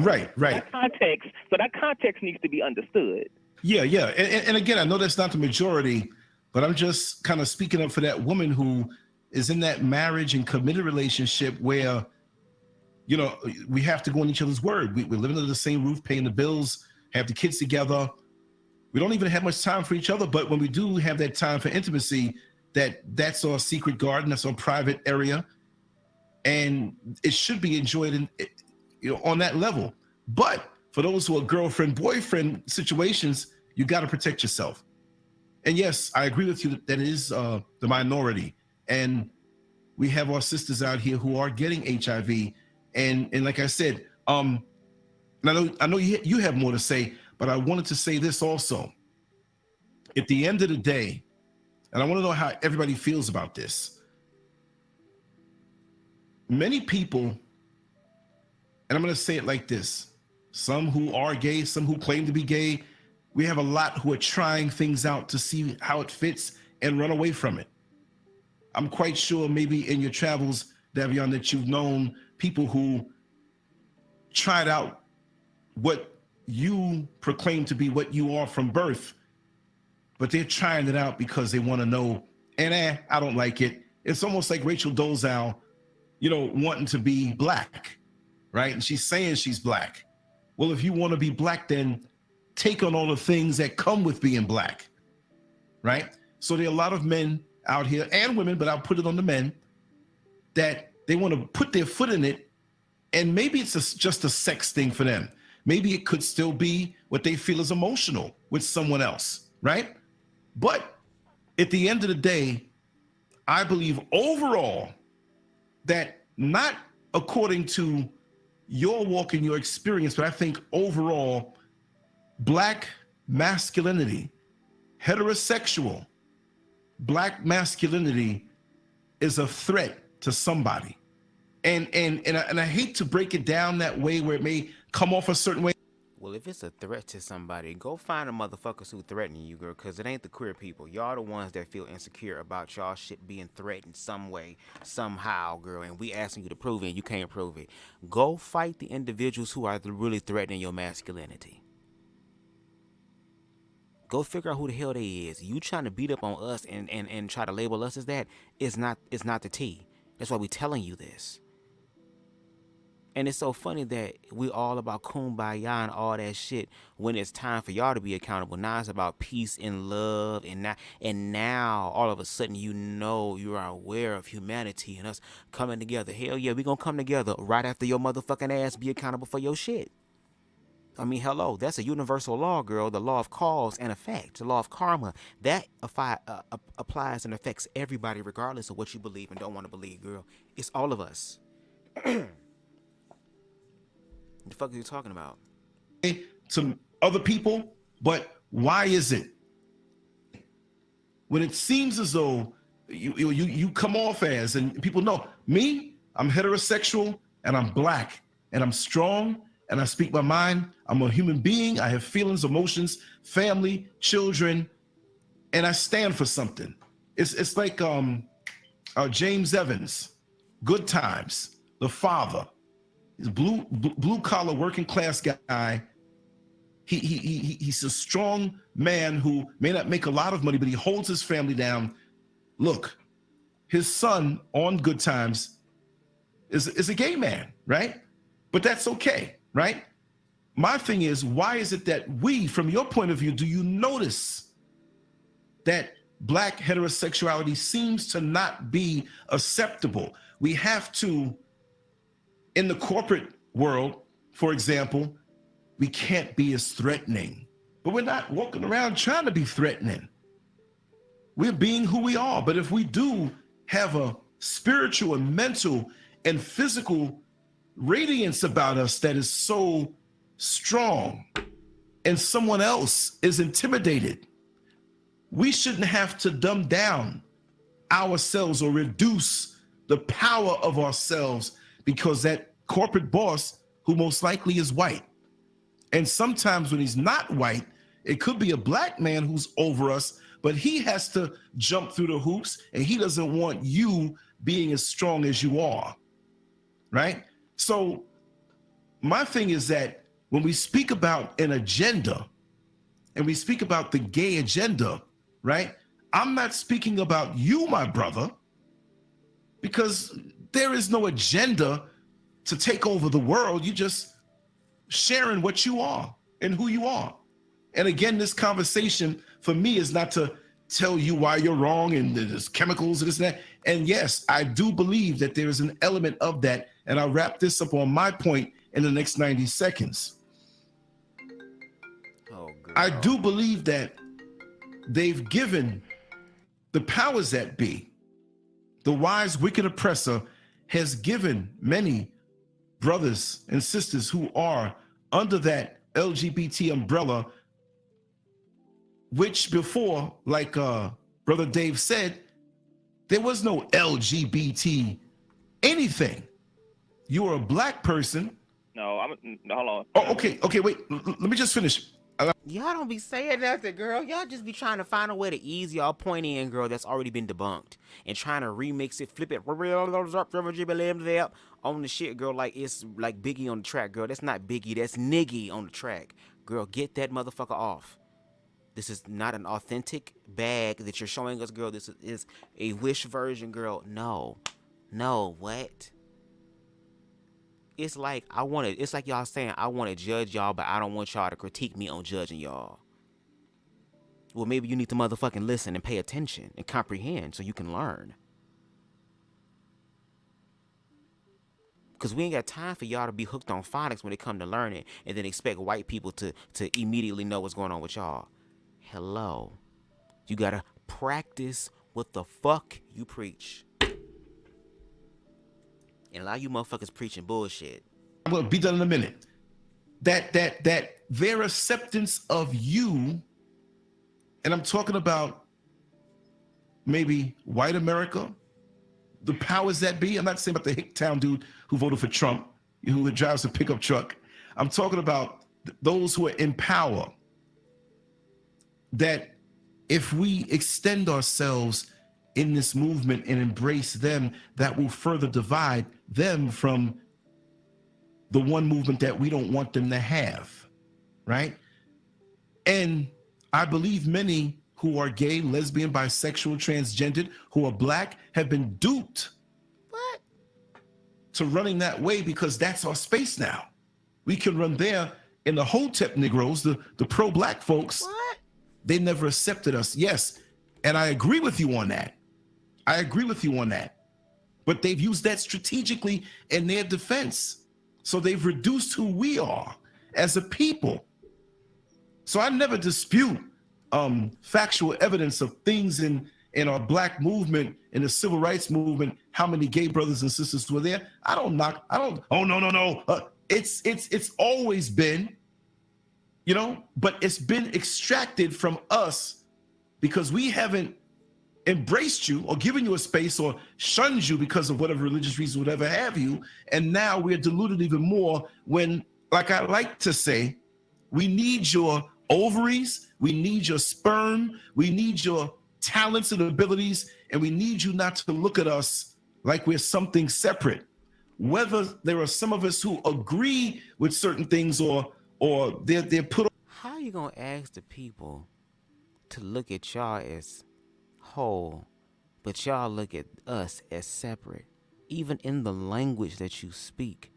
Right. So that context needs to be understood. Yeah. And again, I know that's not the majority, but I'm just kind of speaking up for that woman who is in that marriage and committed relationship where, you know, we have to go on each other's word. We're living under the same roof, paying the bills, have the kids together. We don't even have much time for each other, but when we do have that time for intimacy, that's our secret garden, that's our private area, and it should be enjoyed in, you know, on that level. But for those who are girlfriend, boyfriend situations, you got to protect yourself. And yes, I agree with you that it is the minority, and we have our sisters out here who are getting HIV. And like I said, and I know you have more to say, but I wanted to say this also. At the end of the day, and I want to know how everybody feels about this. Many people, and I'm going to say it like this, some who are gay, some who claim to be gay, we have a lot who are trying things out to see how it fits and run away from it. I'm quite sure maybe in your travels, Davion, that you've known people who tried out what you proclaim to be what you are from birth, but they're trying it out because they want to know, and I don't like it. It's almost like Rachel Dolezal, you know, wanting to be Black, right? And she's saying she's Black. Well, if you want to be Black, then take on all the things that come with being Black, right? So there are a lot of men out here, and women, but I'll put it on the men, that they want to put their foot in it, and maybe it's just a sex thing for them. Maybe it could still be what they feel is emotional with someone else, right? But at the end of the day, I believe overall that, not according to your walk and your experience, but I think overall, Black masculinity, heterosexual Black masculinity is a threat to somebody. And I hate to break it down that way where it may come off a certain way. Well, if it's a threat to somebody, go find the motherfuckers who threatening you, girl, because it ain't the queer people. Y'all the ones that feel insecure about y'all shit being threatened some way, somehow, girl, and we asking you to prove it and you can't prove it. Go fight the individuals who are really threatening your masculinity. Go figure out who the hell they is. You trying to beat up on us and try to label us as that is not the tea. That's why we telling you this. And it's so funny that we all about kumbaya and all that shit when it's time for y'all to be accountable. Now it's about peace and love, and now all of a sudden you are aware of humanity and us coming together. Hell yeah, we gonna come together right after your motherfucking ass be accountable for your shit. I mean, hello, that's a universal law, girl. The law of cause and effect, the law of karma. That applies and affects everybody regardless of what you believe and don't want to believe, girl. It's all of us. What the fuck are you talking about? To other people, but why is it when it seems as though you come off as, and people know me, I'm heterosexual and I'm black and I'm strong and I speak my mind. I'm a human being. I have feelings, emotions, family, children, and I stand for something. It's like James Evans, Good Times, the father. He's a blue collar working class guy. He's a strong man who may not make a lot of money, but he holds his family down. Look, his son on Good Times is a gay man, right? But that's okay, right? My thing is, why is it that we, from your point of view, do you notice that black heterosexuality seems to not be acceptable? We have to, in the corporate world, for example, we can't be as threatening, but we're not walking around trying to be threatening. We're being who we are. But if we do have a spiritual and mental and physical radiance about us that is so strong and someone else is intimidated, we shouldn't have to dumb down ourselves or reduce the power of ourselves because that corporate boss, who most likely is white, and sometimes when he's not white, it could be a black man who's over us, but he has to jump through the hoops and he doesn't want you being as strong as you are, right? So my thing is that when we speak about an agenda and we speak about the gay agenda, right? I'm not speaking about you, my brother, because there is no agenda to take over the world. You just sharing what you are and who you are. And again, this conversation for me is not to tell you why you're wrong and there's chemicals and this and that. And yes, I do believe that there is an element of that. And I'll wrap this up on my point in the next 90 seconds. Oh, girl. I do believe that they've given the powers that be, the wise, wicked oppressor has given many brothers and sisters who are under that LGBT umbrella, which before, like Brother Dave said, there was no LGBT anything. You were a black person. No, hold on. Oh, okay, wait. Let me just finish. Y'all don't be saying nothing, girl. Y'all just be trying to find a way to ease y'all point in, girl, that's already been debunked. And trying to remix it, flip it on the shit, girl, like it's like Biggie on the track, girl. That's not Biggie, that's Niggy on the track. Girl, get that motherfucker off. This is not an authentic bag that you're showing us, girl. This is a Wish version, girl. No, what? It's like it's like y'all saying I want to judge y'all, but I don't want y'all to critique me on judging y'all. Well, maybe you need to motherfucking listen and pay attention and comprehend so you can learn. Because we ain't got time for y'all to be hooked on phonics when it come to learning and then expect white people to immediately know what's going on with y'all. Hello. You gotta practice what the fuck you preach. And a lot of you motherfuckers preaching bullshit. I'm gonna be done in a minute. That their acceptance of you, and I'm talking about maybe white America, the powers that be. I'm not saying about the Hicktown dude who voted for Trump, who drives a pickup truck. I'm talking about those who are in power, that if we extend ourselves in this movement and embrace them, that will further divide them from the one movement that we don't want them to have, right? And I believe many who are gay, lesbian, bisexual, transgendered, who are black, have been duped to running that way, because that's our space now. We can run there. In the Hotep Negroes, the pro-black folks, they never accepted us. Yes, and I agree with you on that. I agree with you on that. But they've used that strategically in their defense. So they've reduced who we are as a people. So I never dispute factual evidence of things in our black movement, in the civil rights movement, how many gay brothers and sisters were there. Oh, no. It's always been, you know, but it's been extracted from us because we haven't embraced you or given you a space or shunned you because of whatever religious reason, whatever have you. And now we're deluded even more when, like I like to say, we need your ovaries, we need your sperm, we need your talents and abilities, and we need you not to look at us like we're something separate. Whether there are some of us who agree with certain things or they're put on. How are you gonna ask the people to look at y'all as whole, but y'all look at us as separate? Even in the language that you speak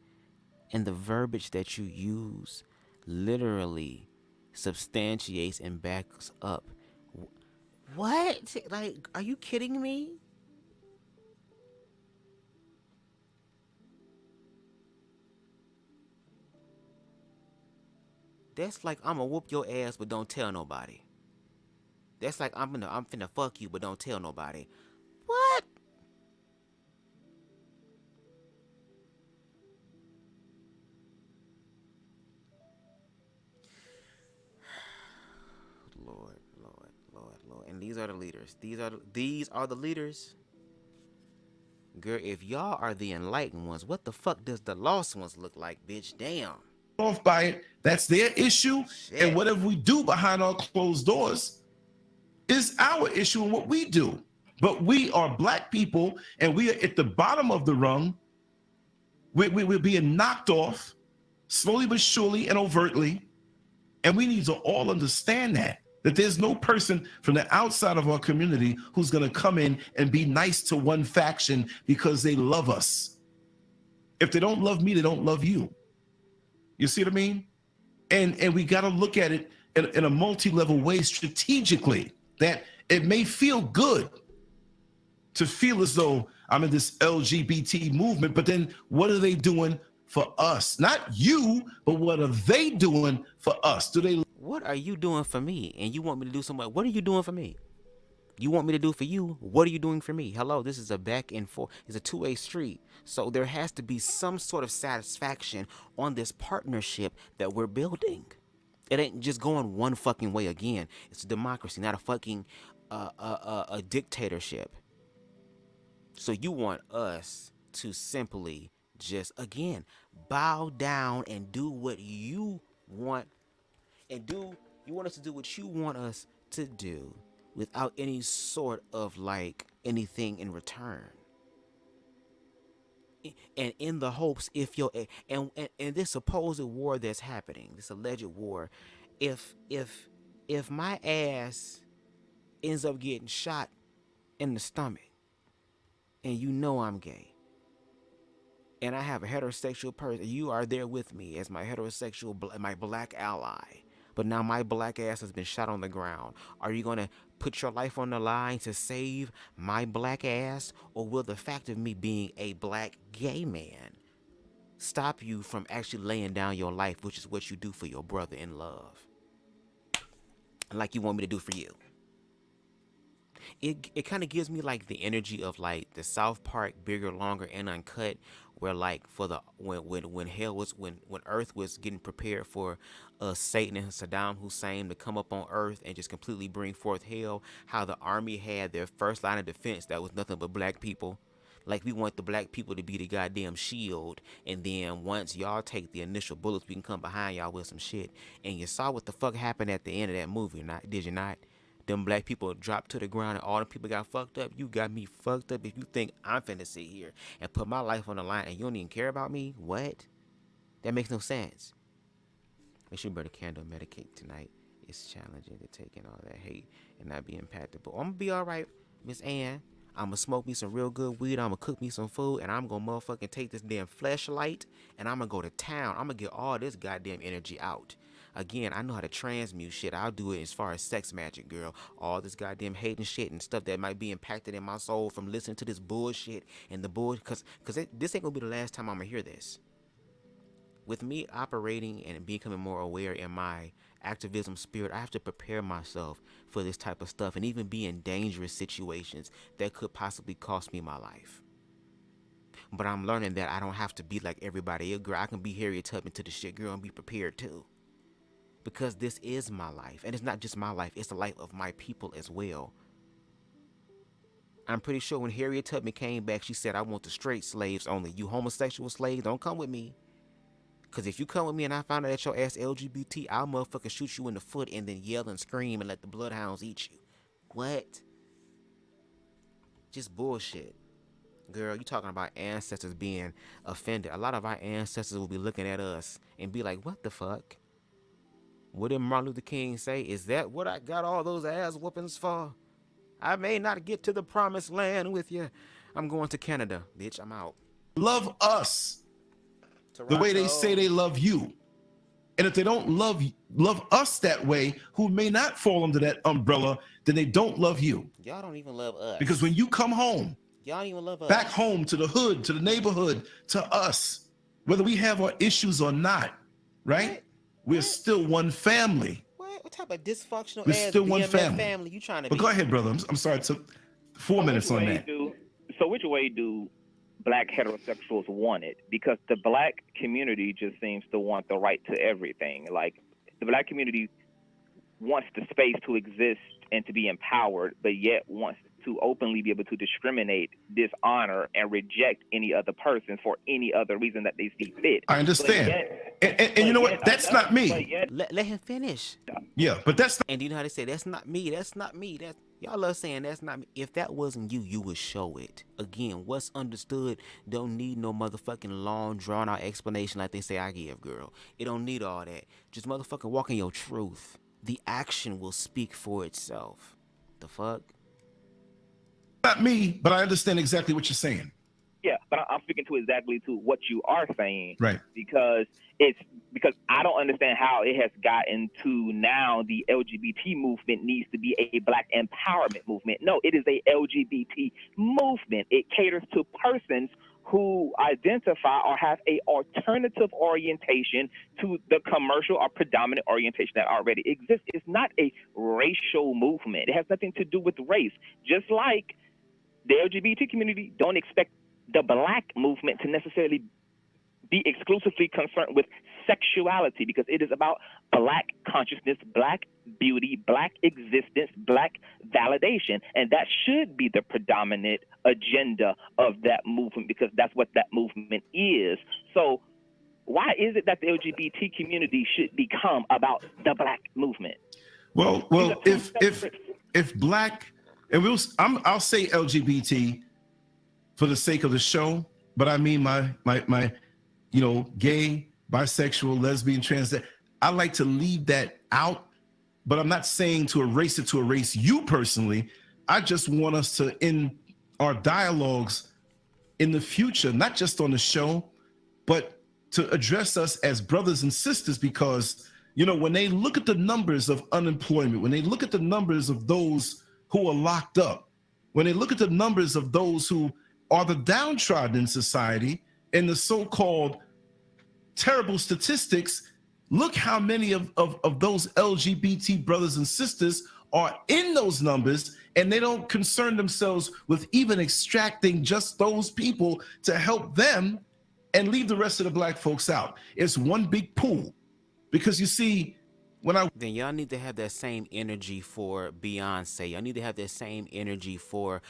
and the verbiage that you use literally substantiates and backs up. What? Like, are you kidding me? That's like I'm gonna whoop your ass, but don't tell nobody. That's like I'm finna fuck you, but don't tell nobody. What? Lord. And these are the leaders. These are the leaders. Girl, if y'all are the enlightened ones, what the fuck does the lost ones look like, bitch? Damn. Off by it, that's their issue. Shit. And whatever we do behind our closed doors is our issue and what we do. But we are black people and we are at the bottom of the rung. We're being knocked off slowly but surely and overtly. And we need to all understand that there's no person from the outside of our community who's going to come in and be nice to one faction because they love us. If they don't love me, they don't love you. You see what I mean? And we got to look at it in a multi-level way strategically, that it may feel good to feel as though I'm in this LGBT movement, but then what are they doing for us? Not you, but what are they doing for us? What are you doing for me? And you want me to do something? What are you doing for me? You want me to do for you? What are you doing for me? Hello, this is a back and forth. It's a two-way street. So there has to be some sort of satisfaction on this partnership that we're building. It ain't just going one fucking way again. It's a democracy, not a fucking a dictatorship. So you want us to simply just, again, bow down and do what you want, and you want us to do what you want us to do without any sort of like anything in return. And in the hopes, if you're and this supposed war that's happening, this alleged war, if my ass ends up getting shot in the stomach, and you know I'm gay, and I have a heterosexual person, you are there with me as my heterosexual, my black ally, but now my black ass has been shot on the ground. Are you gonna put your life on the line to save my black ass, or will the fact of me being a black gay man stop you from actually laying down your life, which is what you do for your brother in love, like you want me to do for you? It kind of gives me like the energy of like the South Park Bigger, Longer, and Uncut, where like for the when Earth was getting prepared for Satan and Saddam Hussein to come up on Earth and just completely bring forth hell, how the army had their first line of defense that was nothing but black people, Like we want the black people to be the goddamn shield, and then once y'all take the initial bullets, we can come behind y'all with some shit. And you saw what the fuck happened at the end of that movie, did you not? Them black people dropped to the ground and all the people got fucked up. You got me fucked up if you think I'm finna sit here and put my life on the line and you don't even care about me? What? That makes no sense. Make sure you burn a candle and medicate tonight. It's challenging to take in all that hate and not be impacted. But I'm gonna be alright, Miss Ann. I'm gonna smoke me some real good weed. I'm gonna cook me some food. And I'm gonna motherfucking take this damn fleshlight. And I'm gonna go to town. I'm gonna get all this goddamn energy out. Again, I know how to transmute shit. I'll do it as far as sex magic, girl. All this goddamn hate and shit and stuff that might be impacted in my soul from listening to this bullshit and the bull. Cause this ain't gonna be the last time I'm gonna hear this. With me operating and becoming more aware in my activism spirit, I have to prepare myself for this type of stuff and even be in dangerous situations that could possibly cost me my life. But I'm learning that I don't have to be like everybody else, girl. I can be Harriet Tubman to the shit, girl, and be prepared too. Because this is my life. And it's not just my life, it's the life of my people as well. I'm pretty sure when Harriet Tubman came back, she said, I want the straight slaves only. You homosexual slaves, don't come with me. Because if you come with me and I find out that your ass LGBT, I'll motherfucking shoot you in the foot and then yell and scream and let the bloodhounds eat you. What? Just bullshit. Girl, you talking about ancestors being offended. A lot of our ancestors will be looking at us and be like, what the fuck? What did Martin Luther King say? Is that what I got all those ass whoopings for? I may not get to the promised land with you. I'm going to Canada. Bitch, I'm out. Love us. Toronto. The way they say they love you. And if they don't love us that way, who may not fall under that umbrella, then they don't love you. Y'all don't even love us. Because when you come home, y'all don't even love us. Back home to the hood, to the neighborhood, to us, whether we have our issues or not, right? We're still one family. What type of dysfunctional We're ass still one BMF family. You trying to But be? go ahead, brother. I'm sorry. It took 4 minutes on that. So which way do black heterosexuals want it? Because the black community just seems to want the right to everything. Like the black community wants the space to exist and to be empowered, but yet wants to openly be able to discriminate, dishonor, and reject any other person for any other reason that they see fit. I understand. And you know what? That's not me. Let him finish. Yeah, but that's not. And you know how they say, that's not me. That's not me. That's y'all love saying that's not me. If that wasn't you, you would show it. Again, what's understood don't need no motherfucking long, drawn out explanation like they say I give, girl. It don't need all that. Just motherfucking walk in your truth. The action will speak for itself. The fuck? Not me, but I understand exactly what you're saying. Yeah, but I'm speaking to exactly to what you are saying. Right. Because I don't understand how it has gotten to now the LGBT movement needs to be a black empowerment movement. No, it is a LGBT movement. It caters to persons who identify or have a alternative orientation to the commercial or predominant orientation that already exists. It's not a racial movement. It has nothing to do with race. Just like the LGBT community don't expect the black movement to necessarily be exclusively concerned with sexuality, because it is about black consciousness, black beauty, black existence, black validation. And that should be the predominant agenda of that movement, because that's what that movement is. So why is it that the LGBT community should become about the black movement? Well, if black, and I'll say LGBT for the sake of the show, but I mean my gay, bisexual, lesbian, trans. I like to leave that out, but I'm not saying to erase you personally. I just want us to, in our dialogues in the future, not just on the show, but to address us as brothers and sisters, because, when they look at the numbers of unemployment, when they look at the numbers of those who are locked up, when they look at the numbers of those who are the downtrodden in society and the so-called terrible statistics, look how many of those LGBT brothers and sisters are in those numbers, and they don't concern themselves with even extracting just those people to help them and leave the rest of the black folks out. It's one big pool, because you see, then y'all need to have that same energy for Beyonce. Y'all need to have that same energy for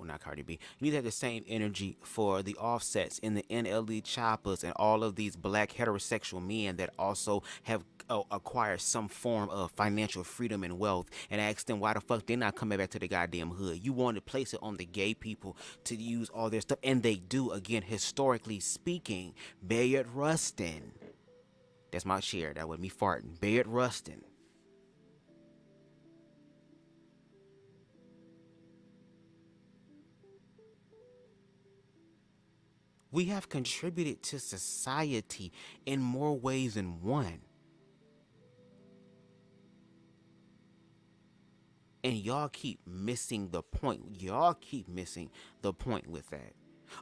not Cardi B. You need to have the same energy for the Offsets and the NLE Choppers and all of these black heterosexual men that also have acquired some form of financial freedom and wealth, and ask them why the fuck they're not coming back to the goddamn hood. You want to place it on the gay people to use all their stuff, and they do. Again, historically speaking, Bayard Rustin. That's my share. That was me farting. Bayard Rustin. We have contributed to society in more ways than one. And y'all keep missing the point. Y'all keep missing the point with that.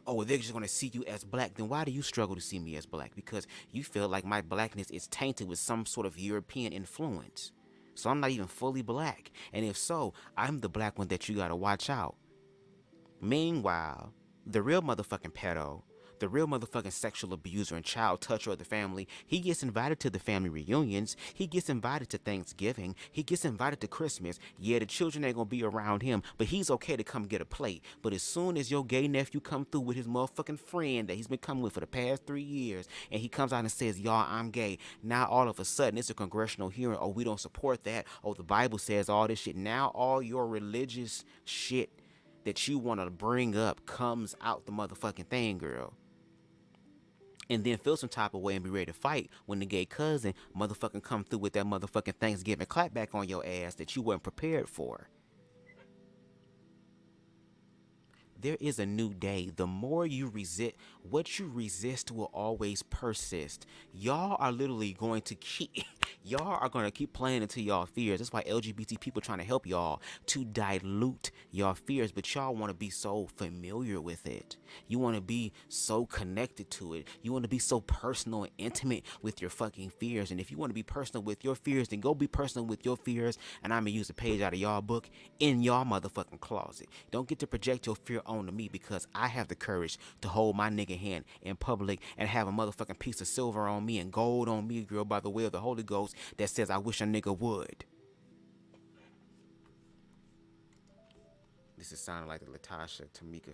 Oh, they're just going to see you as black. Then why do you struggle to see me as black? Because you feel like my blackness is tainted with some sort of European influence. So I'm not even fully black. And if so, I'm the black one that you got to watch out. Meanwhile, the real motherfucking pedo, the real motherfucking sexual abuser and child toucher of the family, he gets invited to the family reunions. He gets invited to Thanksgiving. He gets invited to Christmas. Yeah, the children ain't gonna be around him, but he's okay to come get a plate. But as soon as your gay nephew come through with his motherfucking friend that he's been coming with for the past 3 years, and he comes out and says, y'all, I'm gay, now all of a sudden it's a congressional hearing. Oh, we don't support that. Oh, the Bible says all this shit. Now all your religious shit that you want to bring up comes out the motherfucking thing, girl. And then feel some type of way and be ready to fight when the gay cousin motherfucking come through with that motherfucking Thanksgiving clap back on your ass that you weren't prepared for. There is a new day. The more you resist, what you resist will always persist. Y'all are literally going to keep, y'all are going to keep playing into y'all fears. That's why LGBT people trying to help y'all to dilute y'all fears, but y'all want to be so familiar with it. You want to be so connected to it. You want to be so personal and intimate with your fucking fears. And if you want to be personal with your fears, then go be personal with your fears. And I'm going to use a page out of y'all book in y'all motherfucking closet. Don't get to project your fear onto me, because I have the courage to hold my nigga hand in public and have a motherfucking piece of silver on me and gold on me, girl, by the way of the Holy Ghost that says I wish a nigga would. This is sounding like the Latasha Tamika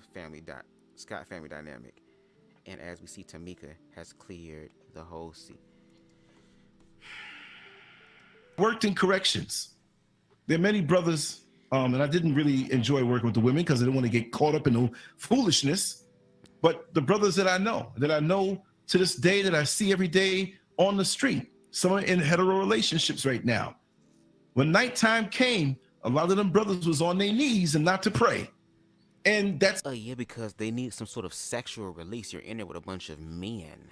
Scott family dynamic. And as we see, Tamika has cleared the whole seat. Worked in corrections. There are many brothers, and I didn't really enjoy working with the women because I didn't want to get caught up in no foolishness. But the brothers that I know to this day, that I see every day on the street, some are in hetero relationships right now. When nighttime came, a lot of them brothers was on their knees and not to pray. And that's... yeah, because they need some sort of sexual release. You're in there with a bunch of men.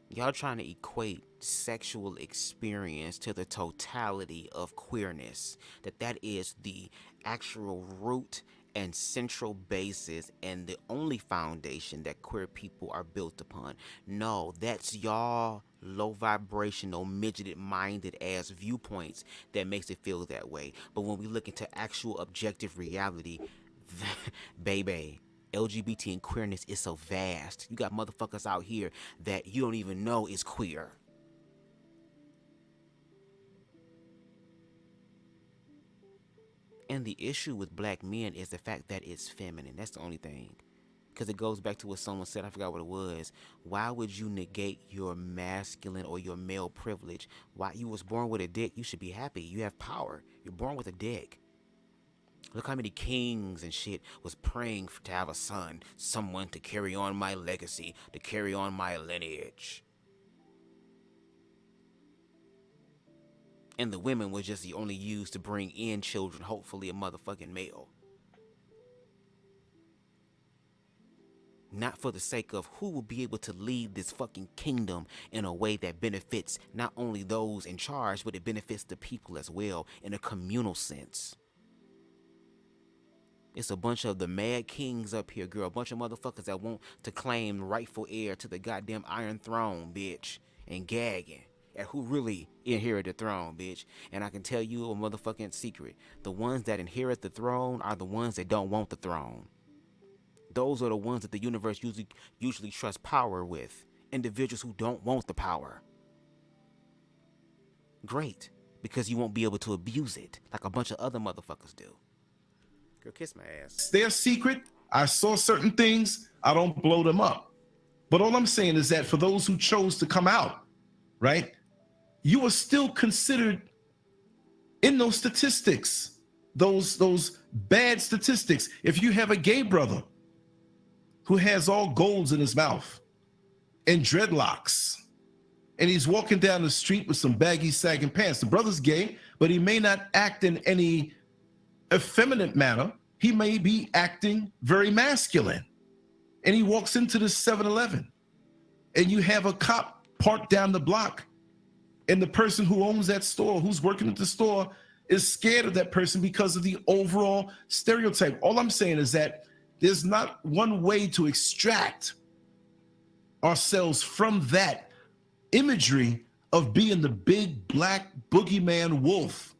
Y'all trying to equate sexual experience to the totality of queerness. That is the actual root and central basis and the only foundation that queer people are built upon. No, that's y'all low vibrational, midgeted minded ass viewpoints that makes it feel that way. But when we look into actual objective reality, baby, LGBT and queerness is so vast. You got motherfuckers out here that you don't even know is queer. And the issue with black men is the fact that it's feminine. That's the only thing. Because it goes back to what someone said, I forgot what it was. Why would you negate your masculine or your male privilege? Why? You was born with a dick, you should be happy. You have power. You're born with a dick. Look how many kings and shit was praying to have a son, someone to carry on my legacy, to carry on my lineage. And the women was just the only used to bring in children, hopefully a motherfucking male. Not for the sake of who will be able to lead this fucking kingdom in a way that benefits not only those in charge, but it benefits the people as well in a communal sense. It's a bunch of the mad kings up here, girl. A bunch of motherfuckers that want to claim rightful heir to the goddamn Iron Throne, bitch. And gagging at who really inherited the throne, bitch. And I can tell you a motherfucking secret. The ones that inherit the throne are the ones that don't want the throne. Those are the ones that the universe usually trusts power with. Individuals who don't want the power. great, because you won't be able to abuse it like a bunch of other motherfuckers do. Girl, kiss my ass. They're secret. I saw certain things. I don't blow them up. But all I'm saying is that for those who chose to come out, right, you are still considered in those statistics, those bad statistics. If you have a gay brother who has all golds in his mouth and dreadlocks, and he's walking down the street with some baggy sagging pants, the brother's gay, but he may not act in any effeminate manner. He may be acting very masculine. And he walks into the 7-Eleven, and you have a cop parked down the block, and the person who owns that store, who's working at the store, is scared of that person because of the overall stereotype. All I'm saying is that there's not one way to extract ourselves from that imagery of being the big black boogeyman wolf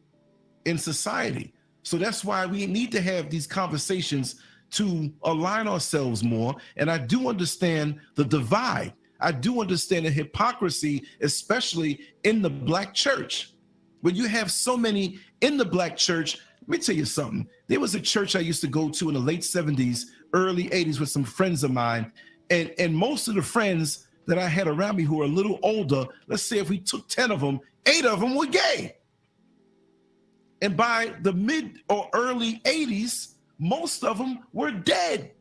in society. So that's why we need to have these conversations to align ourselves more. And I do understand the divide. I do understand the hypocrisy, especially in the black church. When you have so many in the black church, let me tell you something. There was a church I used to go to in the late 70s, early 80s with some friends of mine. And most of the friends that I had around me who were a little older, let's say if we took 10 of them, 8 of them were gay. And by the mid or early 80s, most of them were dead.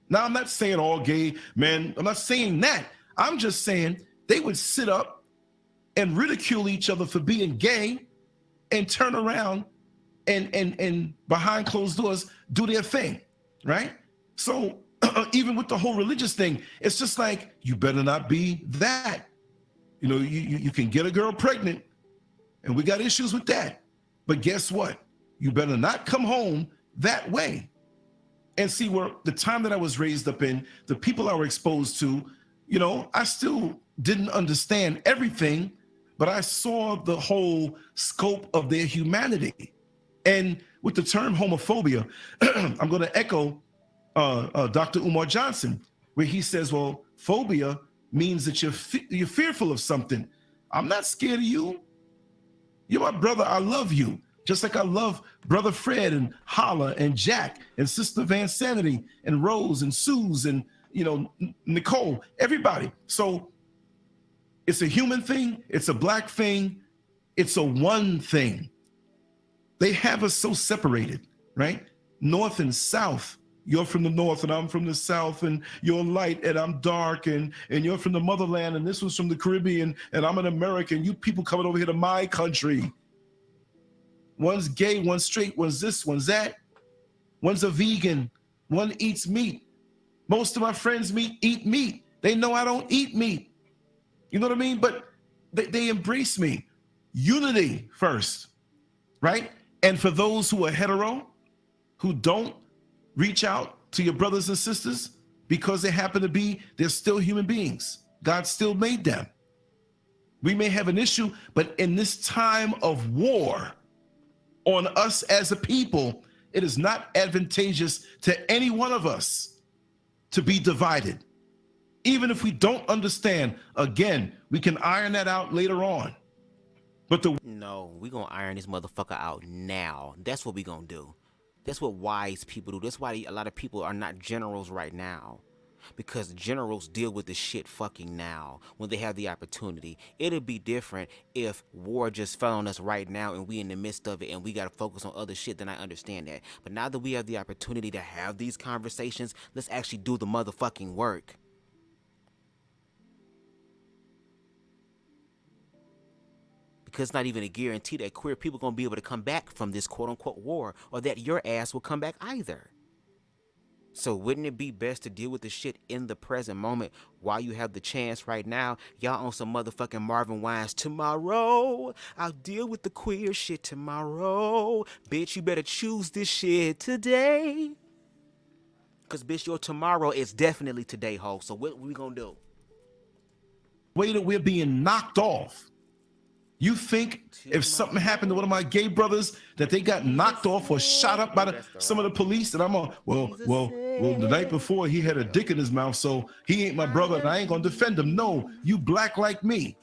Now, I'm not saying all gay men, I'm not saying that. I'm just saying they would sit up and ridicule each other for being gay and turn around and behind closed doors do their thing, right? So even with the whole religious thing, it's just like, you better not be that. You know, you can get a girl pregnant, and we got issues with that. But guess what? You better not come home that way. And see, where the time that I was raised up in, the people I were exposed to, you know, I still didn't understand everything, but I saw the whole scope of their humanity. And with the term homophobia, I'm going to echo Dr. Umar Johnson, where he says, well, phobia means that you're fearful of something. I'm not scared of you. You're my brother. I love you. Just like I love Brother Fred and Holla and Jack and Sister Van Sanity and Rose and Suze and, you know, Nicole, everybody. So it's a human thing. It's a black thing. It's a one thing. They have us so separated, right? North and South. You're from the North and I'm from the South, and you're light and I'm dark, and you're from the motherland and this was from the Caribbean and I'm an American. You people coming over here to my country. One's gay, one's straight, one's this, one's that. One's a vegan, one eats meat. Most of my friends eat meat. They know I don't eat meat. You know what I mean? But they embrace me. Unity first, right? And for those who are hetero, who don't reach out to your brothers and sisters because they happen to be, they're still human beings. God still made them. We may have an issue, but in this time of war, on us as a people, it is not advantageous to any one of us to be divided. Even if we don't understand, again, we can iron that out later on. But no, we're gonna iron this motherfucker out now. That's what we're gonna do. That's what wise people do. That's why a lot of people are not generals right now. Because generals deal with this shit fucking now when they have the opportunity. It'll be different if war just fell on us right now and we in the midst of it and we got to focus on other shit, then I understand that. But now that we have the opportunity to have these conversations, let's actually do the motherfucking work. Because it's not even a guarantee that queer people are going to be able to come back from this quote-unquote war, or that your ass will come back either. So wouldn't it be best to deal with the shit in the present moment while you have the chance right now? Y'all on some motherfucking Marvin Wines. Tomorrow, I'll deal with the queer shit tomorrow. Bitch, you better choose this shit today. Because, bitch, your tomorrow is definitely today, ho. So what we gonna do? Way that we're being knocked off. You think if something happened to one of my gay brothers that they got knocked off or shot up by some of the police, that I'm on, well, the night before he had a dick in his mouth, so he ain't my brother and I ain't gonna defend him. No, you black like me.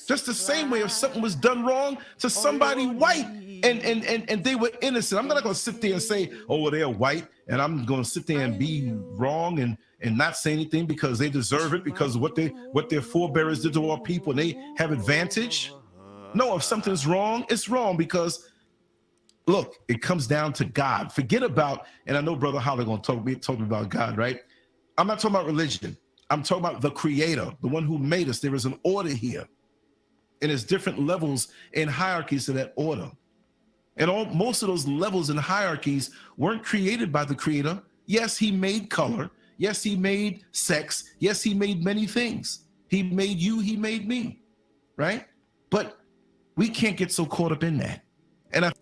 Just the same way if something was done wrong to somebody white and they were innocent. I'm not going to sit there and say, oh, well, they're white, and I'm going to sit there and be wrong and not say anything because they deserve it because of what their forebears did to our people and they have advantage. No, if something's wrong, it's wrong because, look, it comes down to God. Forget about, and I know Brother Holly going to talk about God, right? I'm not talking about religion. I'm talking about the creator, the one who made us. There is an order here. And there's different levels and hierarchies to that order. And most of those levels and hierarchies weren't created by the creator. Yes, he made color. Yes, he made sex. Yes, he made many things. He made you, he made me, right? But we can't get so caught up in that. And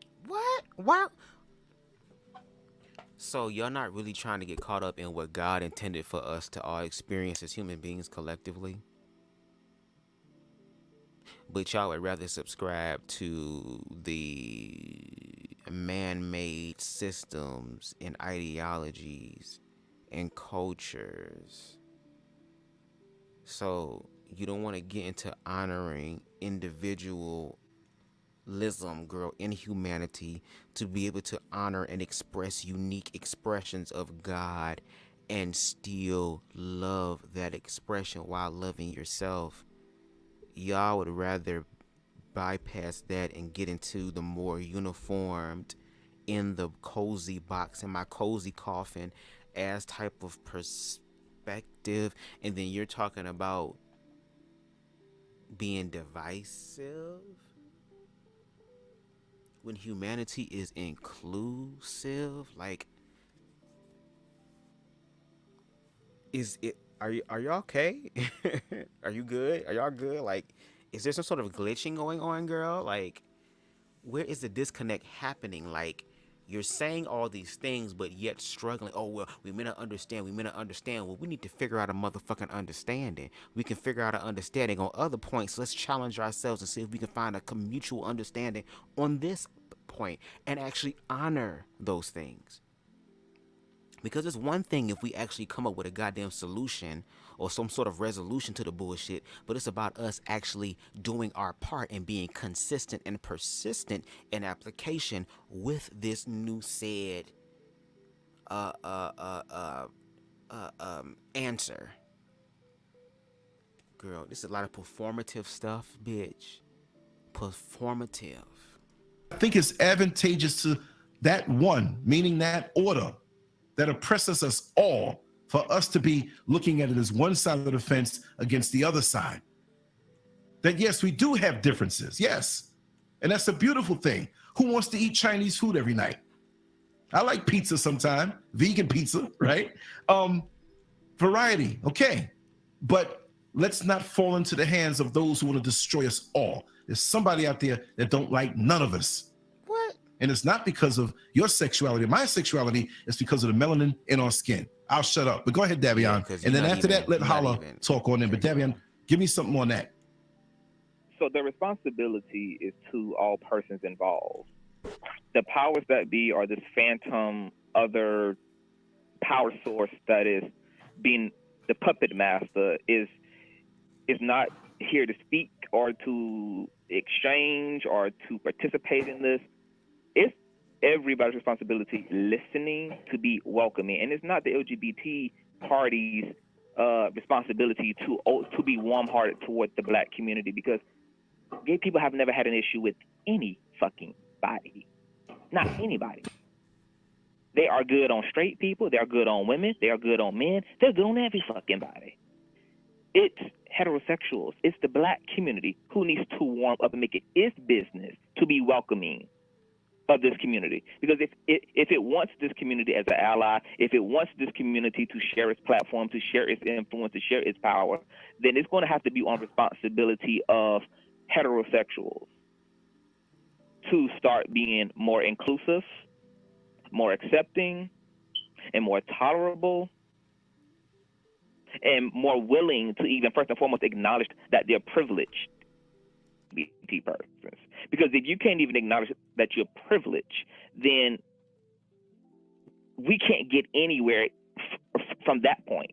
What? So y'all not really trying to get caught up in what God intended for us to all experience as human beings collectively? But y'all would rather subscribe to the man-made systems and ideologies and cultures. So you don't want to get into honoring individualism, girl, in humanity, to be able to honor and express unique expressions of God and still love that expression while loving yourself. Y'all would rather bypass that and get into the more uniformed, in the cozy box, in my cozy coffin as type of perspective. And then you're talking about being divisive when humanity is inclusive. Like, is it? Are you okay? Are you good? Are y'all good? Like, is there some sort of glitching going on, girl? Like, where is the disconnect happening? Like, you're saying all these things, but yet struggling. Oh, well, we may not understand. Well, we need to figure out a motherfucking understanding. We can figure out an understanding on other points. Let's challenge ourselves and see if we can find a mutual understanding on this point and actually honor those things. Because it's one thing if we actually come up with a goddamn solution or some sort of resolution to the bullshit, but it's about us actually doing our part and being consistent and persistent in application with this new said answer. Girl, this is a lot of performative stuff, bitch. Performative. I think it's advantageous to that one, meaning that order, that oppresses us all, for us to be looking at it as one side of the fence against the other side. That yes, we do have differences, yes. And that's a beautiful thing. Who wants to eat Chinese food every night? I like pizza sometime, vegan pizza, right? Variety, okay. But let's not fall into the hands of those who want to destroy us all. There's somebody out there that don't like none of us. And it's not because of your sexuality. My sexuality is because of the melanin in our skin. I'll shut up. But go ahead, Davion. Yeah, and then after that, let Holla talk on it. But Davion, give me something on that. So the responsibility is to all persons involved. The powers that be are this phantom other power source that is being the puppet master is not here to speak or to exchange or to participate in this. It's everybody's responsibility listening to be welcoming. And it's not the LGBT party's responsibility to be warm-hearted toward the black community, because gay people have never had an issue with any fucking body. Not anybody. They are good on straight people. They are good on women. They are good on men. They're good on every fucking body. It's heterosexuals. It's the black community who needs to warm up and make it its business to be welcoming of this community. Because if it wants this community as an ally, if it wants this community to share its platform, to share its influence, to share its power, then it's going to have to be on responsibility of heterosexuals to start being more inclusive, more accepting, and more tolerable, and more willing to even first and foremost acknowledge that they're privileged LGBT persons. Because if you can't even acknowledge that you're privileged, then we can't get anywhere from that point.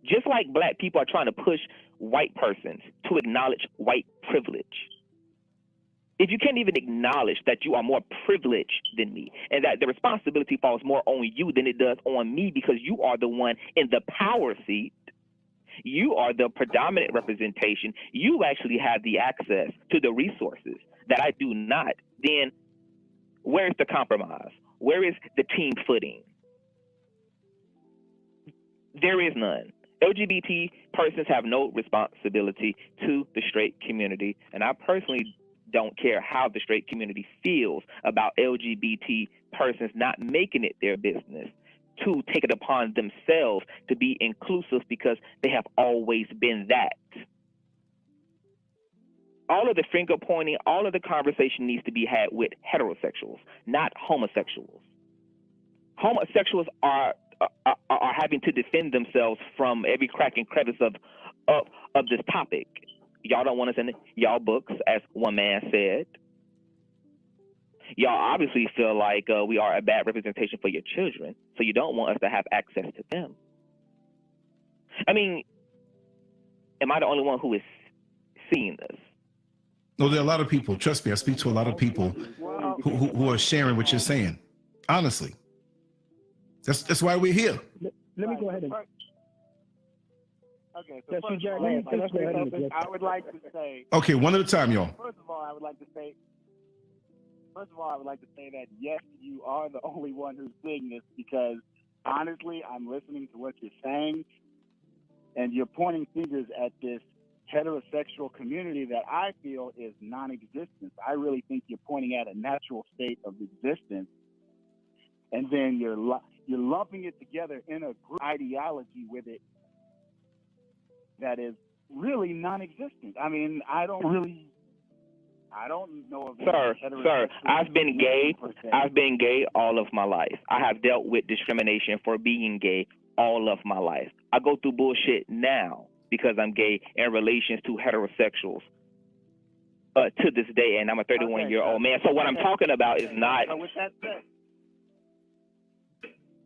Just like black people are trying to push white persons to acknowledge white privilege? If you can't even acknowledge that you are more privileged than me and that the responsibility falls more on you than it does on me because you are the one in the power seat, you are the predominant representation, you actually have the access to the resources that I do not, then where's the compromise? Where is the team footing? There is none. LGBT persons have no responsibility to the straight community, and I personally don't care how the straight community feels about LGBT persons not making it their business to take it upon themselves to be inclusive because they have always been that. All of the finger pointing, all of the conversation needs to be had with heterosexuals, not homosexuals. Homosexuals are having to defend themselves from every crack and crevice of this topic. Y'all don't want us in y'all books, as one man said. Y'all obviously feel like we are a bad representation for your children, so you don't want us to have access to them. I mean, am I the only one who is seeing this? No, there are a lot of people. Trust me, I speak to a lot of people who are sharing what you're saying. Honestly, that's why we're here. Let me go ahead and. Okay, so first of all, I would like to say. Okay, one at a time, y'all. First of all, I would like to say that yes, you are the only one who's seeing this because honestly, I'm listening to what you're saying, and you're pointing fingers at this heterosexual community that I feel is non-existent. I really think you're pointing at a natural state of existence, and then you're lumping it together in a group ideology with it that is really non-existent. I mean, I don't know of Sir, I've been gay all of my life. I have dealt with discrimination for being gay all of my life. I go through bullshit now because I'm gay in relations to heterosexuals to this day, and I'm a 31-year-old man. So what I'm talking about is not.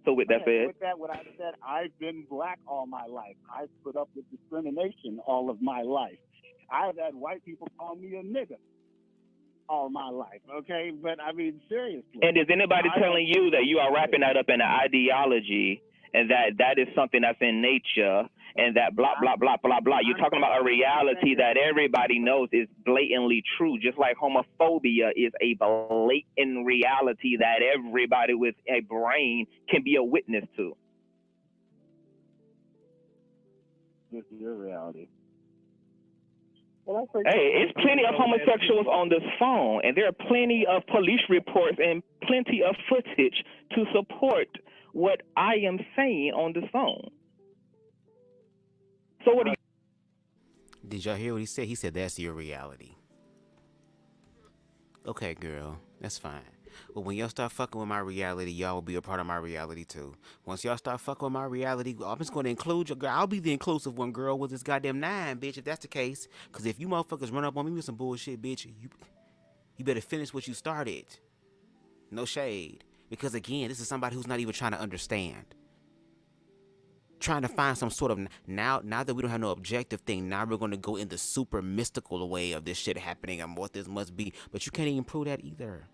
So with that said, what I said, I've been black all my life. I've put up with discrimination all of my life. I've had white people call me a nigger all my life, okay? But I mean, seriously. And is anybody telling you that you are wrapping that up in an ideology and that is something that's in nature and that blah, blah, blah, blah, blah? You're talking about a reality that everybody knows is blatantly true, just like homophobia is a blatant reality that everybody with a brain can be a witness to. This is your reality. Hey, it's plenty of homosexuals on this phone, and there are plenty of police reports and plenty of footage to support what I am saying on this phone. So what do you... Did y'all hear what he said? He said that's your reality. Okay, girl, that's fine. But when y'all start fucking with my reality, y'all will be a part of my reality too. Once y'all start fucking with my reality, I'm just going to include your girl. I'll be the inclusive one, girl, with this goddamn 9, bitch, if that's the case. Because if you motherfuckers run up on me with some bullshit, bitch, you better finish what you started. No shade. Because again, this is somebody who's not even trying to understand. Trying to find some sort of, now that we don't have no objective thing, now we're going to go in the super mystical way of this shit happening and what this must be. But you can't even prove that either.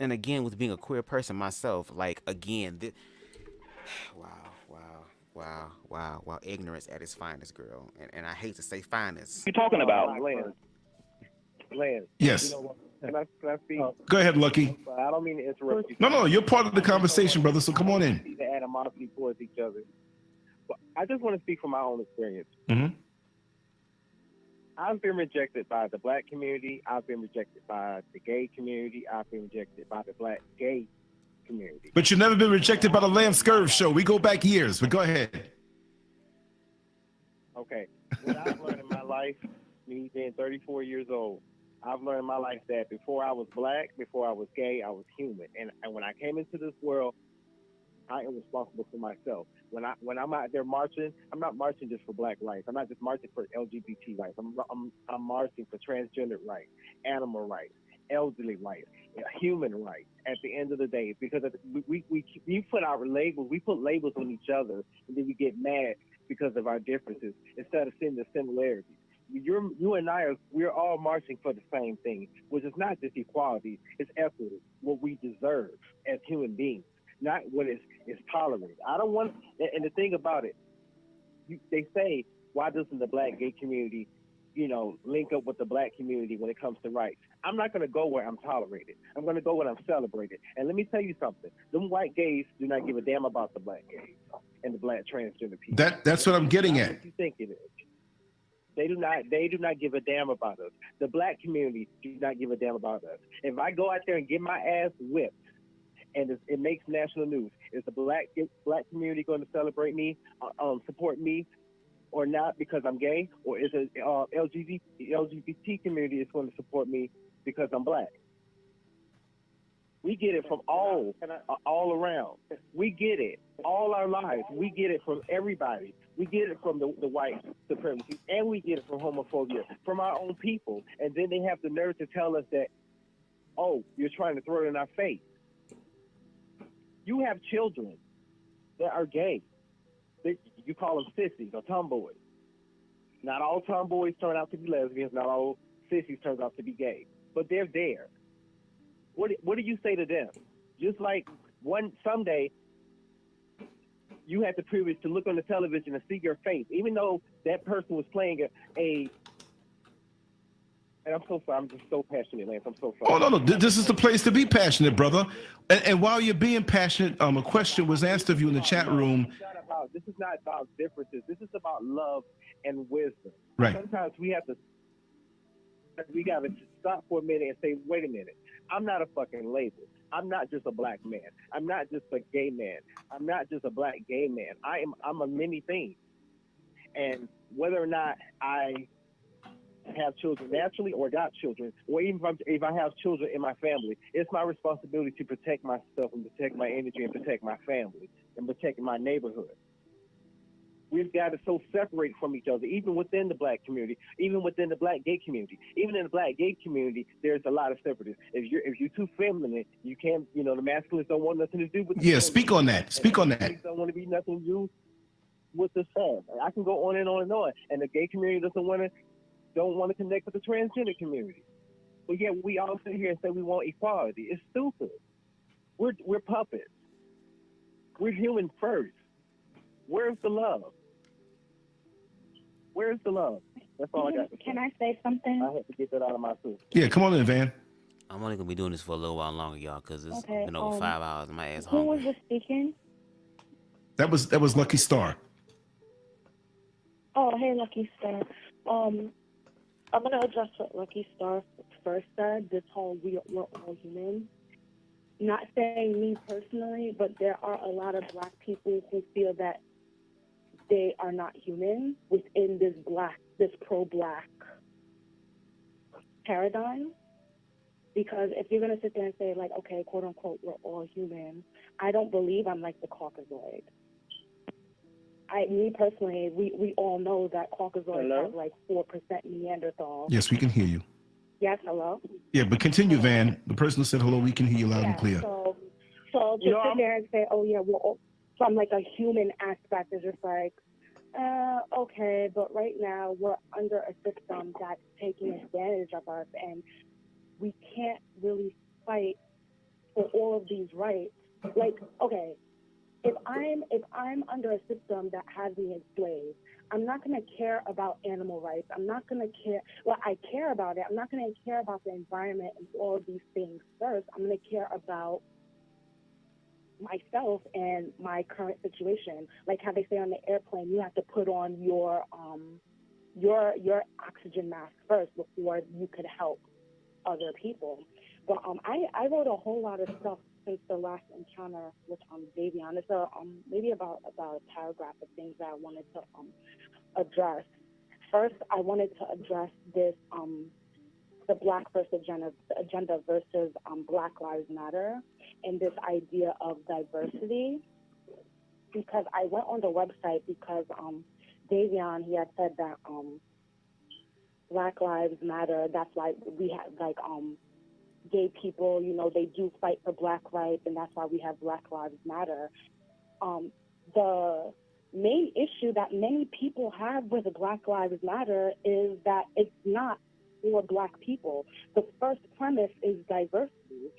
And again, with being a queer person myself, like, again, wow, ignorance at its finest, girl. And I hate to say finest. What you talking about? Lance. Yes. You know what? Can I speak? Go ahead, Lucky. I don't mean to interrupt you. No, you're part of the conversation, brother, so come on in. The animosity towards each other. But I just want to speak from my own experience. Mm-hmm. I've been rejected by the black community. I've been rejected by the gay community. I've been rejected by the black gay community. But you've never been rejected by the Scurv show. We go back years, but go ahead. Okay. What I've learned in my life, me being 34 years old, I've learned in my life that before I was black, before I was gay, I was human. And when I came into this world, I am responsible for myself. When I'm out there marching, I'm not marching just for black rights. I'm not just marching for LGBT rights. I'm marching for transgender rights, animal rights, elderly rights, human rights. At the end of the day, because we put our labels, we put labels on each other, and then we get mad because of our differences instead of seeing the similarities. You and I we're all marching for the same thing, which is not just equality, it's equity, what we deserve as human beings, not what is tolerated. I don't want, and the thing about it, they say, why doesn't the black gay community, link up with the black community when it comes to rights? I'm not going to go where I'm tolerated. I'm going to go where I'm celebrated. And let me tell you something. Them white gays do not give a damn about the black gays and the black transgender people. That's what I'm getting at. What you think it is. They do not give a damn about us. The black community do not give a damn about us. If I go out there and get my ass whipped and it makes national news, is the black community going to celebrate me, support me, or not because I'm gay, or is it LGBT community is going to support me because I'm black? We get it from all around. We get it all our lives. We get it from everybody. We get it from the white supremacy, and we get it from homophobia, from our own people. And then they have the nerve to tell us that, oh, you're trying to throw it in our face. You have children that are gay. You call them sissies or tomboys. Not all tomboys turn out to be lesbians. Not all sissies turn out to be gay. But they're there. What do you say to them? Just like someday you had the privilege to look on the television and see your face, even though that person was playing and I'm so sorry. I'm just so passionate, Lance. I'm so sorry. Oh, no. This is the place to be passionate, brother. And while you're being passionate, a question was asked of you in the chat room. This is not about differences. This is about love and wisdom. Right. Sometimes we got to stop for a minute and say, wait a minute. I'm not a fucking label. I'm not just a black man. I'm not just a gay man. I'm not just a black gay man. I'm a many things. And whether or not I have children naturally or got children, or even if I have children in my family, it's my responsibility to protect myself and protect my energy and protect my family and protect my neighborhood. We've got to so separate from each other, even within the black community, even within the black gay community. Even in the black gay community, there's a lot of separateness. If you're too feminine, you can't, the masculines don't want nothing to do with the feminine. Speak on that. Speak on that. Don't want to be nothing to do with the femme. I can go on and on and on. And the gay community don't want to connect with the transgender community. But yet we all sit here and say we want equality. It's stupid. We're puppets. We're human first. Where's the love? Where's the love? That's all I got to say. Can I say something? I have to get that out of my system. Yeah, come on in, Van. I'm only going to be doing this for a little while longer, y'all, because it's been over 5 hours and my ass hungry. Who was just speaking? That was Lucky Star. Oh, hey, Lucky Star. I'm going to address what Lucky Star first said, this whole we're all human. Not saying me personally, but there are a lot of black people who feel that they are not human within this pro-black paradigm. Because if you're going to sit there and say, like, okay, quote unquote, we're all human, I don't believe I'm like the Caucasoid. Me personally, we all know that Caucasoids have like 4% Neanderthal. Yes, we can hear you. Yes, hello? Yeah, but continue, Van. The person who said hello, we can hear you loud and clear. So to sit there and say, oh, yeah, we're all, from like a human aspect, is just like, okay, but right now we're under a system that's taking advantage of us, and we can't really fight for all of these rights. Like, okay, if I'm under a system that has me enslaved, I'm not going to care about animal rights. I'm not going to care. Well, I care about it. I'm not going to care about the environment and all of these things first. I'm going to care about myself and my current situation. Like how they say on the airplane, you have to put on your oxygen mask first before you could help other people. But I wrote a whole lot of stuff since the last encounter with Davion. It's maybe about a paragraph of things that I wanted to address. First, I wanted to address this the Black First agenda versus Black Lives Matter and this idea of diversity. Because I went on the website because Davion, he had said that Black Lives Matter. That's why we had like gay people, you know, they do fight for Black rights, and that's why we have Black Lives Matter. The main issue that many people have with Black Lives Matter is that it's not for Black people. The first premise is diversity.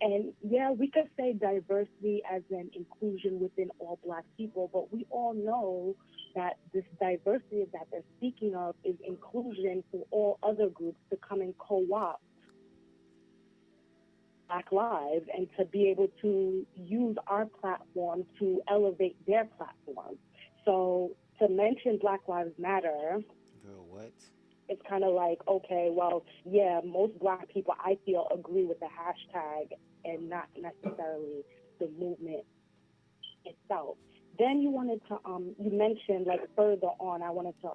And yeah, we could say diversity as an inclusion within all Black people, but we all know that this diversity that they're speaking of is inclusion for all other groups to come and co-opt Black lives and to be able to use our platform to elevate their platform. So to mention Black Lives Matter, girl, what? It's kind of like, okay, well, yeah, most Black people, I feel, agree with the hashtag and not necessarily the movement itself. Then you wanted to, you mentioned, like, further on, I wanted to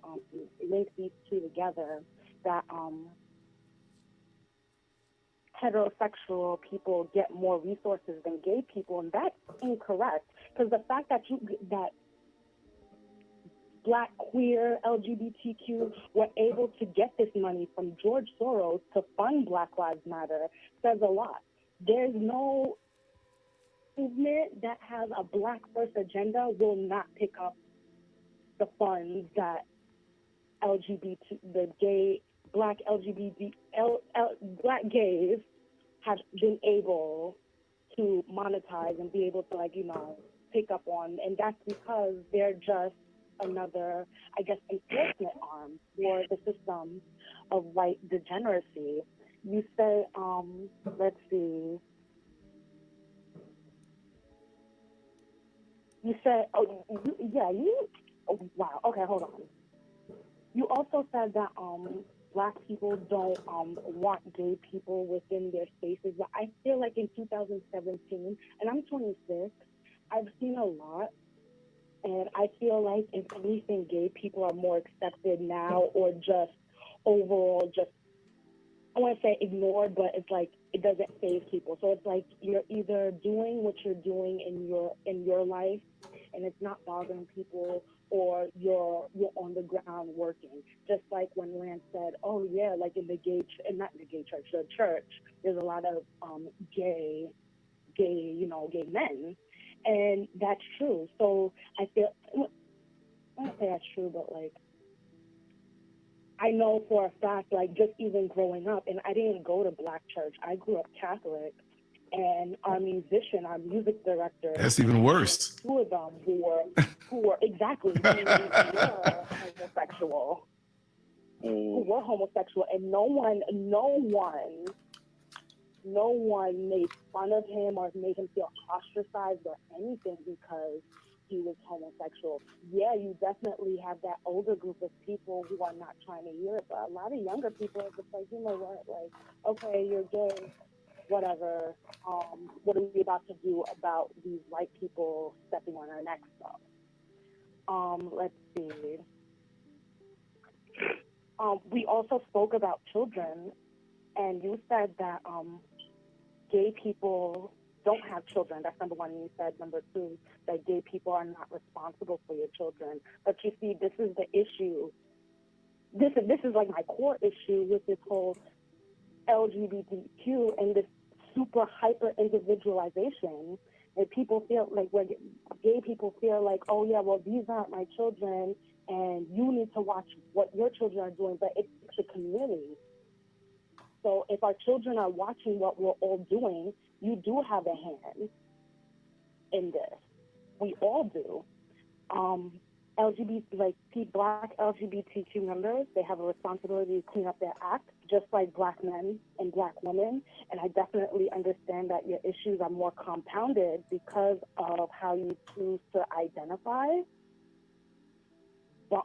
link these two together, that heterosexual people get more resources than gay people, and that's incorrect, because the fact that that Black, queer, LGBTQ were able to get this money from George Soros to fund Black Lives Matter says a lot. There's no movement that has a Black first agenda will not pick up the funds that Black LGBT, Black gays have been able to monetize and be able to, like, you know, pick up on. And that's because they're just another, I guess, enforcement arm for the system of white degeneracy. You said, let's see. You said, oh, wow, okay, hold on. You also said that Black people don't want gay people within their spaces, but I feel like in 2017, and I'm 26, I've seen a lot, and I feel like if anything, gay people are more accepted now, or just overall just, I want to say ignored, but it's like it doesn't faze people. So it's like you're either doing what you're doing in your life, and it's not bothering people, or you're on the ground working. Just like when Lance said, oh yeah, like in the not the gay church, the church, there's a lot of gay men, and that's true. So I feel, I don't say that's true, but like, I know for a fact, like, just even growing up, and I didn't go to Black church, I grew up Catholic, and our musician, our music director, that's even worse. Two of them who were exactly who were homosexual, and no one made fun of him or made him feel ostracized or anything because he was homosexual. Yeah, you definitely have that older group of people who are not trying to hear it, but a lot of younger people are just like, you know what, like, okay, you're gay, whatever. What are we about to do about these white people stepping on our necks, though? Let's see. We also spoke about children, and you said that gay people don't have children. That's number one. And you said number two, that gay people are not responsible for your children. But you see, this is the issue. This is like my core issue with this whole LGBTQ and this super hyper individualization. And people feel like, when gay people feel like, oh yeah, well, these aren't my children, and you need to watch what your children are doing, but it's the community. So if our children are watching what we're all doing, you do have a hand in this. We all do. Black LGBTQ members, they have a responsibility to clean up their act, just like Black men and Black women. And I definitely understand that your issues are more compounded because of how you choose to identify. But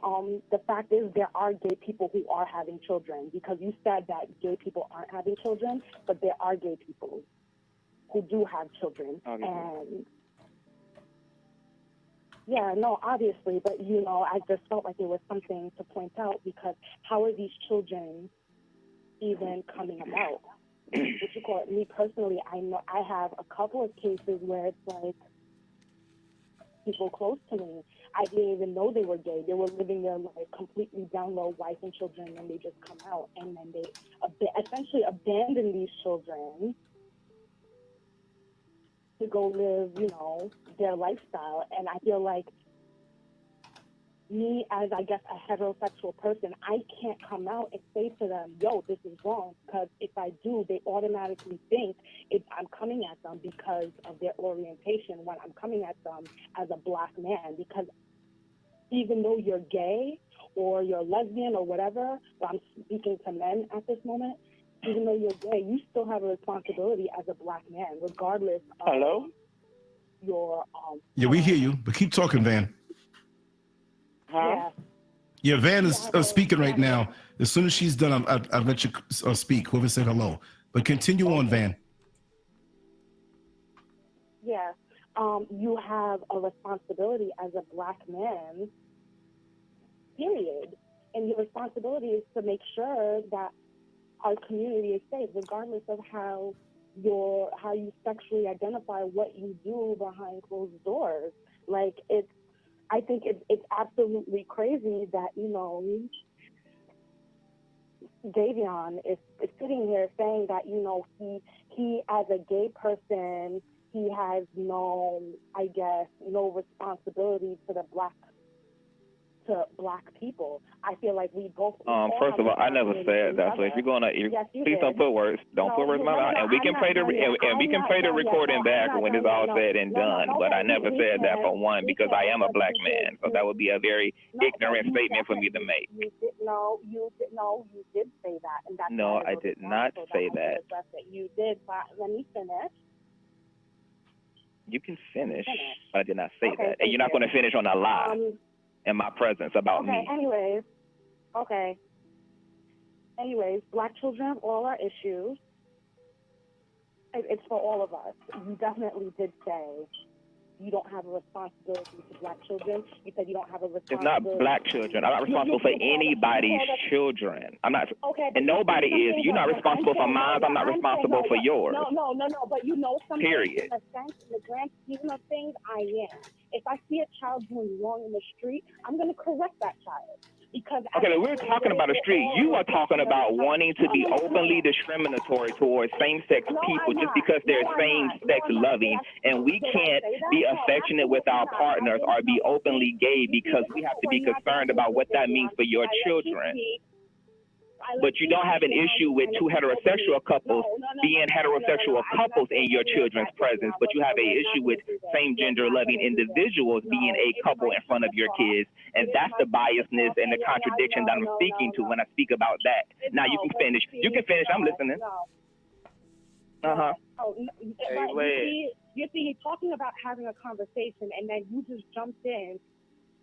the fact is, there are gay people who are having children, because you said that gay people aren't having children, but there are gay people who do have children. And yeah, no, obviously, but you know, I just felt like it was something to point out, because how are these children even coming about? What you call it? Me personally, I know I have a couple of cases where it's like people close to me. I didn't even know they were gay. They were living their life completely down low, wife and children, and they just come out, and then they essentially abandon these children to go live, you know, their lifestyle. And I feel like me, as I guess a heterosexual person, I can't come out and say to them, yo, this is wrong, because if I do, they automatically think I'm coming at them because of their orientation, when I'm coming at them as a black man. Because even though you're gay or you're lesbian or whatever, but I'm speaking to men at this moment, even though you're gay, you still have a responsibility as a black man, regardless of your Yeah, we hear you, but keep talking, Van. Yeah. Yeah, Van is speaking right now. As soon as she's done, I'll let you speak, whoever said hello. But continue on, Van. Yeah. You have a responsibility as a black man, period. And your responsibility is to make sure that our community is safe, regardless of how you sexually identify, what you do behind closed doors. Like, I think it's absolutely crazy that, you know, Davion is sitting here saying that, you know, he as a gay person, he has no responsibility to black people. I feel like we both. First of all, I never said that. So if you're gonna, please don't put words. Don't put words in my mouth. And we can play the recording back when it's all said and done. But I never said that for one, because I am a black man. So that would be a very ignorant statement for me to make. You did say that, and that's no, I did not say that. You did, but let me finish. You can finish. I did not say that, and you're not going to finish on a lie in my presence about me. Anyways, black children, all our issues. It's for all of us. You definitely did say you don't have a responsibility to black children. You said you don't have a responsibility. It's not black children. I'm not responsible for anybody's children. I'm not, and nobody is. You're not responsible for mine. I'm not responsible for yours. No. But you know something. Period. In the grand scheme of things, I am. If I see a child doing wrong in the street, I'm going to correct that child. Because we're talking about a street. You are talking about wanting to be openly discriminatory towards same-sex people just because they're same-sex loving, and we can't be affectionate with our partners or be openly gay because we have to be concerned about what that means for your children. But you don't have an issue with two heterosexual couples being heterosexual couples in your children's presence, but you have an issue with same-gender loving individuals being a couple in front of your kids. And that's the biasness and the contradiction that I'm speaking to when I speak about that. Now you can finish. You can finish. I'm listening. You see, he's talking about having a conversation, and then you just jumped in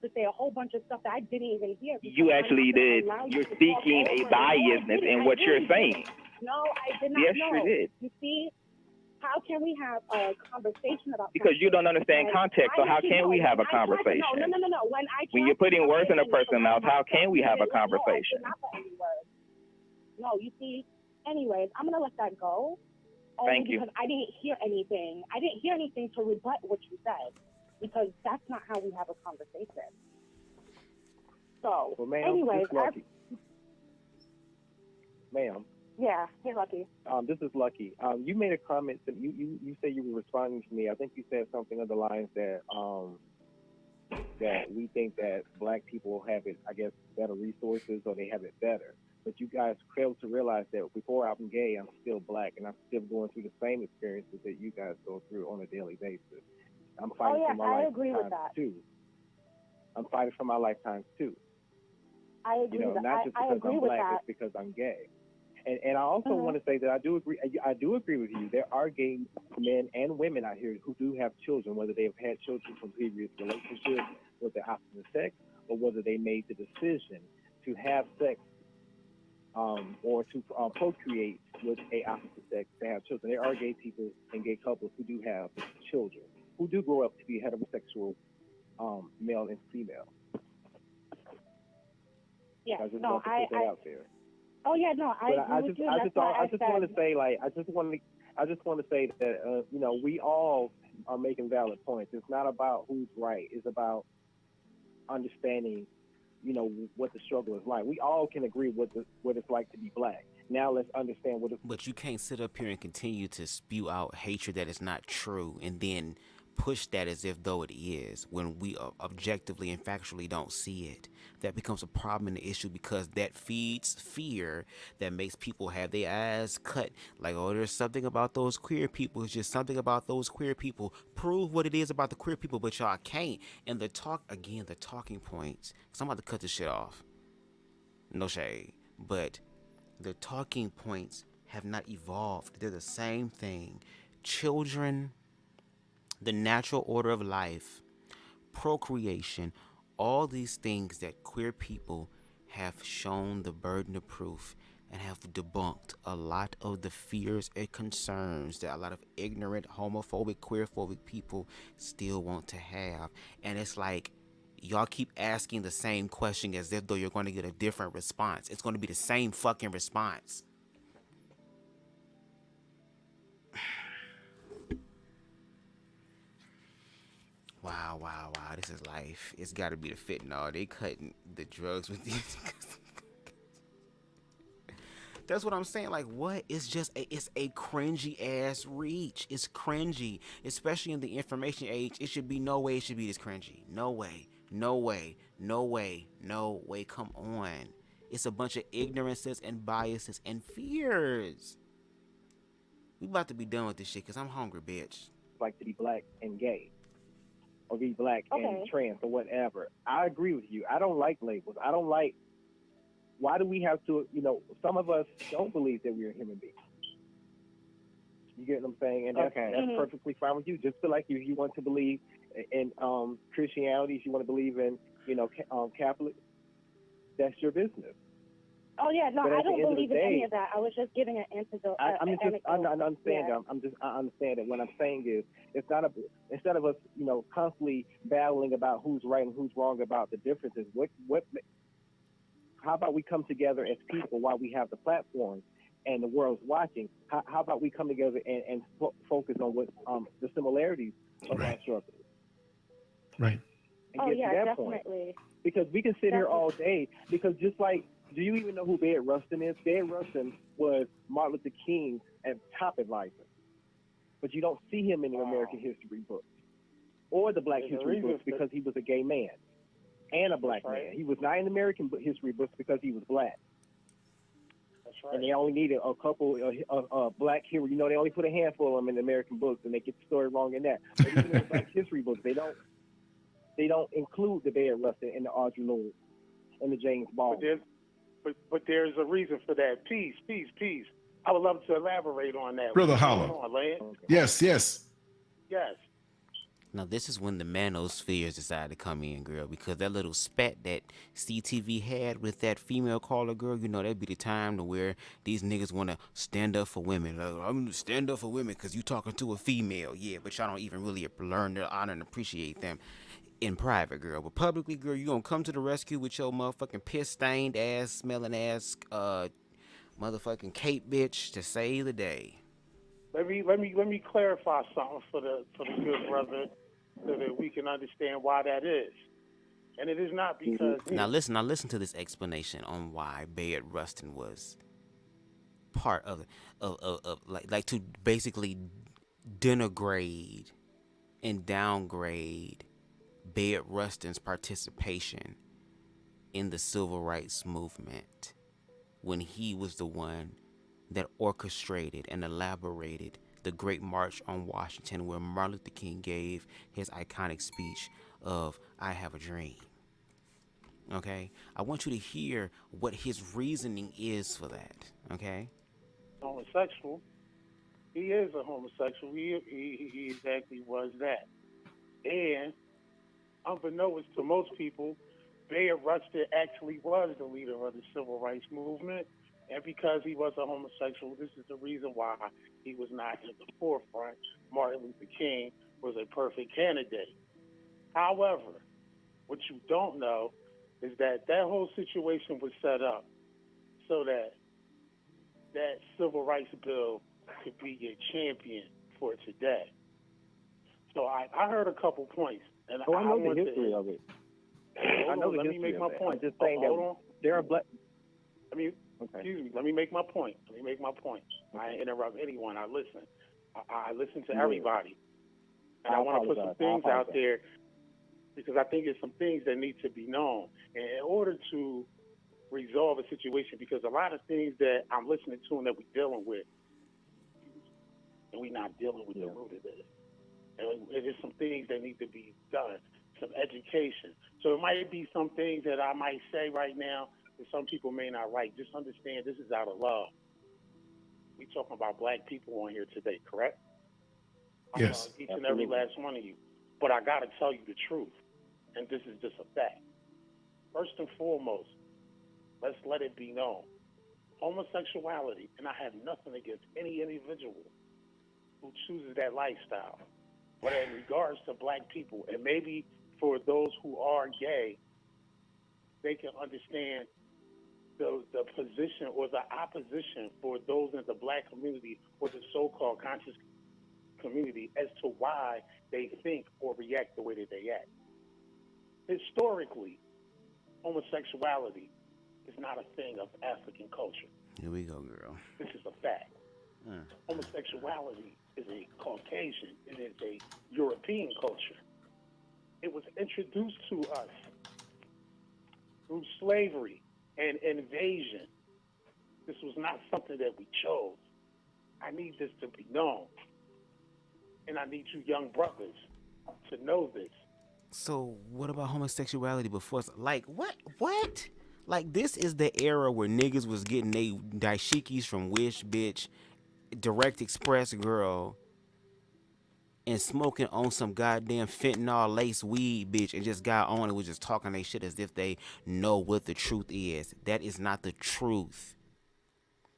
to say a whole bunch of stuff that I didn't even hear. You actually did. You're speaking a biasness in what you're saying. No, I did not. Yes, know. you did. You see, how can we have a conversation about because you don't understand context, so how can we have a conversation? No. When you're putting words in a person's mouth, how can we have a conversation? No, you see, anyways, I'm going to let that go. Thank you. Because I didn't hear anything. I didn't hear anything to rebut what you said, because that's not how we have a conversation. So, well, anyways, ma'am. Yeah, hey, Lucky. This is Lucky. You made a comment that you said you were responding to me. I think you said something of the lines that that we think that black people have it, I guess, better resources or they have it better. But you guys fail to realize that before I'm gay, I'm still black, and I'm still going through the same experiences that you guys go through on a daily basis. I'm fighting for my lifetime too. I'm fighting for my lifetime too. I agree with that. Not just because I'm black, it's because I'm gay. And I also want to say that I do agree with you. There are gay men and women out here who do have children, whether they've had children from previous relationships with the opposite sex, or whether they made the decision to have sex or to procreate with a opposite sex to have children. There are gay people and gay couples who do have children, who do grow up to be heterosexual male and female. Yeah, I just want to put that out there. Oh yeah, no, I just want to say, like, I just want to say that we all are making valid points. It's not about who's right. It's about understanding, you know, what the struggle is like. We all can agree what it's like to be black. Now let's understand what it's. But you can't sit up here and continue to spew out hatred that is not true and then push that as if though it is when we objectively and factually don't see it. That becomes a problem in the issue because that feeds fear that makes people have their eyes cut. Like, oh, there's something about those queer people. It's just something about those queer people. Prove what it is about the queer people, but y'all can't. And the talking points, because I'm about to cut this shit off. No shade. But the talking points have not evolved. They're the same thing. Children, the natural order of life, procreation, all these things that queer people have shown the burden of proof and have debunked a lot of the fears and concerns that a lot of ignorant, homophobic, queerphobic people still want to have. And it's like, y'all keep asking the same question as if though you're going to get a different response. It's going to be the same fucking response. Wow. This is life. It's got to be the fentanyl. They cutting the drugs with these. That's what I'm saying. Like, what? It's a cringy ass reach. It's cringy, especially in the information age. It should be no way it should be this cringy. No way. Come on. It's a bunch of ignorances and biases and fears. We about to be done with this shit because I'm hungry, bitch. Like to be black and gay, or be black and trans or whatever. I agree with you. I don't like labels. I don't like. Why do we have to? You know, some of us don't believe that we're human beings. You get what I'm saying? And that's perfectly fine with you. Just feel like you want to believe in Christianity, if you want to believe in, you know, Catholic, that's your business. Oh yeah, no, I don't believe in any of that. I was just giving an antidote. I understand. Yeah. I understand that. What I'm saying is, it's not instead of us, you know, constantly battling about who's right and who's wrong about the differences. How about we come together as people while we have the platform and the world's watching? How about we come together and focus on what the similarities of our struggles? Right. And get to that definitely. Point. Because we can sit here all day. Because just like, do you even know who Bayard Rustin is? Bayard Rustin was Martin Luther King's top advisor. But you don't see him in the American history books or the Black history books because he was a gay man and a black man. He was not in the American history books because he was black. That's right. And they only needed a couple black heroes. You know, they only put a handful of them in the American books, and they get the story wrong in that. But even in the Black history books, they don't include the Bayard Rustin and the Audre Lorde and the James Baldwin. But there's a reason for that. Peace. I would love to elaborate on that. Brother Hollow. Yes. Now, this is when the manospheres decided to come in, girl, because that little spat that CTV had with that female caller, girl, you know, that'd be the time to where these niggas want to stand up for women. Like, I'm going to stand up for women because you talking to a female. Yeah, but y'all don't even really learn to honor and appreciate them in private, girl. But publicly, girl, you going to come to the rescue with your motherfucking piss-stained ass, smelling ass, motherfucking cape bitch to save the day. Let me clarify something for the good brother so that we can understand why that is. And it is not because Now listen to this explanation on why Bayard Rustin was part of like to basically denigrate and downgrade Bayard Rustin's participation in the civil rights movement when he was the one that orchestrated and elaborated the Great March on Washington, where Martin Luther King gave his iconic speech of "I have a dream." Okay? I want you to hear what his reasoning is for that. Okay? Homosexual. He is a homosexual. He exactly was that. And unbeknownst to most people, Bayard Rustin actually was the leader of the civil rights movement. And because he was a homosexual, this is the reason why he was not at the forefront. Martin Luther King was a perfect candidate. However, what you don't know is that whole situation was set up so that that civil rights bill could be your champion for today. So I heard a couple points. And I know the history of it. I know let me make my point. I'm just saying that there are black. Excuse me. Let me make my point. I ain't interrupt anyone. I listen. I listen to everybody, and I want to put some things out there because I think there's some things that need to be known. And in order to resolve a situation, because a lot of things that I'm listening to and that we're dealing with, and we're not dealing with the root of it. And there's some things that need to be done, some education. So it might be some things that I might say right now that some people may not like. Just understand this is out of love. We talking about black people on here today, correct? Yes. I love each and every last one of you. But I got to tell you the truth, and this is just a fact. First and foremost, let's let it be known. Homosexuality, and I have nothing against any individual who chooses that lifestyle. But in regards to black people, and maybe for those who are gay, they can understand the position or the opposition for those in the black community or the so-called conscious community as to why they think or react the way that they act. Historically, homosexuality is not a thing of African culture. Here we go, girl. This is a fact. Homosexuality is a Caucasian. It is a European culture. It was introduced to us through slavery and invasion. This was not something that we chose. I need this to be known. And I need you young brothers to know this. So what about homosexuality before? Like, what? Like, this is the era where niggas was getting they dashikis from Wish, bitch, Direct Express, girl, and smoking on some goddamn fentanyl lace weed, bitch, and just got on and was just talking they shit as if they know what the truth is. That is not the truth.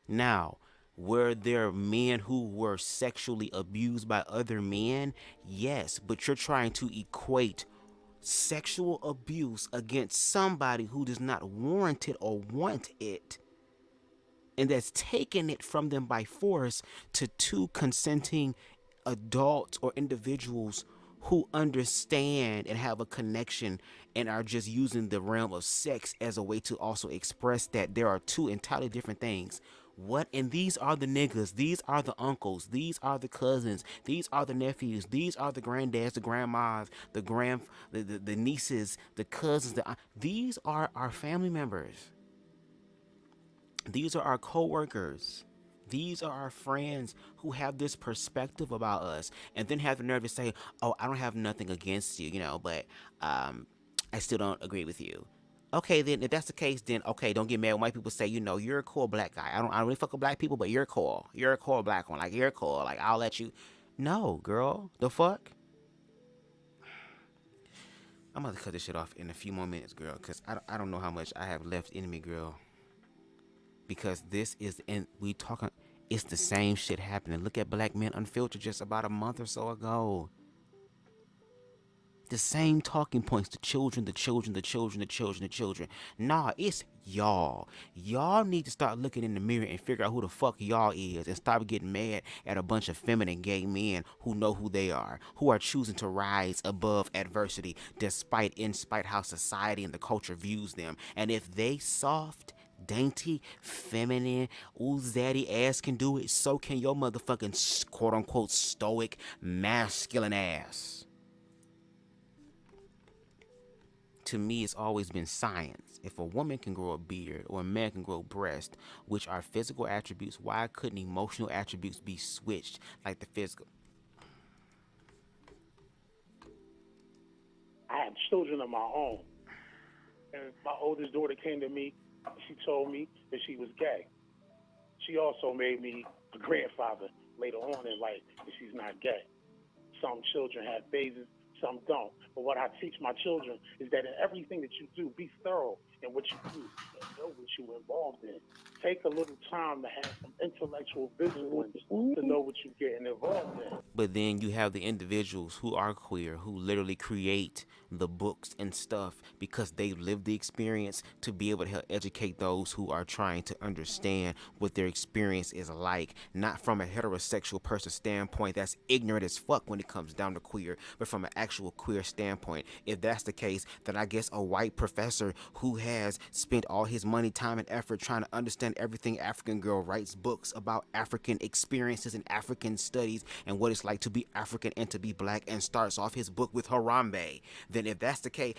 Now, were there men who were sexually abused by other men? Yes, but you're trying to equate sexual abuse against somebody who does not warrant it or want it, and that's taking it from them by force, to two consenting adults or individuals who understand and have a connection and are just using the realm of sex as a way to also express that there are two entirely different things. What? And these are the niggas, these are the uncles, these are the cousins, these are the nephews, these are the granddads, the grandmas, the nieces, the cousins, these are our family members. These are our co-workers. These are our friends who have this perspective about us, and then have the nerve to say, oh, I don't have nothing against you, but I still don't agree with you. Okay, then if that's the case, then okay, don't get mad when white people say, you're a cool black guy. I don't really fuck with black people, but you're cool. You're a cool black one. Like, you're cool. Like, I'll let you. No, girl. The fuck? I'm about to cut this shit off in a few more minutes, girl, because I don't know how much I have left in me, girl. Because this is, and we talking, it's the same shit happening. Look at Black Men Unfiltered just about a month or so ago. The same talking points, the children. Nah, it's y'all. Y'all need to start looking in the mirror and figure out who the fuck y'all is, and stop getting mad at a bunch of feminine gay men who know who they are, who are choosing to rise above adversity in spite how society and the culture views them. And if they soft, dainty, feminine, ooh, zaddy ass can do it, so can your motherfucking quote-unquote stoic, masculine ass. To me, it's always been science. If a woman can grow a beard or a man can grow breast, which are physical attributes, why couldn't emotional attributes be switched like the physical? I have children of my own. And my oldest daughter came to me. She told me that she was gay. She also made me a grandfather later on in life that she's not gay. Some children have phases, some don't. But what I teach my children is that in everything that you do, be thorough in what you do and know what you're involved in. take a little time to have some intellectual vigilance to know what you're getting involved in. But then you have the individuals who are queer who literally create the books and stuff because they've lived the experience to be able to help educate those who are trying to understand what their experience is like, not from a heterosexual person standpoint that's ignorant as fuck when it comes down to queer, but from an actual queer standpoint. If that's the case, then I guess a white professor who has spent all his money, time, and effort trying to understand everything African girl writes books about African experiences and African studies and what it's like to be African and to be black, and starts off his book with Harambe. Then if that's the case,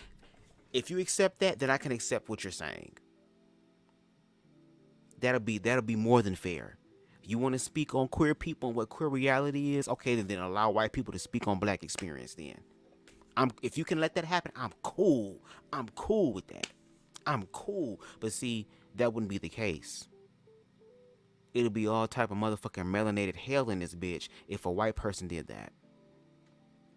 if you accept that, then I can accept what you're saying. That'll be more than fair. You want to speak on queer people and what queer reality is, okay, then allow white people to speak on black experience then. If you can let that happen, I'm cool. I'm cool with that. I'm cool. But see, that wouldn't be the case. It'll be all type of motherfucking melanated hell in this bitch if a white person did that.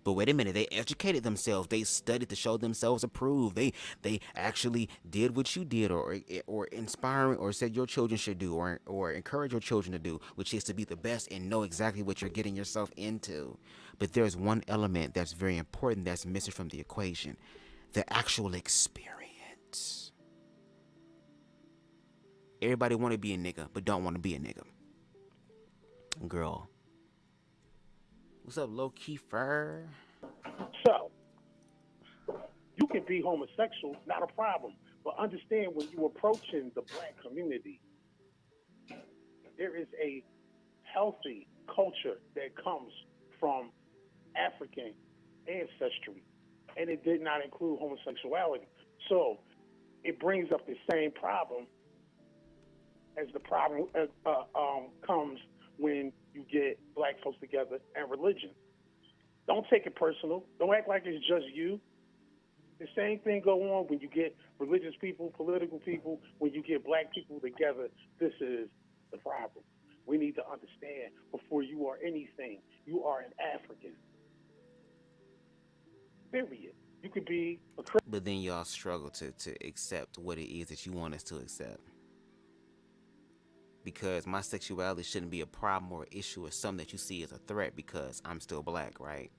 But wait a minute, they educated themselves. They studied to show themselves approved. They actually did what you did, or inspiring, or said your children should do, or encourage your children to do, which is to be the best and know exactly what you're getting yourself into. But there's one element that's very important that's missing from the equation: the actual experience. Everybody want to be a nigga, but don't want to be a nigga. Girl. What's up, low key fur? So, you can be homosexual, not a problem. But understand, when you're approaching the black community, there is a healthy culture that comes from African ancestry, and it did not include homosexuality. So, it brings up the same problem as the problem comes when you get black folks together and religion. Don't take it personal. Don't act like it's just you. The same thing go on when you get religious people, political people, when you get black people together. This is the problem. We need to understand, before you are anything, you are an African. Period. You could be a Christian. But then y'all struggle to accept what it is that you want us to accept. Because my sexuality shouldn't be a problem or issue or something that you see as a threat because I'm still black, right?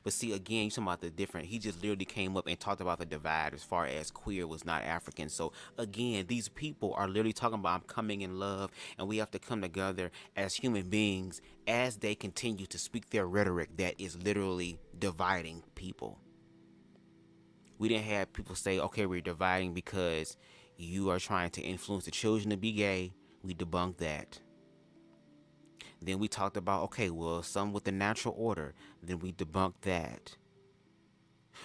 But see, again, you talking about the different, he just literally came up and talked about the divide as far as queer was not African. So again, these people are literally talking about I'm coming in love, and we have to come together as human beings as they continue to speak their rhetoric that is literally dividing people. We didn't have people say, okay, we're dividing because you are trying to influence the children to be gay. We debunked that. Then we talked about, okay, well, some with the natural order. Then we debunked that.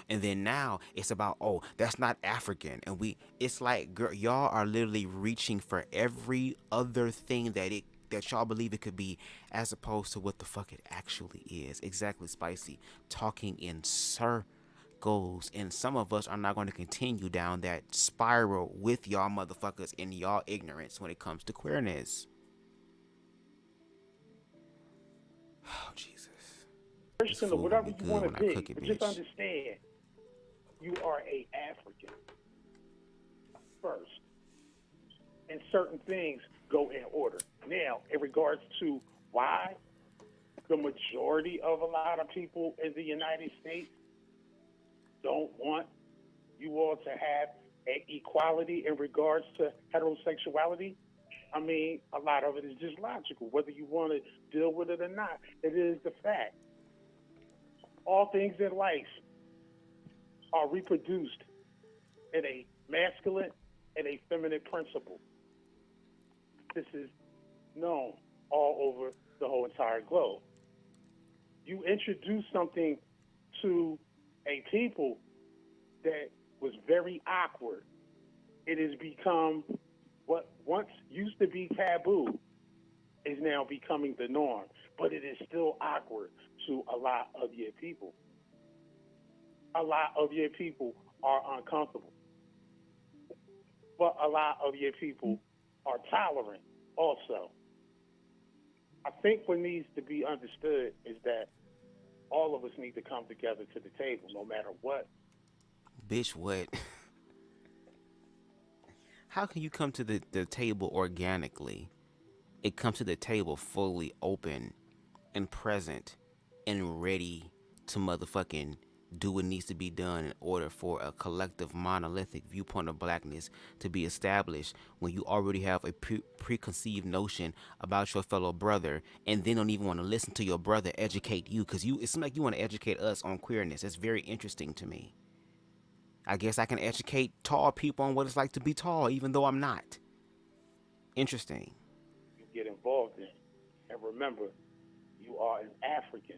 And then now it's about, oh, that's not African. And it's like, girl, y'all are literally reaching for every other thing that y'all believe it could be, as opposed to what the fuck it actually is. Exactly, Spicy. Talking in circles, and some of us are not going to continue down that spiral with y'all motherfuckers in y'all ignorance when it comes to queerness. Oh, Jesus. Christian or whatever you want to be, but just understand, you are a African first, and certain things go in order. Now, in regards to why the majority of a lot of people in the United States don't want you all to have an equality in regards to heterosexuality, I mean, a lot of it is just logical, whether you want to deal with it or not. It is the fact. All things in life are reproduced in a masculine and a feminine principle. This is known all over the whole entire globe. You introduce something to a people that was very awkward. It has become what once used to be taboo is now becoming the norm, but it is still awkward to a lot of your people. A lot of your people are uncomfortable, but a lot of your people are tolerant also. I think what needs to be understood is that all of us need to come together to the table, no matter what. Bitch, what? how can you come to the table organically? It comes to the table fully open and present and ready to motherfucking do what needs to be done in order for a collective monolithic viewpoint of blackness to be established, when you already have a preconceived notion about your fellow brother, and then don't even want to listen to your brother educate you, because it seems like you want to educate us on queerness. It's very interesting to me. I guess I can educate tall people on what it's like to be tall, even though I'm not. Interesting. You get involved in. And remember, you are an African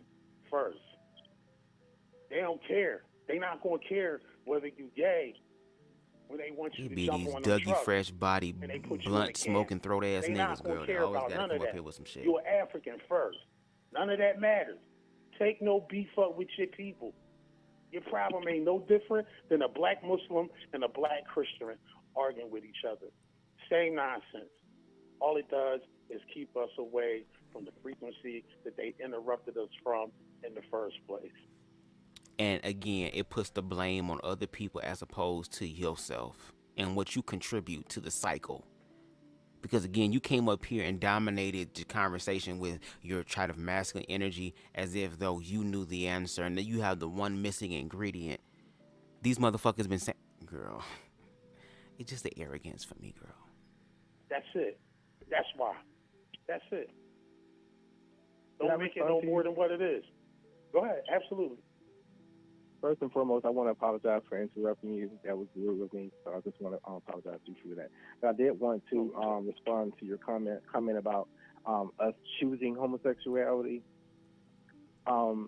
first. They don't care. They not going to care whether you gay when they want you to be jump these on Dougie truck Fresh body, blunt smoking, throat ass niggas, girl. They always got to come up here with some shit. You're African first. None of that matters. Take no beef up with your people. Your problem ain't no different than a black Muslim and a black Christian arguing with each other. Same nonsense. All it does is keep us away from the frequency that they interrupted us from in the first place. And again, it puts the blame on other people as opposed to yourself and what you contribute to the cycle. Because again, you came up here and dominated the conversation with your try of masculine energy as if though you knew the answer and that you have the one missing ingredient. These motherfuckers been saying, girl, it's just the arrogance for me, girl. That's it. That's why. That's it. Don't make it no more than what it is. Go ahead. Absolutely. First and foremost, I want to apologize for interrupting you. That was rude of me, so I just want to apologize to you for that. But I did want to respond to your comment about us choosing homosexuality. I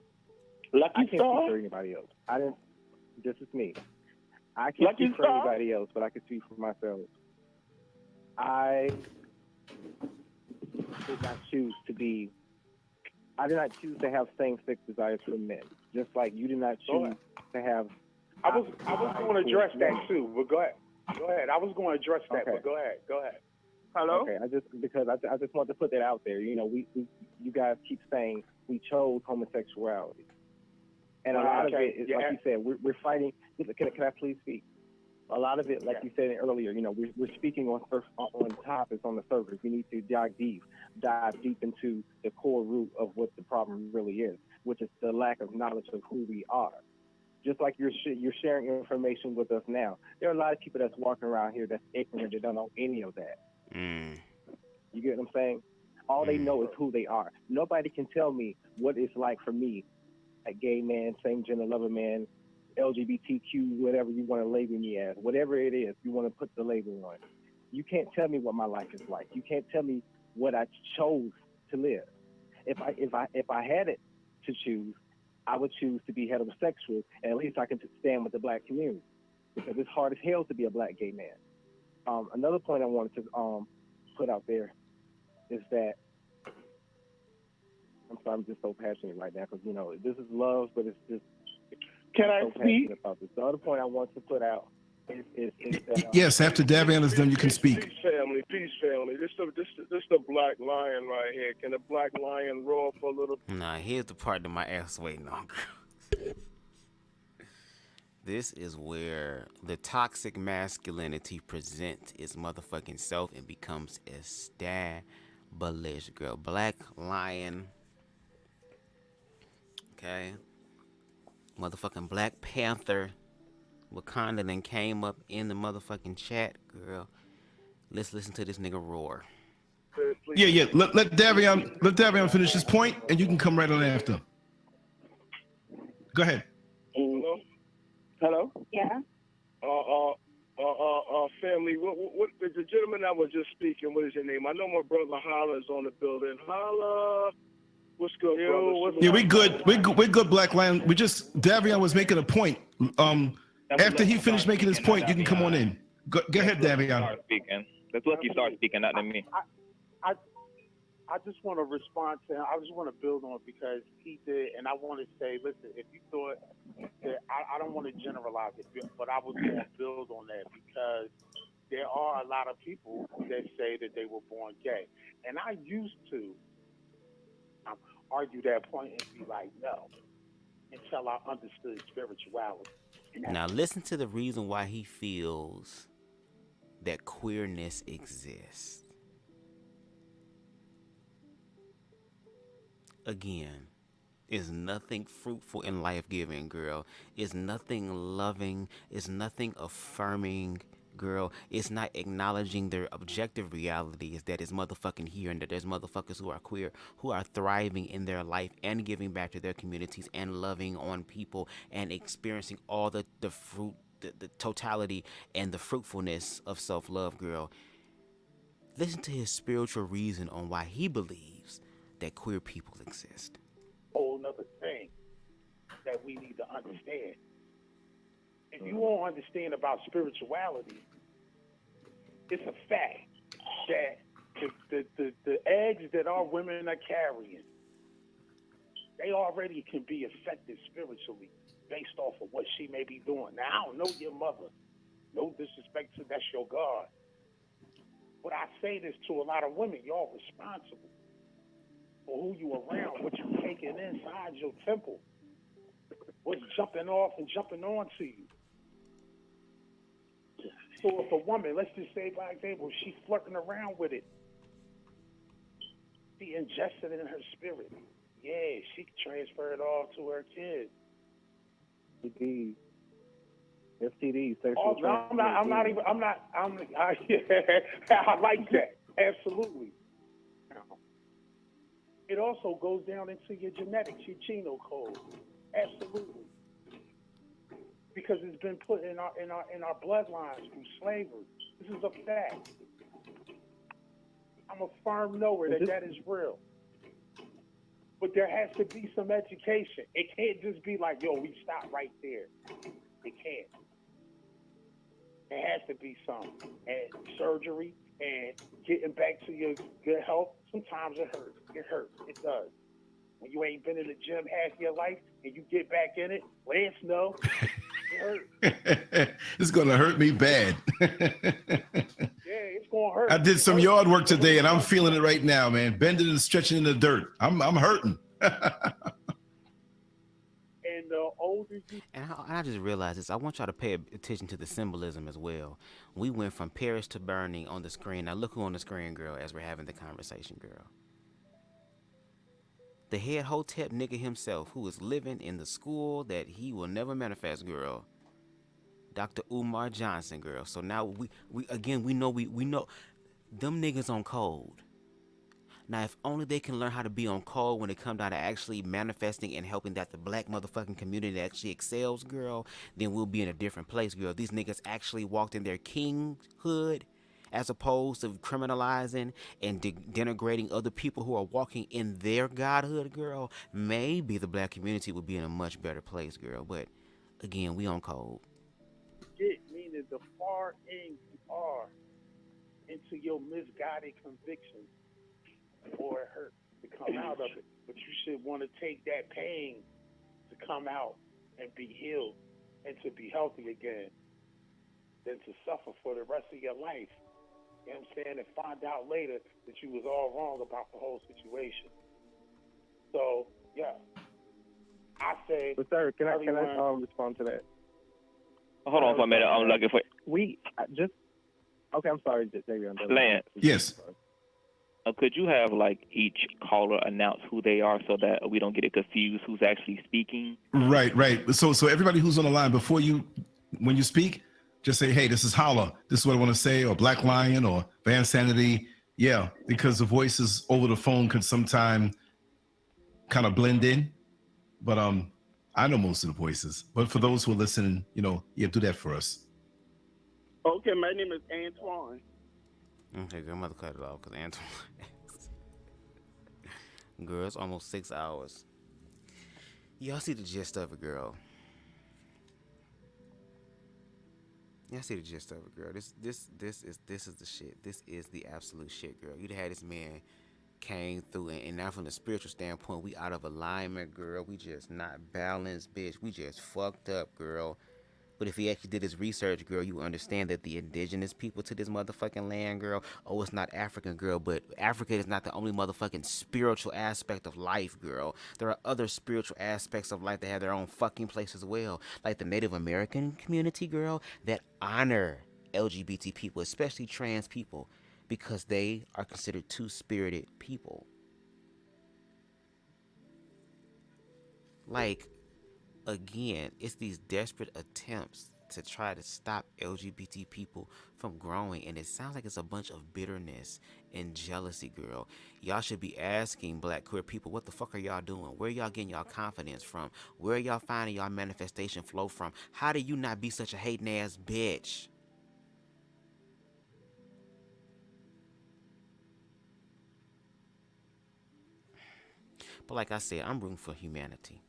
can't speak for anybody else. This is me. I can't speak for anybody else, but I can speak for myself. I did not choose to have same-sex desires for men. Just like you did not choose to have. I was going to address that too, but go ahead. Go ahead. I was going to address that, but go ahead. Go ahead. Hello. Okay. I just want to put that out there. You know, you guys keep saying we chose homosexuality, and a lot of it is like you said. We're fighting. Can I please speak? A lot of it, like you said earlier, you know, we're speaking on topics on the surface. We need to dive deep into the core root of what the problem really is, which is the lack of knowledge of who we are. Just like you're sharing information with us now, there are a lot of people that's walking around here that's ignorant, that don't know any of that. You get what I'm saying? All they know is who they are. Nobody can tell me what it's like for me, a gay man, same gender lover man, LGBTQ, whatever you want to label me as, whatever it is you want to put the label on. You can't tell me what my life is like. You can't tell me what I chose to live. If I had it to choose, I would choose to be heterosexual, and at least I can stand with the black community, because it's hard as hell to be a black gay man. Another point I wanted to put out there is that I'm just so passionate right now, because you know this is love, but it's just. Can I speak? About this. The other point I want to put out is that, yes, after Davion is done, you can speak. Peace, family. This the black lion right here. Can the black lion roar for a little? Nah, here's the part that my ass waiting on, girl. This is where the toxic masculinity presents its motherfucking self and becomes established, girl. Black lion. Okay. Motherfucking Black Panther Wakanda then came up in the motherfucking chat, girl. Let's listen to this nigga roar. Yeah. Let Davion finish his point, and you can come right on after. Go ahead. Hello. Yeah. Family. What the gentleman that was just speaking? What is your name? I know my brother Holla's on the building. Holla. What's good, brother? Yeah, we good. We're good, Black Lion. Davion was making a point. After he finished making his point, you can come on in. Go ahead, Davion. Let's let you start speaking, not than me. I just want to respond to him. I just want to build on it because he did, and I want to say, listen, if you thought that, I don't want to generalize it, but I was going to build on that because there are a lot of people that say that they were born gay, and I used to argue that point and be like, no, until I understood spirituality. Now listen to the reason why he feels that queerness exists. Again, is nothing fruitful and life-giving, girl. It's nothing loving. It's nothing affirming, girl. It's not acknowledging their objective reality is that it's motherfucking here and that there's motherfuckers who are queer, who are thriving in their life and giving back to their communities and loving on people and experiencing all the fruit, the totality and the fruitfulness of self-love, girl. Listen to his spiritual reason on why he believes that queer people exist. Whole nother thing that we need to understand. If you won't understand about spirituality, it's a fact that the eggs that our women are carrying, they already can be affected spiritually based off of what she may be doing. Now, I don't know your mother. No disrespect to that's your God. But I say this to a lot of women, y'all responsible for who you around, what you taking inside your temple, what's jumping off and jumping on to you. So if a woman, let's just say by example, she's flirting around with it, she ingested it in her spirit. Yeah, she can transfer it all to her kids. STDs, Oh, no, I like that. Absolutely. It also goes down into your genetics, your genome code. Absolutely. Because it's been put in our bloodlines through slavery. This is a fact. I'm a firm knower that is real. But there has to be some education. It can't just be like, yo, we stop right there. It can't. There has to be some. And surgery and getting back to your good health, sometimes it hurts. It hurts. It does. When you ain't been in the gym half your life and you get back in it, Lance, no, it hurts. It's going to hurt me bad. Yeah, it's going to hurt. I did some yard work today and I'm feeling it right now, man. Bending and stretching in the dirt. I'm hurting. And the older you... And I just realized this. I want y'all to pay attention to the symbolism as well. We went from Paris to burning on the screen. Now look who on the screen, girl, as we're having the conversation, girl. The head Hotep nigga himself, who is living in the school that he will never manifest, girl. Dr. Umar Johnson, girl. So now we know them niggas on code. Now, if only they can learn how to be on call when it comes down to actually manifesting and helping that the black motherfucking community actually excels, girl, then we'll be in a different place, girl. These niggas actually walked in their kinghood as opposed to criminalizing and denigrating other people who are walking in their godhood, girl. Maybe the black community would be in a much better place, girl. But, again, we on code. Meaning the far in you are into your misguided convictions, or it hurts to come out of it. But you should want to take that pain to come out and be healed and to be healthy again than to suffer for the rest of your life. You know what I'm saying? And find out later that you was all wrong about the whole situation. So, yeah. I say... But sir, can I respond to that? Hold on for a minute. I'm looking for... Okay, I'm sorry, Xavier. Lance. Yes. Could you have each caller announce who they are so that we don't get it confused who's actually speaking? Right. So everybody who's on the line, when you speak, just say, hey, this is Holla. This is what I want to say, or Black Lion, or Van Sanity. Yeah, because the voices over the phone can sometimes kind of blend in. But I know most of the voices. But for those who are listening, do that for us. Okay, my name is Antoine. Okay, good. I'm about to cut it off because Antoine. Girl, it's almost 6 hours. Y'all see the gist of it, girl. Y'all see the gist of it, girl. This is the shit. This is the absolute shit, girl. You'd had this man came through, and now from the spiritual standpoint, we out of alignment, girl. We just not balanced, bitch. We just fucked up, girl. But if he actually did his research, girl, you understand that the indigenous people to this motherfucking land, girl, it's not African, girl, but Africa is not the only motherfucking spiritual aspect of life, girl. There are other spiritual aspects of life that have their own fucking place as well, like the Native American community, girl, that honor LGBT people, especially trans people, because they are considered two-spirited people. Like, again, it's these desperate attempts to try to stop LGBT people from growing, and it sounds like it's a bunch of bitterness and jealousy, girl. Y'all should be asking black queer people, what the fuck are y'all doing? Where y'all getting y'all confidence from? Where y'all finding y'all manifestation flow from? How do you not be such a hating ass bitch? But like I said, I'm rooting for humanity.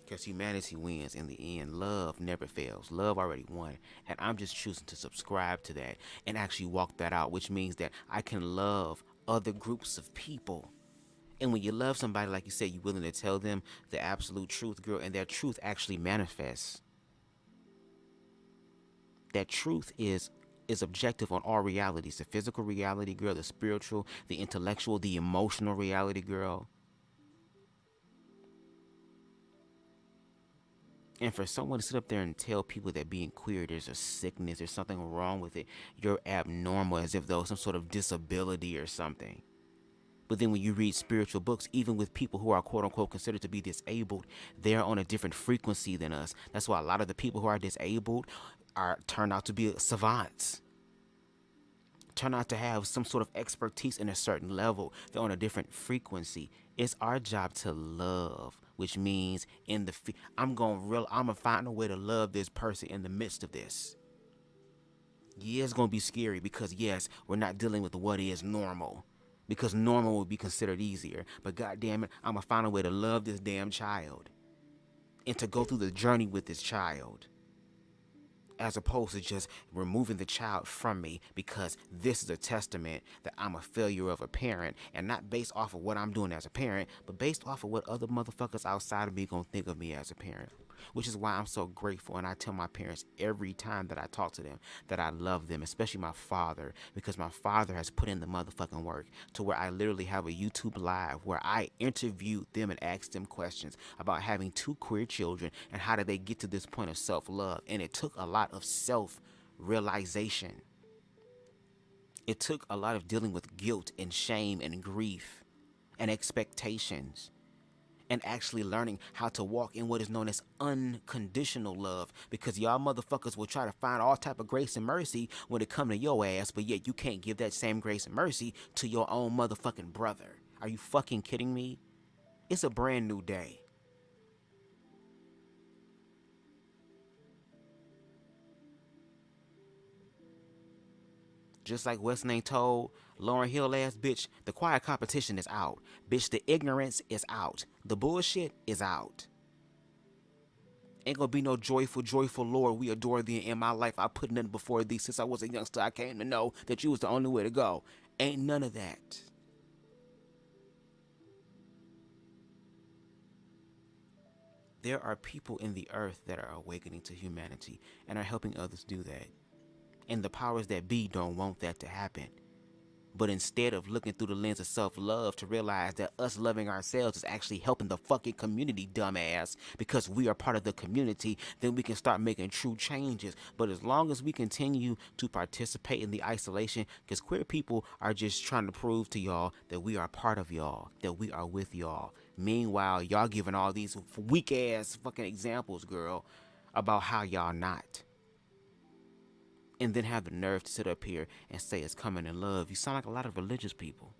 Because humanity wins in the end. Love never fails. Love already won. And I'm just choosing to subscribe to that and actually walk that out, which means that I can love other groups of people. And when you love somebody, like you said, you're willing to tell them the absolute truth, girl, and that truth actually manifests. That truth is objective on all realities. The physical reality, girl, the spiritual, the intellectual, the emotional reality, girl. And for someone to sit up there and tell people that being queer, there's a sickness, there's something wrong with it, you're abnormal, as if there was some sort of disability or something. But then when you read spiritual books, even with people who are quote unquote considered to be disabled, they're on a different frequency than us. That's why a lot of the people who are disabled turn out to be savants. Turn out to have some sort of expertise in a certain level. They're on a different frequency. It's our job to love, which means I'm gonna find a way to love this person in the midst of this. Yeah, it's gonna be scary because yes, we're not dealing with what is normal, because normal would be considered easier. But goddamn it, I'm gonna find a way to love this damn child and to go through the journey with this child, as opposed to just removing the child from me because this is a testament that I'm a failure of a parent, and not based off of what I'm doing as a parent, but based off of what other motherfuckers outside of me gonna think of me as a parent. Which is why I'm so grateful, and I tell my parents every time that I talk to them that I love them, especially my father, because my father has put in the motherfucking work to where I literally have a YouTube live where I interviewed them and asked them questions about having 2 queer children and how did they get to this point of self-love. And it took a lot of self-realization. It took a lot of dealing with guilt and shame and grief and expectations, and actually learning how to walk in what is known as unconditional love, because y'all motherfuckers will try to find all type of grace and mercy when it come to your ass, but yet you can't give that same grace and mercy to your own motherfucking brother. Are you fucking kidding me? It's a brand new day. Just like West Name told Lauryn Hill ass bitch, the quiet competition is out. Bitch, the ignorance is out. The bullshit is out. Ain't gonna be no joyful Lord, we adore thee. In my life, I put nothing before thee. Since I was a youngster, I came to know that you was the only way to go. Ain't none of that. There are people in the earth that are awakening to humanity and are helping others do that. And the powers that be don't want that to happen. But instead of looking through the lens of self-love to realize that us loving ourselves is actually helping the fucking community, dumbass, because we are part of the community, then we can start making true changes. But as long as we continue to participate in the isolation, because queer people are just trying to prove to y'all that we are part of y'all, that we are with y'all. Meanwhile, y'all giving all these weak-ass fucking examples, girl, about how y'all not. And then have the nerve to sit up here and say it's coming in love. You sound like a lot of religious people.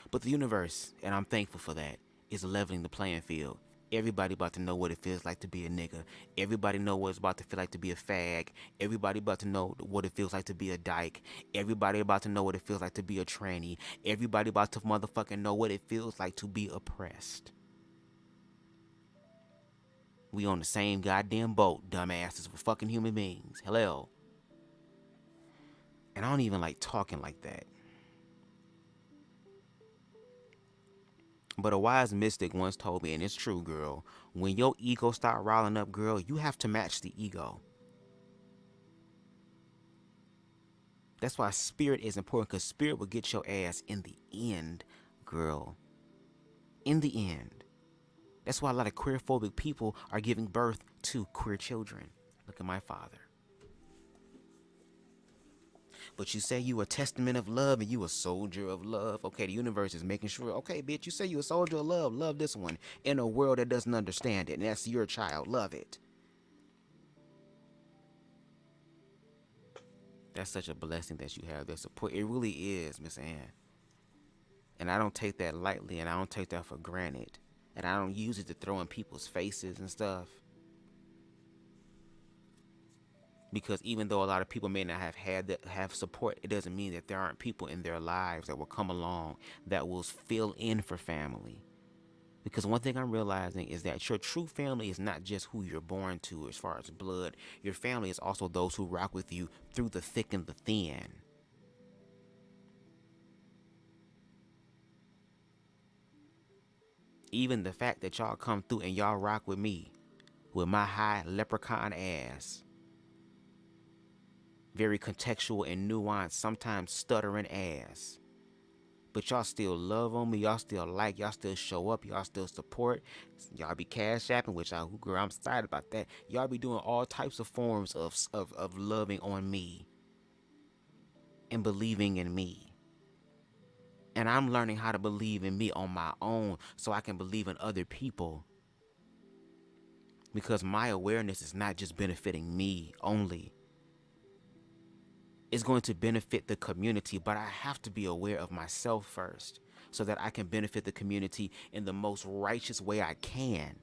But the universe, and I'm thankful for that, is leveling the playing field. Everybody about to know what it feels like to be a nigga. Everybody know what it's about to feel like to be a fag. Everybody about to know what it feels like to be a dyke. Everybody about to know what it feels like to be a tranny. Everybody about to motherfucking know what it feels like to be oppressed. We on the same goddamn boat, dumbasses. We're fucking human beings. Hello. And I don't even like talking like that. But a wise mystic once told me, and it's true, girl, when your ego start riling up, girl, you have to match the ego. That's why spirit is important, because spirit will get your ass in the end, girl. In the end. That's why a lot of queerphobic people are giving birth to queer children. Look at my father. But you say you a testament of love and you a soldier of love. Okay, the universe is making sure, okay, bitch, you say you a soldier of love. Love this one in a world that doesn't understand it. And that's your child. Love it. That's such a blessing that you have that support. It really is, Miss Ann. And I don't take that lightly, and I don't take that for granted. And I don't use it to throw in people's faces and stuff. Because even though a lot of people may not have support, it doesn't mean that there aren't people in their lives that will come along that will fill in for family. Because one thing I'm realizing is that your true family is not just who you're born to as far as blood. Your family is also those who rock with you through the thick and the thin. Even the fact that y'all come through and y'all rock with me, with my high leprechaun ass. Very contextual and nuanced, sometimes stuttering ass. But y'all still love on me, y'all still like, y'all still show up, y'all still support. Y'all be CashApping, which I'm excited about that. Y'all be doing all types of forms of loving on me and believing in me. And I'm learning how to believe in me on my own so I can believe in other people. Because my awareness is not just benefiting me only. It's going to benefit the community, but I have to be aware of myself first so that I can benefit the community in the most righteous way I can.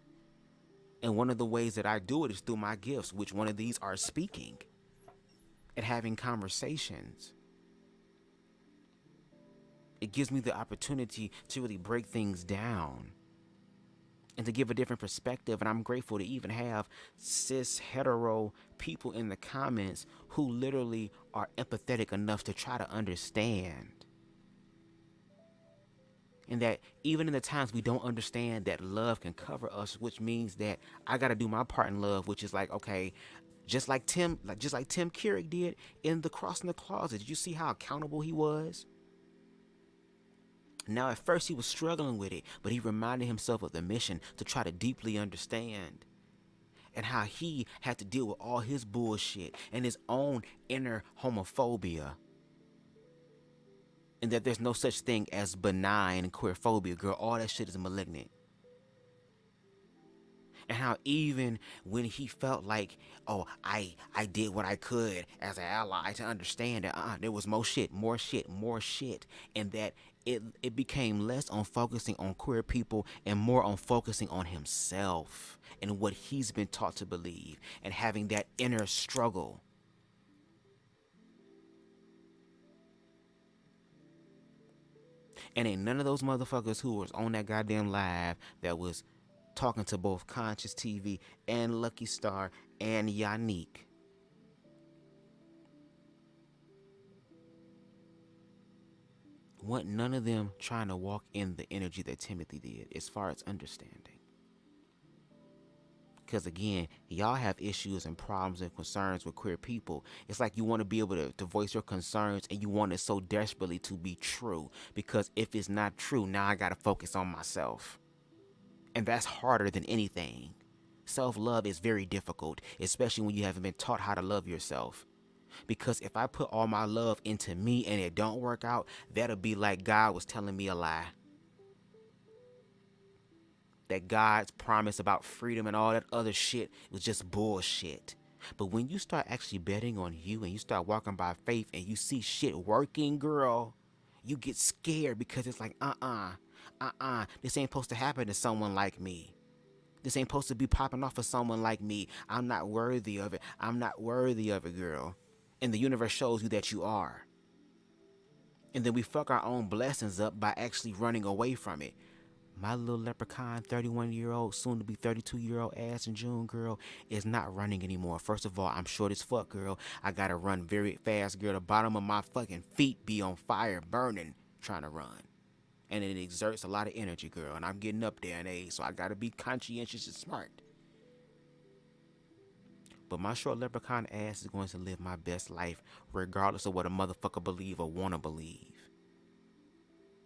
And one of the ways that I do it is through my gifts, which one of these are speaking and having conversations. It gives me the opportunity to really break things down and to give a different perspective. And I'm grateful to even have cis hetero people in the comments who literally are empathetic enough to try to understand. And that even in the times we don't understand, that love can cover us, which means that I got to do my part in love, which is like, okay, just like Tim Keurig did in the Crossing the Closet. Did you see how accountable he was? Now, at first he was struggling with it, but he reminded himself of the mission to try to deeply understand and how he had to deal with all his bullshit and his own inner homophobia. And that there's no such thing as benign queerphobia, girl. All that shit is malignant. And how even when he felt like, oh, I did what I could as an ally to understand that there was more shit, and that it became less on focusing on queer people and more on focusing on himself and what he's been taught to believe and having that inner struggle. And ain't none of those motherfuckers who was on that goddamn live that was talking to both Conscious TV and Lucky Star and Yannick. Want none of them trying to walk in the energy that Timothy did as far as understanding. Because again, y'all have issues and problems and concerns with queer people. It's like you want to be able to voice your concerns and you want it so desperately to be true. Because if it's not true, now I got to focus on myself. And that's harder than anything. Self-love is very difficult, especially when you haven't been taught how to love yourself. Because if I put all my love into me and it don't work out, that'll be like God was telling me a lie. That God's promise about freedom and all that other shit was just bullshit. But when you start actually betting on you and you start walking by faith and you see shit working, girl, you get scared because it's like, this ain't supposed to happen to someone like me. This ain't supposed to be popping off of someone like me. I'm not worthy of it. I'm not worthy of it, girl. And the universe shows you that you are. And then we fuck our own blessings up by actually running away from it. My little leprechaun, 31-year-old, soon to be 32-year-old ass in June, girl, is not running anymore. First of all, I'm short as fuck, girl. I gotta run very fast, girl. The bottom of my fucking feet be on fire, burning, trying to run. And it exerts a lot of energy, girl. And I'm getting up there in age, so I gotta be conscientious and smart. But my short leprechaun ass is going to live my best life, regardless of what a motherfucker believe or wanna believe.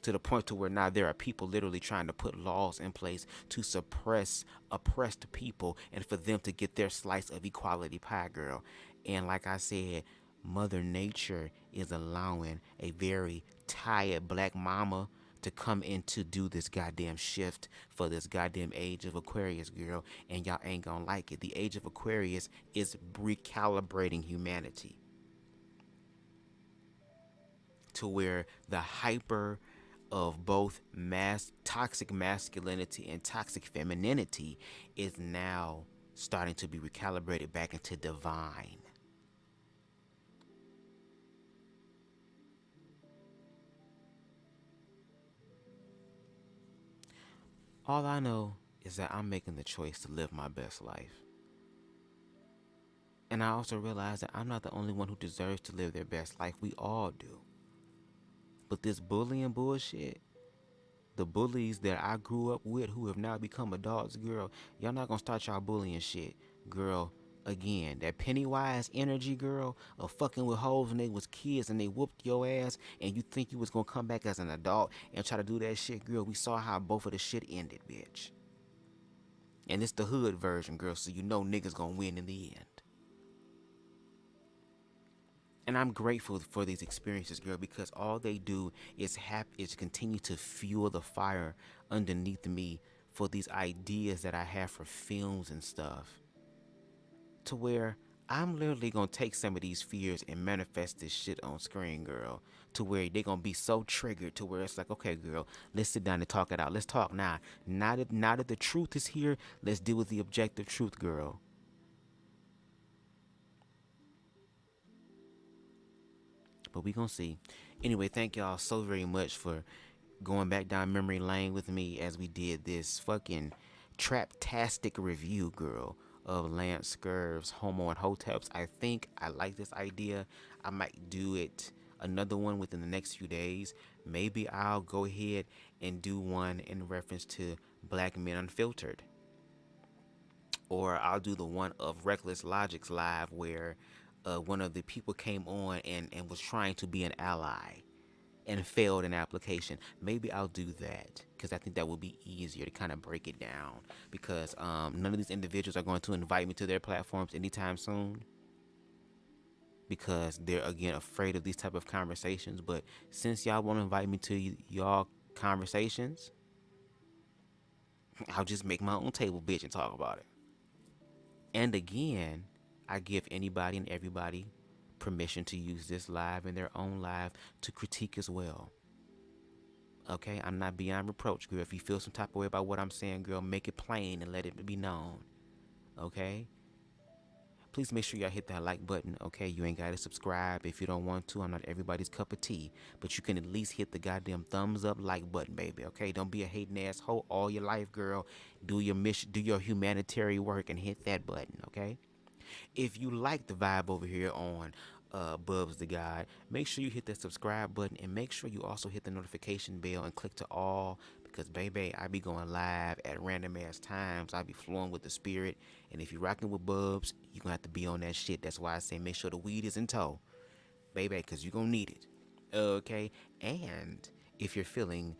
to the point to where now there are people literally trying to put laws in place to suppress oppressed people and for them to get their slice of equality pie, girl. And like I said, Mother Nature is allowing a very tired black mama to come in to do this goddamn shift for this goddamn age of Aquarius, girl, and y'all ain't gonna like it. The age of Aquarius is recalibrating humanity to where the hyper of both toxic masculinity and toxic femininity is now starting to be recalibrated back into divine. All I know is that I'm making the choice to live my best life. And I also realize that I'm not the only one who deserves to live their best life. We all do. But this bullying bullshit, the bullies that I grew up with who have now become adults, girl, y'all not gonna start y'all bullying shit. Girl, again, that Pennywise energy, girl, of fucking with hoes when they was kids and they whooped your ass and you think you was gonna come back as an adult and try to do that shit, girl, we saw how both of the shit ended, bitch. And it's the hood version, girl, so you know niggas gonna win in the end. And I'm grateful for these experiences, girl, because all they do is continue to fuel the fire underneath me for these ideas that I have for films and stuff. To where I'm literally gonna take some of these fears and manifest this shit on screen, girl. To where they're gonna be so triggered to where it's like, okay, girl, let's sit down and talk it out. Let's talk now. Now that the truth is here, let's deal with the objective truth, girl. But we gonna see. Anyway, thank y'all so very much for going back down memory lane with me as we did this fucking traptastic review, girl, of Lance Scurv's Homo and Hoteps. I think I like this idea. I might do it another one within the next few days. Maybe I'll go ahead and do one in reference to Black Men Unfiltered. Or I'll do the one of Reckless Logic's live where one of the people came on and was trying to be an ally and failed an application. Maybe I'll do that because I think that would be easier to kind of break it down, because none of these individuals are going to invite me to their platforms anytime soon because they're, again, afraid of these type of conversations. But since y'all want to invite me to y'all conversations, I'll just make my own table, bitch, and talk about it. And again, I give anybody and everybody permission to use this live in their own live to critique as well. Okay, I'm not beyond reproach, girl. If you feel some type of way about what I'm saying, girl, make it plain and let it be known. Okay? Please make sure y'all hit that like button, okay? You ain't gotta subscribe if you don't want to. I'm not everybody's cup of tea. But you can at least hit the goddamn thumbs up like button, baby, okay? Don't be a hating ass hoe all your life, girl. Do your mission, do your humanitarian work and hit that button, okay? If you like the vibe over here on BubzDaGawd, make sure you hit that subscribe button and make sure you also hit the notification bell and click to all, because baby, I be going live at random ass times. I be flowing with the spirit, and if you're rocking with Bubs, you gonna have to be on that shit. That's why I say make sure the weed is in tow, baby, because you're gonna need it. Okay? And if you're feeling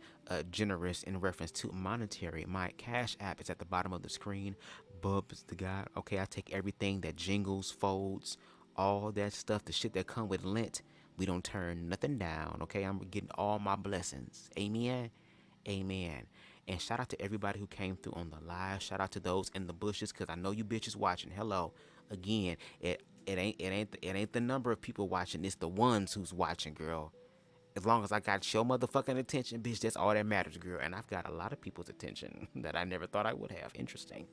generous in reference to monetary, my Cash App is at the bottom of the screen. BubzDaGawd. Okay, I take everything that jingles, folds, all that stuff, the shit that come with Lent. We don't turn nothing down. Okay, I'm getting all my blessings. Amen. Amen. And shout out to everybody who came through on the live. Shout out to those in the bushes, because I know you bitches watching. Hello. Again, it ain't the number of people watching. It's the ones who's watching, girl. As long as I got your motherfucking attention, bitch, that's all that matters, girl. And I've got a lot of people's attention that I never thought I would have. Interesting.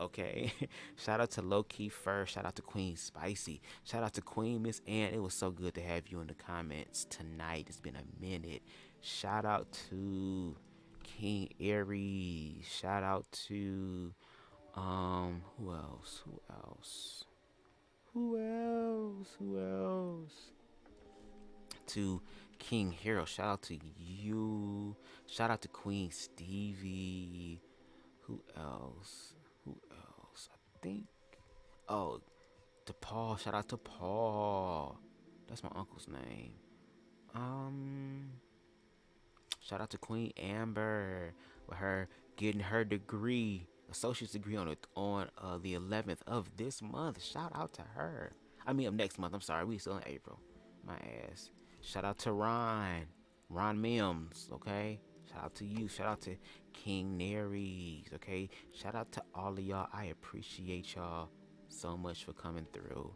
Okay. Shout out to Low Key First. Shout out to Queen Spicy. Shout out to Queen Miss Ann. It was so good to have you in the comments tonight. It's been a minute. Shout out to King Aries. Shout out to who else? To King Hero. Shout out to you. Shout out to Queen Stevie. Who else? I think. Oh, to Paul. Shout out to Paul. That's my uncle's name. Shout out to Queen Amber with her getting her degree, associate's degree on the 11th of this month. Shout out to her. I mean, of next month. I'm sorry, we still in April. My ass. Shout out to Ron Mims. Okay. Shout out to you. Shout out to King Naries. Okay. Shout out to all of y'all. I appreciate y'all so much for coming through.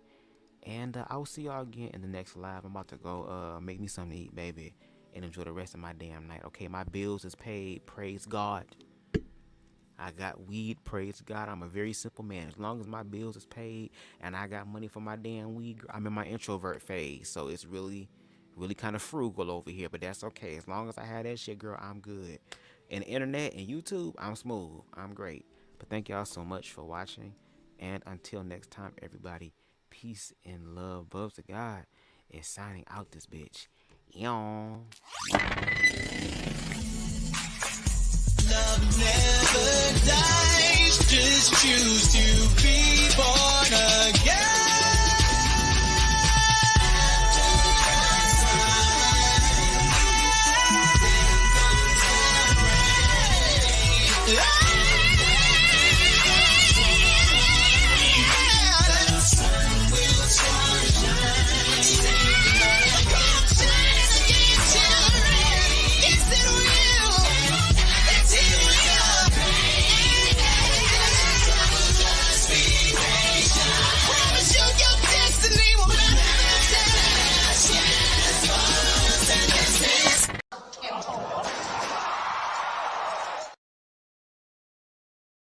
And I will see y'all again in the next live. I'm about to go make me something to eat, baby, and enjoy the rest of my damn night. Okay, my bills is paid. Praise God. I got weed. Praise God. I'm a very simple man. As long as my bills is paid and I got money for my damn weed, I'm in my introvert phase. So it's really kind of frugal over here, but that's okay. As long as I have that shit, girl, I'm good. And the internet and YouTube, I'm smooth. I'm great. But thank y'all so much for watching. And until next time, everybody, peace and love. BubzDaGawd is signing out this bitch. Yawn. Love never dies. Just choose to be born